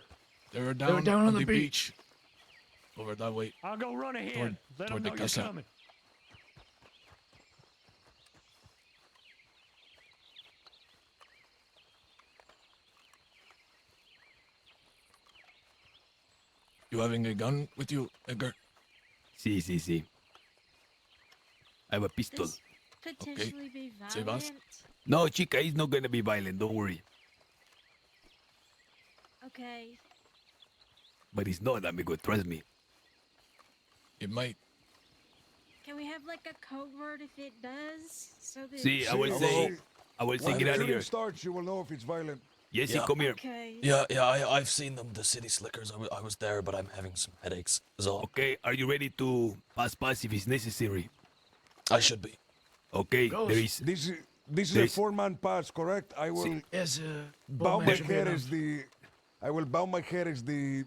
They were down, on the beach. Over that way. I'll go run ahead. Let them toward know the you're casa. coming. You having a gun with you, Edgar? Sí. I have a pistol. Potentially be Save us. violent. No, chica, he's not gonna be violent. Don't worry. Okay. But he's not, amigo. Trust me. It might. Can we have like a code word if it does? So that See, I will say, When get the out of shooting here. starts, you will know if it's violent. Yes, Yeah. come here. Okay. Yeah, I've seen them, the city slickers. I was there, but I'm having some headaches. Is all. Okay, are you ready to pass if it's necessary? I should be. Okay, Ghost. there is. This is a 4-man pass, correct? I will Yes, bow my head as the. I will bow my head as the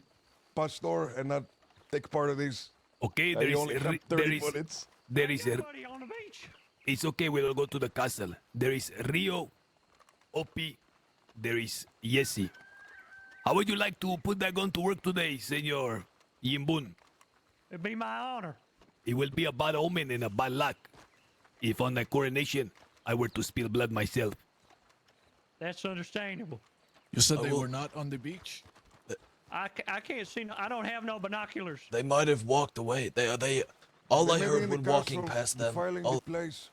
pastor and not take part of this. Okay, I there is. only have 30 bullets. There is. Everybody on the beach. It's okay. We'll go to the castle. There is Rio, Opie. There is Yesi. How would you like to put that gun to work today, Senor Yimbun? It'd be my honor. It will be a bad omen and a bad luck if on the coronation I were to spill blood myself. That's understandable. You said they were not on the beach. I can't see. I don't have no binoculars. They might have walked away. They. All I They may be heard in the when walking castle past them. defiling the place.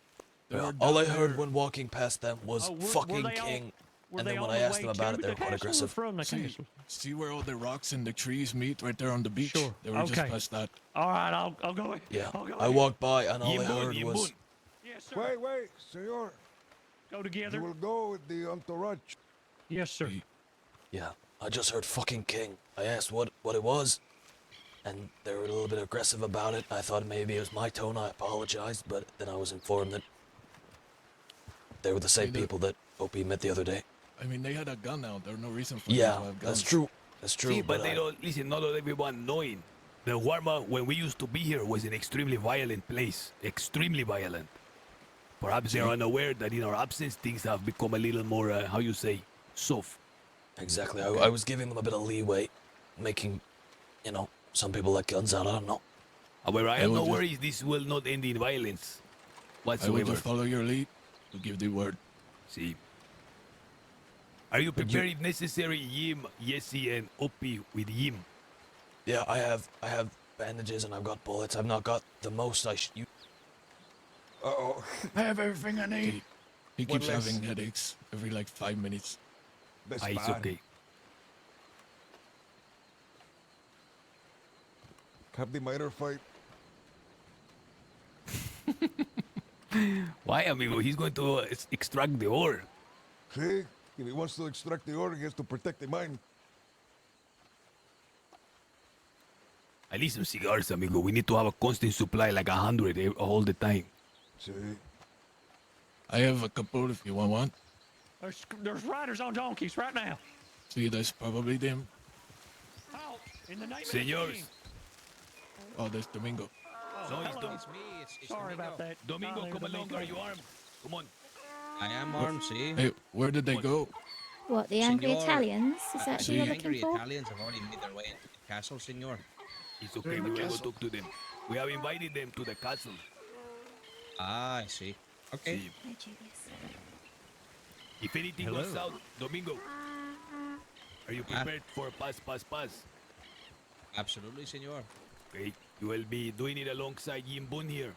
All I heard when walking past them was Oh, were fucking they on- king. were And they then when on I the asked them way about to it, they the were quite castle or aggressive. from the castle? See where all the rocks and the trees meet right there on the beach? Sure. They were just Okay. past that. All right, I'll go. Yeah, I'll go I ahead. walked by and all I Yimbun, heard was. Yimbun. Yes, sir. Wait, senor. Go together. You will go with the entourage. Yes, sir. Yeah, I just heard fucking king. I asked what it was, and they were a little bit aggressive about it. I thought maybe it was my tone. I apologized, but then I was informed that they were the same people that Opie met the other day. I mean, they had a gun out. There's no reason for them Yeah, to have guns. that's true. That's true. See, but they don't listen. Not everyone knowing. The Warma, when we used to be here, was an extremely violent place. Extremely violent. Perhaps they are unaware that in our absence, things have become a little more, how you say, soft. Exactly. I was giving them a bit of leeway, making, some people let guns out. I don't know. However, I I have will no just- worries. This will not end in violence I will whatsoever. just follow your lead. To give the word. See. Are you prepared if necessary, Yim, Yesi, and Opie with Yim? Yeah, I have bandages and I've got bullets. I've not got the most. You. Uh-oh. I have everything I need. He One keeps less. having headaches every 5 minutes. That's It's bad. okay. Have the minor fight. Why, amigo? He's going to extract the ore. See? If he wants to extract the ore, he has to protect the mine. I need some cigars, amigo. We need to have a constant supply, like 100 all the time. See? I have a couple if you want one. There's riders on donkeys right now. See, that's probably them. Halt! In the name of the Senors. king. Oh, there's Domingo. No, it's hello. Dom- Sorry about that. Domingo, I'll come leave along. Domingo. Are you armed? Come on. I am armed, see? Hey, where did they go? What, the angry Senor, Italians? Is that who see, you're The looking angry for? Italians have already made their way into the castle, senor. It's okay. We will go talk to them. We have invited them to the castle. Ah, I see. Okay. See, Hi, Julius. if anything Hello. goes out, Domingo, are you prepared for pass? Absolutely, senor. Okay. You will be doing it alongside Yimbun here,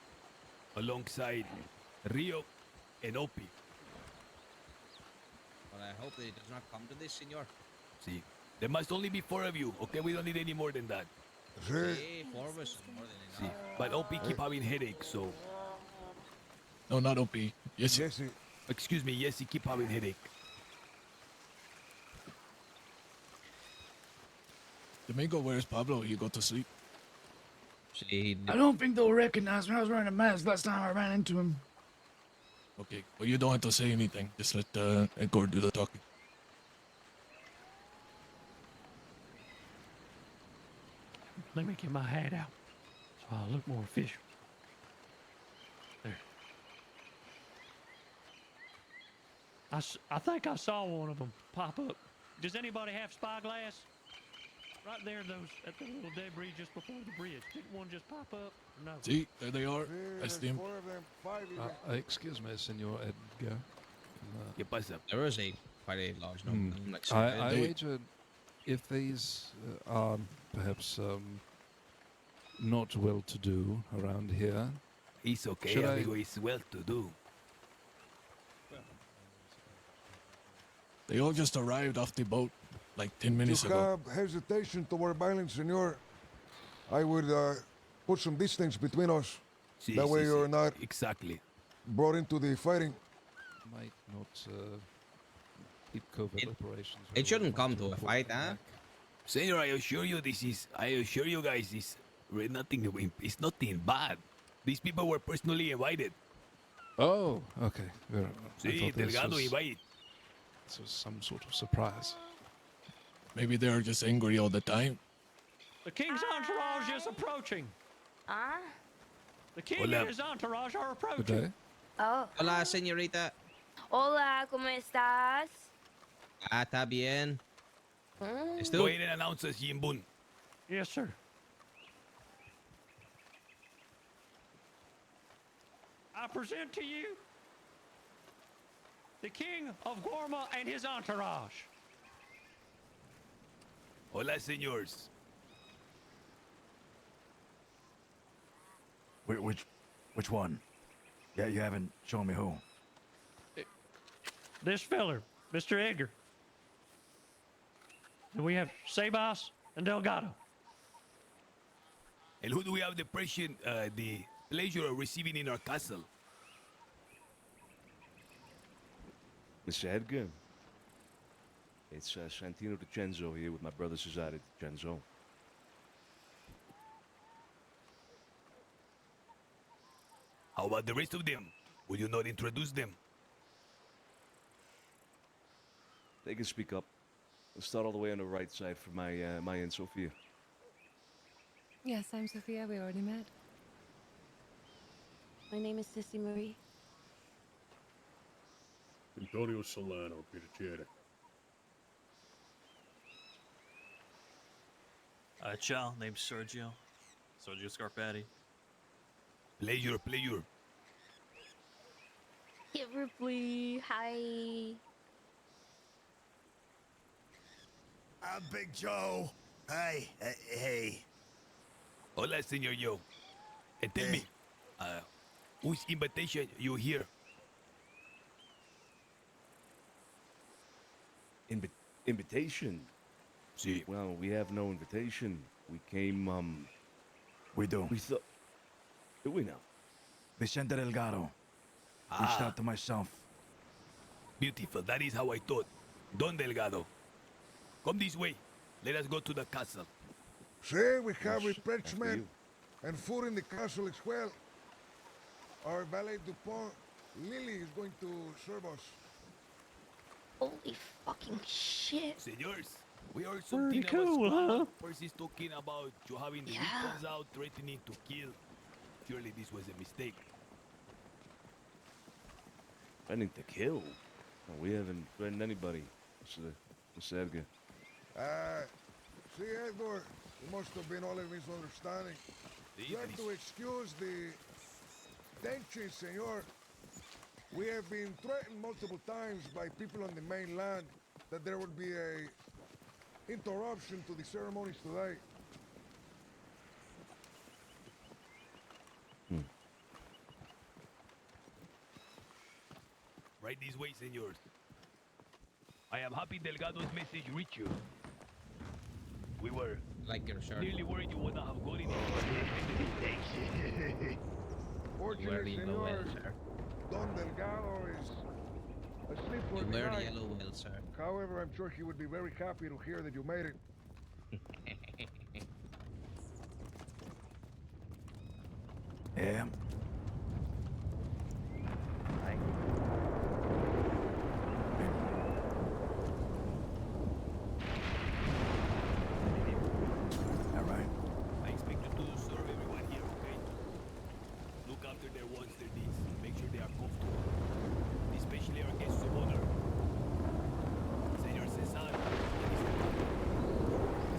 alongside Rio and Opie. But I hope that it does not come to this, senor. See, there must only be 4 of you. Okay, we don't need any more than that. See? Hey, 4 of us is more than See, enough. but Opie keep having headaches, so No, not Opie. Yes, Jesse. Excuse me, yes, he keep having headache. Domingo, where's Pablo? He go to sleep. See, I don't think they'll recognize me. I was wearing a mask last time I ran into him. Okay, well, you don't have to say anything. Just let Edgar do the talking. Let me get my hat out so I look more official. There. I think I saw one of them pop up. Does anybody have spyglass? Right there, at the little debris just before the bridge. Didn't one just pop up? Or no. See, there they are. That's them. Excuse me, Senor Edgar. ¿Qué pasa? There is quite a large number. Like I wager if these are perhaps not well-to-do around here. He's okay, Should amigo. He's well-to-do. They all just arrived off the boat like 10 minutes You ago. have hesitation toward violence, senor. I would put some distance between us. Sí, that way sí, you're sí. not Exactly. brought into the fighting. Might not keep covert operations. It shouldn't come to a fight, huh? Senor, I assure you guys, this nothing. It's nothing bad. These people were personally invited. Oh, okay. Very well. I Sí, thought this Delgado was- invited. This was some sort of surprise. Maybe they're just angry all the time. The king's entourage is approaching. Ah? The king Hola. and his entourage are Good approaching. day. Oh. Hola, señorita. Hola, ¿cómo estás? Ah, está bien. Mm. Go ahead and announce us, Yimbun. Yes, sir. I present to you the king of Gorma and his entourage. Hola, senors. Which one? Yeah, you haven't shown me who. This feller, Mr. Edgar. And we have Sebas and Delgado. And who do we have the pleasure of receiving in our castle? Mr. Edgar. It's Santino DiCenzo here with my brother Cesare DiCenzo. How about the rest of them? Will you not introduce them? They can speak up. Let's start all the way on the right side for my Aunt Sophia. Yes, I'm Sophia. We already met. My name is Sissy Marie. Antonio Solano, piacere. Ciao, name's Sergio. Sergio Scarpati. Pleasure. Get Ripley. Hi. I'm Big Joe. Hi. Hey. Hola, Senor Yo. And tell me, whose invitation you here? Invitation? See. Well, we have no invitation. We came, We do. we thought... Do we now? Vicente Delgado. Reached out to myself. Beautiful. That is how I thought. Don Delgado. Come this way. Let us go to the castle. See, we have Yes, refreshment and food in the castle as well. Our valet Dupont, Lily, is going to serve us. Holy fucking shit. Senors, we are Pretty something cool, huh? Persons talking about you having the Yeah. weapons out, threatening to kill. Surely this was a mistake. Threatening to kill? No, we haven't threatened anybody, Mr. Edgar. See, Edward, it must have been all a misunderstanding. You have to excuse the tension, senor. We have been threatened multiple times by people on the mainland that there would be a interruption to the ceremonies today. Right this way, senors. I am happy Delgado's message reached you. We were Like your shirt. nearly worried you would not have gotten it. Fortunately, Wearing the senor, weather, sir. Don Delgado is Asleep for You the wear night. yellow well, sir. However, I'm sure he would be very happy to hear that you made it. Yeah. All right. I expect you to serve everyone here, okay? Look after their wants, their needs. Make sure they are comfortable. Especially our guests of honor. Señor Cesar,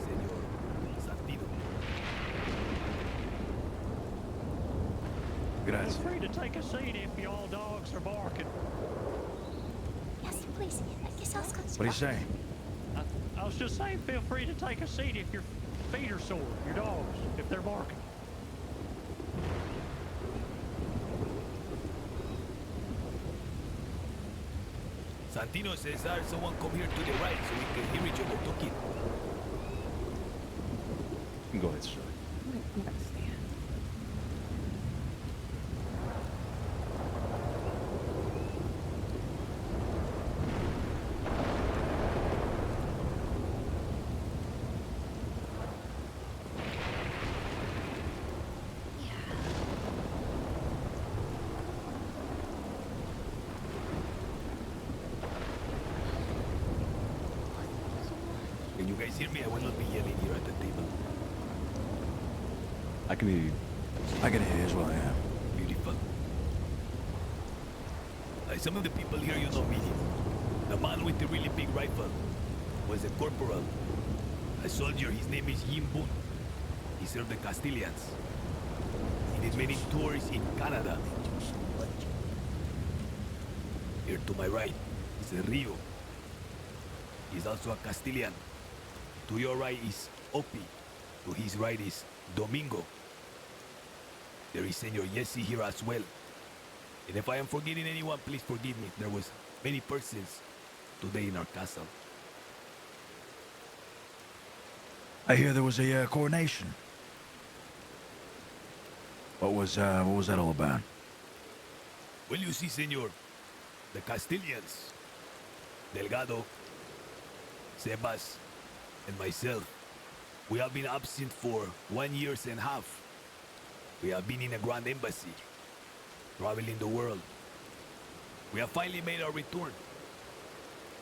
Señor Santino. Gracias. Feel free to take a seat if y'all dogs are barking. Yes, please. What do you say? I was just saying, feel free to take a seat if your feet are sore, your dogs, if they're barking. Santino, Cesar, someone come here to the right so we can hear each other talking. Go ahead, sir. Can you guys hear me? I will not be yelling here at the table. I can hear you. I can hear you as well, yeah. Beautiful. Some of the people here, you know me. The man with the really big rifle was a corporal. A soldier, his name is Yim Bun. He served the Castilians. He did many tours in Canada. Here to my right is a Rio. He's also a Castilian. To your right is Opie. To his right is Domingo. There is Senor Jesse here as well. And if I am forgetting anyone, please forgive me. There was many persons today in our castle. I hear there was a coronation. What was that all about? Well, you see, senor, the Castilians, Delgado, Sebas, and myself, we have been absent for 1 year and a half. We have been in a grand embassy, traveling the world. We have finally made our return.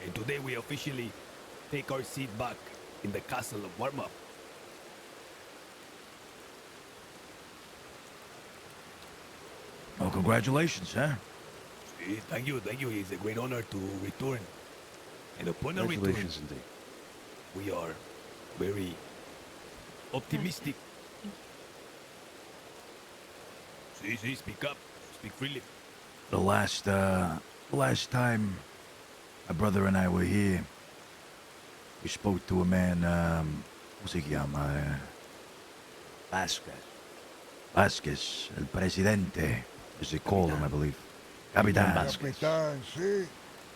And today we officially take our seat back in the castle of Warmup. Well, congratulations, huh? Thank you. It's a great honor to return. And upon our return, Congratulations, indeed. we are very optimistic. See, speak up. Speak freely. The last time my brother and I were here, we spoke to a man, ¿cómo se llama? Vasquez, el presidente, as they call him, I believe. Capitan Vasquez. Capitan, sí.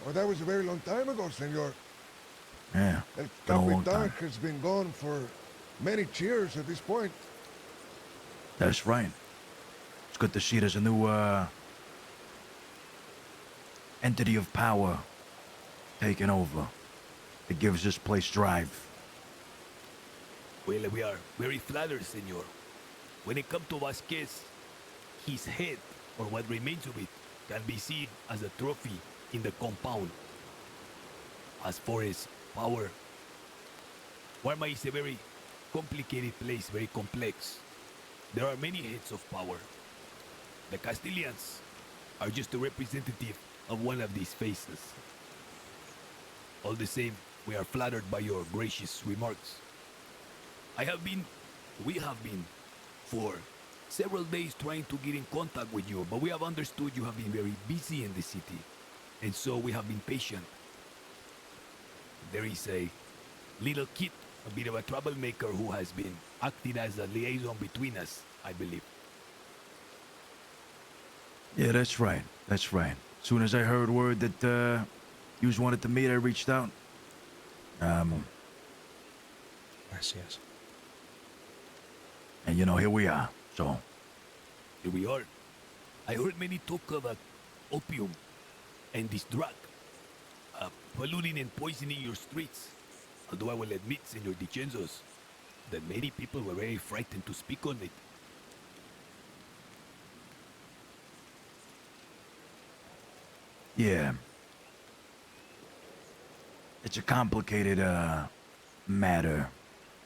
Oh, that was a very long time ago, senor. Yeah, El been a long Capitan time. has been gone for many years at this point. That's right. It's good to see there's a new entity of power taking over. It gives this place drive. Well, we are very flattered, senor. When it comes to Vasquez, his head, or what remains of it, can be seen as a trophy in the compound. As far as power, Warma is a very complicated place, very complex. There are many heads of power. The Castilians are just a representative of one of these faces. All the same, we are flattered by your gracious remarks. We have been, for several days trying to get in contact with you, but we have understood you have been very busy in the city, and so we have been patient. There is a little kid, a bit of a troublemaker who has been acting as a liaison between us, I believe. Yeah, that's right. That's right. As soon as I heard word that you wanted to meet, I reached out. Gracias. And you know, here we are. So, Here we are. I heard many talk about opium and this drug. polluting and poisoning your streets. Although I will admit, Senor DiCenzos, that many people were very frightened to speak on it. Yeah. It's a complicated, matter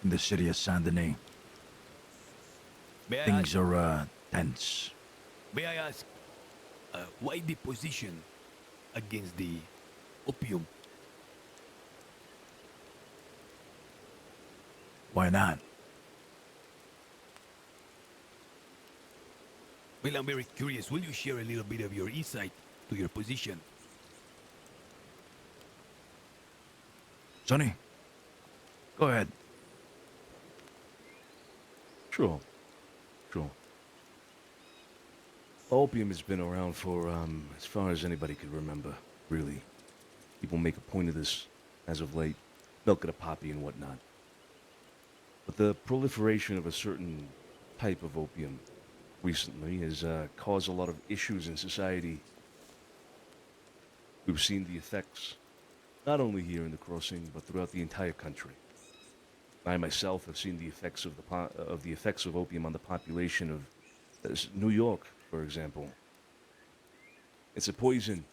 in the city of Saint Denis. May I Things ask, are, tense. may I ask, why the position against the opium? Why not? Well, I'm very curious. Will you share a little bit of your insight to your position? Sonny, go ahead. Sure. Opium has been around for, as far as anybody could remember, really. People make a point of this as of late, milk of the poppy and whatnot. But the proliferation of a certain type of opium recently has caused a lot of issues in society. We've seen the effects, not only here in the crossing, but throughout the entire country. I myself have seen the effects of the effects of opium on the population of New York, for example. It's a poison.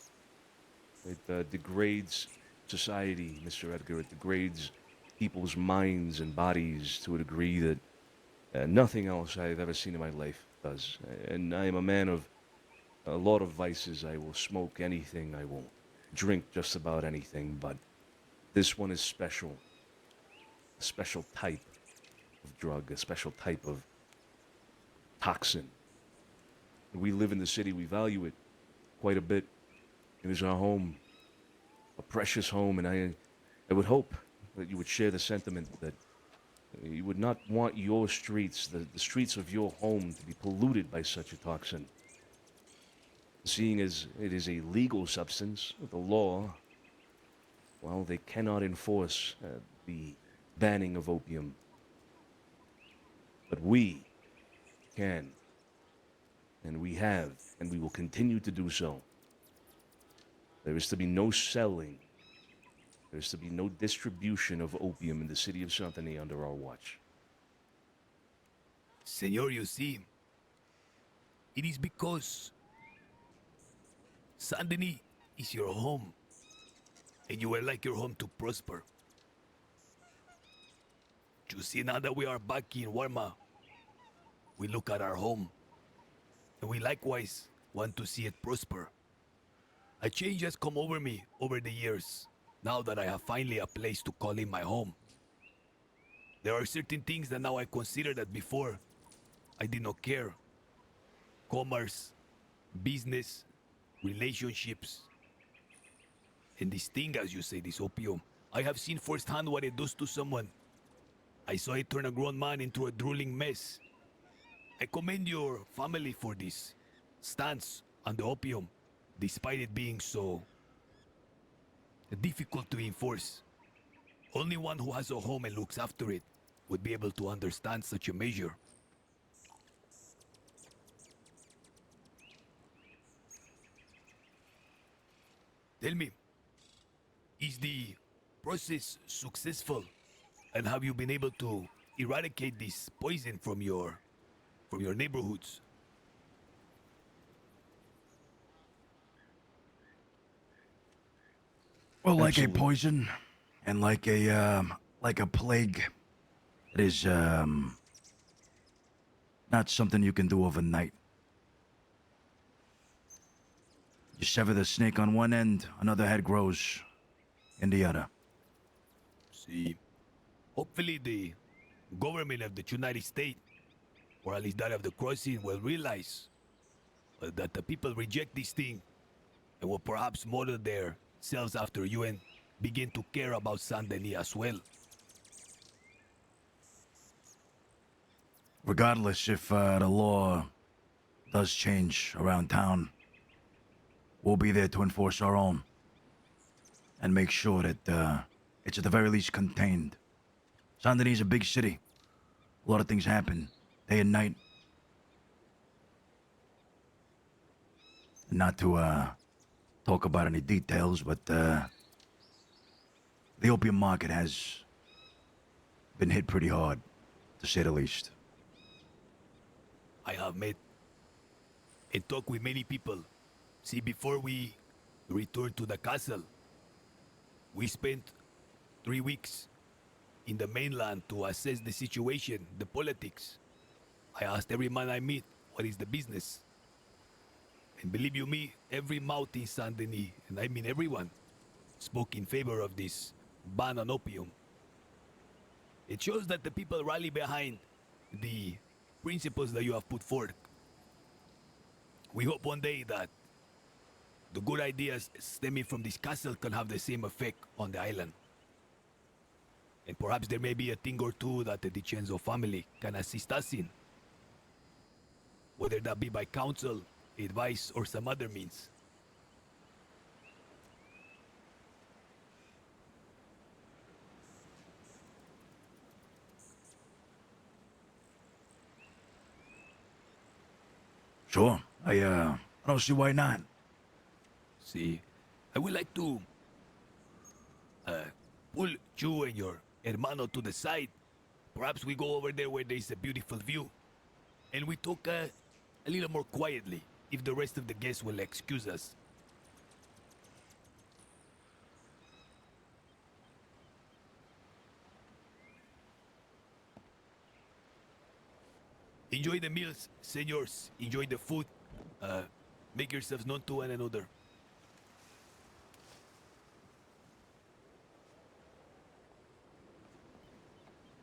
It degrades society, Mr. Edgar. It degrades people's minds and bodies to a degree that nothing else I've ever seen in my life does. And I am a man of a lot of vices. I will smoke anything. I will drink just about anything. But this one is special. A special type of drug, a special type of toxin. We live in the city. We value it quite a bit. It is our home, a precious home, and I would hope that you would share the sentiment that you would not want your streets, the streets of your home, to be polluted by such a toxin. Seeing as it is a legal substance, the law, well, they cannot enforce the banning of opium. But we can, and we have, and we will continue to do so. There is to be no selling. There is to be no distribution of opium in the city of Saint Denis under our watch. Senor, you see, it is because Saint Denis is your home, and you would like your home to prosper. You see, now that we are back in Warma, we look at our home, and we likewise want to see it prosper. A change has come over me over the years, now that I have finally a place to call in my home. There are certain things that now I consider that before I did not care. Commerce, business, relationships. And this thing, as you say, this opium, I have seen firsthand what it does to someone. I saw it turn a grown man into a drooling mess. I commend your family for this stance on the opium, despite it being so difficult to enforce. Only one who has a home and looks after it would be able to understand such a measure. Tell me, is the process successful? And have you been able to eradicate this poison from your neighborhoods? Well, like Absolutely. a poison and like a plague, it is, not something you can do overnight. You sever the snake on one end, another head grows in the other. See, hopefully the government of the United States, or at least that of the crossing, will realize that the people reject this thing and will perhaps model themselves after you and begin to care about Saint Denis as well. Regardless if the law does change around town, we'll be there to enforce our own and make sure that it's at the very least contained. Saint Denis is a big city. A lot of things happen day and night. Not to talk about any details, but the opium market has been hit pretty hard, to say the least. I have met and talked with many people. See, before we returned to the castle, we spent 3 weeks in the mainland to assess the situation, the politics. I asked every man I meet, what is the business? And believe you me, every mouth in Saint Denis, and I mean everyone, spoke in favor of this ban on opium. It shows that the people rally behind the principles that you have put forth. We hope one day that the good ideas stemming from this castle can have the same effect on the island. And perhaps there may be a thing or two that the DiCenzo family can assist us in. Whether that be by counsel, advice, or some other means. Sure. I don't see why not. See, I would like to pull you and your hermano to the side. Perhaps we go over there where there's a beautiful view. And we talk a little more quietly, if the rest of the guests will excuse us. Enjoy the meals, senors. Enjoy the food. Make yourselves known to one another.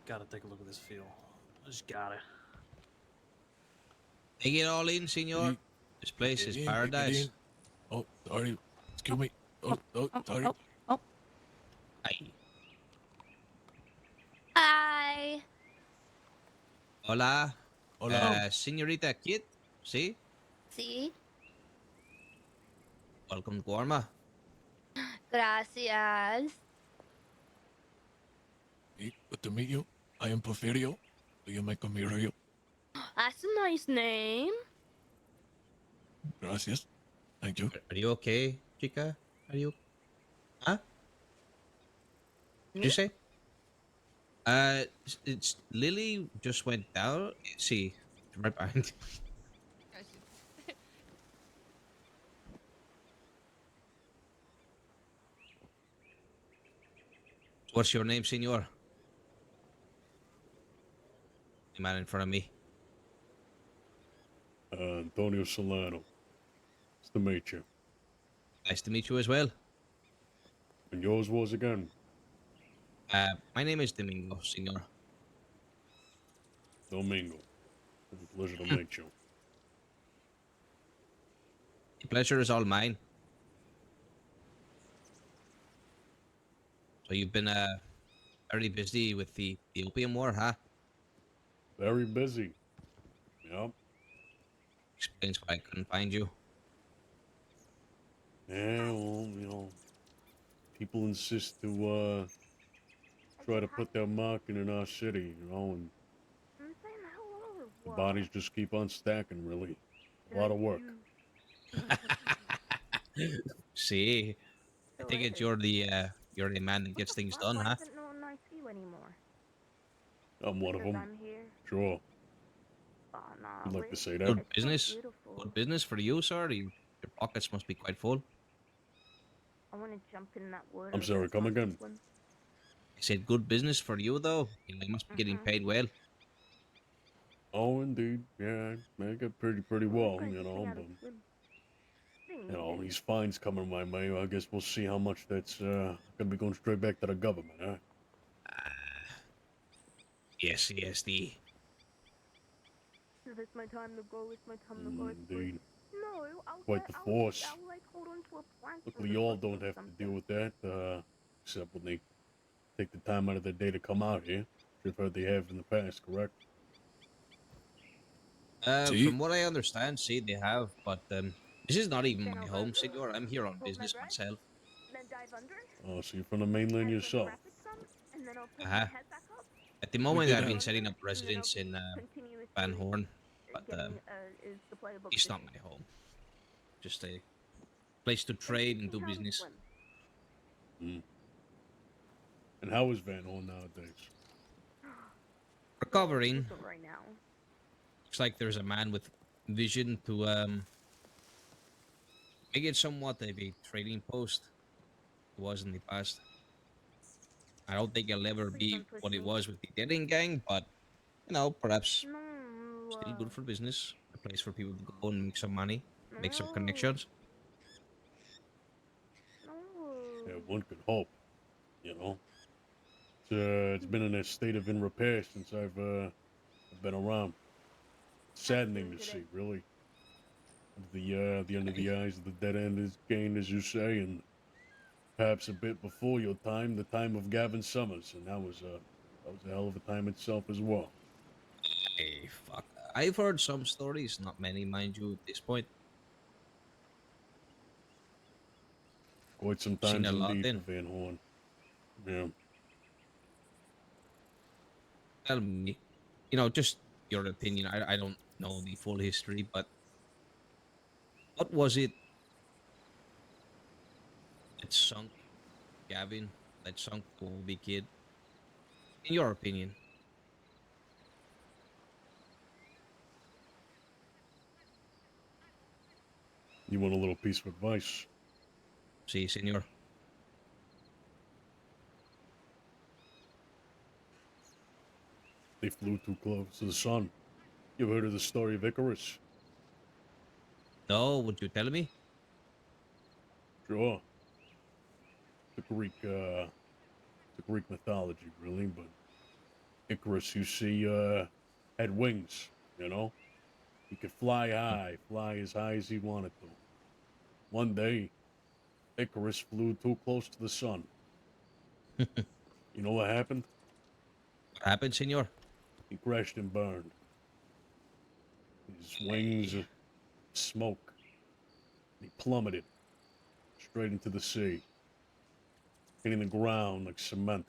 Gotta take a look at this field. I just gotta. Take it all in, senor. This place is paradise. Oh, sorry. Excuse me. Oh, sorry. Ay. Hi. Hola. Hola. Señorita Kid. See? See? Welcome to Guarma. Gracias. Hey, good to meet you. I am Porfirio. Do you make me real? That's a nice name. Gracias. Thank you. Are you okay, chica? Are you? Huh? Did you say? It's Lily just went down. See, right behind. What's your name, senor? The man in front of me. Antonio Solano. Nice to meet you. Nice to meet you as well. And yours was again? My name is Domingo, senor. Domingo. It's a pleasure to meet you. The pleasure is all mine. So you've been very busy with the opium war, huh? Very busy. Yep. Explains why I couldn't find you. Yeah, well, people insist to try to put their mark in our city, and the bodies just keep on stacking, really. A lot of work. See, I think it's you're the man that gets things done, huh? I'm one of them. Sure. I'd like to say that. Good business. Good business for you, sir. Your pockets must be quite full. I want to jump in that water. I'm sorry, come again. I said good business for you, though. You must be getting paid well. Oh, indeed. Yeah, I get pretty well, but these fines coming my way. I guess we'll see how much that's gonna be going straight back to the government, huh? Yes, the. It's my time to go. It's my time to go. Indeed. No, Quite the force. I'll like hold on to a plank. Luckily, y'all don't have to deal with that, except when they take the time out of their day to come out here. You've heard they have in the past, correct? From what I understand, see, they have, but this is not even my home, senor. I'm here on business myself. Oh, so you're from the mainland yourself? Uh-huh. At the moment, I've been setting up residence in Van Horn, but it's not my home. Just a place to trade and do business. And how is Van Horn nowadays? Recovering. Looks like there's a man with vision to make it somewhat of a trading post. It was in the past. I don't think it'll ever be what it was with the Deading Gang, but you know, perhaps still good for business. A place for people to go and make some money, make some connections. Yeah, one could hope. You know, it's been in a state of in repair since I've been around. Saddening to see, really. The end of the eyes of the dead end is gained, as you say, and perhaps a bit before your time, the time of Gavin Summers, and that was a hell of a time itself as well. Hey, fuck. I've heard some stories, not many, mind you, at this point. Quite some Seen times a lot indeed then. for Van Horn. Yeah. Tell me, you know, just your opinion. I don't know the full history, but what was it that sunk Gavin, that sunk the Obi kid? In your opinion? You want a little piece of advice? Si, senor. They flew too close to the sun. You ever heard of the story of Icarus? No, would you tell me? Sure. The Greek mythology, really, but Icarus, you see, had wings, you know? He could fly as high as he wanted to. One day, Icarus flew too close to the sun. You know what happened? What happened, senor? He crashed and burned. His wings smoke. He plummeted straight into the sea, hitting the ground like cement.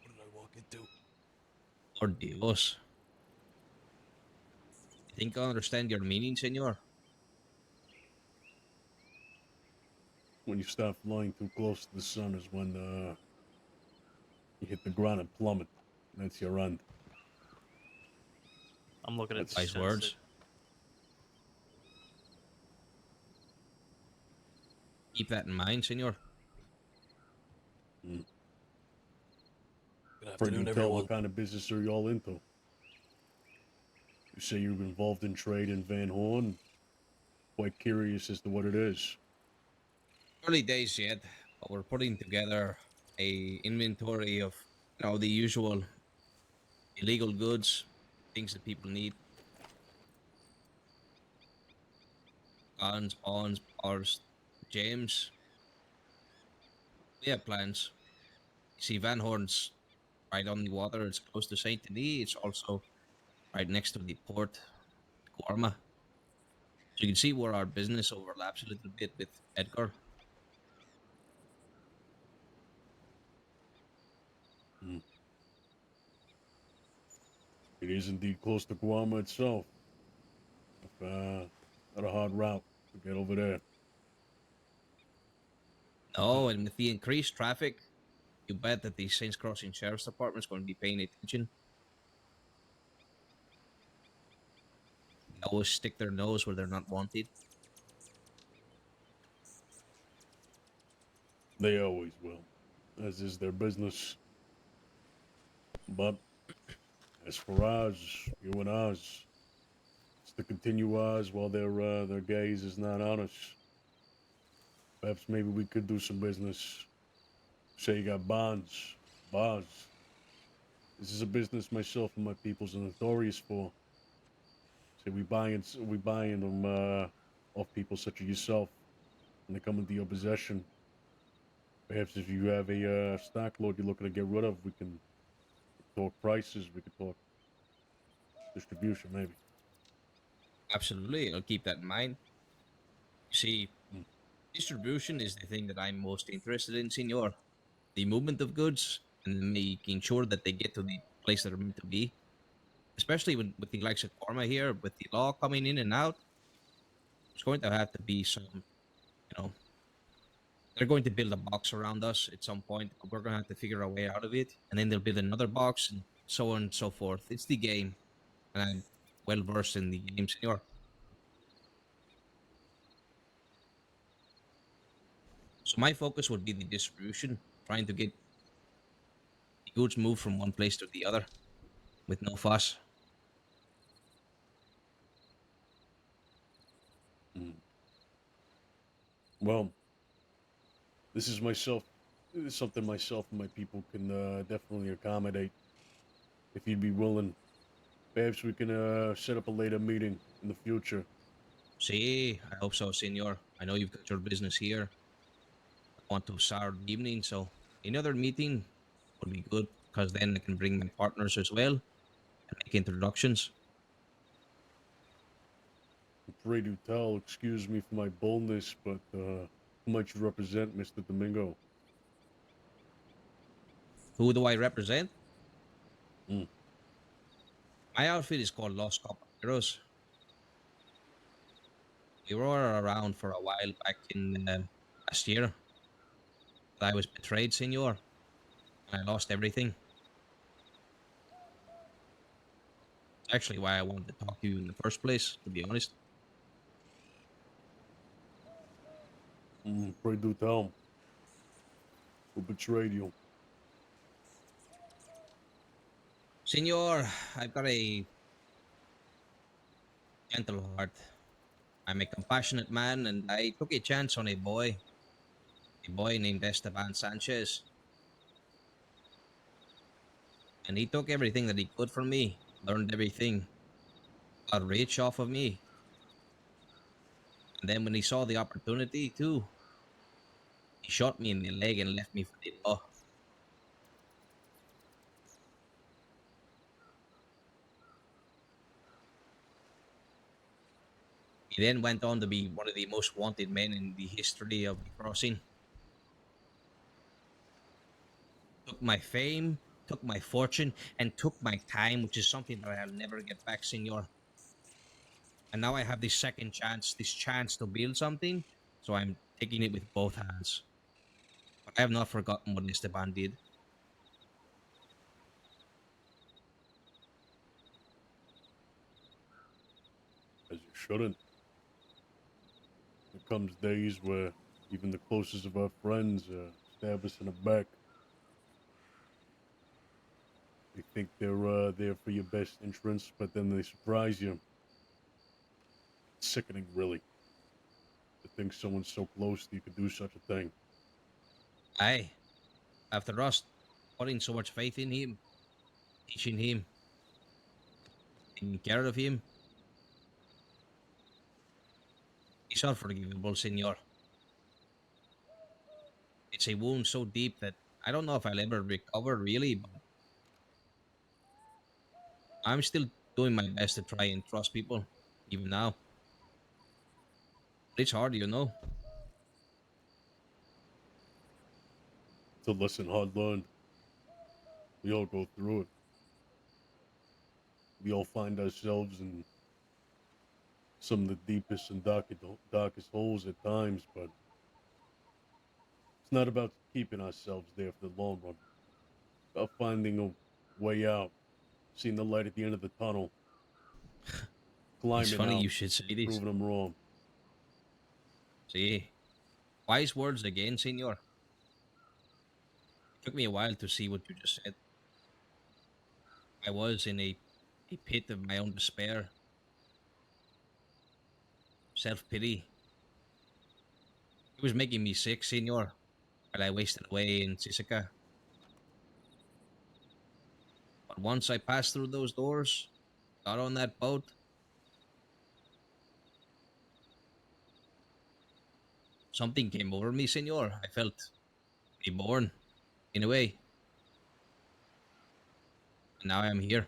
What did I walk into? Por Dios. I think I understand your meaning, senor. When you start flying too close to the sun is when you hit the ground and plummet. That's your end. I'm looking at That's Wise words. Keep that in mind, senor. Good afternoon, tell everyone. what kind of business are you all into? You say you're involved in trade in Van Horn. Quite curious as to what it is. Early days yet, but we're putting together a inventory of, you know, the usual illegal goods, things that people need. Guns, bonds, bars, gems. We have plans. You see, Van Horn's right on the water. It's close to Saint Denis. It's also right next to the port, Guarma. So you can see where our business overlaps a little bit with Edgar. It is indeed close to Guarma itself. Not a hard route to get over there. Oh, and with the increased traffic, you bet that the Saints Crossing Sheriff's Department is going to be paying attention. They always stick their nose where they're not wanted. They always will, as is their business. But as for ours, you and ours, it's to continue ours while their gaze is not on us. Perhaps maybe we could do some business. Say you got bonds, bars. This is a business myself and my peoples are notorious for. Say we buying them off people such as yourself, and they come into your possession. Perhaps if you have a stock load you're looking to get rid of, we can talk prices. We could talk distribution, maybe. Absolutely, I'll keep that in mind. You see, distribution is the thing that I'm most interested in, senor. The movement of goods and making sure that they get to the place that they're meant to be. Especially with the likes of Korma here, with the law coming in and out, there's going to have to be some, you know, They're going to build a box around us at some point. We're going to have to figure a way out of it. And then they'll build another box and so on and so forth. It's the game. And I'm well versed in the game, senor. So my focus would be the distribution, trying to get the goods moved from one place to the other with no fuss. Well, this is something myself and my people can definitely accommodate. If you'd be willing, perhaps we can set up a later meeting in the future. See, I hope so, senor. I know you've got your business here. I want to Saturday evening, so another meeting would be good because then I can bring my partners as well and make introductions. Pray do tell, excuse me for my boldness, but who might you represent, Mr. Domingo? Who do I represent? Mm. My outfit is called Los Caballeros. We were around for a while back in last year. I was betrayed, senor, and I lost everything. It's actually why I wanted to talk to you in the first place, to be honest. Pray do tell. Who betrayed you? Senor, I've got a gentle heart. I'm a compassionate man, and I took a chance on a boy named Esteban Sanchez. And he took everything that he could from me, learned everything, got rich off of me. And then when he saw the opportunity too, he shot me in the leg and left me for the law. He then went on to be one of the most wanted men in the history of the crossing. Took my fame, took my fortune, and took my time, which is something that I'll never get back, senor. And now I have this second chance, this chance to build something, so I'm taking it with both hands. But I have not forgotten what Esteban did. As you shouldn't. There comes days where even the closest of our friends stab us in the back. They think they're there for your best interests, but then they surprise you. It's sickening, really, to think someone so close to you could do such a thing. Aye, after us putting so much faith in him, teaching him, taking care of him, he's unforgivable, senor. It's a wound so deep that I don't know if I'll ever recover, really, but I'm still doing my best to try and trust people, even now. But it's hard, you know. It's a lesson hard learned. We all go through it. We all find ourselves in some of the deepest and darkest holes at times, but it's not about keeping ourselves there for the long run. It's about finding a way out, seeing the light at the end of the tunnel, It's climbing funny out, you should say this. proving them wrong. See, wise words again, senor. It took me a while to see what you just said. I was in a pit of my own despair, self-pity. It was making me sick, senor, while I wasted away in Sisika. But once I passed through those doors, got on that boat, something came over me, senor. I felt reborn, in a way. And now I'm here.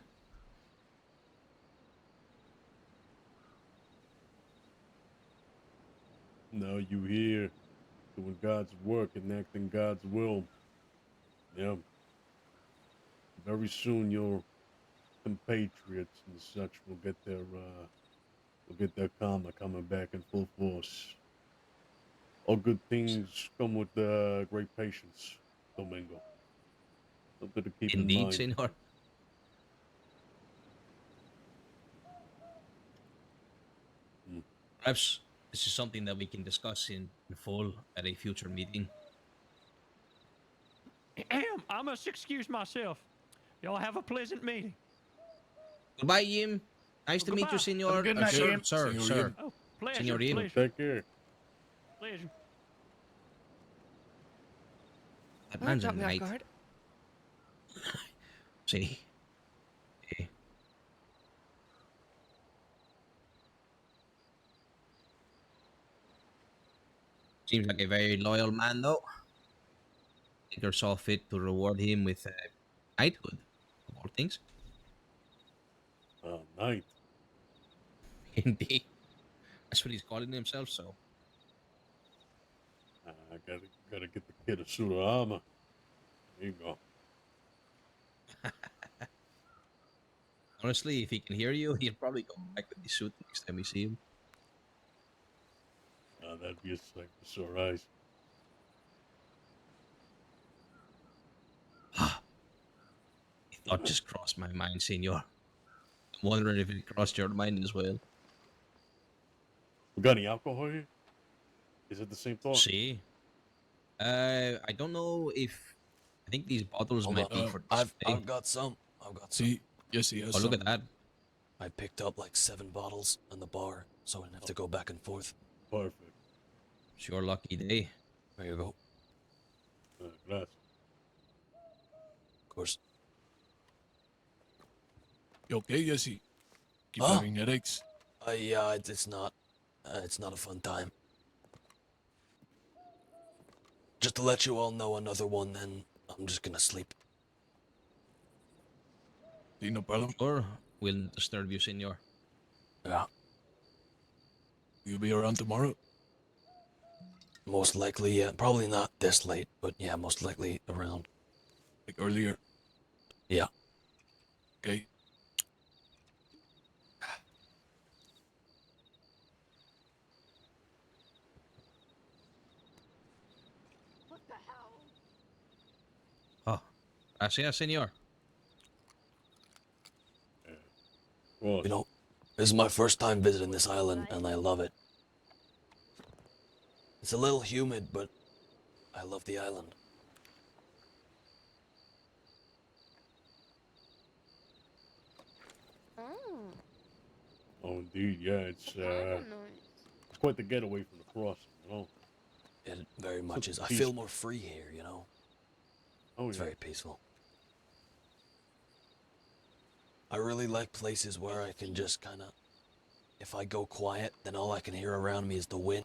Now you here, doing God's work, enacting God's will. Yeah. Very soon your compatriots and such will get their karma coming back in full force. All good things come with great patience, Domingo. Something to keep in Indeed, mind. senor. Perhaps this is something that we can discuss in full at a future meeting. I must excuse myself. Y'all have a pleasant meeting. Goodbye, Yim. Nice to meet you, Goodbye. senor. Have a good night, sir, Yim. sir, Senor sir. Yim. Oh, pleasure, Senor Yim. pleasure, Take care. pleasure. That Oh, man's a got me off knight. guard. See? Eh. Seems like a very loyal man, though. Tinker saw fit to reward him with knighthood, of all things. Night. Indeed. That's what he's calling himself, so. I gotta get the kid a suit of armor. There you go. Honestly, if he can hear you, he'll probably come back with the suit next time we see him. That'd be a sight for sore eyes. The thought just crossed my mind, senor. I'm wondering if it crossed your mind as well. We got any alcohol here? Is it the same thought? See? I don't know if... I think these bottles Hold might on. be for I've display. got some. I've got some. See, yes, he has Oh, look some. at that. I picked up like 7 bottles in the bar, so I didn't have to go back and forth. Perfect. It's your lucky day. There you go. Gracias. Of course. You okay, Jesse? Keep Huh? having headaches? Yeah, it's not a fun time. Just to let you all know, another one, then I'm just gonna sleep. See, no problem. Sure, we'll not disturb you, senor. Yeah. You'll be around tomorrow? Most likely, yeah. Probably not this late, but yeah, most likely around. Like earlier? Yeah. Okay. Oh, gracias, senor. Well, You know, this is my first time visiting this island, and I love it. It's a little humid, but I love the island. oh, indeed, yeah. It's quite the getaway from the crossing, you know. It very much is. I peaceful. feel more free here, you know. Oh, It's yeah. very peaceful. I really like places where I can just kind of, if I go quiet, then all I can hear around me is the wind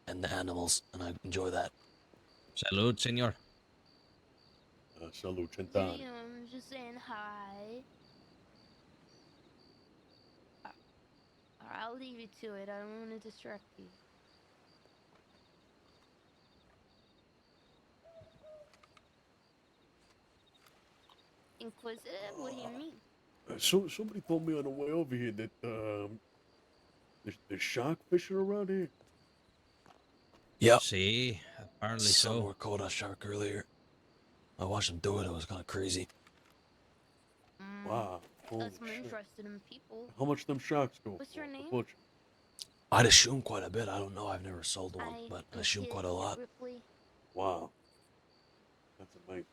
and the animals, and I enjoy that. Salud, senor. Salud, Centani. I'm just saying hi. I'll leave you to it. I don't want to distract you. Inquisitive? What do you mean? Somebody told me on the way over here that there's shark fishing around here. Yep. See, apparently Someone so. caught a shark earlier. I watched them do it. It was kind of crazy. Wow. Holy That's more shit. interested in people. How much them sharks go? What's your for? name? Butcher? I'd assume quite a bit. I don't know. I've never sold one, but I assume Kid quite a lot. Ripley. Wow. That's amazing.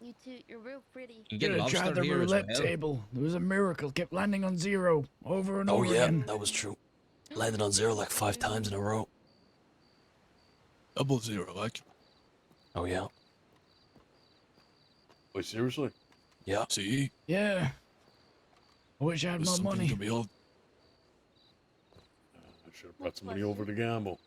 You two, you're real pretty. You can Should get have tried lobster the here as roulette well. table. It was a miracle. Kept landing on 0 over and Oh over yeah, again. that was true. Landed on 0 like 5 times in a row. Double 0, like. Oh yeah. Wait, seriously? Yeah. See? Yeah. I wish I had There's more something money. to behold. I should have brought somebody over to gamble.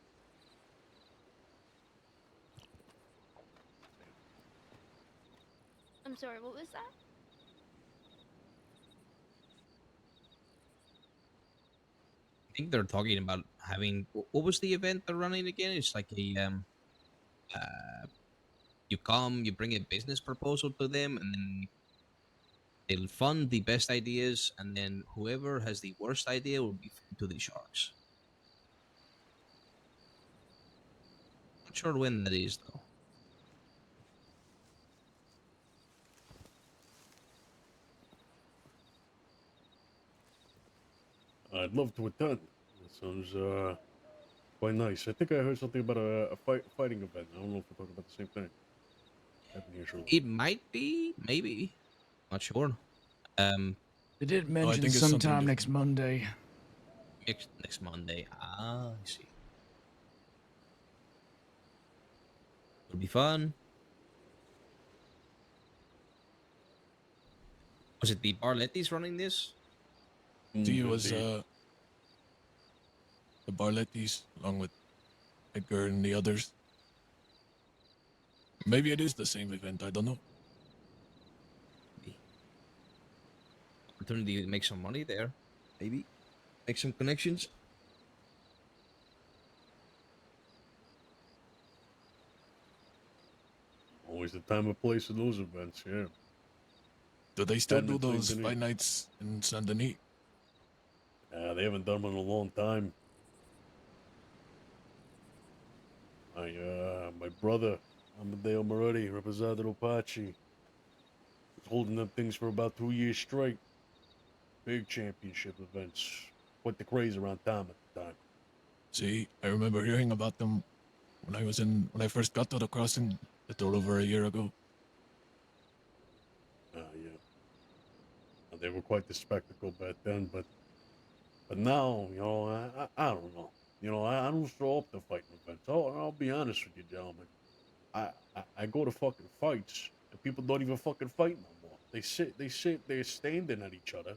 I'm sorry, what was that? I think they're talking about having... What was the event they're running again? It's like a... you come, you bring a business proposal to them, and then they'll fund the best ideas, and then whoever has the worst idea will be fed to the sharks. Not sure when that is though. I'd love to attend. That sounds quite nice. I think I heard something about a fighting event. I don't know if we're talking about the same thing. Happening here shortly. It might be, maybe. Not sure. They did I mention think it's something sometime different. next Monday. Next Monday. Ah, I see. It'll be fun. Was it the Barlettis running this? See, it was the Barlettis, along with Edgar and the others. Maybe it is the same event. I don't know. Opportunity to make some money there. Maybe. Make some connections. Always the time and place of those events, yeah. Do they still do Edmonton, those Saint fight Denis. nights in Saint Denis? They haven't done one in a long time. My brother, Amadeo Moretti, Representative Apache, was holding them things for about 2 years straight. Big championship events. Quite the craze around town at the time. See, I remember hearing about them when I first got to the crossing a little over a year ago. Yeah. They were quite the spectacle back then, but now, you know, I don't know. You know, I don't show up to fighting events. I'll be honest with you, gentlemen. I go to fucking fights, and people don't even fucking fight no more. They sit there standing at each other,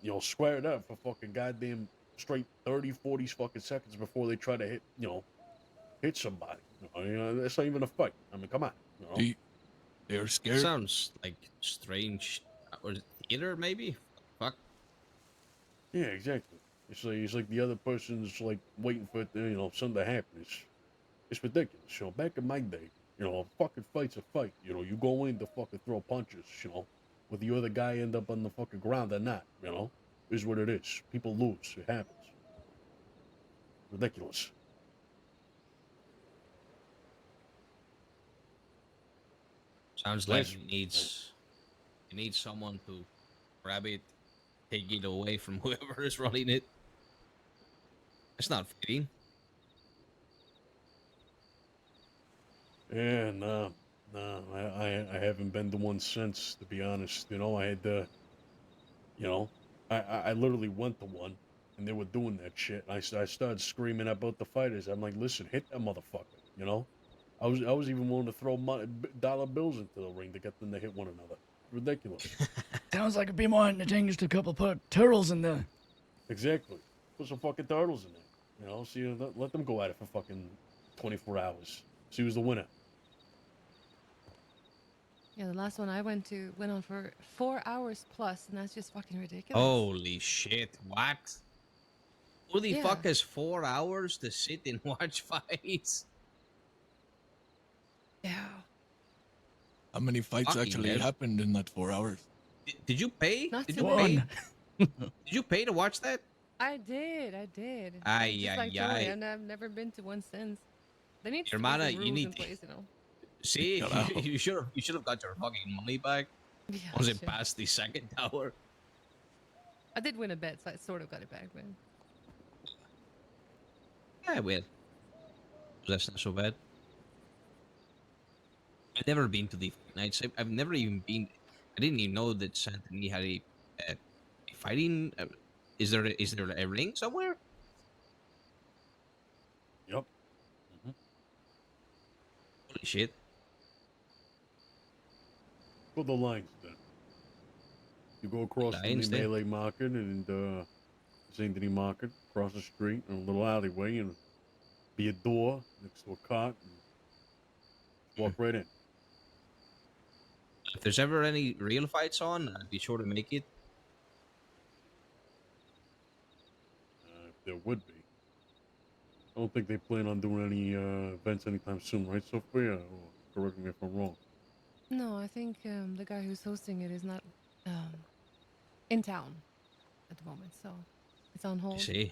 you know, squared up for fucking goddamn straight 30, 40 fucking seconds before they try to hit somebody. You know, that's not even a fight. I mean, come on. You know? They're scared. Sounds like strange. Or theater, maybe? Fuck. Yeah, exactly. It's like the other person's like waiting for it to, you know, something to happen. It's ridiculous. You know, back in my day, you know, a fucking fight's a fight. You know, you go in to fucking throw punches, you know, whether the other guy end up on the fucking ground or not, you know, is what it is. People lose. It happens. Ridiculous. Sounds like you need someone to grab it, take it away from whoever is running it. It's not fitting. Yeah, no, I haven't been to one since, to be honest. You know, I had to, you know, I literally went to one, and they were doing that shit. And I started screaming at both the fighters. I'm like, listen, hit that motherfucker, you know? I was even willing to throw dollar bills into the ring to get them to hit one another. Ridiculous. Sounds like it'd be more entertaining just a couple put turtles in there. Exactly. Put some fucking turtles in there. You know, see, let them go at it for fucking 24 hours. See who's the winner. Yeah, the last one I went to went on for 4 hours plus, and that's just fucking ridiculous. Holy shit, what? Who the fuck has 4 hours to sit and watch fights? Yeah. How many fights Fucking actually hell. happened in that 4 hours? Did you pay? Not Did too you pay? many. Did you pay to watch that? I did. Ay, Just ay, like Tori, ay. and I've never been to one since. They need Hermana, some you rules need in place, you know. See, you should have got your fucking money back. Yeah, Was it shit. past the second hour? I did win a bet, so I sort of got it back, but Yeah, well, that's not so bad. I've never been to the nights. I've never even been. I didn't even know that Santini had a fighting. Is there a ring somewhere? Yep. Holy shit! Put the lines then. You go across from the Lines there? Melee Market and St. Denis Market, across the street in a little alleyway, and be a door next to a cot, and walk right in. If there's ever any real fights on, I'd be sure to make it. If there would be. I don't think they plan on doing any events anytime soon, right, Sophia? Or correct me if I'm wrong. no, I think the guy who's hosting it is not in town at the moment, so it's on I hold. see.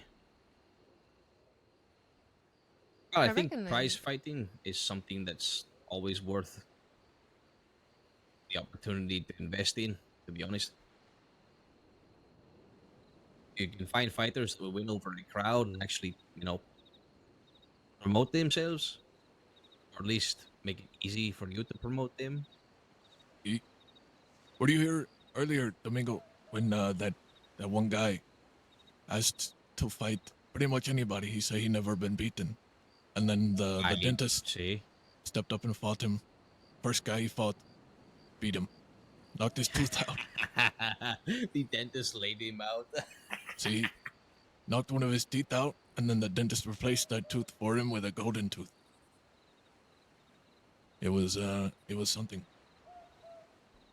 I I think reckon prize fighting is something that's always worth the opportunity to invest in, to be honest. You can find fighters that will win over the crowd and actually, promote themselves, or at least make it easy for you to promote them. Were you here earlier, Domingo, when that one guy asked to fight pretty much anybody? He said he never been beaten, and then the dentist stepped up and fought him. First guy he fought, beat him, knocked his tooth out. The dentist laid him out. See, knocked one of his teeth out, and then the dentist replaced that tooth for him with a golden tooth. It was something.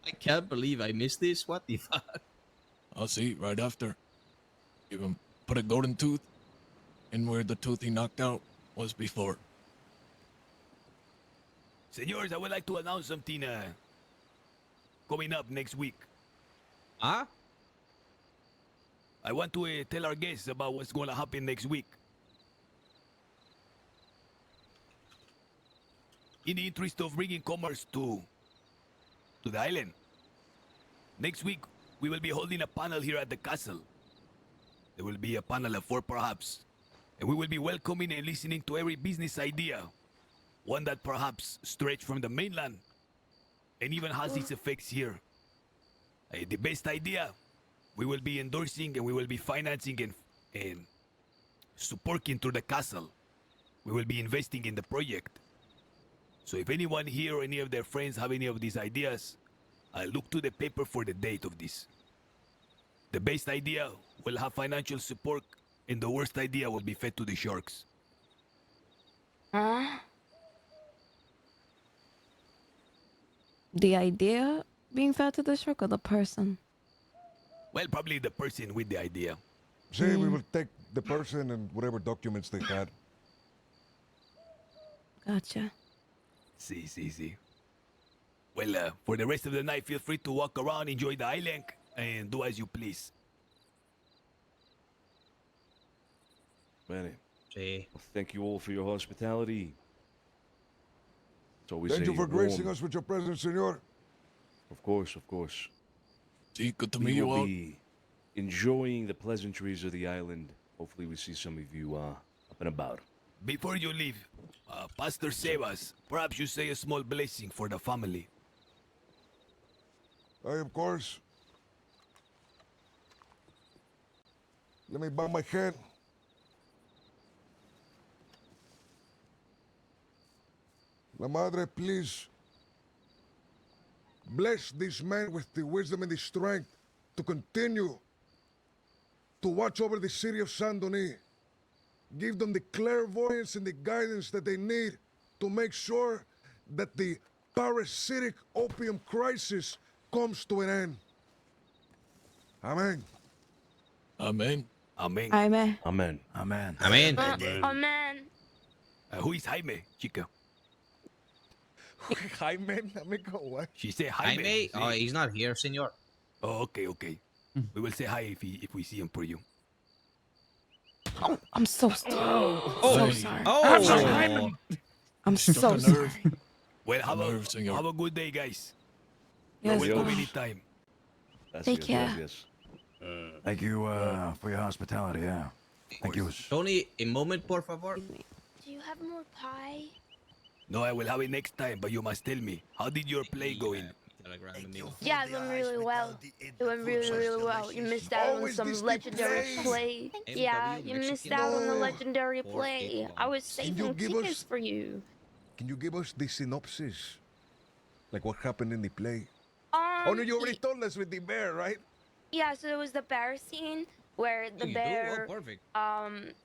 I can't believe I missed this. What the fuck? I'll see, right after. Put a golden tooth in where the tooth he knocked out was before. Senors, I would like to announce something coming up next week. Huh? I want to tell our guests about what's going to happen next week. In the interest of bringing commerce to the island, next week we will be holding a panel here at the castle. There will be a panel of 4 perhaps, and we will be welcoming and listening to every business idea, one that perhaps stretch from the mainland and even has its effects here. The best idea we will be endorsing, and we will be financing and supporting through the castle. We will be investing in the project. So if anyone here or any of their friends have any of these ideas, look to the paper for the date of this. The best idea will have financial support, and the worst idea will be fed to the sharks. Huh? The idea being fed to the shark or the person? Well, probably the person with the idea. Say we will take the person and whatever documents they had. Gotcha. See. Well, for the rest of the night, feel free to walk around, enjoy the island, and do as you please. Manny. Sí. Well, thank you all for your hospitality. It's always Thank you a for gracing warm- us with your presence, senor. Of course, of course. See, good to We meet you will all. be enjoying the pleasantries of the island. Hopefully we see some of you up and about. Before you leave, Pastor Sebas, perhaps you say a small blessing for the family. Of course. Let me bow my head. La Madre, please bless this man with the wisdom and the strength to continue to watch over the city of Saint Denis. Give them the clairvoyance and the guidance that they need to make sure that the parasitic opium crisis comes to an end. Amen. Amen. Amen. Jaime. Amen. Amen. Amen. Amen. Who is Jaime, chica? Jaime, amigo, what? She said Jaime. Jaime? Oh, he's not here, senor. Oh, okay. We will say hi if we see him for you. I'm so sorry. So sorry. Oh. I'm so sorry. Well, have a good day, guys. Yes, You're welcome sir. anytime. Take care. Thank you for your hospitality, yeah. Thank you. Tony, a moment, por favor. Do you have more pie? No, I will have it next time, but you must tell me, how did your play go in? Yeah, it went really well. It went really well. You missed out on some legendary play. Yeah, you missed out on the legendary play. I was saving tickets for you. Can you give us the synopsis? Like what happened in the play? Oh no, you already told us with the bear, right? Yeah, so there was the bear scene where the bear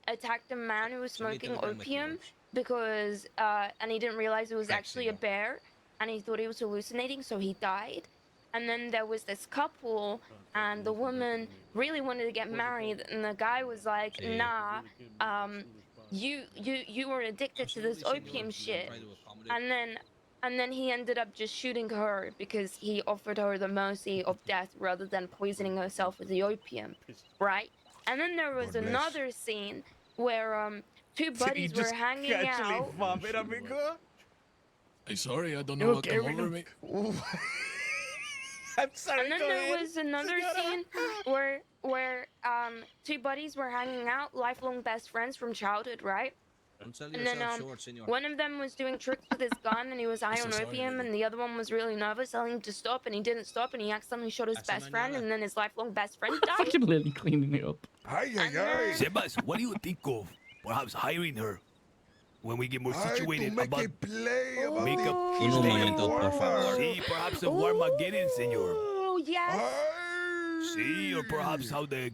attacked a man who was smoking opium because and he didn't realize it was actually a bear, and he thought he was hallucinating, so he died. And then there was this couple, and the woman really wanted to get married, and the guy was like, nah, you were addicted to this opium shit. And then he ended up just shooting her because he offered her the mercy of death rather than poisoning herself with the opium, right? And then there was another scene where two buddies were hanging out. Vomit, amigo? I'm sorry, I don't know You what okay, come Reno? over me. I'm sorry. And then go there ahead. was another scene where two buddies were hanging out, lifelong best friends from childhood, right? Don't sell And then yourself short, senor. one of them was doing tricks with his gun and he was high so on sorry, opium, lady. and the other one was really nervous, telling him to stop, and he didn't stop, and he accidentally shot his Hasta best friend, mañana. and then his lifelong best friend died. Fucking Lily cleaning it up. Ay, ay, And ay. Sebas, what do you think of perhaps hiring her when we get more Ay, situated to make about a play about make the a Uno stay momento, por favor. See, perhaps of Armageddon, senor. Oh yes. See, or perhaps how the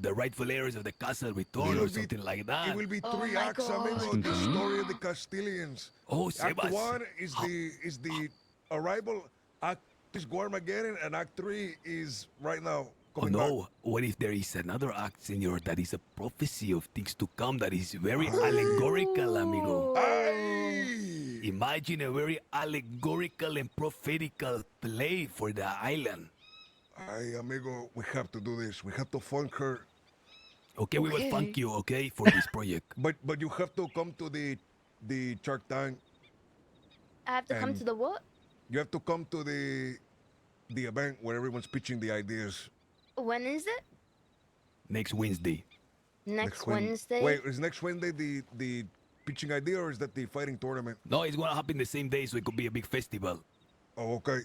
the rightful heirs of the castle return It'll or be- something like that. It will be Oh three my acts, God. amigo. The story of the Castilians. Oh, Act Sebas. 1 is the arrival. Act is Guarmageddon, and Act 3 is right now. Oh Coming back. no, what if there is another act, senor, that is a prophecy of things to come that is very allegorical, amigo? Ay. Imagine a very allegorical and prophetical play for the island. Ay, amigo, we have to do this. We have to fund her. Okay, we will thank you, okay, for this project. But you have to come to the Shark Tank. I have to come And- to the what? You have to come to the event where everyone's pitching the ideas. When is it? Next Wednesday. Next Wed- Wednesday. Wait, is next Wednesday the pitching idea, or is that the fighting tournament? No, it's gonna happen the same day, so it could be a big festival. Oh, okay.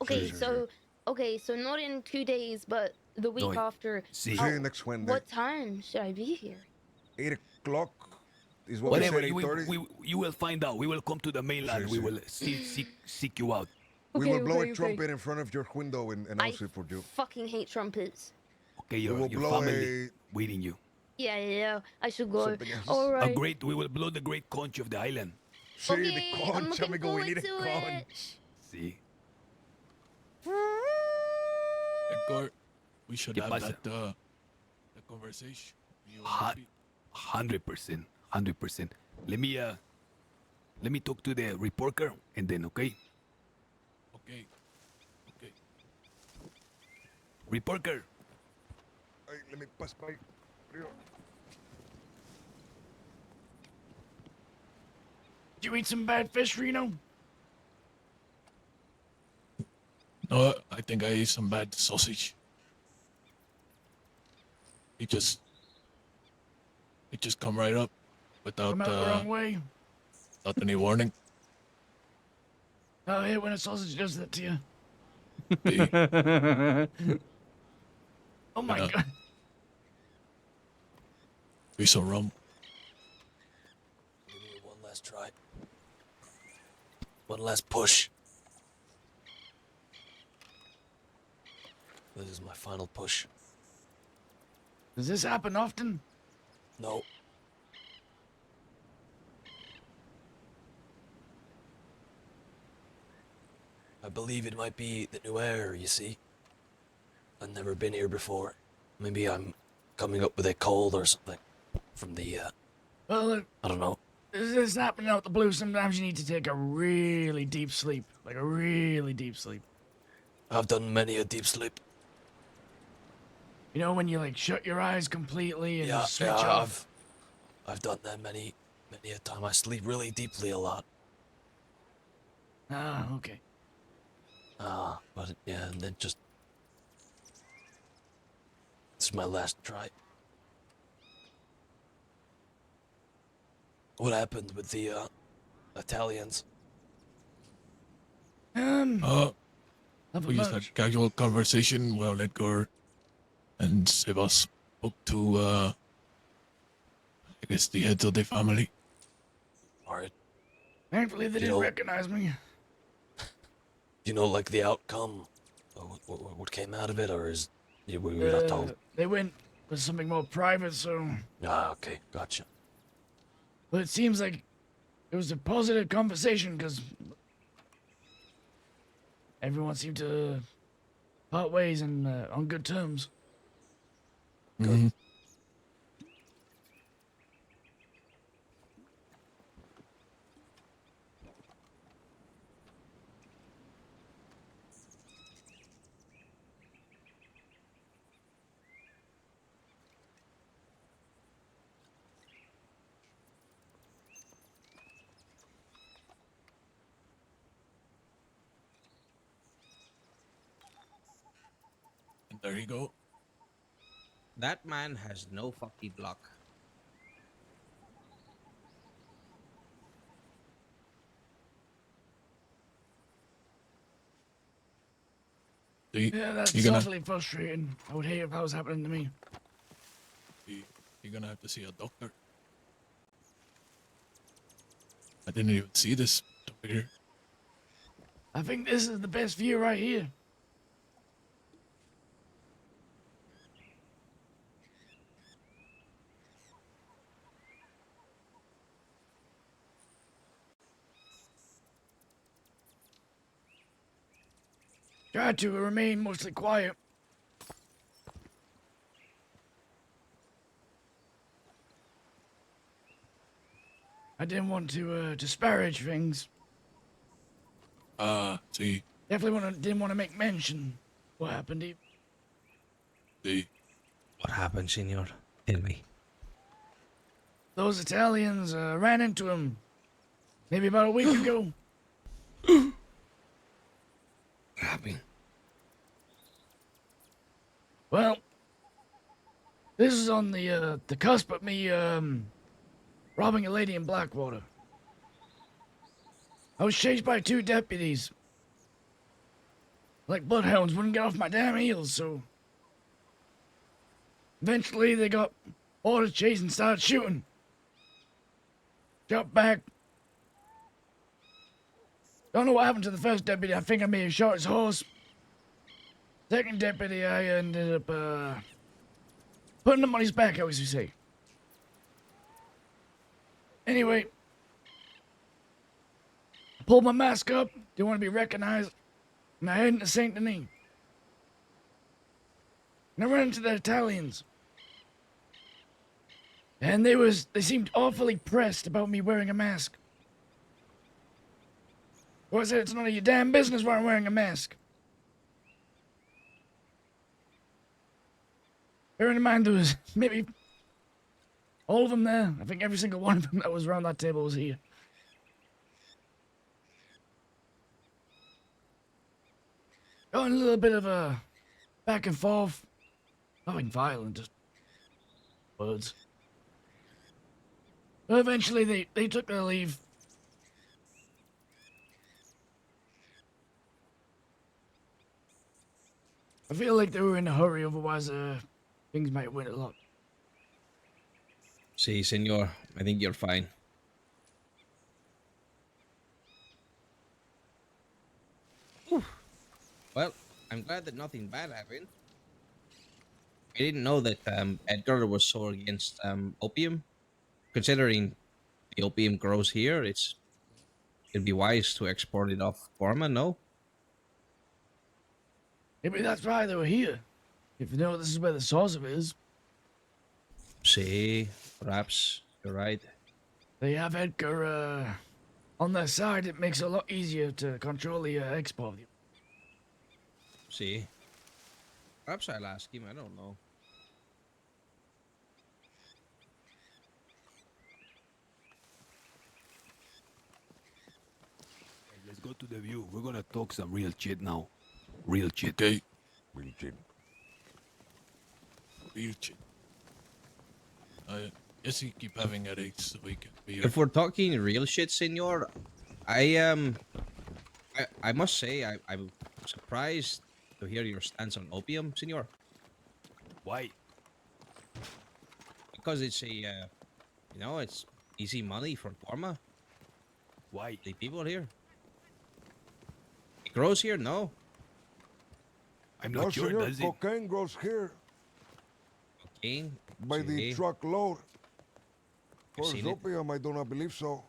Okay, Sure, so okay, so not in 2 days, but the week No, after. see. See you next Wednesday. What time should I be here? 8 o'clock is what Whatever, we you said. 8:30. will, you will find out. We will come to the mainland. Sí, We sí. will seek you out. We Okay, will blow okay, a trumpet in front of your window and I announce it for you. fucking hate trumpets. Okay, We your will blow family waiting you. Yeah, yeah, yeah. I should go. Something else. All right. We will blow the great conch of the island. See, Okay, the I'm conch, looking amigo. We forward need a to conch. See. Edgar, we should ¿Qué have pasa? that conversation. You and Hot, Opie. 100%, 100%. Let me talk to the reporter and then, okay? Okay. Okay. Reporter, Ay, let me pass by. Did you eat some bad fish, Reno? No, I think I ate some bad sausage. It just come right up without Come out the wrong way. without any warning. I hate when a sausage does that to you. Oh my Yeah. god. Be some rum. Give me one last try. One last push. This is my final push. Does this happen often? No. I believe it might be the new air, you see. I've never been here before. Maybe I'm coming up with a cold or something from the, Well, look, I don't know. this is happening out the blue. Sometimes you need to take a really deep sleep. Like a really deep sleep. I've done many a deep sleep. You know, when you like shut your eyes completely and Yeah, switch yeah, off. I've done that many a time. I sleep really deeply a lot. Ah, okay. But yeah, and then just... This is my last try. What happened with the, Italians? Nothing We just had much. casual conversation while Edgar and Sebas spoke to, I guess the heads of the family. Alright. Thankfully, they You didn't know- recognize me. You know, like, the outcome? Or what came out of it, or is... We're not told? They went with something more private, so. Ah, okay, gotcha. But it seems like it was a positive conversation because everyone seemed to part ways and on good terms. Mhm. There you go. That man has no fucking luck. Yeah, that's awfully frustrating. I would hate if that was happening to me. You're gonna have to see a doctor. I didn't even see this over here. I think this is the best view right here. Try to remain mostly quiet. I didn't want to disparage things. See. Definitely didn't want to make mention what happened. See. What happened, senor? Tell me. Those Italians ran into him maybe about a week ago. What happened? Well, this is on the cusp of me robbing a lady in Blackwater. I was chased by 2 deputies. Like bloodhounds, wouldn't get off my damn heels, so eventually they got bored of chase and started shooting. Jumped back. Don't know what happened to the first deputy. I think I may have shot his horse. Second deputy, I ended up putting him on his back, as you say. Anyway, I pulled my mask up. Didn't want to be recognized. And I headed into Saint Denis. And I ran into the Italians. And they seemed awfully pressed about me wearing a mask. Well, I said, it's none of your damn business why I'm wearing a mask. Bearing in mind there was maybe all of them there. I think every single one of them that was around that table was here. Got in a little bit of a back and forth. Nothing violent, just words. But eventually they took their leave. I feel like they were in a hurry, otherwise things might win a lot. See, senor, I think you're fine. Whew. Well, I'm glad that nothing bad happened. I didn't know that Edgar was so against opium. Considering the opium grows here, it'd be wise to export it off Burma, no? Maybe that's why they were here. If you know this is where the source of it is. See, perhaps you're right. They have Edgar on their side. It makes it a lot easier to control the export. See, perhaps I'll ask him. I don't know. Let's go to the view. We're gonna talk some real shit now. Real shit. Okay. Real shit. Real shit. Yes, you keep having headaches so we can be If we're talking real shit, senor, I must say I'm surprised to hear your stance on opium, senor. Why? Because it's a, it's easy money for Burma. Why? The people here. It grows here, no. I'm No, not sure, senor, does it? cocaine grows here Cocaine? by the See? truckload. I've For seen it. opium, I do not believe so.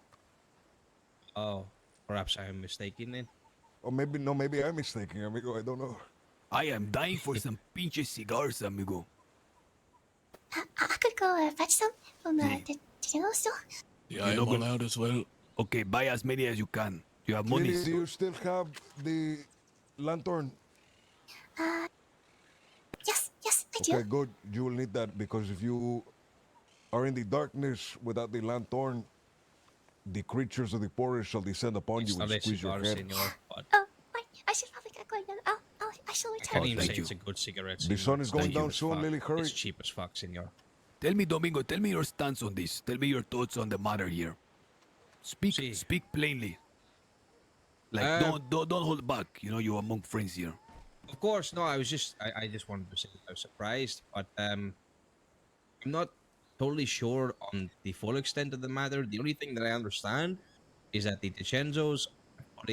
Oh, perhaps I'm mistaken then. Or maybe, no, maybe I'm mistaken, amigo. I don't know. I am dying for some pinche cigars, amigo. I could go fetch some from the general store. Yeah, I'm allowed as well. Okay, buy as many as you can. You have money. Do you still have the lantern? Yes, I do. Okay, good. You will need that because if you are in the darkness without the lantern, the creatures of the forest shall descend upon It's you and not a squeeze your cigar, head. senor, but Oh, wait, I should probably get good. I shall I return. can't even thank say you. it's a good cigarette. The Senor. sun is It's going cheap down as soon, fuck. Lily. Hurry. It's cheap as fuck, senor. Tell me, Domingo, tell me your stance on this. Tell me your thoughts on the matter here. Speak plainly. Like, don't hold back. You know, you're among friends here. Of course, no. I just wanted to say I was surprised, but I'm not totally sure on the full extent of the matter. The only thing that I understand is that the DiCenzos are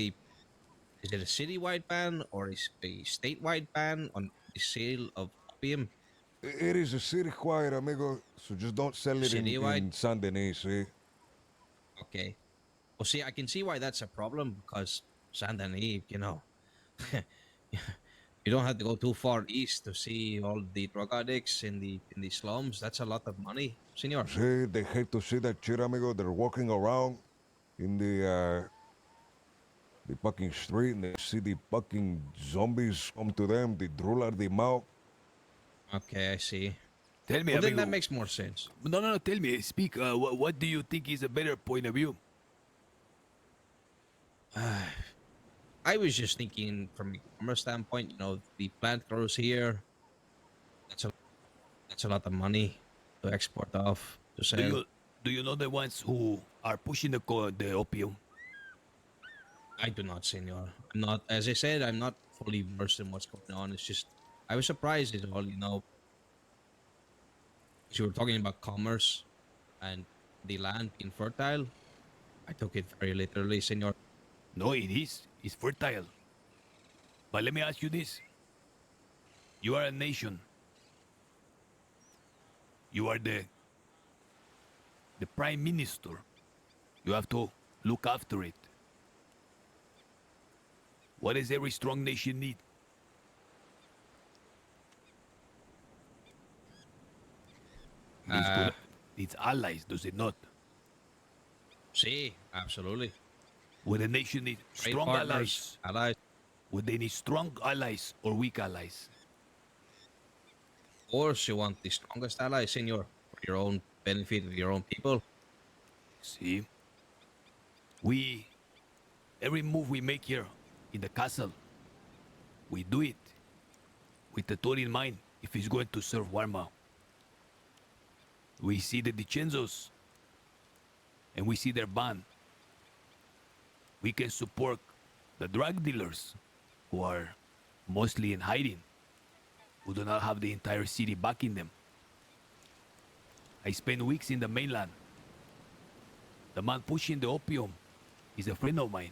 is it a citywide ban or is a statewide ban on the sale of opium? It is a city quiet, amigo, so just don't sell it Citywide? in San Denis, eh? Okay. Well, see, I can see why that's a problem because Saint Denis, you know, you don't have to go too far east to see all the drug addicts in the slums. That's a lot of money, senor. See, they hate to see that shit, amigo. They're walking around in the fucking street and they see the fucking zombies come to them. They drool out the mouth. Okay, I see. Tell me, Well, then amigo. that makes more sense. No. Tell me. Speak. What do you think is a better point of view? I was just thinking from a commerce standpoint, you know, the plant grows here. That's a lot of money to export off to sell. Do you know the ones who are pushing the opium? I do not, senor. I'm not, as I said, I'm not fully versed in what's going on. It's just, I was surprised at all, you know. You were talking about commerce and the land being fertile. I took it very literally, senor. No, it is. It's fertile. But let me ask you this. You are a nation. You are the prime minister. You have to look after it. What does every strong nation need? Needs allies, does it not? See, absolutely. Would a nation need Trade strong partners, allies? Would they need strong allies or weak allies? Of course, you want the strongest ally, senor, for your own benefit of your own people. See? Every move we make here in the castle, we do it with the thought in mind if it's going to serve Warma. We see the DiCenzos and we see their band. We can support the drug dealers who are mostly in hiding, who do not have the entire city backing them. I spent weeks in the mainland. The man pushing the opium is a friend of mine.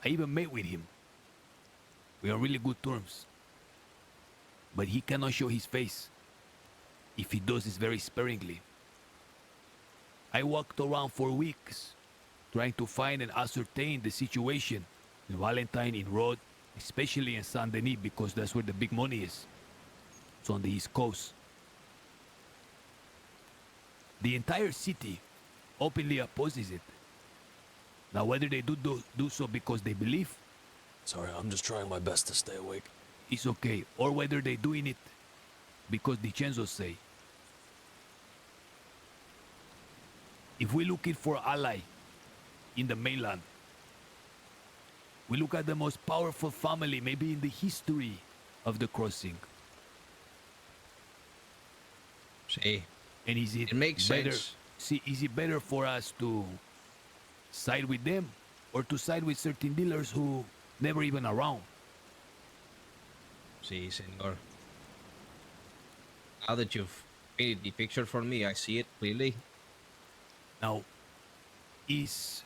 I even met with him. We are on really good terms. But he cannot show his face. If he does, it's very sparingly. I walked around for weeks trying to find and ascertain the situation in Valentine, in Rhodes, especially in Saint Denis, because that's where the big money is. It's on the East Coast. The entire city openly opposes it. Now, whether they do so because they believe, Sorry, I'm just trying my best to stay awake. it's okay, or whether they're doing it because DiCenzos say. If we're looking for ally in the mainland, we look at the most powerful family maybe in the history of the crossing. See, and is it makes better, sense. See, is it better for us to side with them or to side with certain dealers who never even around? See, senor. Now that you've painted the picture for me, I see it clearly. Now, it's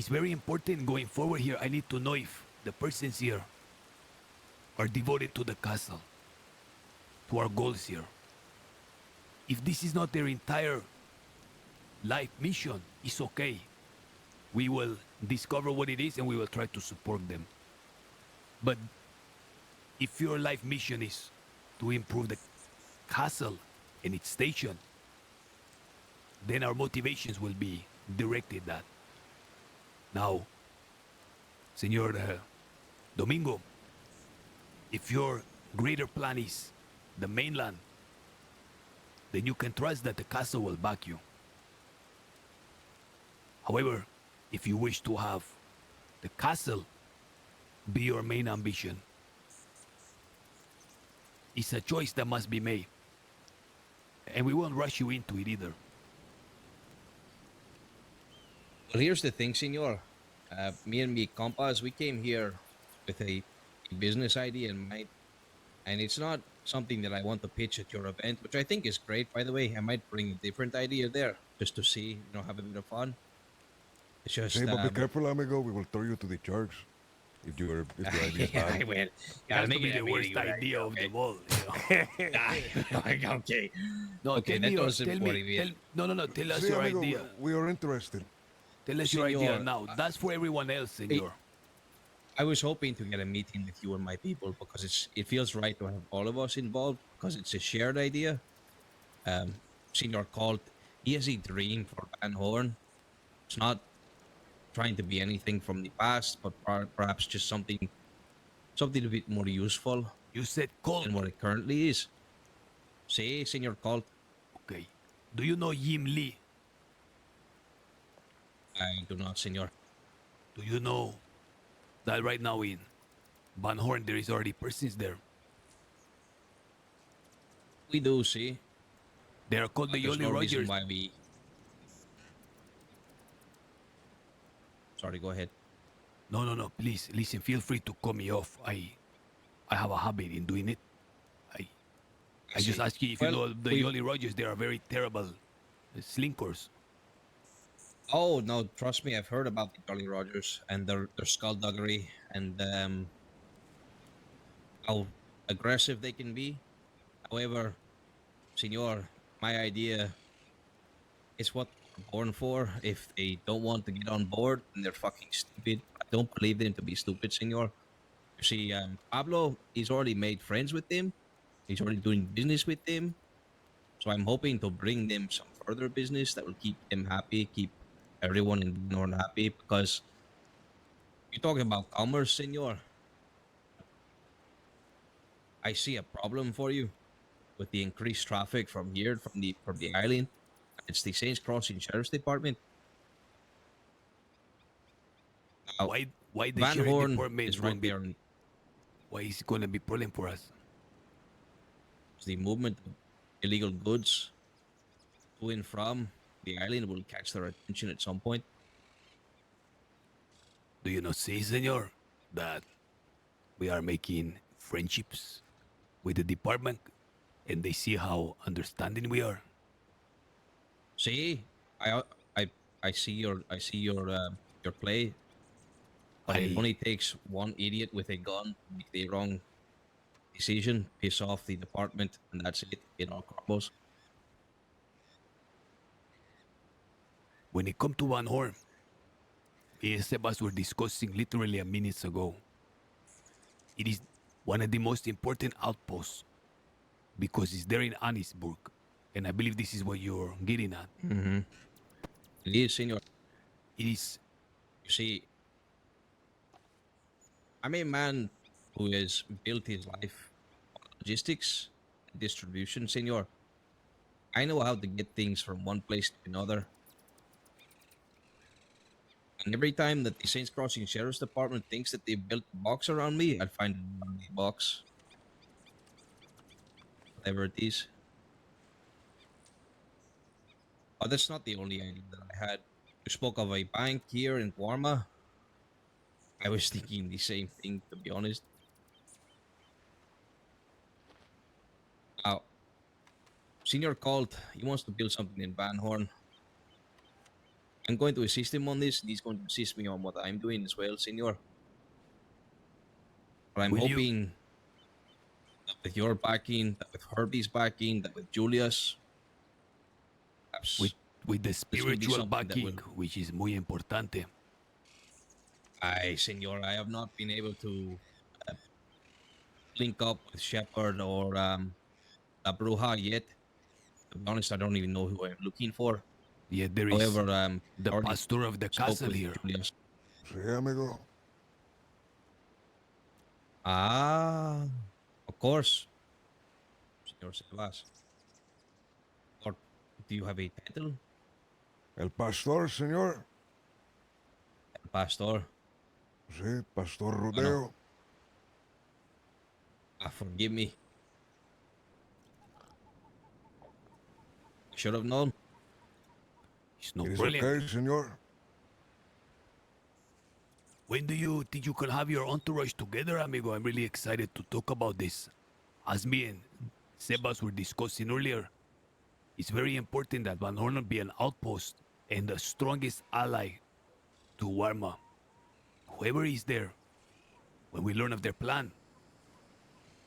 very important going forward here. I need to know if the persons here are devoted to the castle, to our goals here. If this is not their entire life mission, it's okay. We will discover what it is and we will try to support them. But if your life mission is to improve the castle and its station, then our motivations will be directed at. Now, Senor Domingo, if your greater plan is the mainland, then you can trust that the castle will back you. However, if you wish to have the castle be your main ambition. It's a choice that must be made. And we won't rush you into it either. Well, here's the thing, senor. Me and me compas, we came here with a business idea in mind. And it's not something that I want to pitch at your event, which I think is great, by the way. I might bring a different idea there just to see, have a bit of fun. It's just... Hey, but be careful, amigo. We will throw you to the sharks if your idea is bad. I will. It has to be the worst idea of them all. Okay. No, Okay, tell me, that doesn't worry me. No. Tell us See, your amigo, idea. we are interested. Tell us your idea Senor, now. That's for everyone else, senor. I was hoping to get a meeting with you and my people because it feels right to have all of us involved because it's a shared idea. Senor Colt, he has a dream for Van Horn. It's not trying to be anything from the past, but perhaps just something a bit more useful. You said Colt. Than what it currently is. See, Senor Colt. Okay. Do you know Yim Lee? I do not, senor. Do you know that right now in Van Horn there is already persons there? We do, see. They are called the There's Jolly no reason Rogers. why we... Sorry, go ahead. No. Please, listen. Feel free to cut me off. I have a habit in doing it. I just see. ask you if Well, you know the Jolly Rogers. They are very terrible slinkers. Oh, no, trust me, I've heard about the Jolly Rogers and their skullduggery and how aggressive they can be. However, senor, my idea is what they're born for. If they don't want to get on board, then they're fucking stupid. I don't believe them to be stupid, senor. You see, Pablo, he's already made friends with them. He's already doing business with them. So I'm hoping to bring them some further business that will keep them happy, keep everyone in North happy, because you're talking about commerce, senor. I see a problem for you with the increased traffic from here, from the island. It's the Saints Crossing Sheriff's Department. Now, Why the Van sheriff Horn department is won't right be? there. Why is it gonna be problem for us? The movement of illegal goods to and from the island will catch their attention at some point. Do you not see, senor, that we are making friendships with the department, and they see how understanding we are? See, I see your play. But it only takes one idiot with a gun to make the wrong decision, piss off the department, and that's it. It all crumbles. When it comes to Van Horn, me and Sebas were discussing literally a minutes ago. It is one of the most important outposts because it's there in Annisburg, and I believe this is what you're getting at. Mm-hmm. It is, senor. It is. You see, I'm a man who has built his life on logistics and distribution, senor. I know how to get things from one place to another. And every time that the Saints Crossing Sheriff's Department thinks that they built a box around me, I'll find a box. Whatever it is. But that's not the only idea that I had. You spoke of a bank here in Guarma. I was thinking the same thing, to be honest. Now, Senior Colt, he wants to build something in Van Horn. I'm going to assist him on this, and he's going to assist me on what I'm doing as well, Senor. But I'm hoping that with your backing, that with Herbie's backing, that with Julius, with the spiritual backing, which is muy importante. Aye, Senor, I have not been able to link up with Shepard or La Bruja yet. To be honest, I don't even know who I'm looking for. Yeah, there is the pastor of the castle here. Julius. Sí, amigo. Ah, of course. Senor Sebas. Or do you have a title? El pastor, señor. El pastor. Sí, Pastor Rodeo. Forgive me. Should have known. It's no It is brilliant. okay, senor. When do you think you can have your entourage together, amigo? I'm really excited to talk about this. As me and Sebas were discussing earlier, it's very important that Van Horn be an outpost and the strongest ally to Warma. Whoever is there, when we learn of their plan,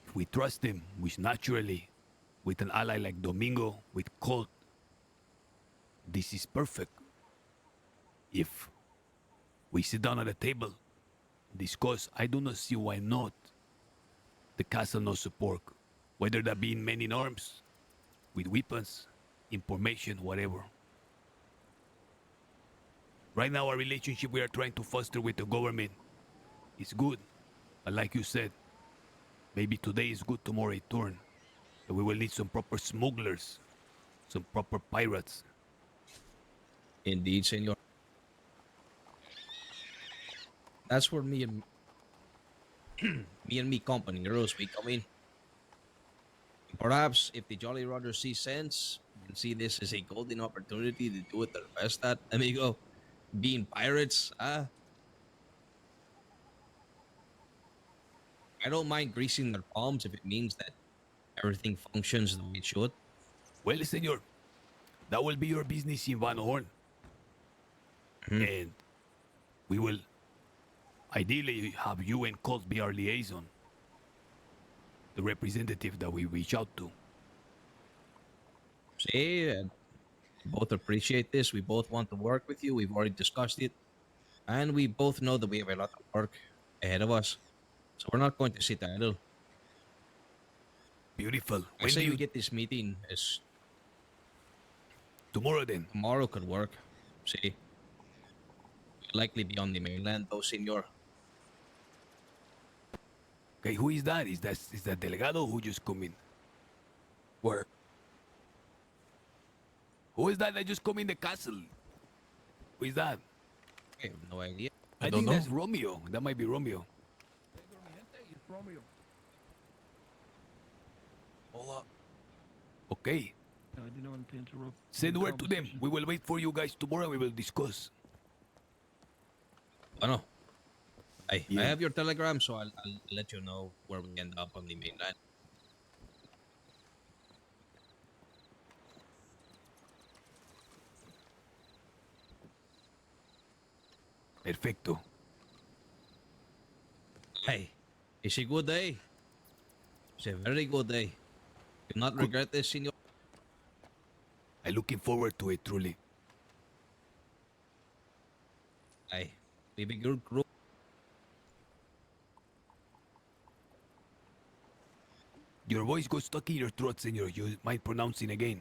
if we trust them, which naturally, with an ally like Domingo, with Colt, this is perfect. If we sit down at a table, discuss, I do not see why not. The castle no support, whether that be in men in arms, with weapons, information, whatever. Right now, our relationship we are trying to foster with the government is good, but like you said, maybe today is good, tomorrow it turn, and we will need some proper smugglers, some proper pirates. Indeed, senor. That's where me and me company heroes we come in. Perhaps if the Jolly Roger see sense, you can see this as a golden opportunity to do it their best at, amigo. Being pirates, I don't mind greasing their palms if it means that everything functions the way it should. Well, senor, that will be your business in Van Horn. And we will ideally have you and Colt be our liaison, the representative that we reach out to. See, both appreciate this. We both want to work with you. We've already discussed it. And we both know that we have a lot of work ahead of us. So we're not going to sit idle. Beautiful. I say we get this meeting as tomorrow then. Tomorrow could work. See. Likely be on the mainland though, senor. Okay, who is that? Is that delegado who just come in? Where? Who is that just come in the castle? Who is that? I have no idea. I think that's Romeo. That might be Romeo. Hola. Okay. I didn't want to interrupt. Send word to them. We will wait for you guys tomorrow and we will discuss. Bueno. I have your telegram, so I'll let you know where we end up on the mainland. Perfecto. Hey, it's a good day. It's a very good day. Do not regret this, senor. I'm looking forward to it, truly. Hey, we be good group. Your voice got stuck in your throat, senor. You mind pronouncing again.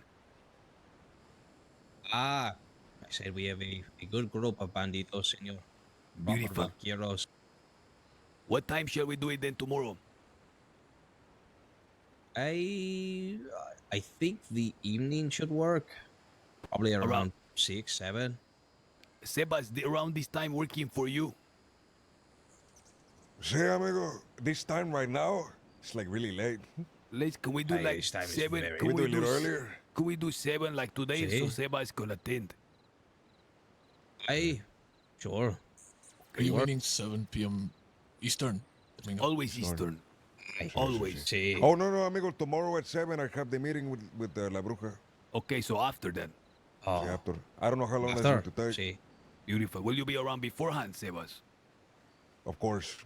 I said we have a good group of banditos, senor. Beautiful. Vaqueros. What time shall we do it then tomorrow? I think the evening should work. Probably around 6, 7. Sebas, around this time working for you. Sí, amigo. This time right now, it's like really late. Can we do like 7? Can we do a little earlier? Could we do 7 like today so Sebas can attend? Sure. Are you meaning 7 p.m. Eastern? Always Eastern. Always. Oh, no, amigo. Tomorrow at 7, I have the meeting with La Bruja. Okay, so after that. Sí, after. I don't know how long that's going to take. Sí. Beautiful. Will you be around beforehand, Sebas? Of course.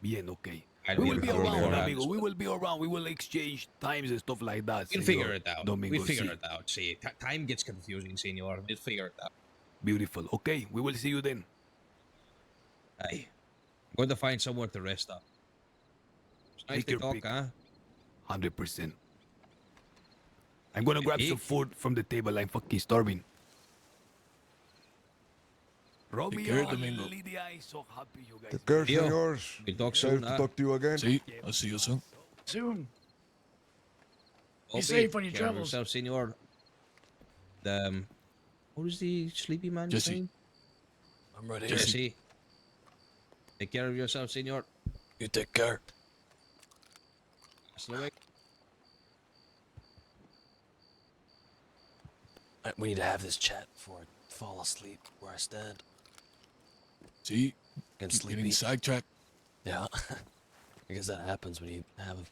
Bien, okay. We will be around, amigo. We will be around. We will exchange times and stuff like that. We'll figure it out. Domingo, We'll figure it out. See, time gets confusing, senor. We'll figure it out. Beautiful. Okay, we will see you then. Hey, I'm going to find somewhere to rest up. It's nice to talk, huh? 100%. I'm gonna grab some food from the table. I'm fucking starving. Romeo and Lydia is so happy you guys. Take care, senors. We'll talk soon, Nice to talk to you again. See, I'll see you soon. Soon. Be Opie, safe on your care of travels. yourself, senor. What is the sleepy man's Jesse. name? I'm ready. Jesse. Take care of yourself, senor. You take care. Hasta luego. We need to have this chat before I fall asleep where I stand. See? Get Keep sleepy. getting sidetracked. Yeah. I guess that happens when you have an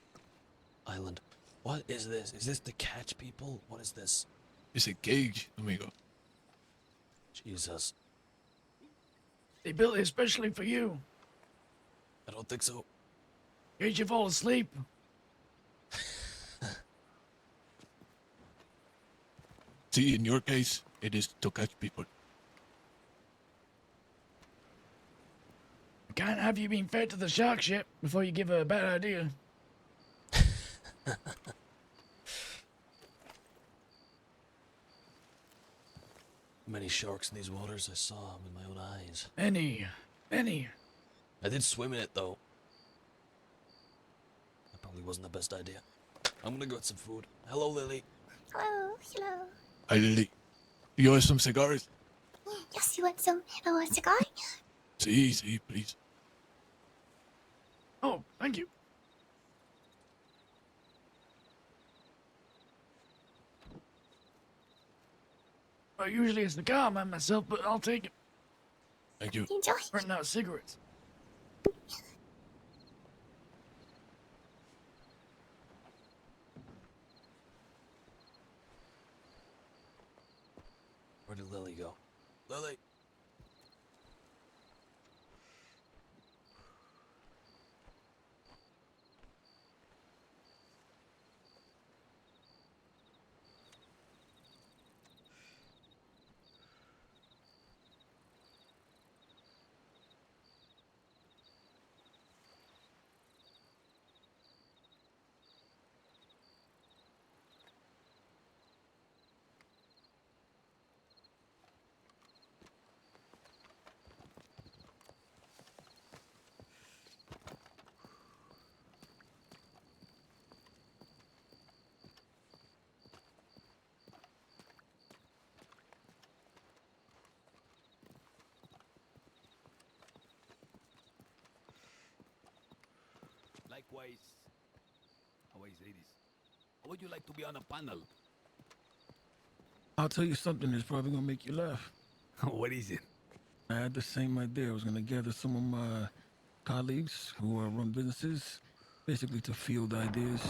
island. What is this? Is this to catch people? What is this? It's a cage, amigo. Jesus. They built it especially for you. I don't think so. In case you fall asleep. See, in your case, it is to catch people. I can't have you being fed to the shark ship before you give her a bad idea. Many sharks in these waters. I saw them with my own eyes. Many. I did swim in it, though. That probably wasn't the best idea. I'm gonna go get some food. Hello, Lily. Hello, hello. Hi, Lily. You want some cigars? Yes, you want some cigar? See, please. Oh, thank you. Well, usually it's the car man myself, but I'll take it. Thank you. Enjoy. Running out of cigarettes. Where did Lily go? Lily! Likewise, how I say this? How would you like to be on a panel? I'll tell you something that's probably gonna make you laugh. What is it? I had the same idea. I was gonna gather some of my colleagues who run businesses, basically to field ideas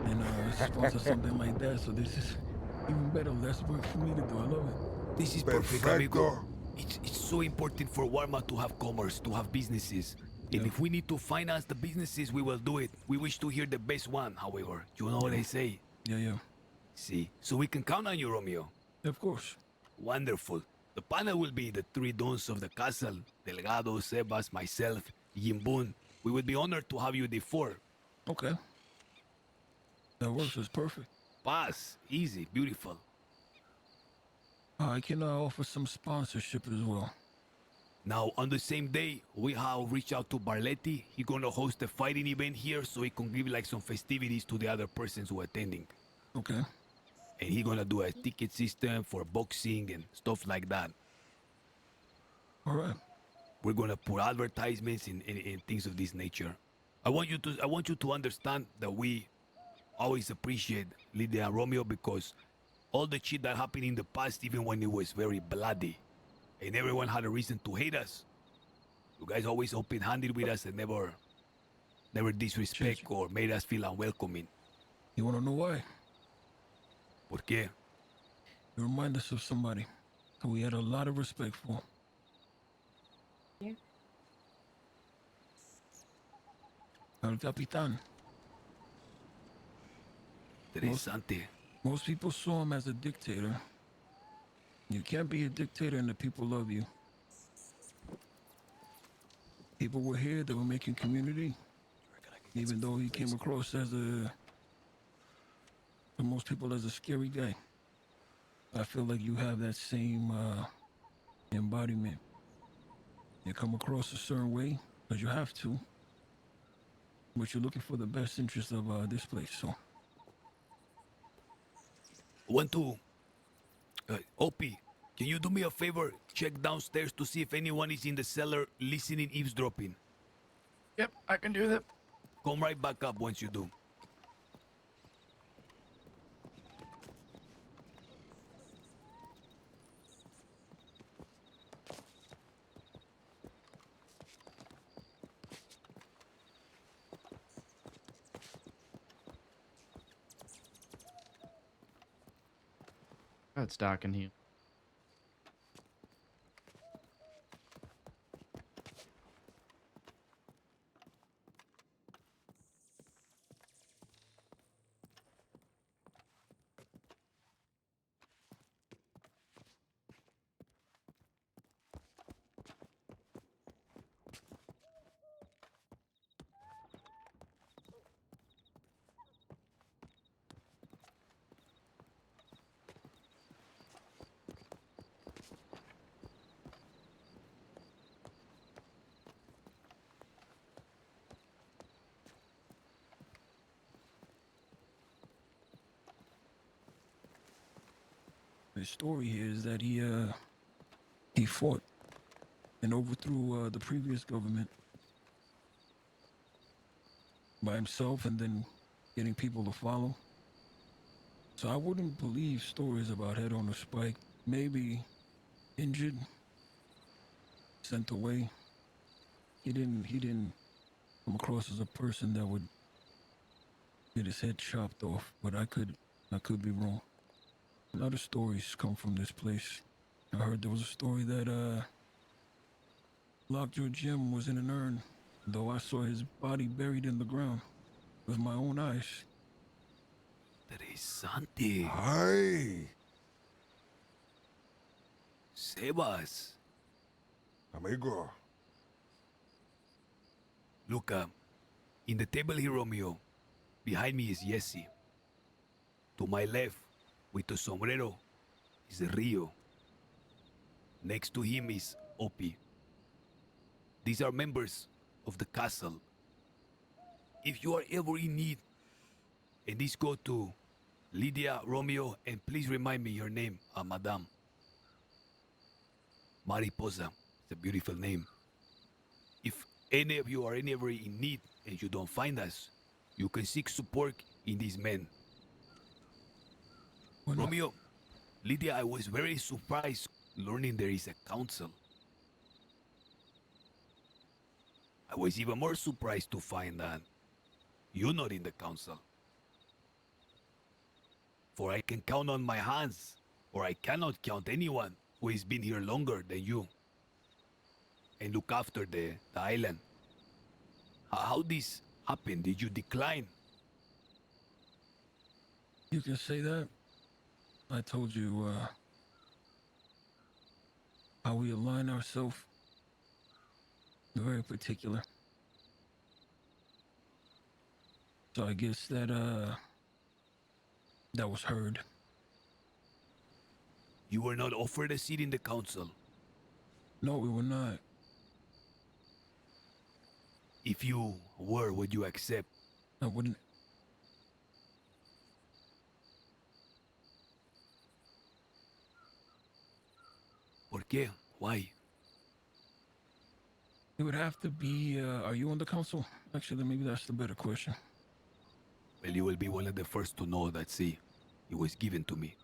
and sponsor something like that. So this is even better. Less work for me to do. I love it. This is perfect, amigo. It's so important for Warma to have commerce, to have businesses. And if we need to finance the businesses, we will do it. We wish to hear the best one, however. You know what I say? Yeah. See, so we can count on you, Romeo. Of course. Wonderful. The panel will be the three dons of the castle. Delgado, Sebas, myself, Yimbun. We would be honored to have you the four. Okay. That works. It's perfect. Pass. Easy. Beautiful. I can offer some sponsorship as well. Now, on the same day, we have reached out to Barletti. He's gonna host a fighting event here so he can give like some festivities to the other persons who are attending. Okay. And he's gonna do a ticket system for boxing and stuff like that. All right. We're gonna put advertisements in things of this nature. I want you to understand that we always appreciate Lydia and Romeo because all the shit that happened in the past, even when it was very bloody, and everyone had a reason to hate us. You guys always open-handed with us and never disrespect or made us feel unwelcoming. You wanna know why? ¿Por qué? You remind us of somebody who we had a lot of respect for. Yeah. El Capitan. Interesante. Most people saw him as a dictator. You can't be a dictator and the people love you. People were here, they were making community. Even though he came across as to most people as a scary guy. I feel like you have that same embodiment. You come across a certain way, because you have to. But you're looking for the best interest of this place, so. Want to... Opie, can you do me a favor? Check downstairs to see if anyone is in the cellar listening, eavesdropping. Yep, I can do that. Come right back up once you do. Oh, it's dark in here. The story here is that he fought and overthrew the previous government by himself and then getting people to follow. So I wouldn't believe stories about head on a spike. Maybe injured, sent away. He didn't come across as a person that would get his head chopped off, but I could be wrong. A lot of stories come from this place. I heard there was a story that Lockjaw Jim was in an urn, though I saw his body buried in the ground with my own eyes. Interesante. Ay, Sebas. amigo. Look, in the table here, Romeo, behind me is Jesse. To my left, with the sombrero, is Rio. Next to him is Opie. These are members of the castle. If you are ever in need, and this go to Lydia, Romeo, and please remind me your name, Madame. Mariposa. It's a beautiful name. If any of you are ever in need and you don't find us, you can seek support in these men. Romeo, Lydia, I was very surprised learning there is a council. I was even more surprised to find that you're not in the council. For I can count on my hands, or I cannot count anyone who has been here longer than you and look after the island. How this happened? Did you decline? You can say that. I told you how we align ourselves. Very particular. So I guess that was heard. You were not offered a seat in the council. No, we were not. If you were, would you accept? I wouldn't. ¿Por qué? Why? It would have to be, are you on the council? Actually, maybe that's the better question. Well, you will be one of the first to know that, see, it was given to me.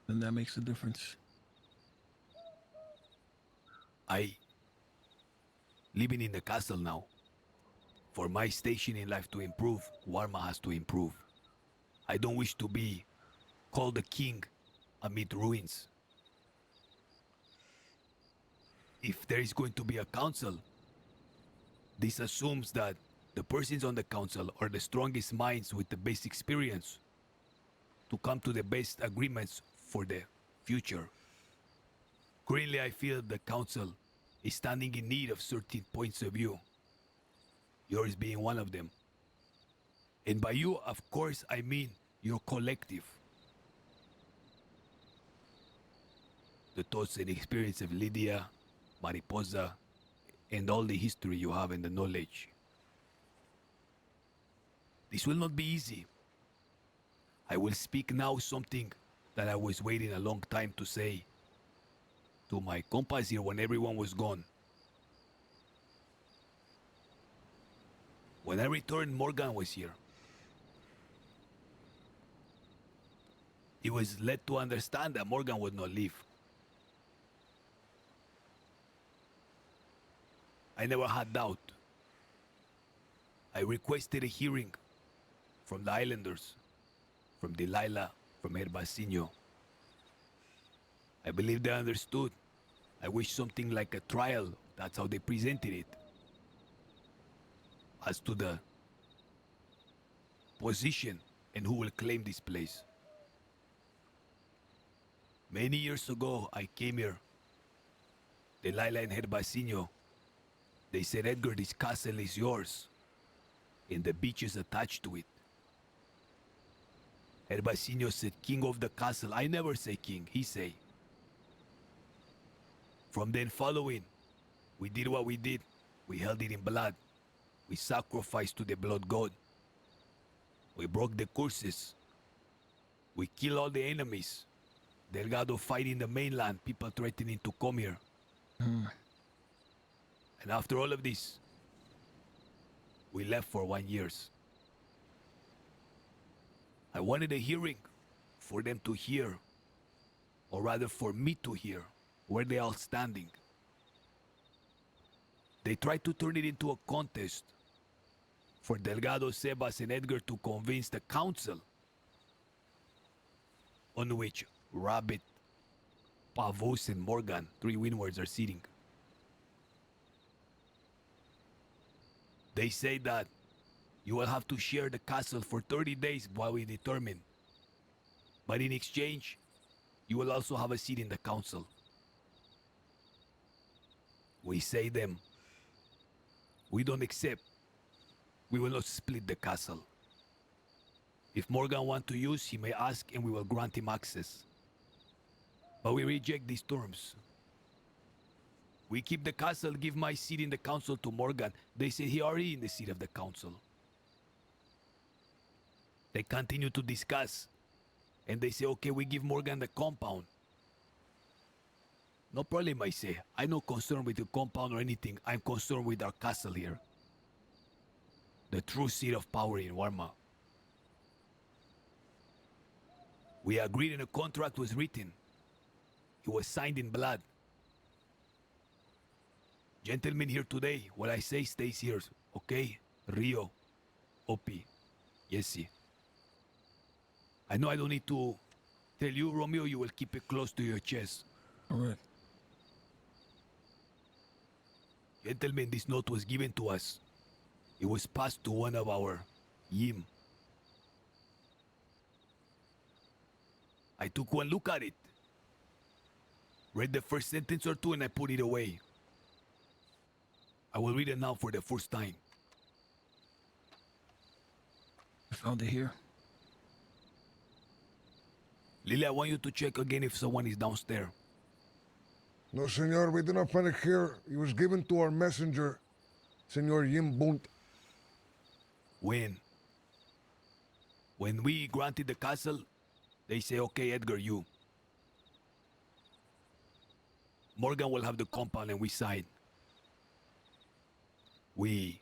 Then that makes a difference. Living in the castle now. For my station in life to improve, Warma has to improve. I don't wish to be called the king amid ruins. If there is going to be a council, this assumes that the persons on the council are the strongest minds with the best experience to come to the best agreements for the future. Currently, I feel the council is standing in need of certain points of view, yours being one of them. And by you, of course, I mean your collective. The thoughts and experience of Lydia, Mariposa, and all the history you have and the knowledge. This will not be easy. I will speak now something that I was waiting a long time to say to my compas here when everyone was gone. When I returned, Morgan was here. He was led to understand that Morgan would not leave. I never had doubt. I requested a hearing from the islanders, from Delilah, from Herbasinho. I believe they understood. I wish something like a trial. That's how they presented it. As to the position and who will claim this place. Many years ago, I came here. Delilah and Herbasinho. They said, Edgar, this castle is yours. And the beach is attached to it. Herbasinho said, king of the castle. I never say king, he say. From then following, we did what we did. We held it in blood. We sacrificed to the blood god. We broke the curses. We killed all the enemies. Delgado fighting the mainland, people threatening to come here. And after all of this, we left for 1 year. I wanted a hearing for them to hear, or rather for me to hear, where they are standing. They tried to turn it into a contest for Delgado, Sebas, and Edgar to convince the council, on which Rabbit, Pavos, and Morgan, 3 windwards, are sitting. They say that you will have to share the castle for 30 days while we determine. But in exchange, you will also have a seat in the council. We say them, we don't accept. We will not split the castle. If Morgan wants to use, he may ask and we will grant him access. But we reject these terms. We keep the castle, give my seat in the council to Morgan. They say he already in the seat of the council. They continue to discuss. And they say, okay, we give Morgan the compound. No problem, I say. I'm not concerned with the compound or anything. I'm concerned with our castle here. The true seat of power in Warma. We agreed and a contract was written. It was signed in blood. Gentlemen here today, what I say stays here, okay? Rio, Opie, Yessi. I know I don't need to tell you, Romeo, you will keep it close to your chest. All right. Gentlemen, this note was given to us. It was passed to one of our Yim. I took one look at it. Read the first sentence or two and I put it away. I will read it now for the first time. I found it here. Lily, I want you to check again if someone is downstairs. No, senor, we did not find it here. It was given to our messenger, Senor Yim Bunt. When we granted the castle, they say, okay, Edgar, you. Morgan will have the compound and we sign. We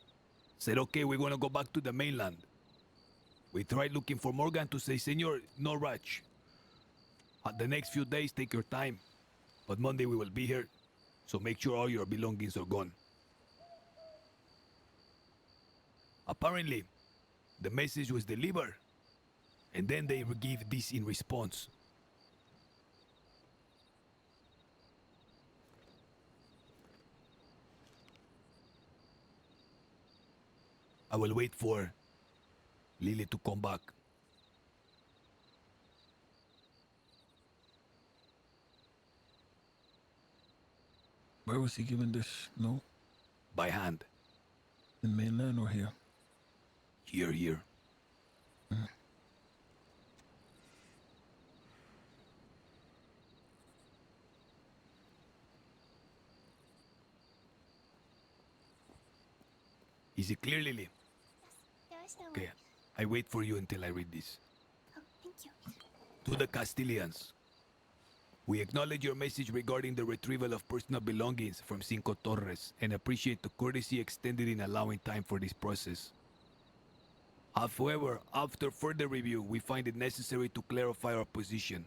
said, okay, we're going to go back to the mainland. We tried looking for Morgan to say, Senor, no rush. The next few days, take your time. But Monday we will be here, so make sure all your belongings are gone. Apparently, the message was delivered, and then they give this in response. I will wait for Lily to come back. Where was he given this note? By hand. In mainland or here? Here. Is it clear, Lily? There is no Okay, I wait for you until I read this. Oh, thank you. To the Castilians, we acknowledge your message regarding the retrieval of personal belongings from Cinco Torres and appreciate the courtesy extended in allowing time for this process. However, after further review, we find it necessary to clarify our position.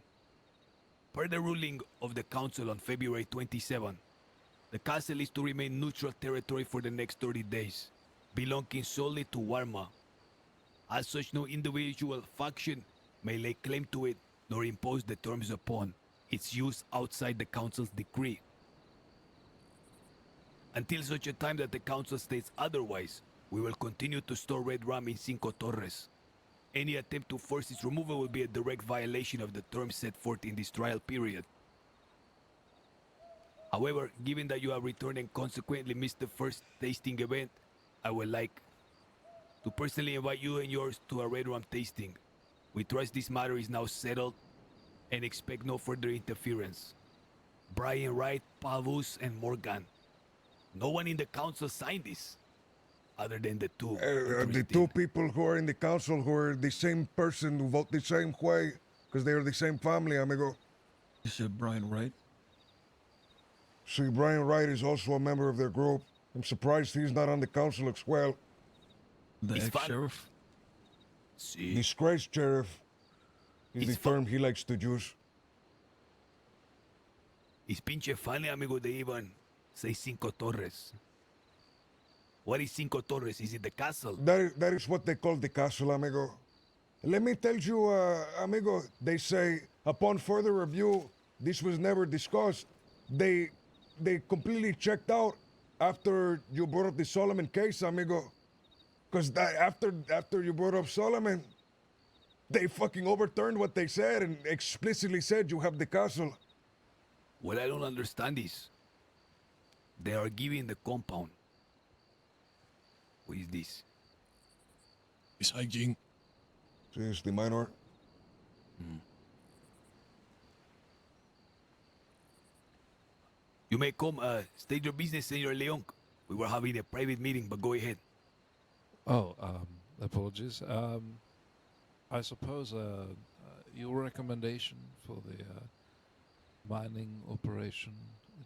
Per the ruling of the Council on February 27, the castle is to remain neutral territory for the next 30 days, belonging solely to Warma. As such, no individual faction may lay claim to it nor impose the terms upon its use outside the Council's decree. Until such a time that the Council states otherwise, we will continue to store Red Rum in Cinco Torres. Any attempt to force its removal will be a direct violation of the terms set forth in this trial period. However, given that you have returned and consequently missed the first tasting event, I would like to personally invite you and yours to a Red Rum tasting. We trust this matter is now settled and expect no further interference. Brian Wright, Pavus, and Morgan. No one in the council signed this, other than the two. The two people who are in the council who are the same person who vote the same way, because they are the same family, amigo. You said Brian Wright? See, Brian Wright is also a member of their group. I'm surprised he's not on the council as well. The ex-sheriff? Disgraced sheriff is the term he likes to use. It's pinche funny, amigo, they even say Cinco Torres. What is Cinco Torres? Is it the castle? That is what they call the castle, amigo. Let me tell you, amigo, they say, upon further review, this was never discussed. They completely checked out after you brought up the Solomon case, amigo. Because after you brought up Solomon, they fucking overturned what they said and explicitly said you have the castle. What I don't understand is, they are giving the compound. What is this? It's hygiene. Sí, it's the minor. You may come, state your business, Senor Leon. We were having a private meeting, but go ahead. Oh, apologies. I suppose your recommendation for the mining operation,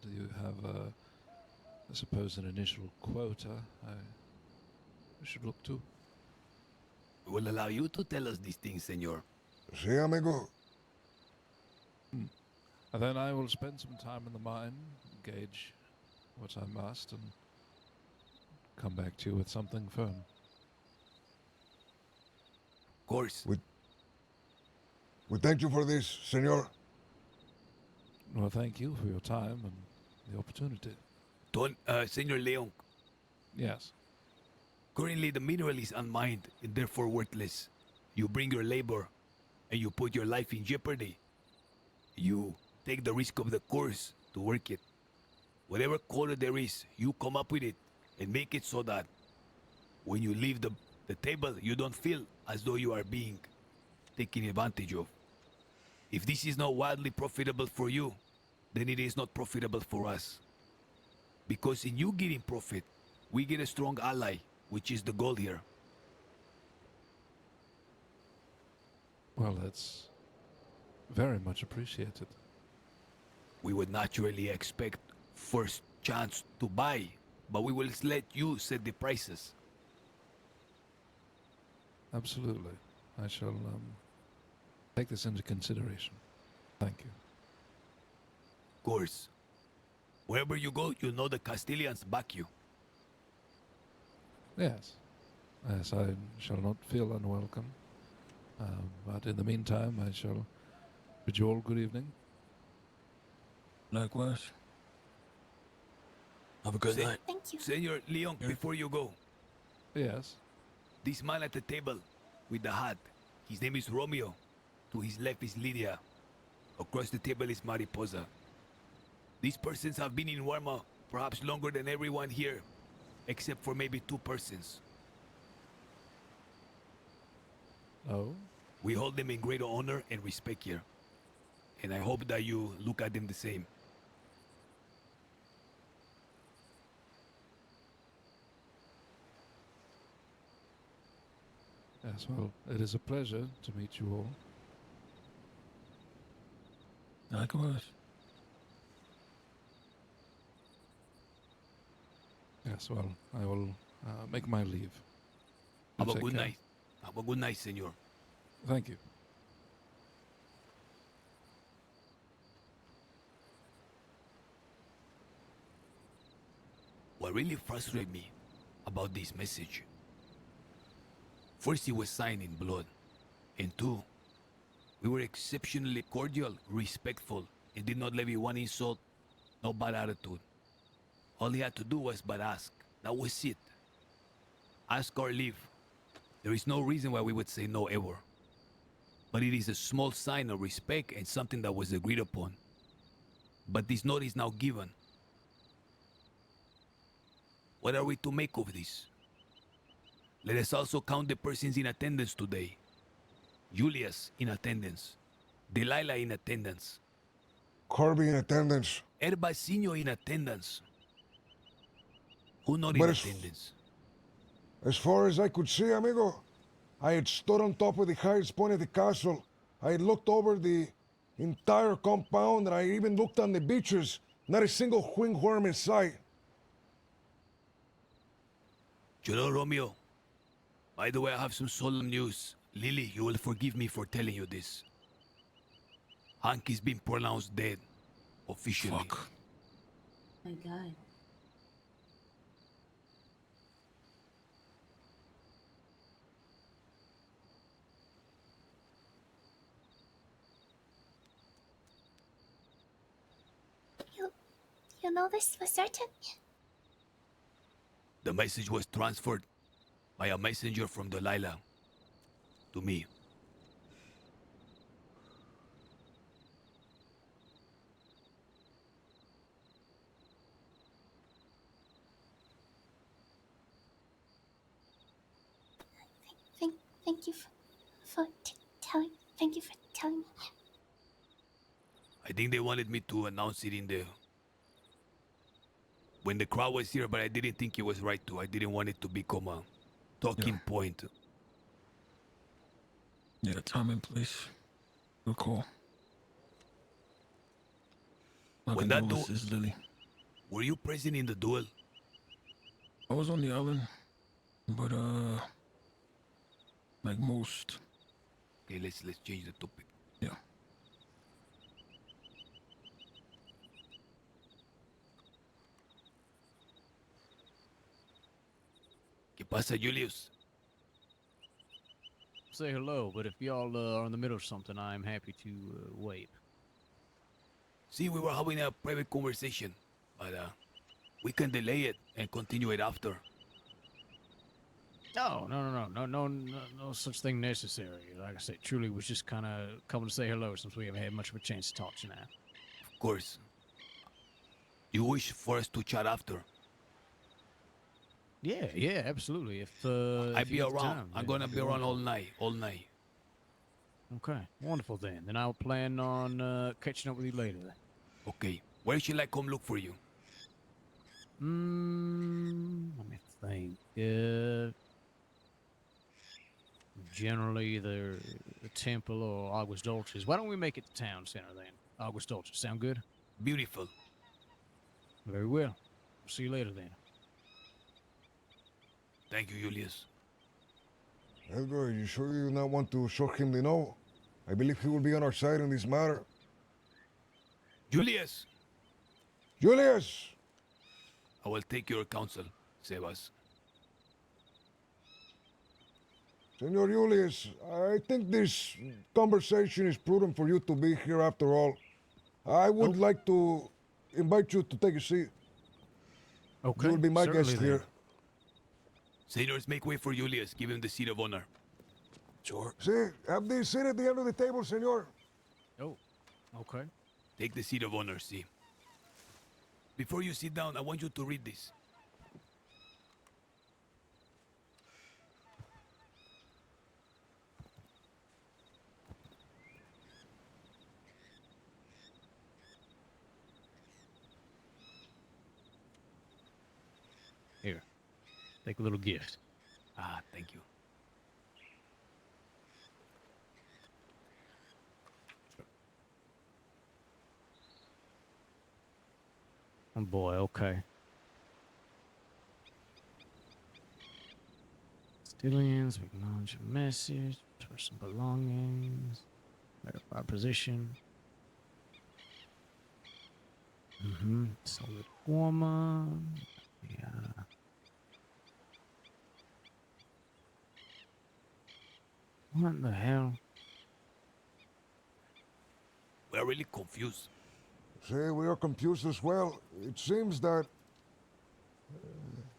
do you have, I suppose, an initial quota I should look to? We will allow you to tell us these things, senor. Sí, amigo. And then I will spend some time in the mine, gauge what I must, and come back to you with something firm. Of course. We thank you for this, senor. Well, thank you for your time and the opportunity. Senor Leon. Yes. Currently, the mineral is unmined and therefore worthless. You bring your labor and you put your life in jeopardy. You take the risk of the course to work it. Whatever quota there is, you come up with it and make it so that when you leave the table, you don't feel as though you are being taken advantage of. If this is not wildly profitable for you, then it is not profitable for us. Because in you getting profit, we get a strong ally, which is the goal here. Well, that's very much appreciated. We would naturally expect first chance to buy, but we will let you set the prices. Absolutely. I shall take this into consideration. Thank you. Of course. Wherever you go, you know the Castilians back you. Yes. Yes, I shall not feel unwelcome. But in the meantime, I shall bid you all good evening. Likewise. Have a good night. Thank you. Senor Leon, before you go. Yes. This man at the table with the hat, his name is Romeo. To his left is Lydia. Across the table is Mariposa. These persons have been in Warma perhaps longer than everyone here, except for maybe 2 persons. Oh? We hold them in great honor and respect here. And I hope that you look at them the same. Yes, well, it is a pleasure to meet you all. Likewise. Yes, well, I will make my leave. Have a Take good care. night. Have a good night, senor. Thank you. What really frustrated me about this message, first it was signed in blood, and two, we were exceptionally cordial, respectful, and did not levy one insult, no bad attitude. All he had to do was but ask. That was it. Ask or leave. There is no reason why we would say no ever. But it is a small sign of respect and something that was agreed upon. But this note is now given. What are we to make of this? Let us also count the persons in attendance today. Julius in attendance. Delilah in attendance. Kirby in attendance. Herbasinho in attendance. Who not in But attendance? As far as I could see, amigo, I had stood on top of the highest point of the castle. I had looked over the entire compound, and I even looked on the beaches. Not a single wingworm in sight. You know, Romeo, by the way, I have some solemn news. Lily, you will forgive me for telling you this. Hank is being pronounced dead, officially. My God. You know this for certain? The message was transferred by a messenger from Delilah to me. Thank you for telling. Thank you for telling me. I think they wanted me to announce it when the crowd was here, but I didn't think it was right to. I didn't want it to become a talking point. Yeah, time and place. Good call. My When that condolences, Lily. Were you present in the duel? I was on the island, but like most. Okay, let's change the topic. Yeah. ¿Qué pasa, Julius? Say hello, but if y'all are in the middle of something, I'm happy to wait. See, we were having a private conversation, but we can delay it and continue it after. No such thing necessary. Like I said, truly was just kind of coming to say hello since we haven't had much of a chance to talk tonight. Of course. You wish for us to chat after? Yeah, absolutely. If I'll if you be got the around. time, I'm yeah, gonna that'd be around all wonderful. night. Okay, wonderful then. Then I'll plan on catching up with you later. Then. Okay. Where should I come look for you? Let me think. Generally, either the temple or Aguas Dulces. Why don't we make it the town center then? Aguas Dulces. Sound good? Beautiful. Very well. See you later then. Thank you, Julius. Edgar, are you sure you do not want to show him the note? I believe he will be on our side in this matter. Julius! Julius! I will take your counsel, Sebas. Senor Julius, I think this conversation is prudent for you to be here after all. I would like to invite you to take a seat. Okay, You will be my guest certainly here. then. Senors, make way for Julius. Give him the seat of honor. Sure. See, have the seat at the end of the table, senor. Oh, okay. Take the seat of honor, see. Before you sit down, I want you to read this. Here, take a little gift. Ah, thank you. Oh boy, okay. Civilians, we acknowledge your message. Personal belongings. Verify position. Solid warmer. Yeah. What the hell? We're really confused. See, we are confused as well. It seems that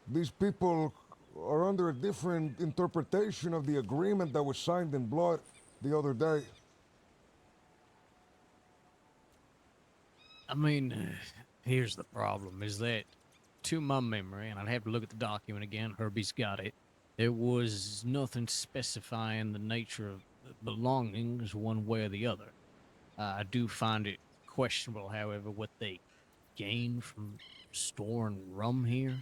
these people are under a different interpretation of the agreement that was signed in blood the other day. I mean, here's the problem, is that, to my memory, and I'd have to look at the document again, Herbie's got it, there was nothing specifying the nature of the belongings one way or the other. I do find it questionable, however, what they gain from storing rum here.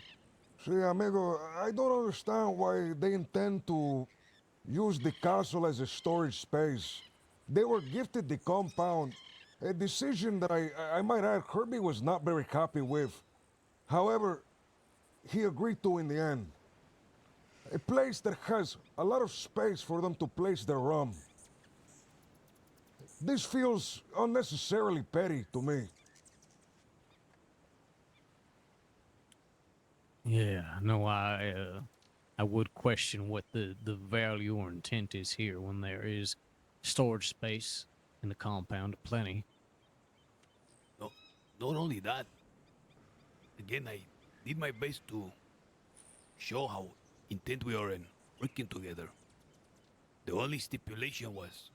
See, amigo, I don't understand why they intend to use the castle as a storage space. They were gifted the compound, a decision that I might add Herbie was not very happy with. However, he agreed to in the end. A place that has a lot of space for them to place their rum. This feels unnecessarily petty to me. Yeah, no, I would question what the value or intent is here when there is storage space in the compound plenty. No, not only that. Again, I did my best to show how intent we are in working together. The only stipulation was,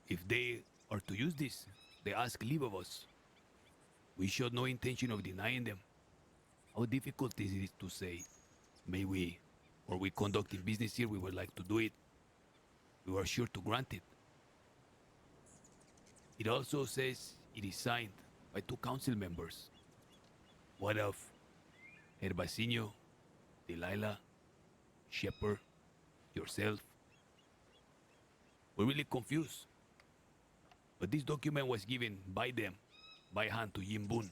if they are to use this, they ask leave of us. We showed no intention of denying them. How difficult is it to say, may we, or we conducting business here, we would like to do it. We were sure to grant it. It also says it is signed by 2 council members. What of Herbasinho, Delilah, Shepherd, yourself? We're really confused. But this document was given by them, by hand to Jim Boone.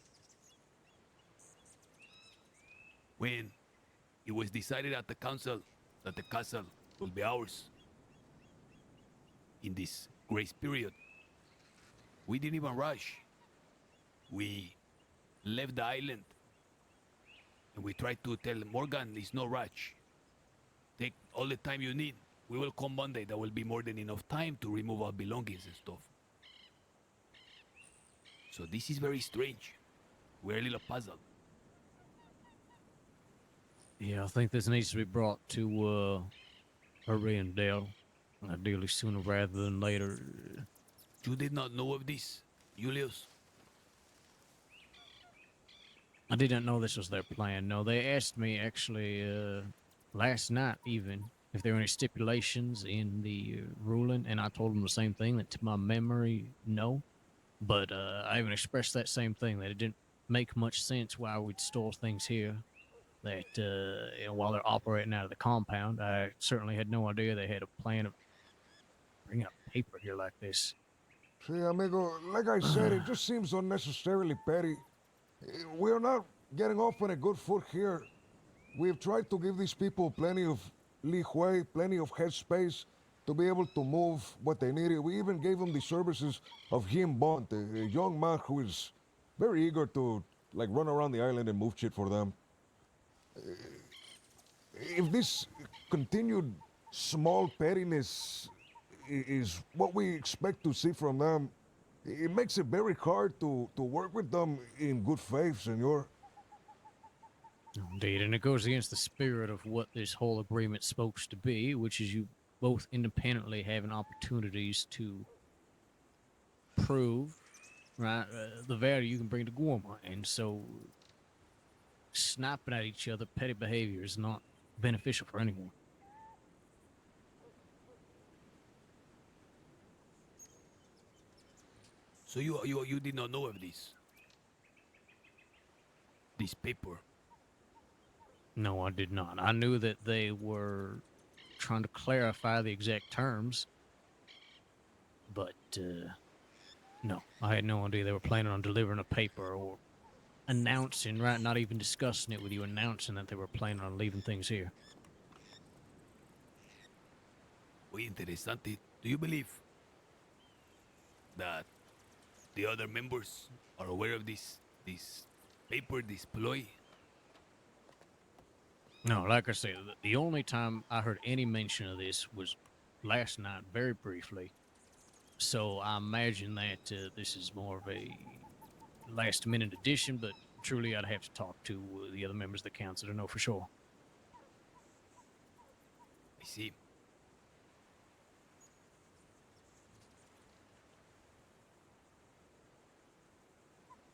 When it was decided at the council that the castle will be ours in this grace period, we didn't even rush. We left the island and we tried to tell Morgan it's no rush. Take all the time you need. We will come Monday. There will be more than enough time to remove our belongings and stuff. So this is very strange. We're a little puzzled. Yeah, I think this needs to be brought to Hurry and Dale, ideally sooner rather than later. You did not know of this, Julius? I didn't know this was their plan. No, they asked me actually last night even if there were any stipulations in the ruling, and I told them the same thing, that to my memory, no. But I even expressed that same thing, that it didn't make much sense why we'd store things here. That you know, while they're operating out of the compound, I certainly had no idea they had a plan of bringing up paper here like this. See, amigo, like I said, it just seems unnecessarily petty. We're not getting off on a good foot here. We've tried to give these people plenty of leeway, plenty of headspace to be able to move what they needed. We even gave them the services of Jim Bond, a young man who is very eager to like run around the island and move shit for them. If this continued small pettiness is what we expect to see from them, it makes it very hard to work with them in good faith, senor. Indeed, and it goes against the spirit of what this whole agreement's supposed to be, which is you both independently having opportunities to prove, right, the value you can bring to Guarma. And so sniping at each other, petty behavior is not beneficial for anyone. So you did not know of this? This paper? No, I did not. I knew that they were trying to clarify the exact terms, but no, I had no idea they were planning on delivering a paper or announcing, right, not even discussing it with you, announcing that they were planning on leaving things here. Muy interesante. Do you believe that the other members are aware of this paper, this ploy? No, like I said, the only time I heard any mention of this was last night, very briefly. So I imagine that this is more of a last minute addition, but truly I'd have to talk to the other members of the council to know for sure. I see.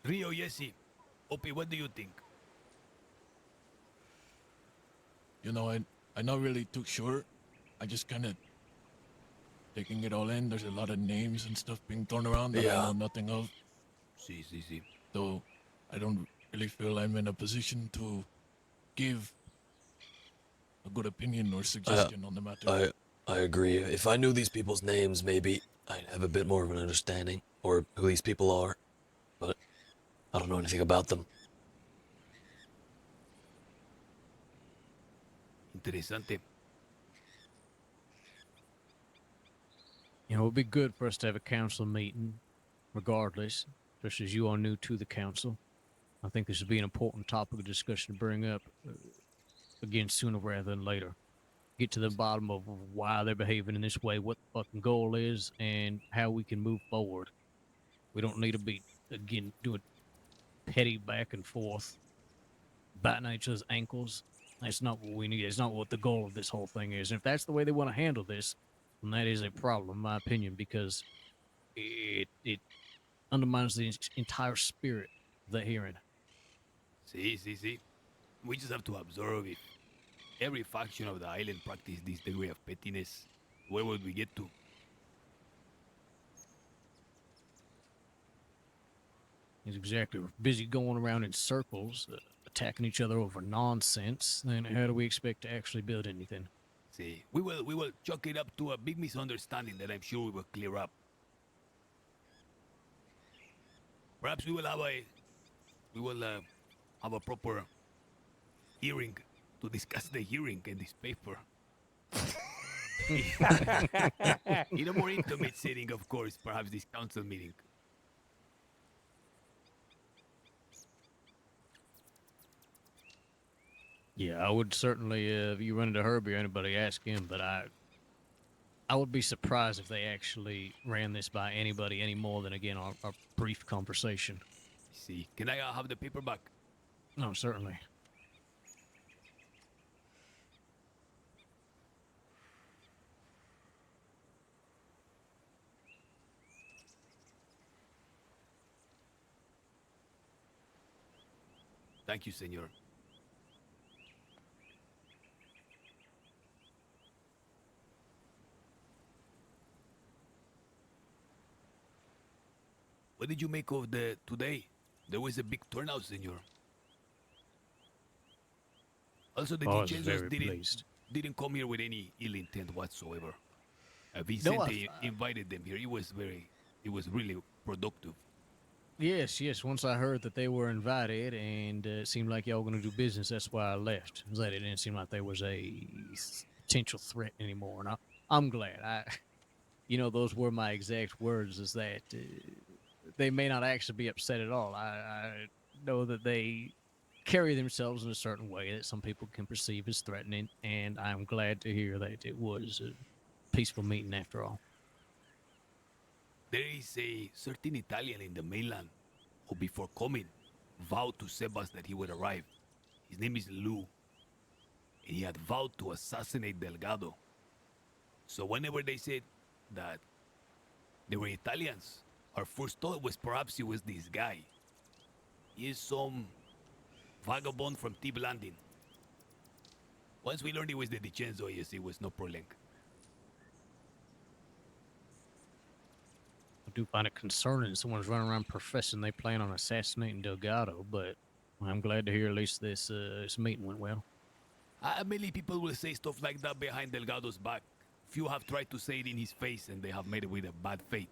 Rio, Jesse, Opie, what do you think? You know, I not really too sure. I just kind of taking it all in. There's a lot of names and stuff being thrown around that I know nothing of. See. So I don't really feel I'm in a position to give a good opinion or suggestion on the matter. I agree. If I knew these people's names, maybe I'd have a bit more of an understanding, or who these people are. But I don't know anything about them. Interesante. You know, it would be good for us to have a council meeting, regardless, especially as you are new to the council. I think this would be an important topic of discussion to bring up again sooner rather than later. Get to the bottom of why they're behaving in this way, what the fucking goal is, and how we can move forward. We don't need to be, again, doing petty back and forth, biting each other's ankles. That's not what we need. It's not what the goal of this whole thing is. And if that's the way they want to handle this, then that is a problem, in my opinion, because it undermines the entire spirit of the hearing. See. We just have to observe if every faction of the island practice this degree of pettiness. Where would we get to? He's exactly. We're busy going around in circles, attacking each other over nonsense. Then how do we expect to actually build anything? See, we will chalk it up to a big misunderstanding that I'm sure we will clear up. Perhaps we will have a proper hearing to discuss the hearing in this paper. In a more intimate setting, of course, perhaps this council meeting. Yeah, I would certainly, if you run into Herbie or anybody, ask him, but I would be surprised if they actually ran this by anybody any more than, again, our brief conversation. See, can I have the paper back? No, certainly. Thank you, senor. What did you make of the today? There was a big turnout, senor. Also, the DiCenzos didn't come here with any ill intent whatsoever. Vicente invited them here. It was really productive. Yes. Once I heard that they were invited and it seemed like y'all were going to do business, that's why I left. That it didn't seem like there was a potential threat anymore. And I'm glad. Those were my exact words, is that they may not actually be upset at all. I know that they carry themselves in a certain way that some people can perceive as threatening, and I'm glad to hear that it was a peaceful meeting after all. There is a certain Italian in the mainland who, before coming, vowed to Sebas that he would arrive. His name is Lou, and he had vowed to assassinate Delgado. So whenever they said that they were Italians, our first thought was perhaps he was this guy. He is some vagabond from T. Blandin. Once we learned he was the DiCenzo, yes, it was no problem. I do find it concerning someone's running around professing they plan on assassinating Delgado, but I'm glad to hear at least this meeting went well. Many people will say stuff like that behind Delgado's back. Few have tried to say it in his face, and they have made it with a bad fate.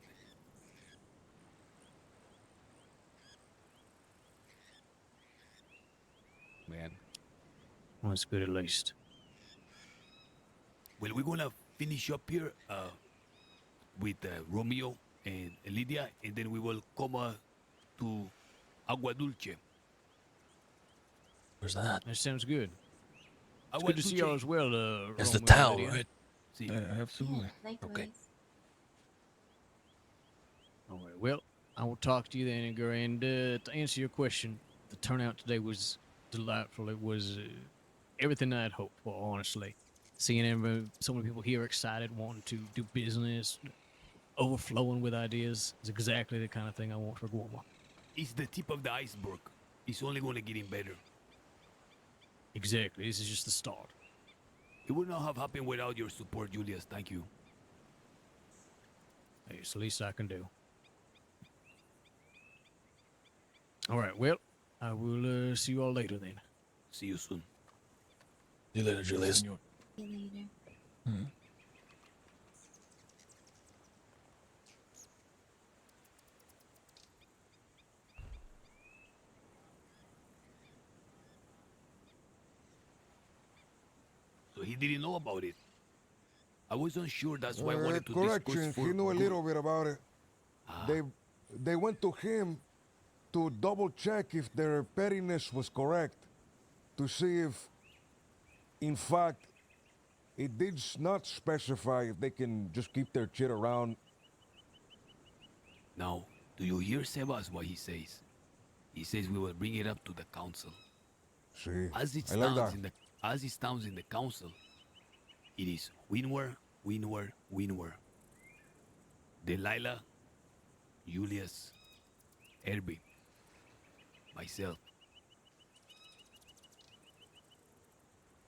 Man. Well, that's good at least. Well, we're gonna finish up here with Romeo and Lydia, and then we will come to Agua Dulce. Where's that? That sounds good. It's Agua good to see y'all Dulce. as well. It's the Romeo and town, Lydia. right? See. Absolutely. Likewise. Okay. All right. Well, I will talk to you then, Edgar. And to answer your question, the turnout today was delightful. It was everything I'd hoped for, honestly. Seeing so many people here excited, wanting to do business, overflowing with ideas is exactly the kind of thing I want for Guama. It's the tip of the iceberg. It's only going to get better. Exactly. This is just the start. It would not have happened without your support, Julius. Thank you. Hey, it's the least I can do. All right. Well, I will see you all later then. See you soon. See you later, Julius. See you later. So he didn't know about it. I was unsure. That's why I wanted to correction, discuss for he knew a good. little bit about it. They went to him to double check if their pettiness was correct, to see if, in fact, it did not specify if they can just keep their shit around. Now, do you hear Sebas what he says? He says we will bring it up to the council. See, As it I like stands that. as it stands in the council, it is Winwer, Winwer, Winwer. Delilah, Julius, Herbie, myself.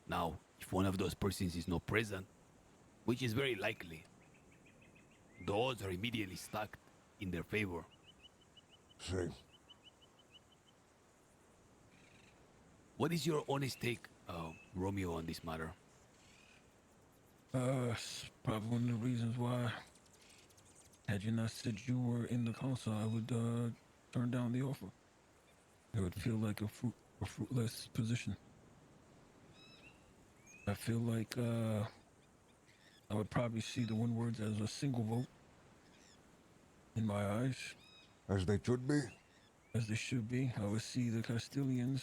Now, if one of those persons is not present, which is very likely, the odds are immediately stacked in their favor. See. What is your honest take, Romeo, on this matter? It's probably one of the reasons why, had you not said you were in the council, I would turn down the offer. It would feel like a fruitless position. I feel like I would probably see the Windwards as a single vote in my eyes. As they should be? As they should be. I would see the Castilians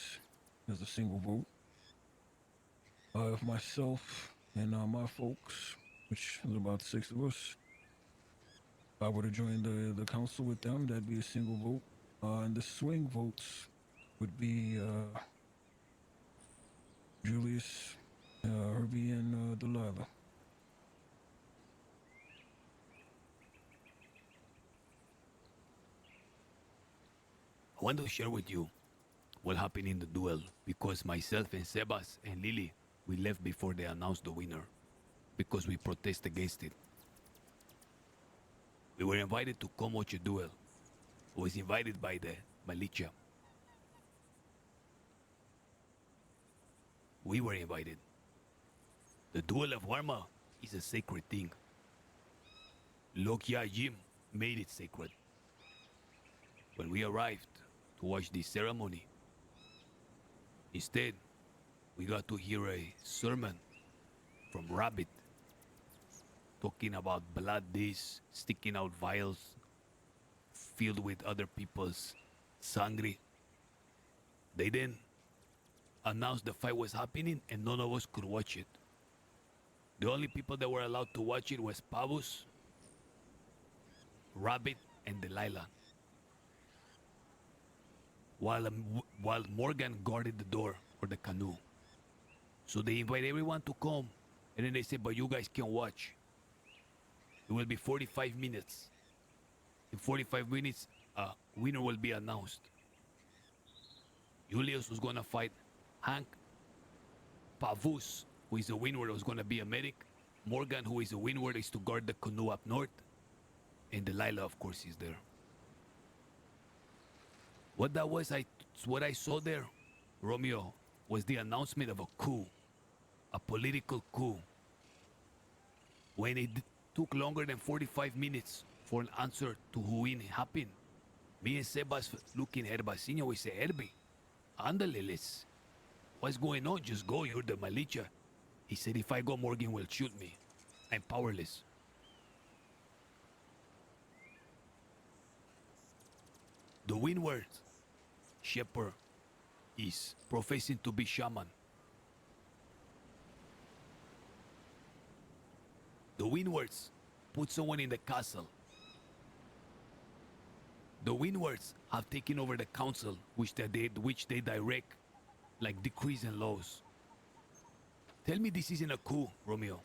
as a single vote. If myself and my folks, which is about 6 of us, if I were to join the council with them, that'd be a single vote. And the swing votes would be Julius, Herbie, and Delilah. I want to share with you what happened in the duel, because myself and Sebas and Lily, we left before they announced the winner, because we protest against it. We were invited to come watch a duel. I was invited by the militia. We were invited. The duel of Warma is a sacred thing. Lokia Jim made it sacred. When we arrived to watch this ceremony, instead, we got to hear a sermon from Rabbit talking about blood days, sticking out vials filled with other people's sangre. They then announced the fight was happening and none of us could watch it. The only people that were allowed to watch it was Pavus, Rabbit, and Delilah. While Morgan guarded the door or the canoe. So they invite everyone to come, and then they say, but you guys can watch. It will be 45 minutes. In 45 minutes, a winner will be announced. Julius was gonna fight Hank. Pavus, who is a windward, was gonna be a medic. Morgan, who is a windward, is to guard the canoe up north. And Delilah, of course, is there. What that was, what I saw there, Romeo, was the announcement of a coup, a political coup. When it took longer than 45 minutes for an answer to who it happened, me and Sebas looking at Herbasinho, we say, Herbie, ándale, what's going on? Just go, you're the militia. He said, if I go, Morgan will shoot me. I'm powerless. The windward shepherd is professing to be shaman. The windwards put someone in the castle. The windwards have taken over the council, which they direct like decrees and laws. Tell me this isn't a coup, Romeo.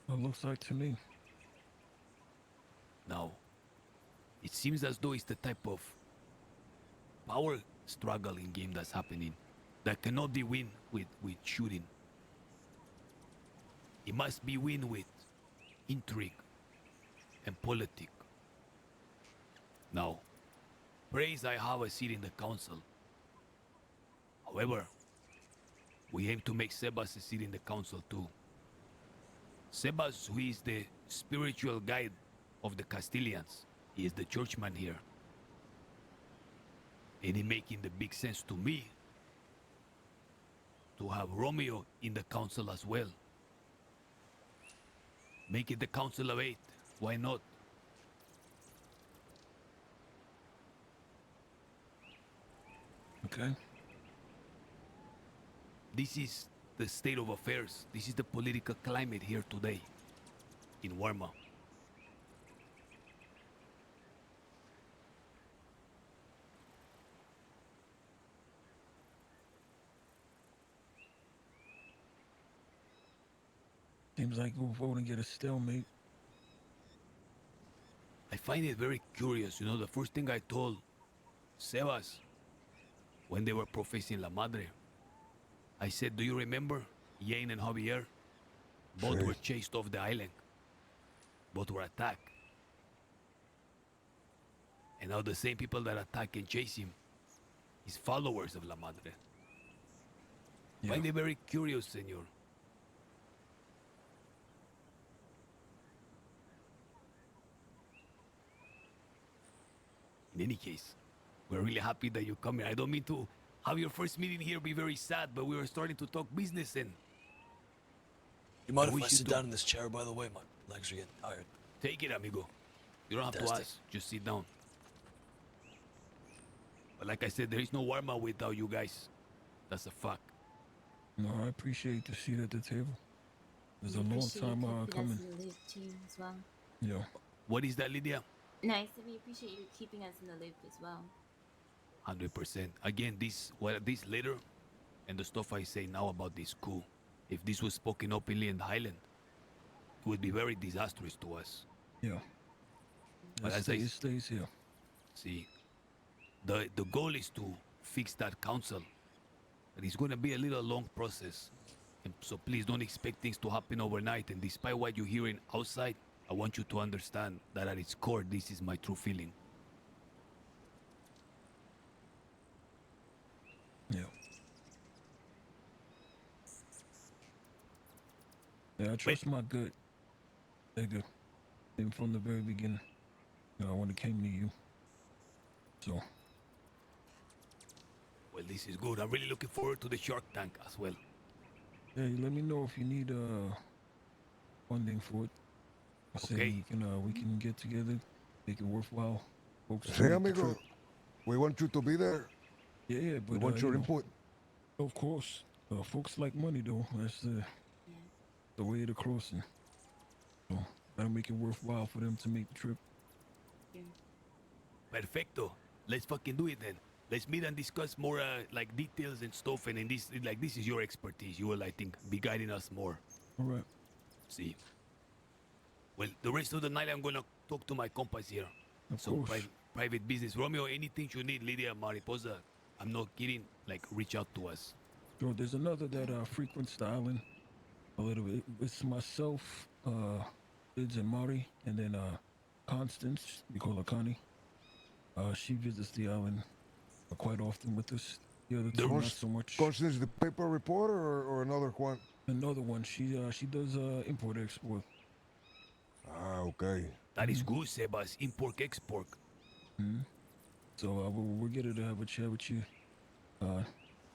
It looks like to me. Now, it seems as though it's the type of power struggle in game that's happening that cannot be win with shooting. It must be win with intrigue and politics. Now, praise I have a seat in the council. However, we aim to make Sebas a seat in the council too. Sebas, who is the spiritual guide of the Castilians, he is the churchman here. And it making the big sense to me to have Romeo in the council as well. Make it the council of 8. Why not? Okay. This is the state of affairs. This is the political climate here today in Warma. Seems like we're voting to get a stalemate. I find it very curious, you know, the first thing I told Sebas when they were professing La Madre, I said, do you remember Yane and Javier? Both were chased off the island. Both were attacked. And now the same people that attack and chase him is followers of La Madre. Yeah. Find it very curious, senor. In any case, we're really happy that you come here. I don't mean to have your first meeting here be very sad, but we were starting to talk business and... You mind we if I should sit do- down in this chair, by the way? My legs are getting tired. Take it, amigo. You don't have to Fantastic. ask. Just sit down. But like I said, there is no warm up without you guys. That's a fact. No, I appreciate the seat at the table. There's a We long appreciate you time keeping us coming. in the loop too, as well. Yeah. What is that, Lydia? No, I said we appreciate you keeping us in the loop as well. 100%. Again, this letter and the stuff I say now about this coup, if this was spoken openly in the Highland, it would be very disastrous to us. Yeah. But as It stays here. see, the goal is to fix that council. But it's going to be a little long process. And so please don't expect things to happen overnight. And despite what you're hearing outside, I want you to understand that at its core, this is my true feeling. Yeah. Yeah, I trust my gut. Nigga. Even from the very beginning. You know, when it came to you. So. Well, this is good. I'm really looking forward to the Shark Tank as well. Yeah, you let me know if you need funding for it. I say Okay. we can get together, make it worthwhile. Folks to Hey, make the amigo, trip. we want you to be there. Yeah, but We want your you know, input. of course. Folks like money though. That's the way of the crossing. So that'll make it worthwhile for them to make the trip. Perfecto. Let's fucking do it then. Let's meet and discuss more like details and stuff. And in this, like, this is your expertise. You will, I think, be guiding us more. All right. See. Well, the rest of the night I'm gonna talk to my compas here. Of So course. private business. Romeo, anything you need, Lydia, Mariposa. I'm not kidding. Like, reach out to us. Sure, there's another that frequents the island a little bit. It's myself, Lids and Mari, and then Constance, we call her Connie. She visits the island quite often with us. The other two, not so much. Carson is the paper reporter or another one? Another one. She does import export. Ah, okay. That is good, Sebas. Import, export. Mm-hmm. So we'll get her to have a chat with you.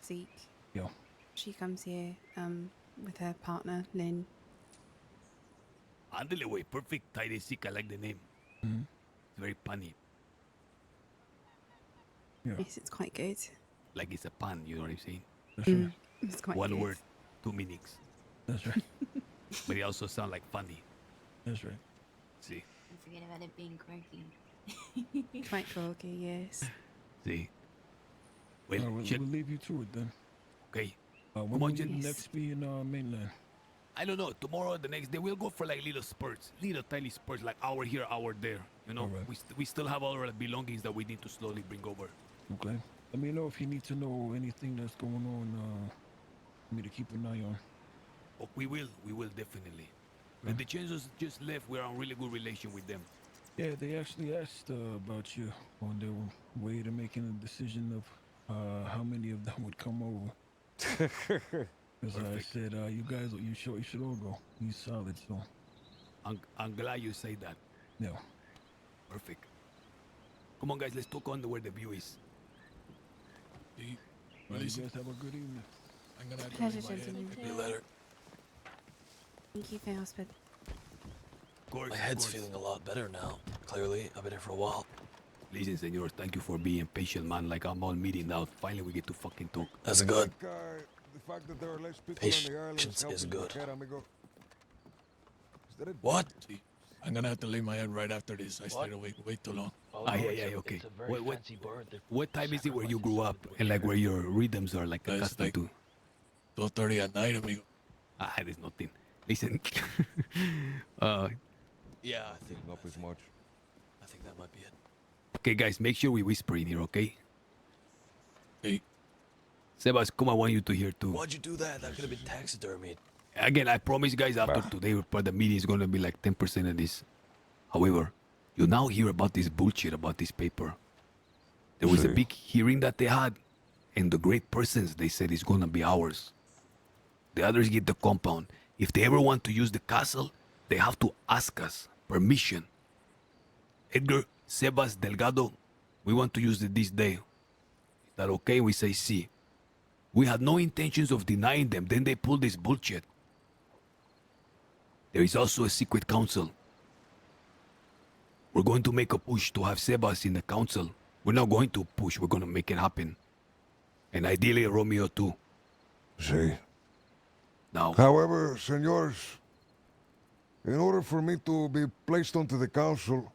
Zeke. Yeah. She comes here with her partner, Lynn. Andale way, perfect. Tairesic, I like the name. Mhm. It's very punny. Yes, it's quite good. Like it's a pun, you know what I'm saying? That's right. It's quite One good. word, 2 meanings. That's right. But it also sound like funny. That's right. See, Don't forget about it being quirky. Quite quirky, yes. see. Well, we'll leave you to it then. Okay. When Come will on, you Jen. next be in mainland? I don't know. Tomorrow or the next day, we'll go for like little spurts, little tiny spurts, like hour here, hour there. You know, Alright. we still have all our belongings that we need to slowly bring over. Okay. Let me know if you need to know anything that's going on. For me to keep an eye on. Oh, we will definitely. And the Chensos just left. We're on really good relation with them. Yeah, they actually asked about you on their way to making a decision of how many of them would come over. Because I said, you guys, you should all go. He's solid, so. I'm glad you say that. Yeah. Perfect. Come on, guys, let's talk on where the view is. Well, you guys have a good evening. I'm gonna have to Pleasure, leave my head. gentlemen. See you later. Thank you for your hospitality. My head's feeling a lot better now. Clearly, I've been here for a while. Listen, senor, thank you for being patient, man. Like, I'm all meeting out. Finally, we get to fucking talk. That's good. The fact that there are less people Patience on the island is helping good. your head, amigo. Is that it? What? I'm gonna have to leave my head right after this. I stayed awake way too long. Yeah, okay. What time is it where you grew up and like where your rhythms are like It's accustomed to? 12:30 at night, amigo. There's nothing. Listen, Yeah, I think Not as much. I think that might be it. okay, guys, make sure we whisper in here, okay? Hey. Sebas, come, I want you to hear too. Why'd you do that? That could have been taxidermied. Again, I promise you guys after today, the meeting is gonna be like 10% of this. However, you now hear about this bullshit about this paper. There was a big hearing that they had, and the great persons they said is gonna be ours. The others get the compound. If they ever want to use the castle, they have to ask us permission. Edgar, Sebas, Delgado, we want to use it this day. Is that okay? We say see. We had no intentions of denying them, then they pulled this bullshit. There is also a secret council. We're going to make a push to have Sebas in the council. We're not going to push, we're going to make it happen. And ideally Romeo too. See. Now, However, senors, in order for me to be placed onto the council,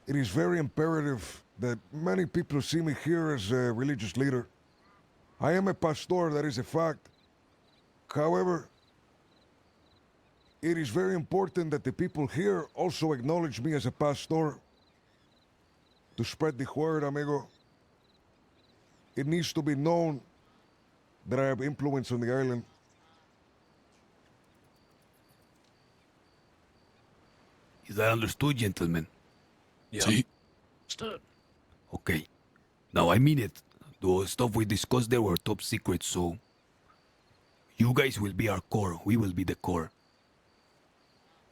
it is very imperative that many people see me here as a religious leader. I am a pastor, that is a fact. However, it is very important that the people here also acknowledge me as a pastor. To spread the word, amigo. It needs to be known that I have influence on the island. is that understood, gentlemen? Yeah. Understood. Okay. Now, I mean it. The stuff we discussed there were top secret, so you guys will be our core. We will be the core.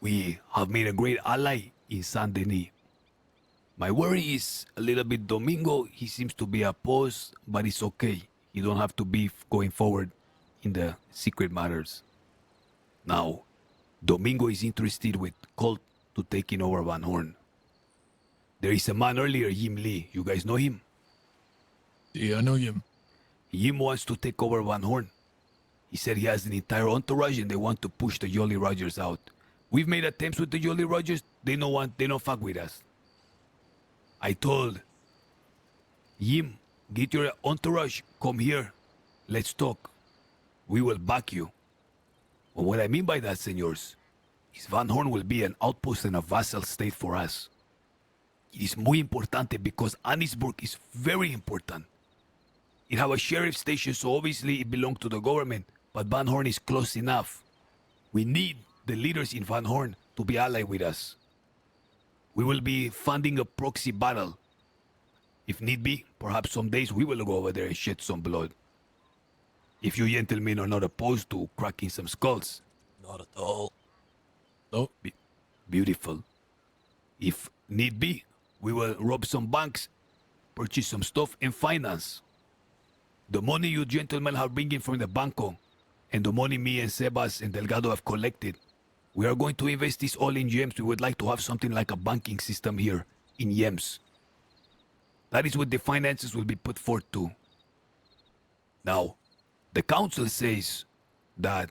We have made a great ally in Saint Denis. My worry is a little bit Domingo. He seems to be opposed, but it's okay. You don't have to be going forward in the secret matters. Now, Domingo is interested with cult to taking over Van Horn. There is a man earlier, Yim Lee. You guys know him? Yeah, I know Yim. Yim wants to take over Van Horn. He said he has an entire entourage and they want to push the Jolly Rogers out. We've made attempts with the Jolly Rogers. They don't fuck with us. I told Yim, get your entourage, come here. Let's talk. We will back you. But what I mean by that, senors, is Van Horn will be an outpost and a vassal state for us. It is muy importante because Annisburg is very important. It have a sheriff station, so obviously it belongs to the government, but Van Horn is close enough. We need the leaders in Van Horn to be allied with us. We will be funding a proxy battle. If need be, perhaps some days we will go over there and shed some blood. If you gentlemen are not opposed to cracking some skulls. Not at all. No. Beautiful. If need be, we will rob some banks, purchase some stuff, and finance. The money you gentlemen have bringing from the banco, and the money me and Sebas and Delgado have collected, We are going to invest this all in gems. We would like to have something like a banking system here in gems. That is what the finances will be put forth to. Now, the council says that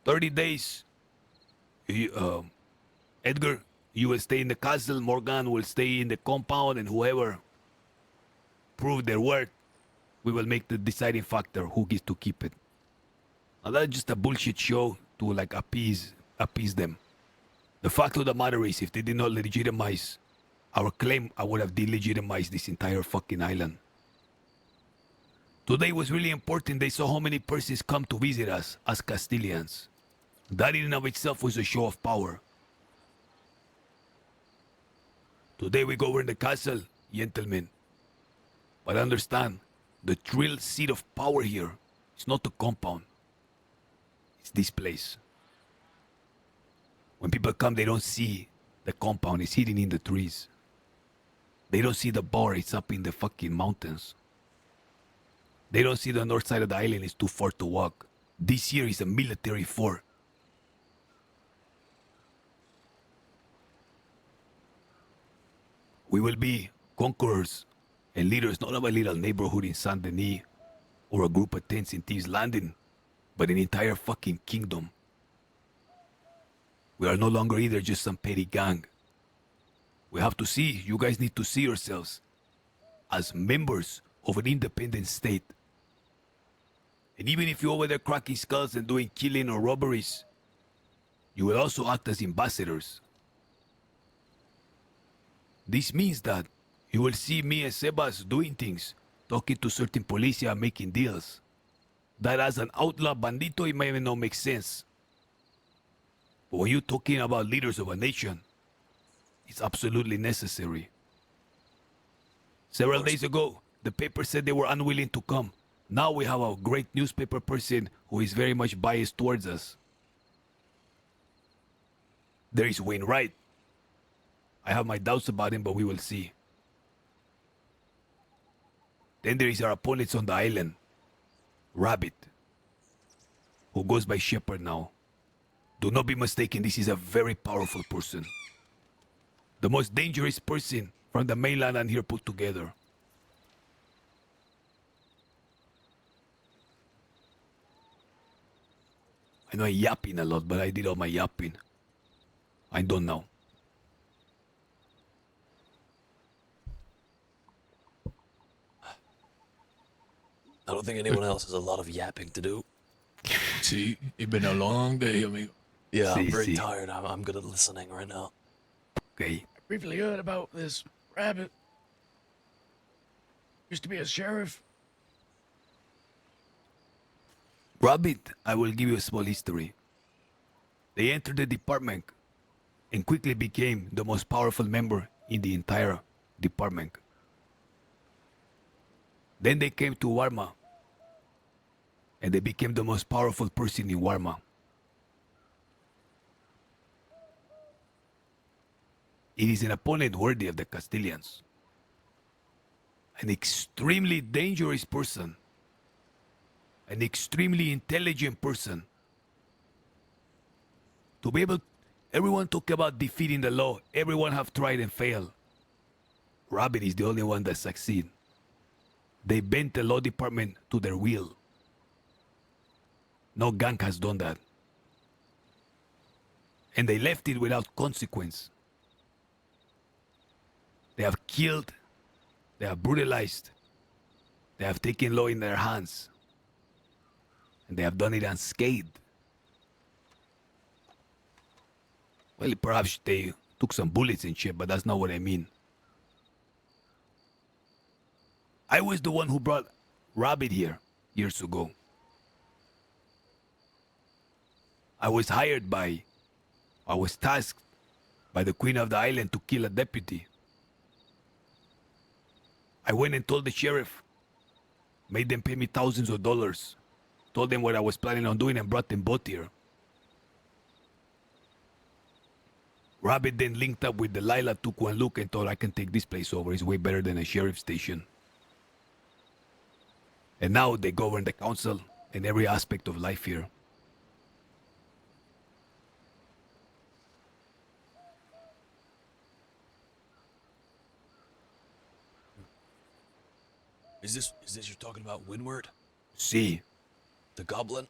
30 days, Edgar, you will stay in the castle, Morgan will stay in the compound, and whoever prove their worth, we will make the deciding factor who gets to keep it. Now that's just a bullshit show to like appease them. The fact of the matter is, if they did not legitimize our claim, I would have delegitimized this entire fucking island. Today was really important. They saw how many persons come to visit us as Castilians. That in and of itself was a show of power. Today we govern the castle, gentlemen. But understand, the real seat of power here is not the compound. It's this place. When people come, they don't see the compound. It's hidden in the trees. They don't see the bar. It's up in the fucking mountains. They don't see the north side of the island. It's too far to walk. This here is a military fort. We will be conquerors and leaders, not of a little neighborhood in Saint Denis or a group of tents in Thieves Landing, but an entire fucking kingdom. We are no longer either just some petty gang. We have to see, you guys need to see yourselves as members of an independent state. And even if you're over there cracking skulls and doing killing or robberies, you will also act as ambassadors. This means that you will see me and Sebas doing things, talking to certain policia, making deals. That as an outlaw bandito, it may not make sense. But when you're talking about leaders of a nation, it's absolutely necessary. Several days ago, the paper said they were unwilling to come. Now we have a great newspaper person who is very much biased towards us. There is Wainwright. I have my doubts about him, but we will see. Then there is our opponents on the island. Rabbit, who goes by Shepherd now. Do not be mistaken, this is a very powerful person. The most dangerous person from the mainland and here put together. I know I'm yapping a lot, but I did all my yapping. I don't know. I don't think anyone else has a lot of yapping to do. See, it's been a long day, amigo. Yeah, I'm very tired. I'm good at listening right now. Okay. I briefly heard about this rabbit. Used to be a sheriff. Rabbit, I will give you a small history. They entered the department and quickly became the most powerful member in the entire department. Then they came to Warma, and they became the most powerful person in Warma. It is an opponent worthy of the Castilians. An extremely dangerous person. An extremely intelligent person. To be able, everyone talk about defeating the law. Everyone have tried and failed. Rabbit is the only one that succeed. They bent the law department to their will. No gang has done that. And they left it without consequence. They have killed, they have brutalized, they have taken law in their hands, and they have done it unscathed. Well, perhaps they took some bullets and shit, but that's not what I mean. I was the one who brought Rabbit here years ago. I was tasked by the Queen of the Island to kill a deputy. I went and told the sheriff, made them pay me thousands of dollars, told them what I was planning on doing and brought them both here. Rabbit then linked up with Delilah, took one look and thought I can take this place over. It's way better than a sheriff station. And now they govern the council and every aspect of life here. Is this you're talking about Windward? See, The goblin?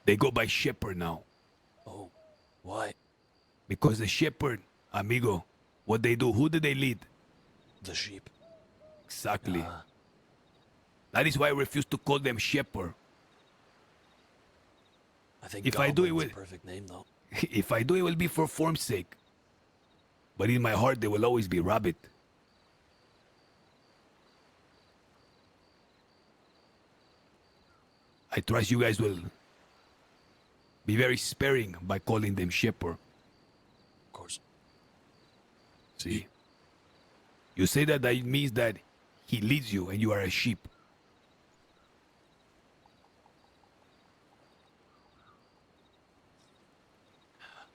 they go by shepherd now. Oh, why? Because the shepherd, amigo, what they do, who do they lead? The sheep. Exactly. That is why I refuse to call them shepherd. I think If I do, it goblin's will. a perfect name, though. If I do, it will be for form's sake. But in my heart, they will always be rabbit. I trust you guys will be very sparing by calling them shepherd. Of course. See, you say that means that he leads you and you are a sheep.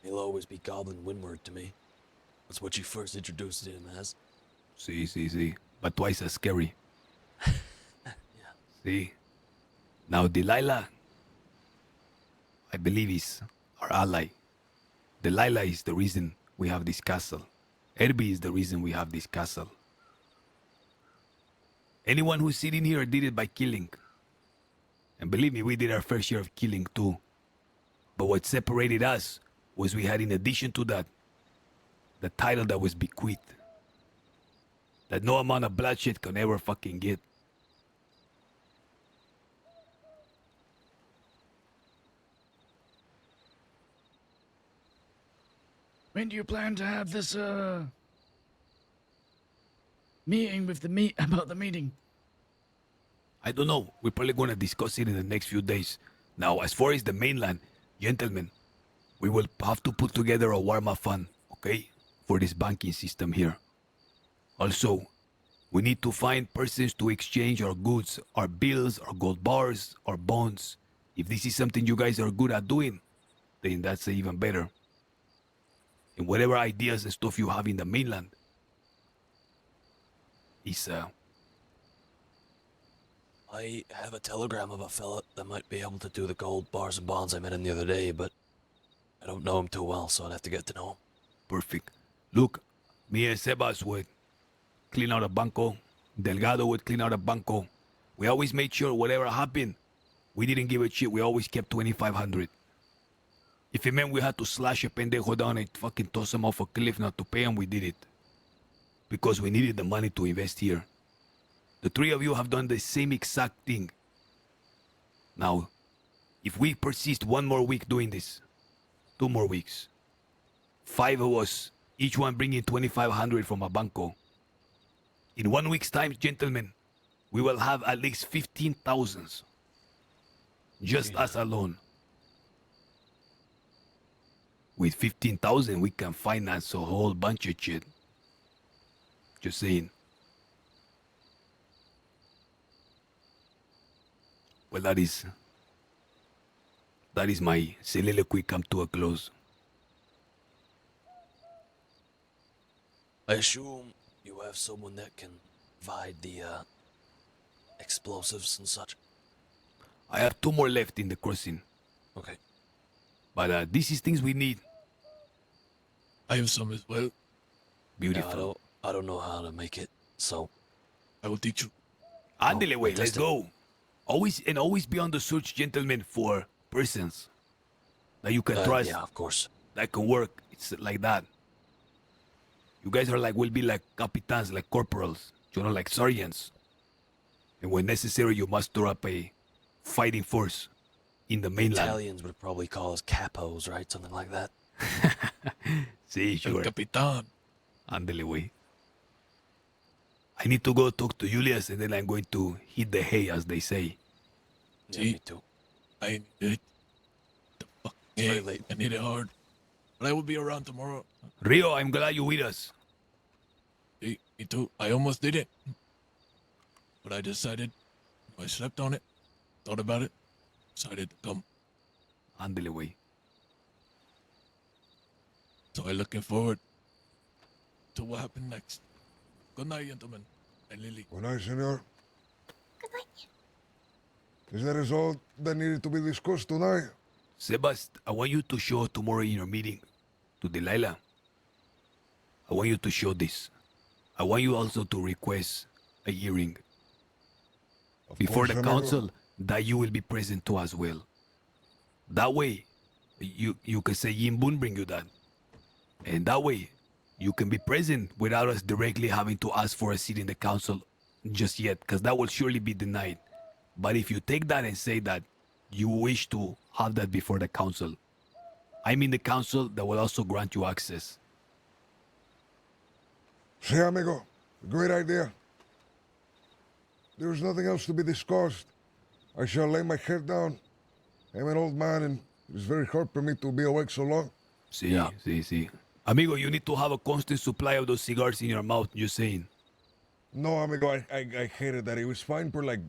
He'll always be Goblin Windward to me. That's what you first introduced him as. See. But twice as scary. See? Now Delilah, I believe, is our ally. Delilah is the reason we have this castle. Herbie is the reason we have this castle. Anyone who's sitting here did it by killing. And believe me, we did our fair share of killing too. But what separated us was we had, in addition to that, the title that was bequeathed. That no amount of bloodshed can ever fucking get. When do you plan to have this meeting with about the meeting? I don't know. We're probably going to discuss it in the next few days. Now, as far as the mainland, gentlemen, we will have to put together a warm-up fund, okay, for this banking system here. Also, we need to find persons to exchange our goods, our bills, our gold bars, our bonds. If this is something you guys are good at doing, then that's even better. And whatever ideas and stuff you have in the mainland is I have a telegram of a fella that might be able to do the gold bars and bonds I met him the other day, but I don't know him too well, so I'd have to get to know him. perfect. Look, me and Sebas would clean out a banco. Delgado would clean out a banco. We always made sure whatever happened, we didn't give a shit. We always kept 2,500. If it meant we had to slash a pendejo down and fucking toss him off a cliff not to pay him, we did it. Because we needed the money to invest here. The three of you have done the same exact thing. Now, if we persist one more week doing this, 2 more weeks, 5 of us, each one bringing 2,500 from a banco. In 1 week's time, gentlemen, we will have at least 15,000. Just us alone. With 15,000, we can finance a whole bunch of shit. Just saying. Well, that is my soliloquy come to a close. I assume you have someone that can provide the explosives and such. I have 2 more left in the crossing. Okay. But this is things we need. I have some as well. Beautiful. I don't know how to make it, so I will teach you. Andele, wait, let's go. Always be on the search, gentlemen, for persons that you can trust. Yeah, of course. That can work. It's like that. You guys are will be like capitans, like corporals, like sergeants. And when necessary, you must throw up a fighting force in the mainland. Italians would probably call us capos, right? Something like that. See, sure. El Capitan. Andele, way. I need to go talk to Julius, and then I'm going to hit the hay, as they say. Yeah, me too. I need it. It's very late. I need it hard. But I will be around tomorrow. Rio, I'm glad you're with us. Me too. I almost did it. But I decided, I slept on it, thought about it, decided to come. Andele, way. So I'm looking forward to what happened next. Good night, gentlemen. And Lily. Good night, senor. Good night. Is that is all that needed to be discussed tonight? Sebast, I want you to show tomorrow in your meeting to Delilah. I want you to show this. I want you also to request a hearing before course, the amigo. council that you will be present too as well. That way, you can say Yin Bun bring you that. And that way, you can be present without us directly having to ask for a seat in the council just yet, because that will surely be denied. But if you take that and say that you wish to have that before the council, I mean the council that will also grant you access. Sí, amigo. Great idea. There's nothing else to be discussed. I shall lay my head down. I'm an old man and it's very hard for me to be awake so long. Sí. Amigo, you need to have a constant supply of those cigars in your mouth, you're saying. No, amigo, I hated that. It was fine for like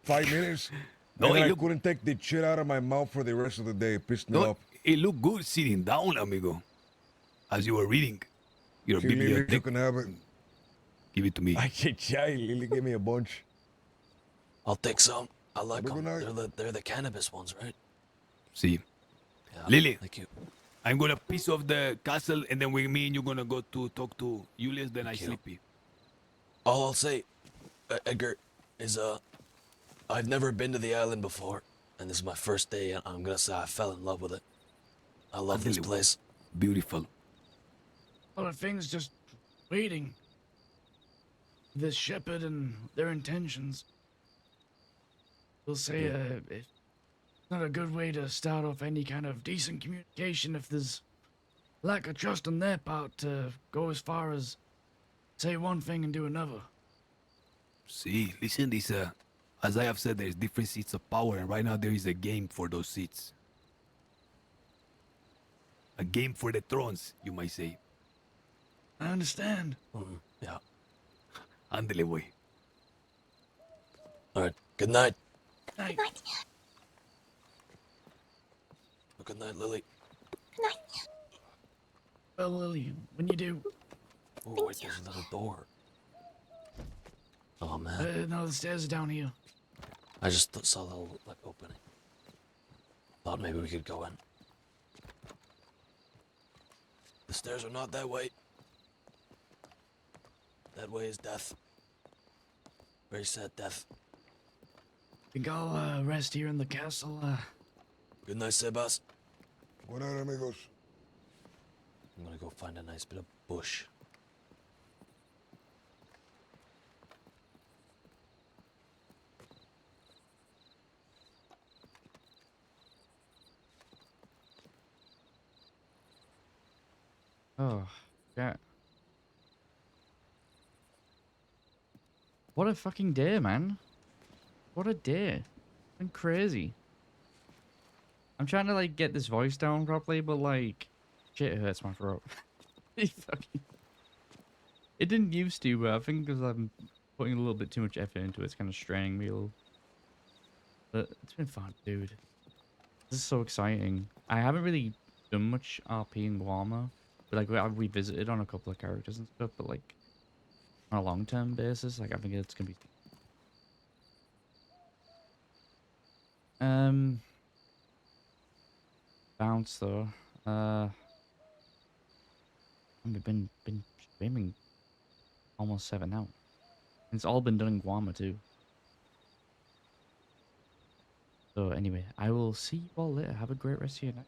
5 minutes. No, and then it I look- couldn't take the shit out of my mouth for the rest of the day. It pissed me No, off. it looked good sitting down, amigo, as you were reading your Here, Lily, you bibliothèque. can have it. Give it to me. Ay, Lily, give me a bunch. I'll take some. I like Have a them. good night. They're the cannabis ones, right? See. Yeah, Lily, thank you. I'm gonna piece off the castle, and then with me and you're gonna go to talk to Julius. Then I sleepy. All I'll say, Edgar, is I've never been to the island before, and this is my first day, and I'm gonna say I fell in love with it. I love this place. Beautiful. A lot of things just waiting. This shepherd and their intentions. We'll say it's not a good way to start off any kind of decent communication if there's lack of trust on their part to go as far as say one thing and do another. See, listen, this as I have said, there's different seats of power, and right now there is a game for those seats. A game for the thrones, you might say. I understand. Yeah. Ándale, boy. All right. Good night. Night. Good night, Lily. Well, Lily, when you do, Oh, wait, there's another door. Oh man. no, the stairs are down here. I just saw the little like opening. Thought maybe we could go in. The stairs are not that way. That way is death. Very sad death. Think I'll rest here in the castle. Good night, Sebas. Good night, amigos. I'm gonna go find a nice bit of bush. Oh, yeah. What a fucking day, man. What a day. It's been crazy. I'm trying to, like, get this voice down properly, but, like, shit, it hurts my throat. It didn't used to, but I think because I'm putting a little bit too much effort into it, it's kind of straining me a little. But it's been fun, dude. This is so exciting. I haven't really done much RP in Guarma, but, like, I've revisited on a couple of characters and stuff, but, like, on a long-term basis, like, I think it's gonna be... Bounce, though. I've been streaming almost 7 now. And it's all been done in Guarma, too. So, anyway, I will see you all later. Have a great rest of your night.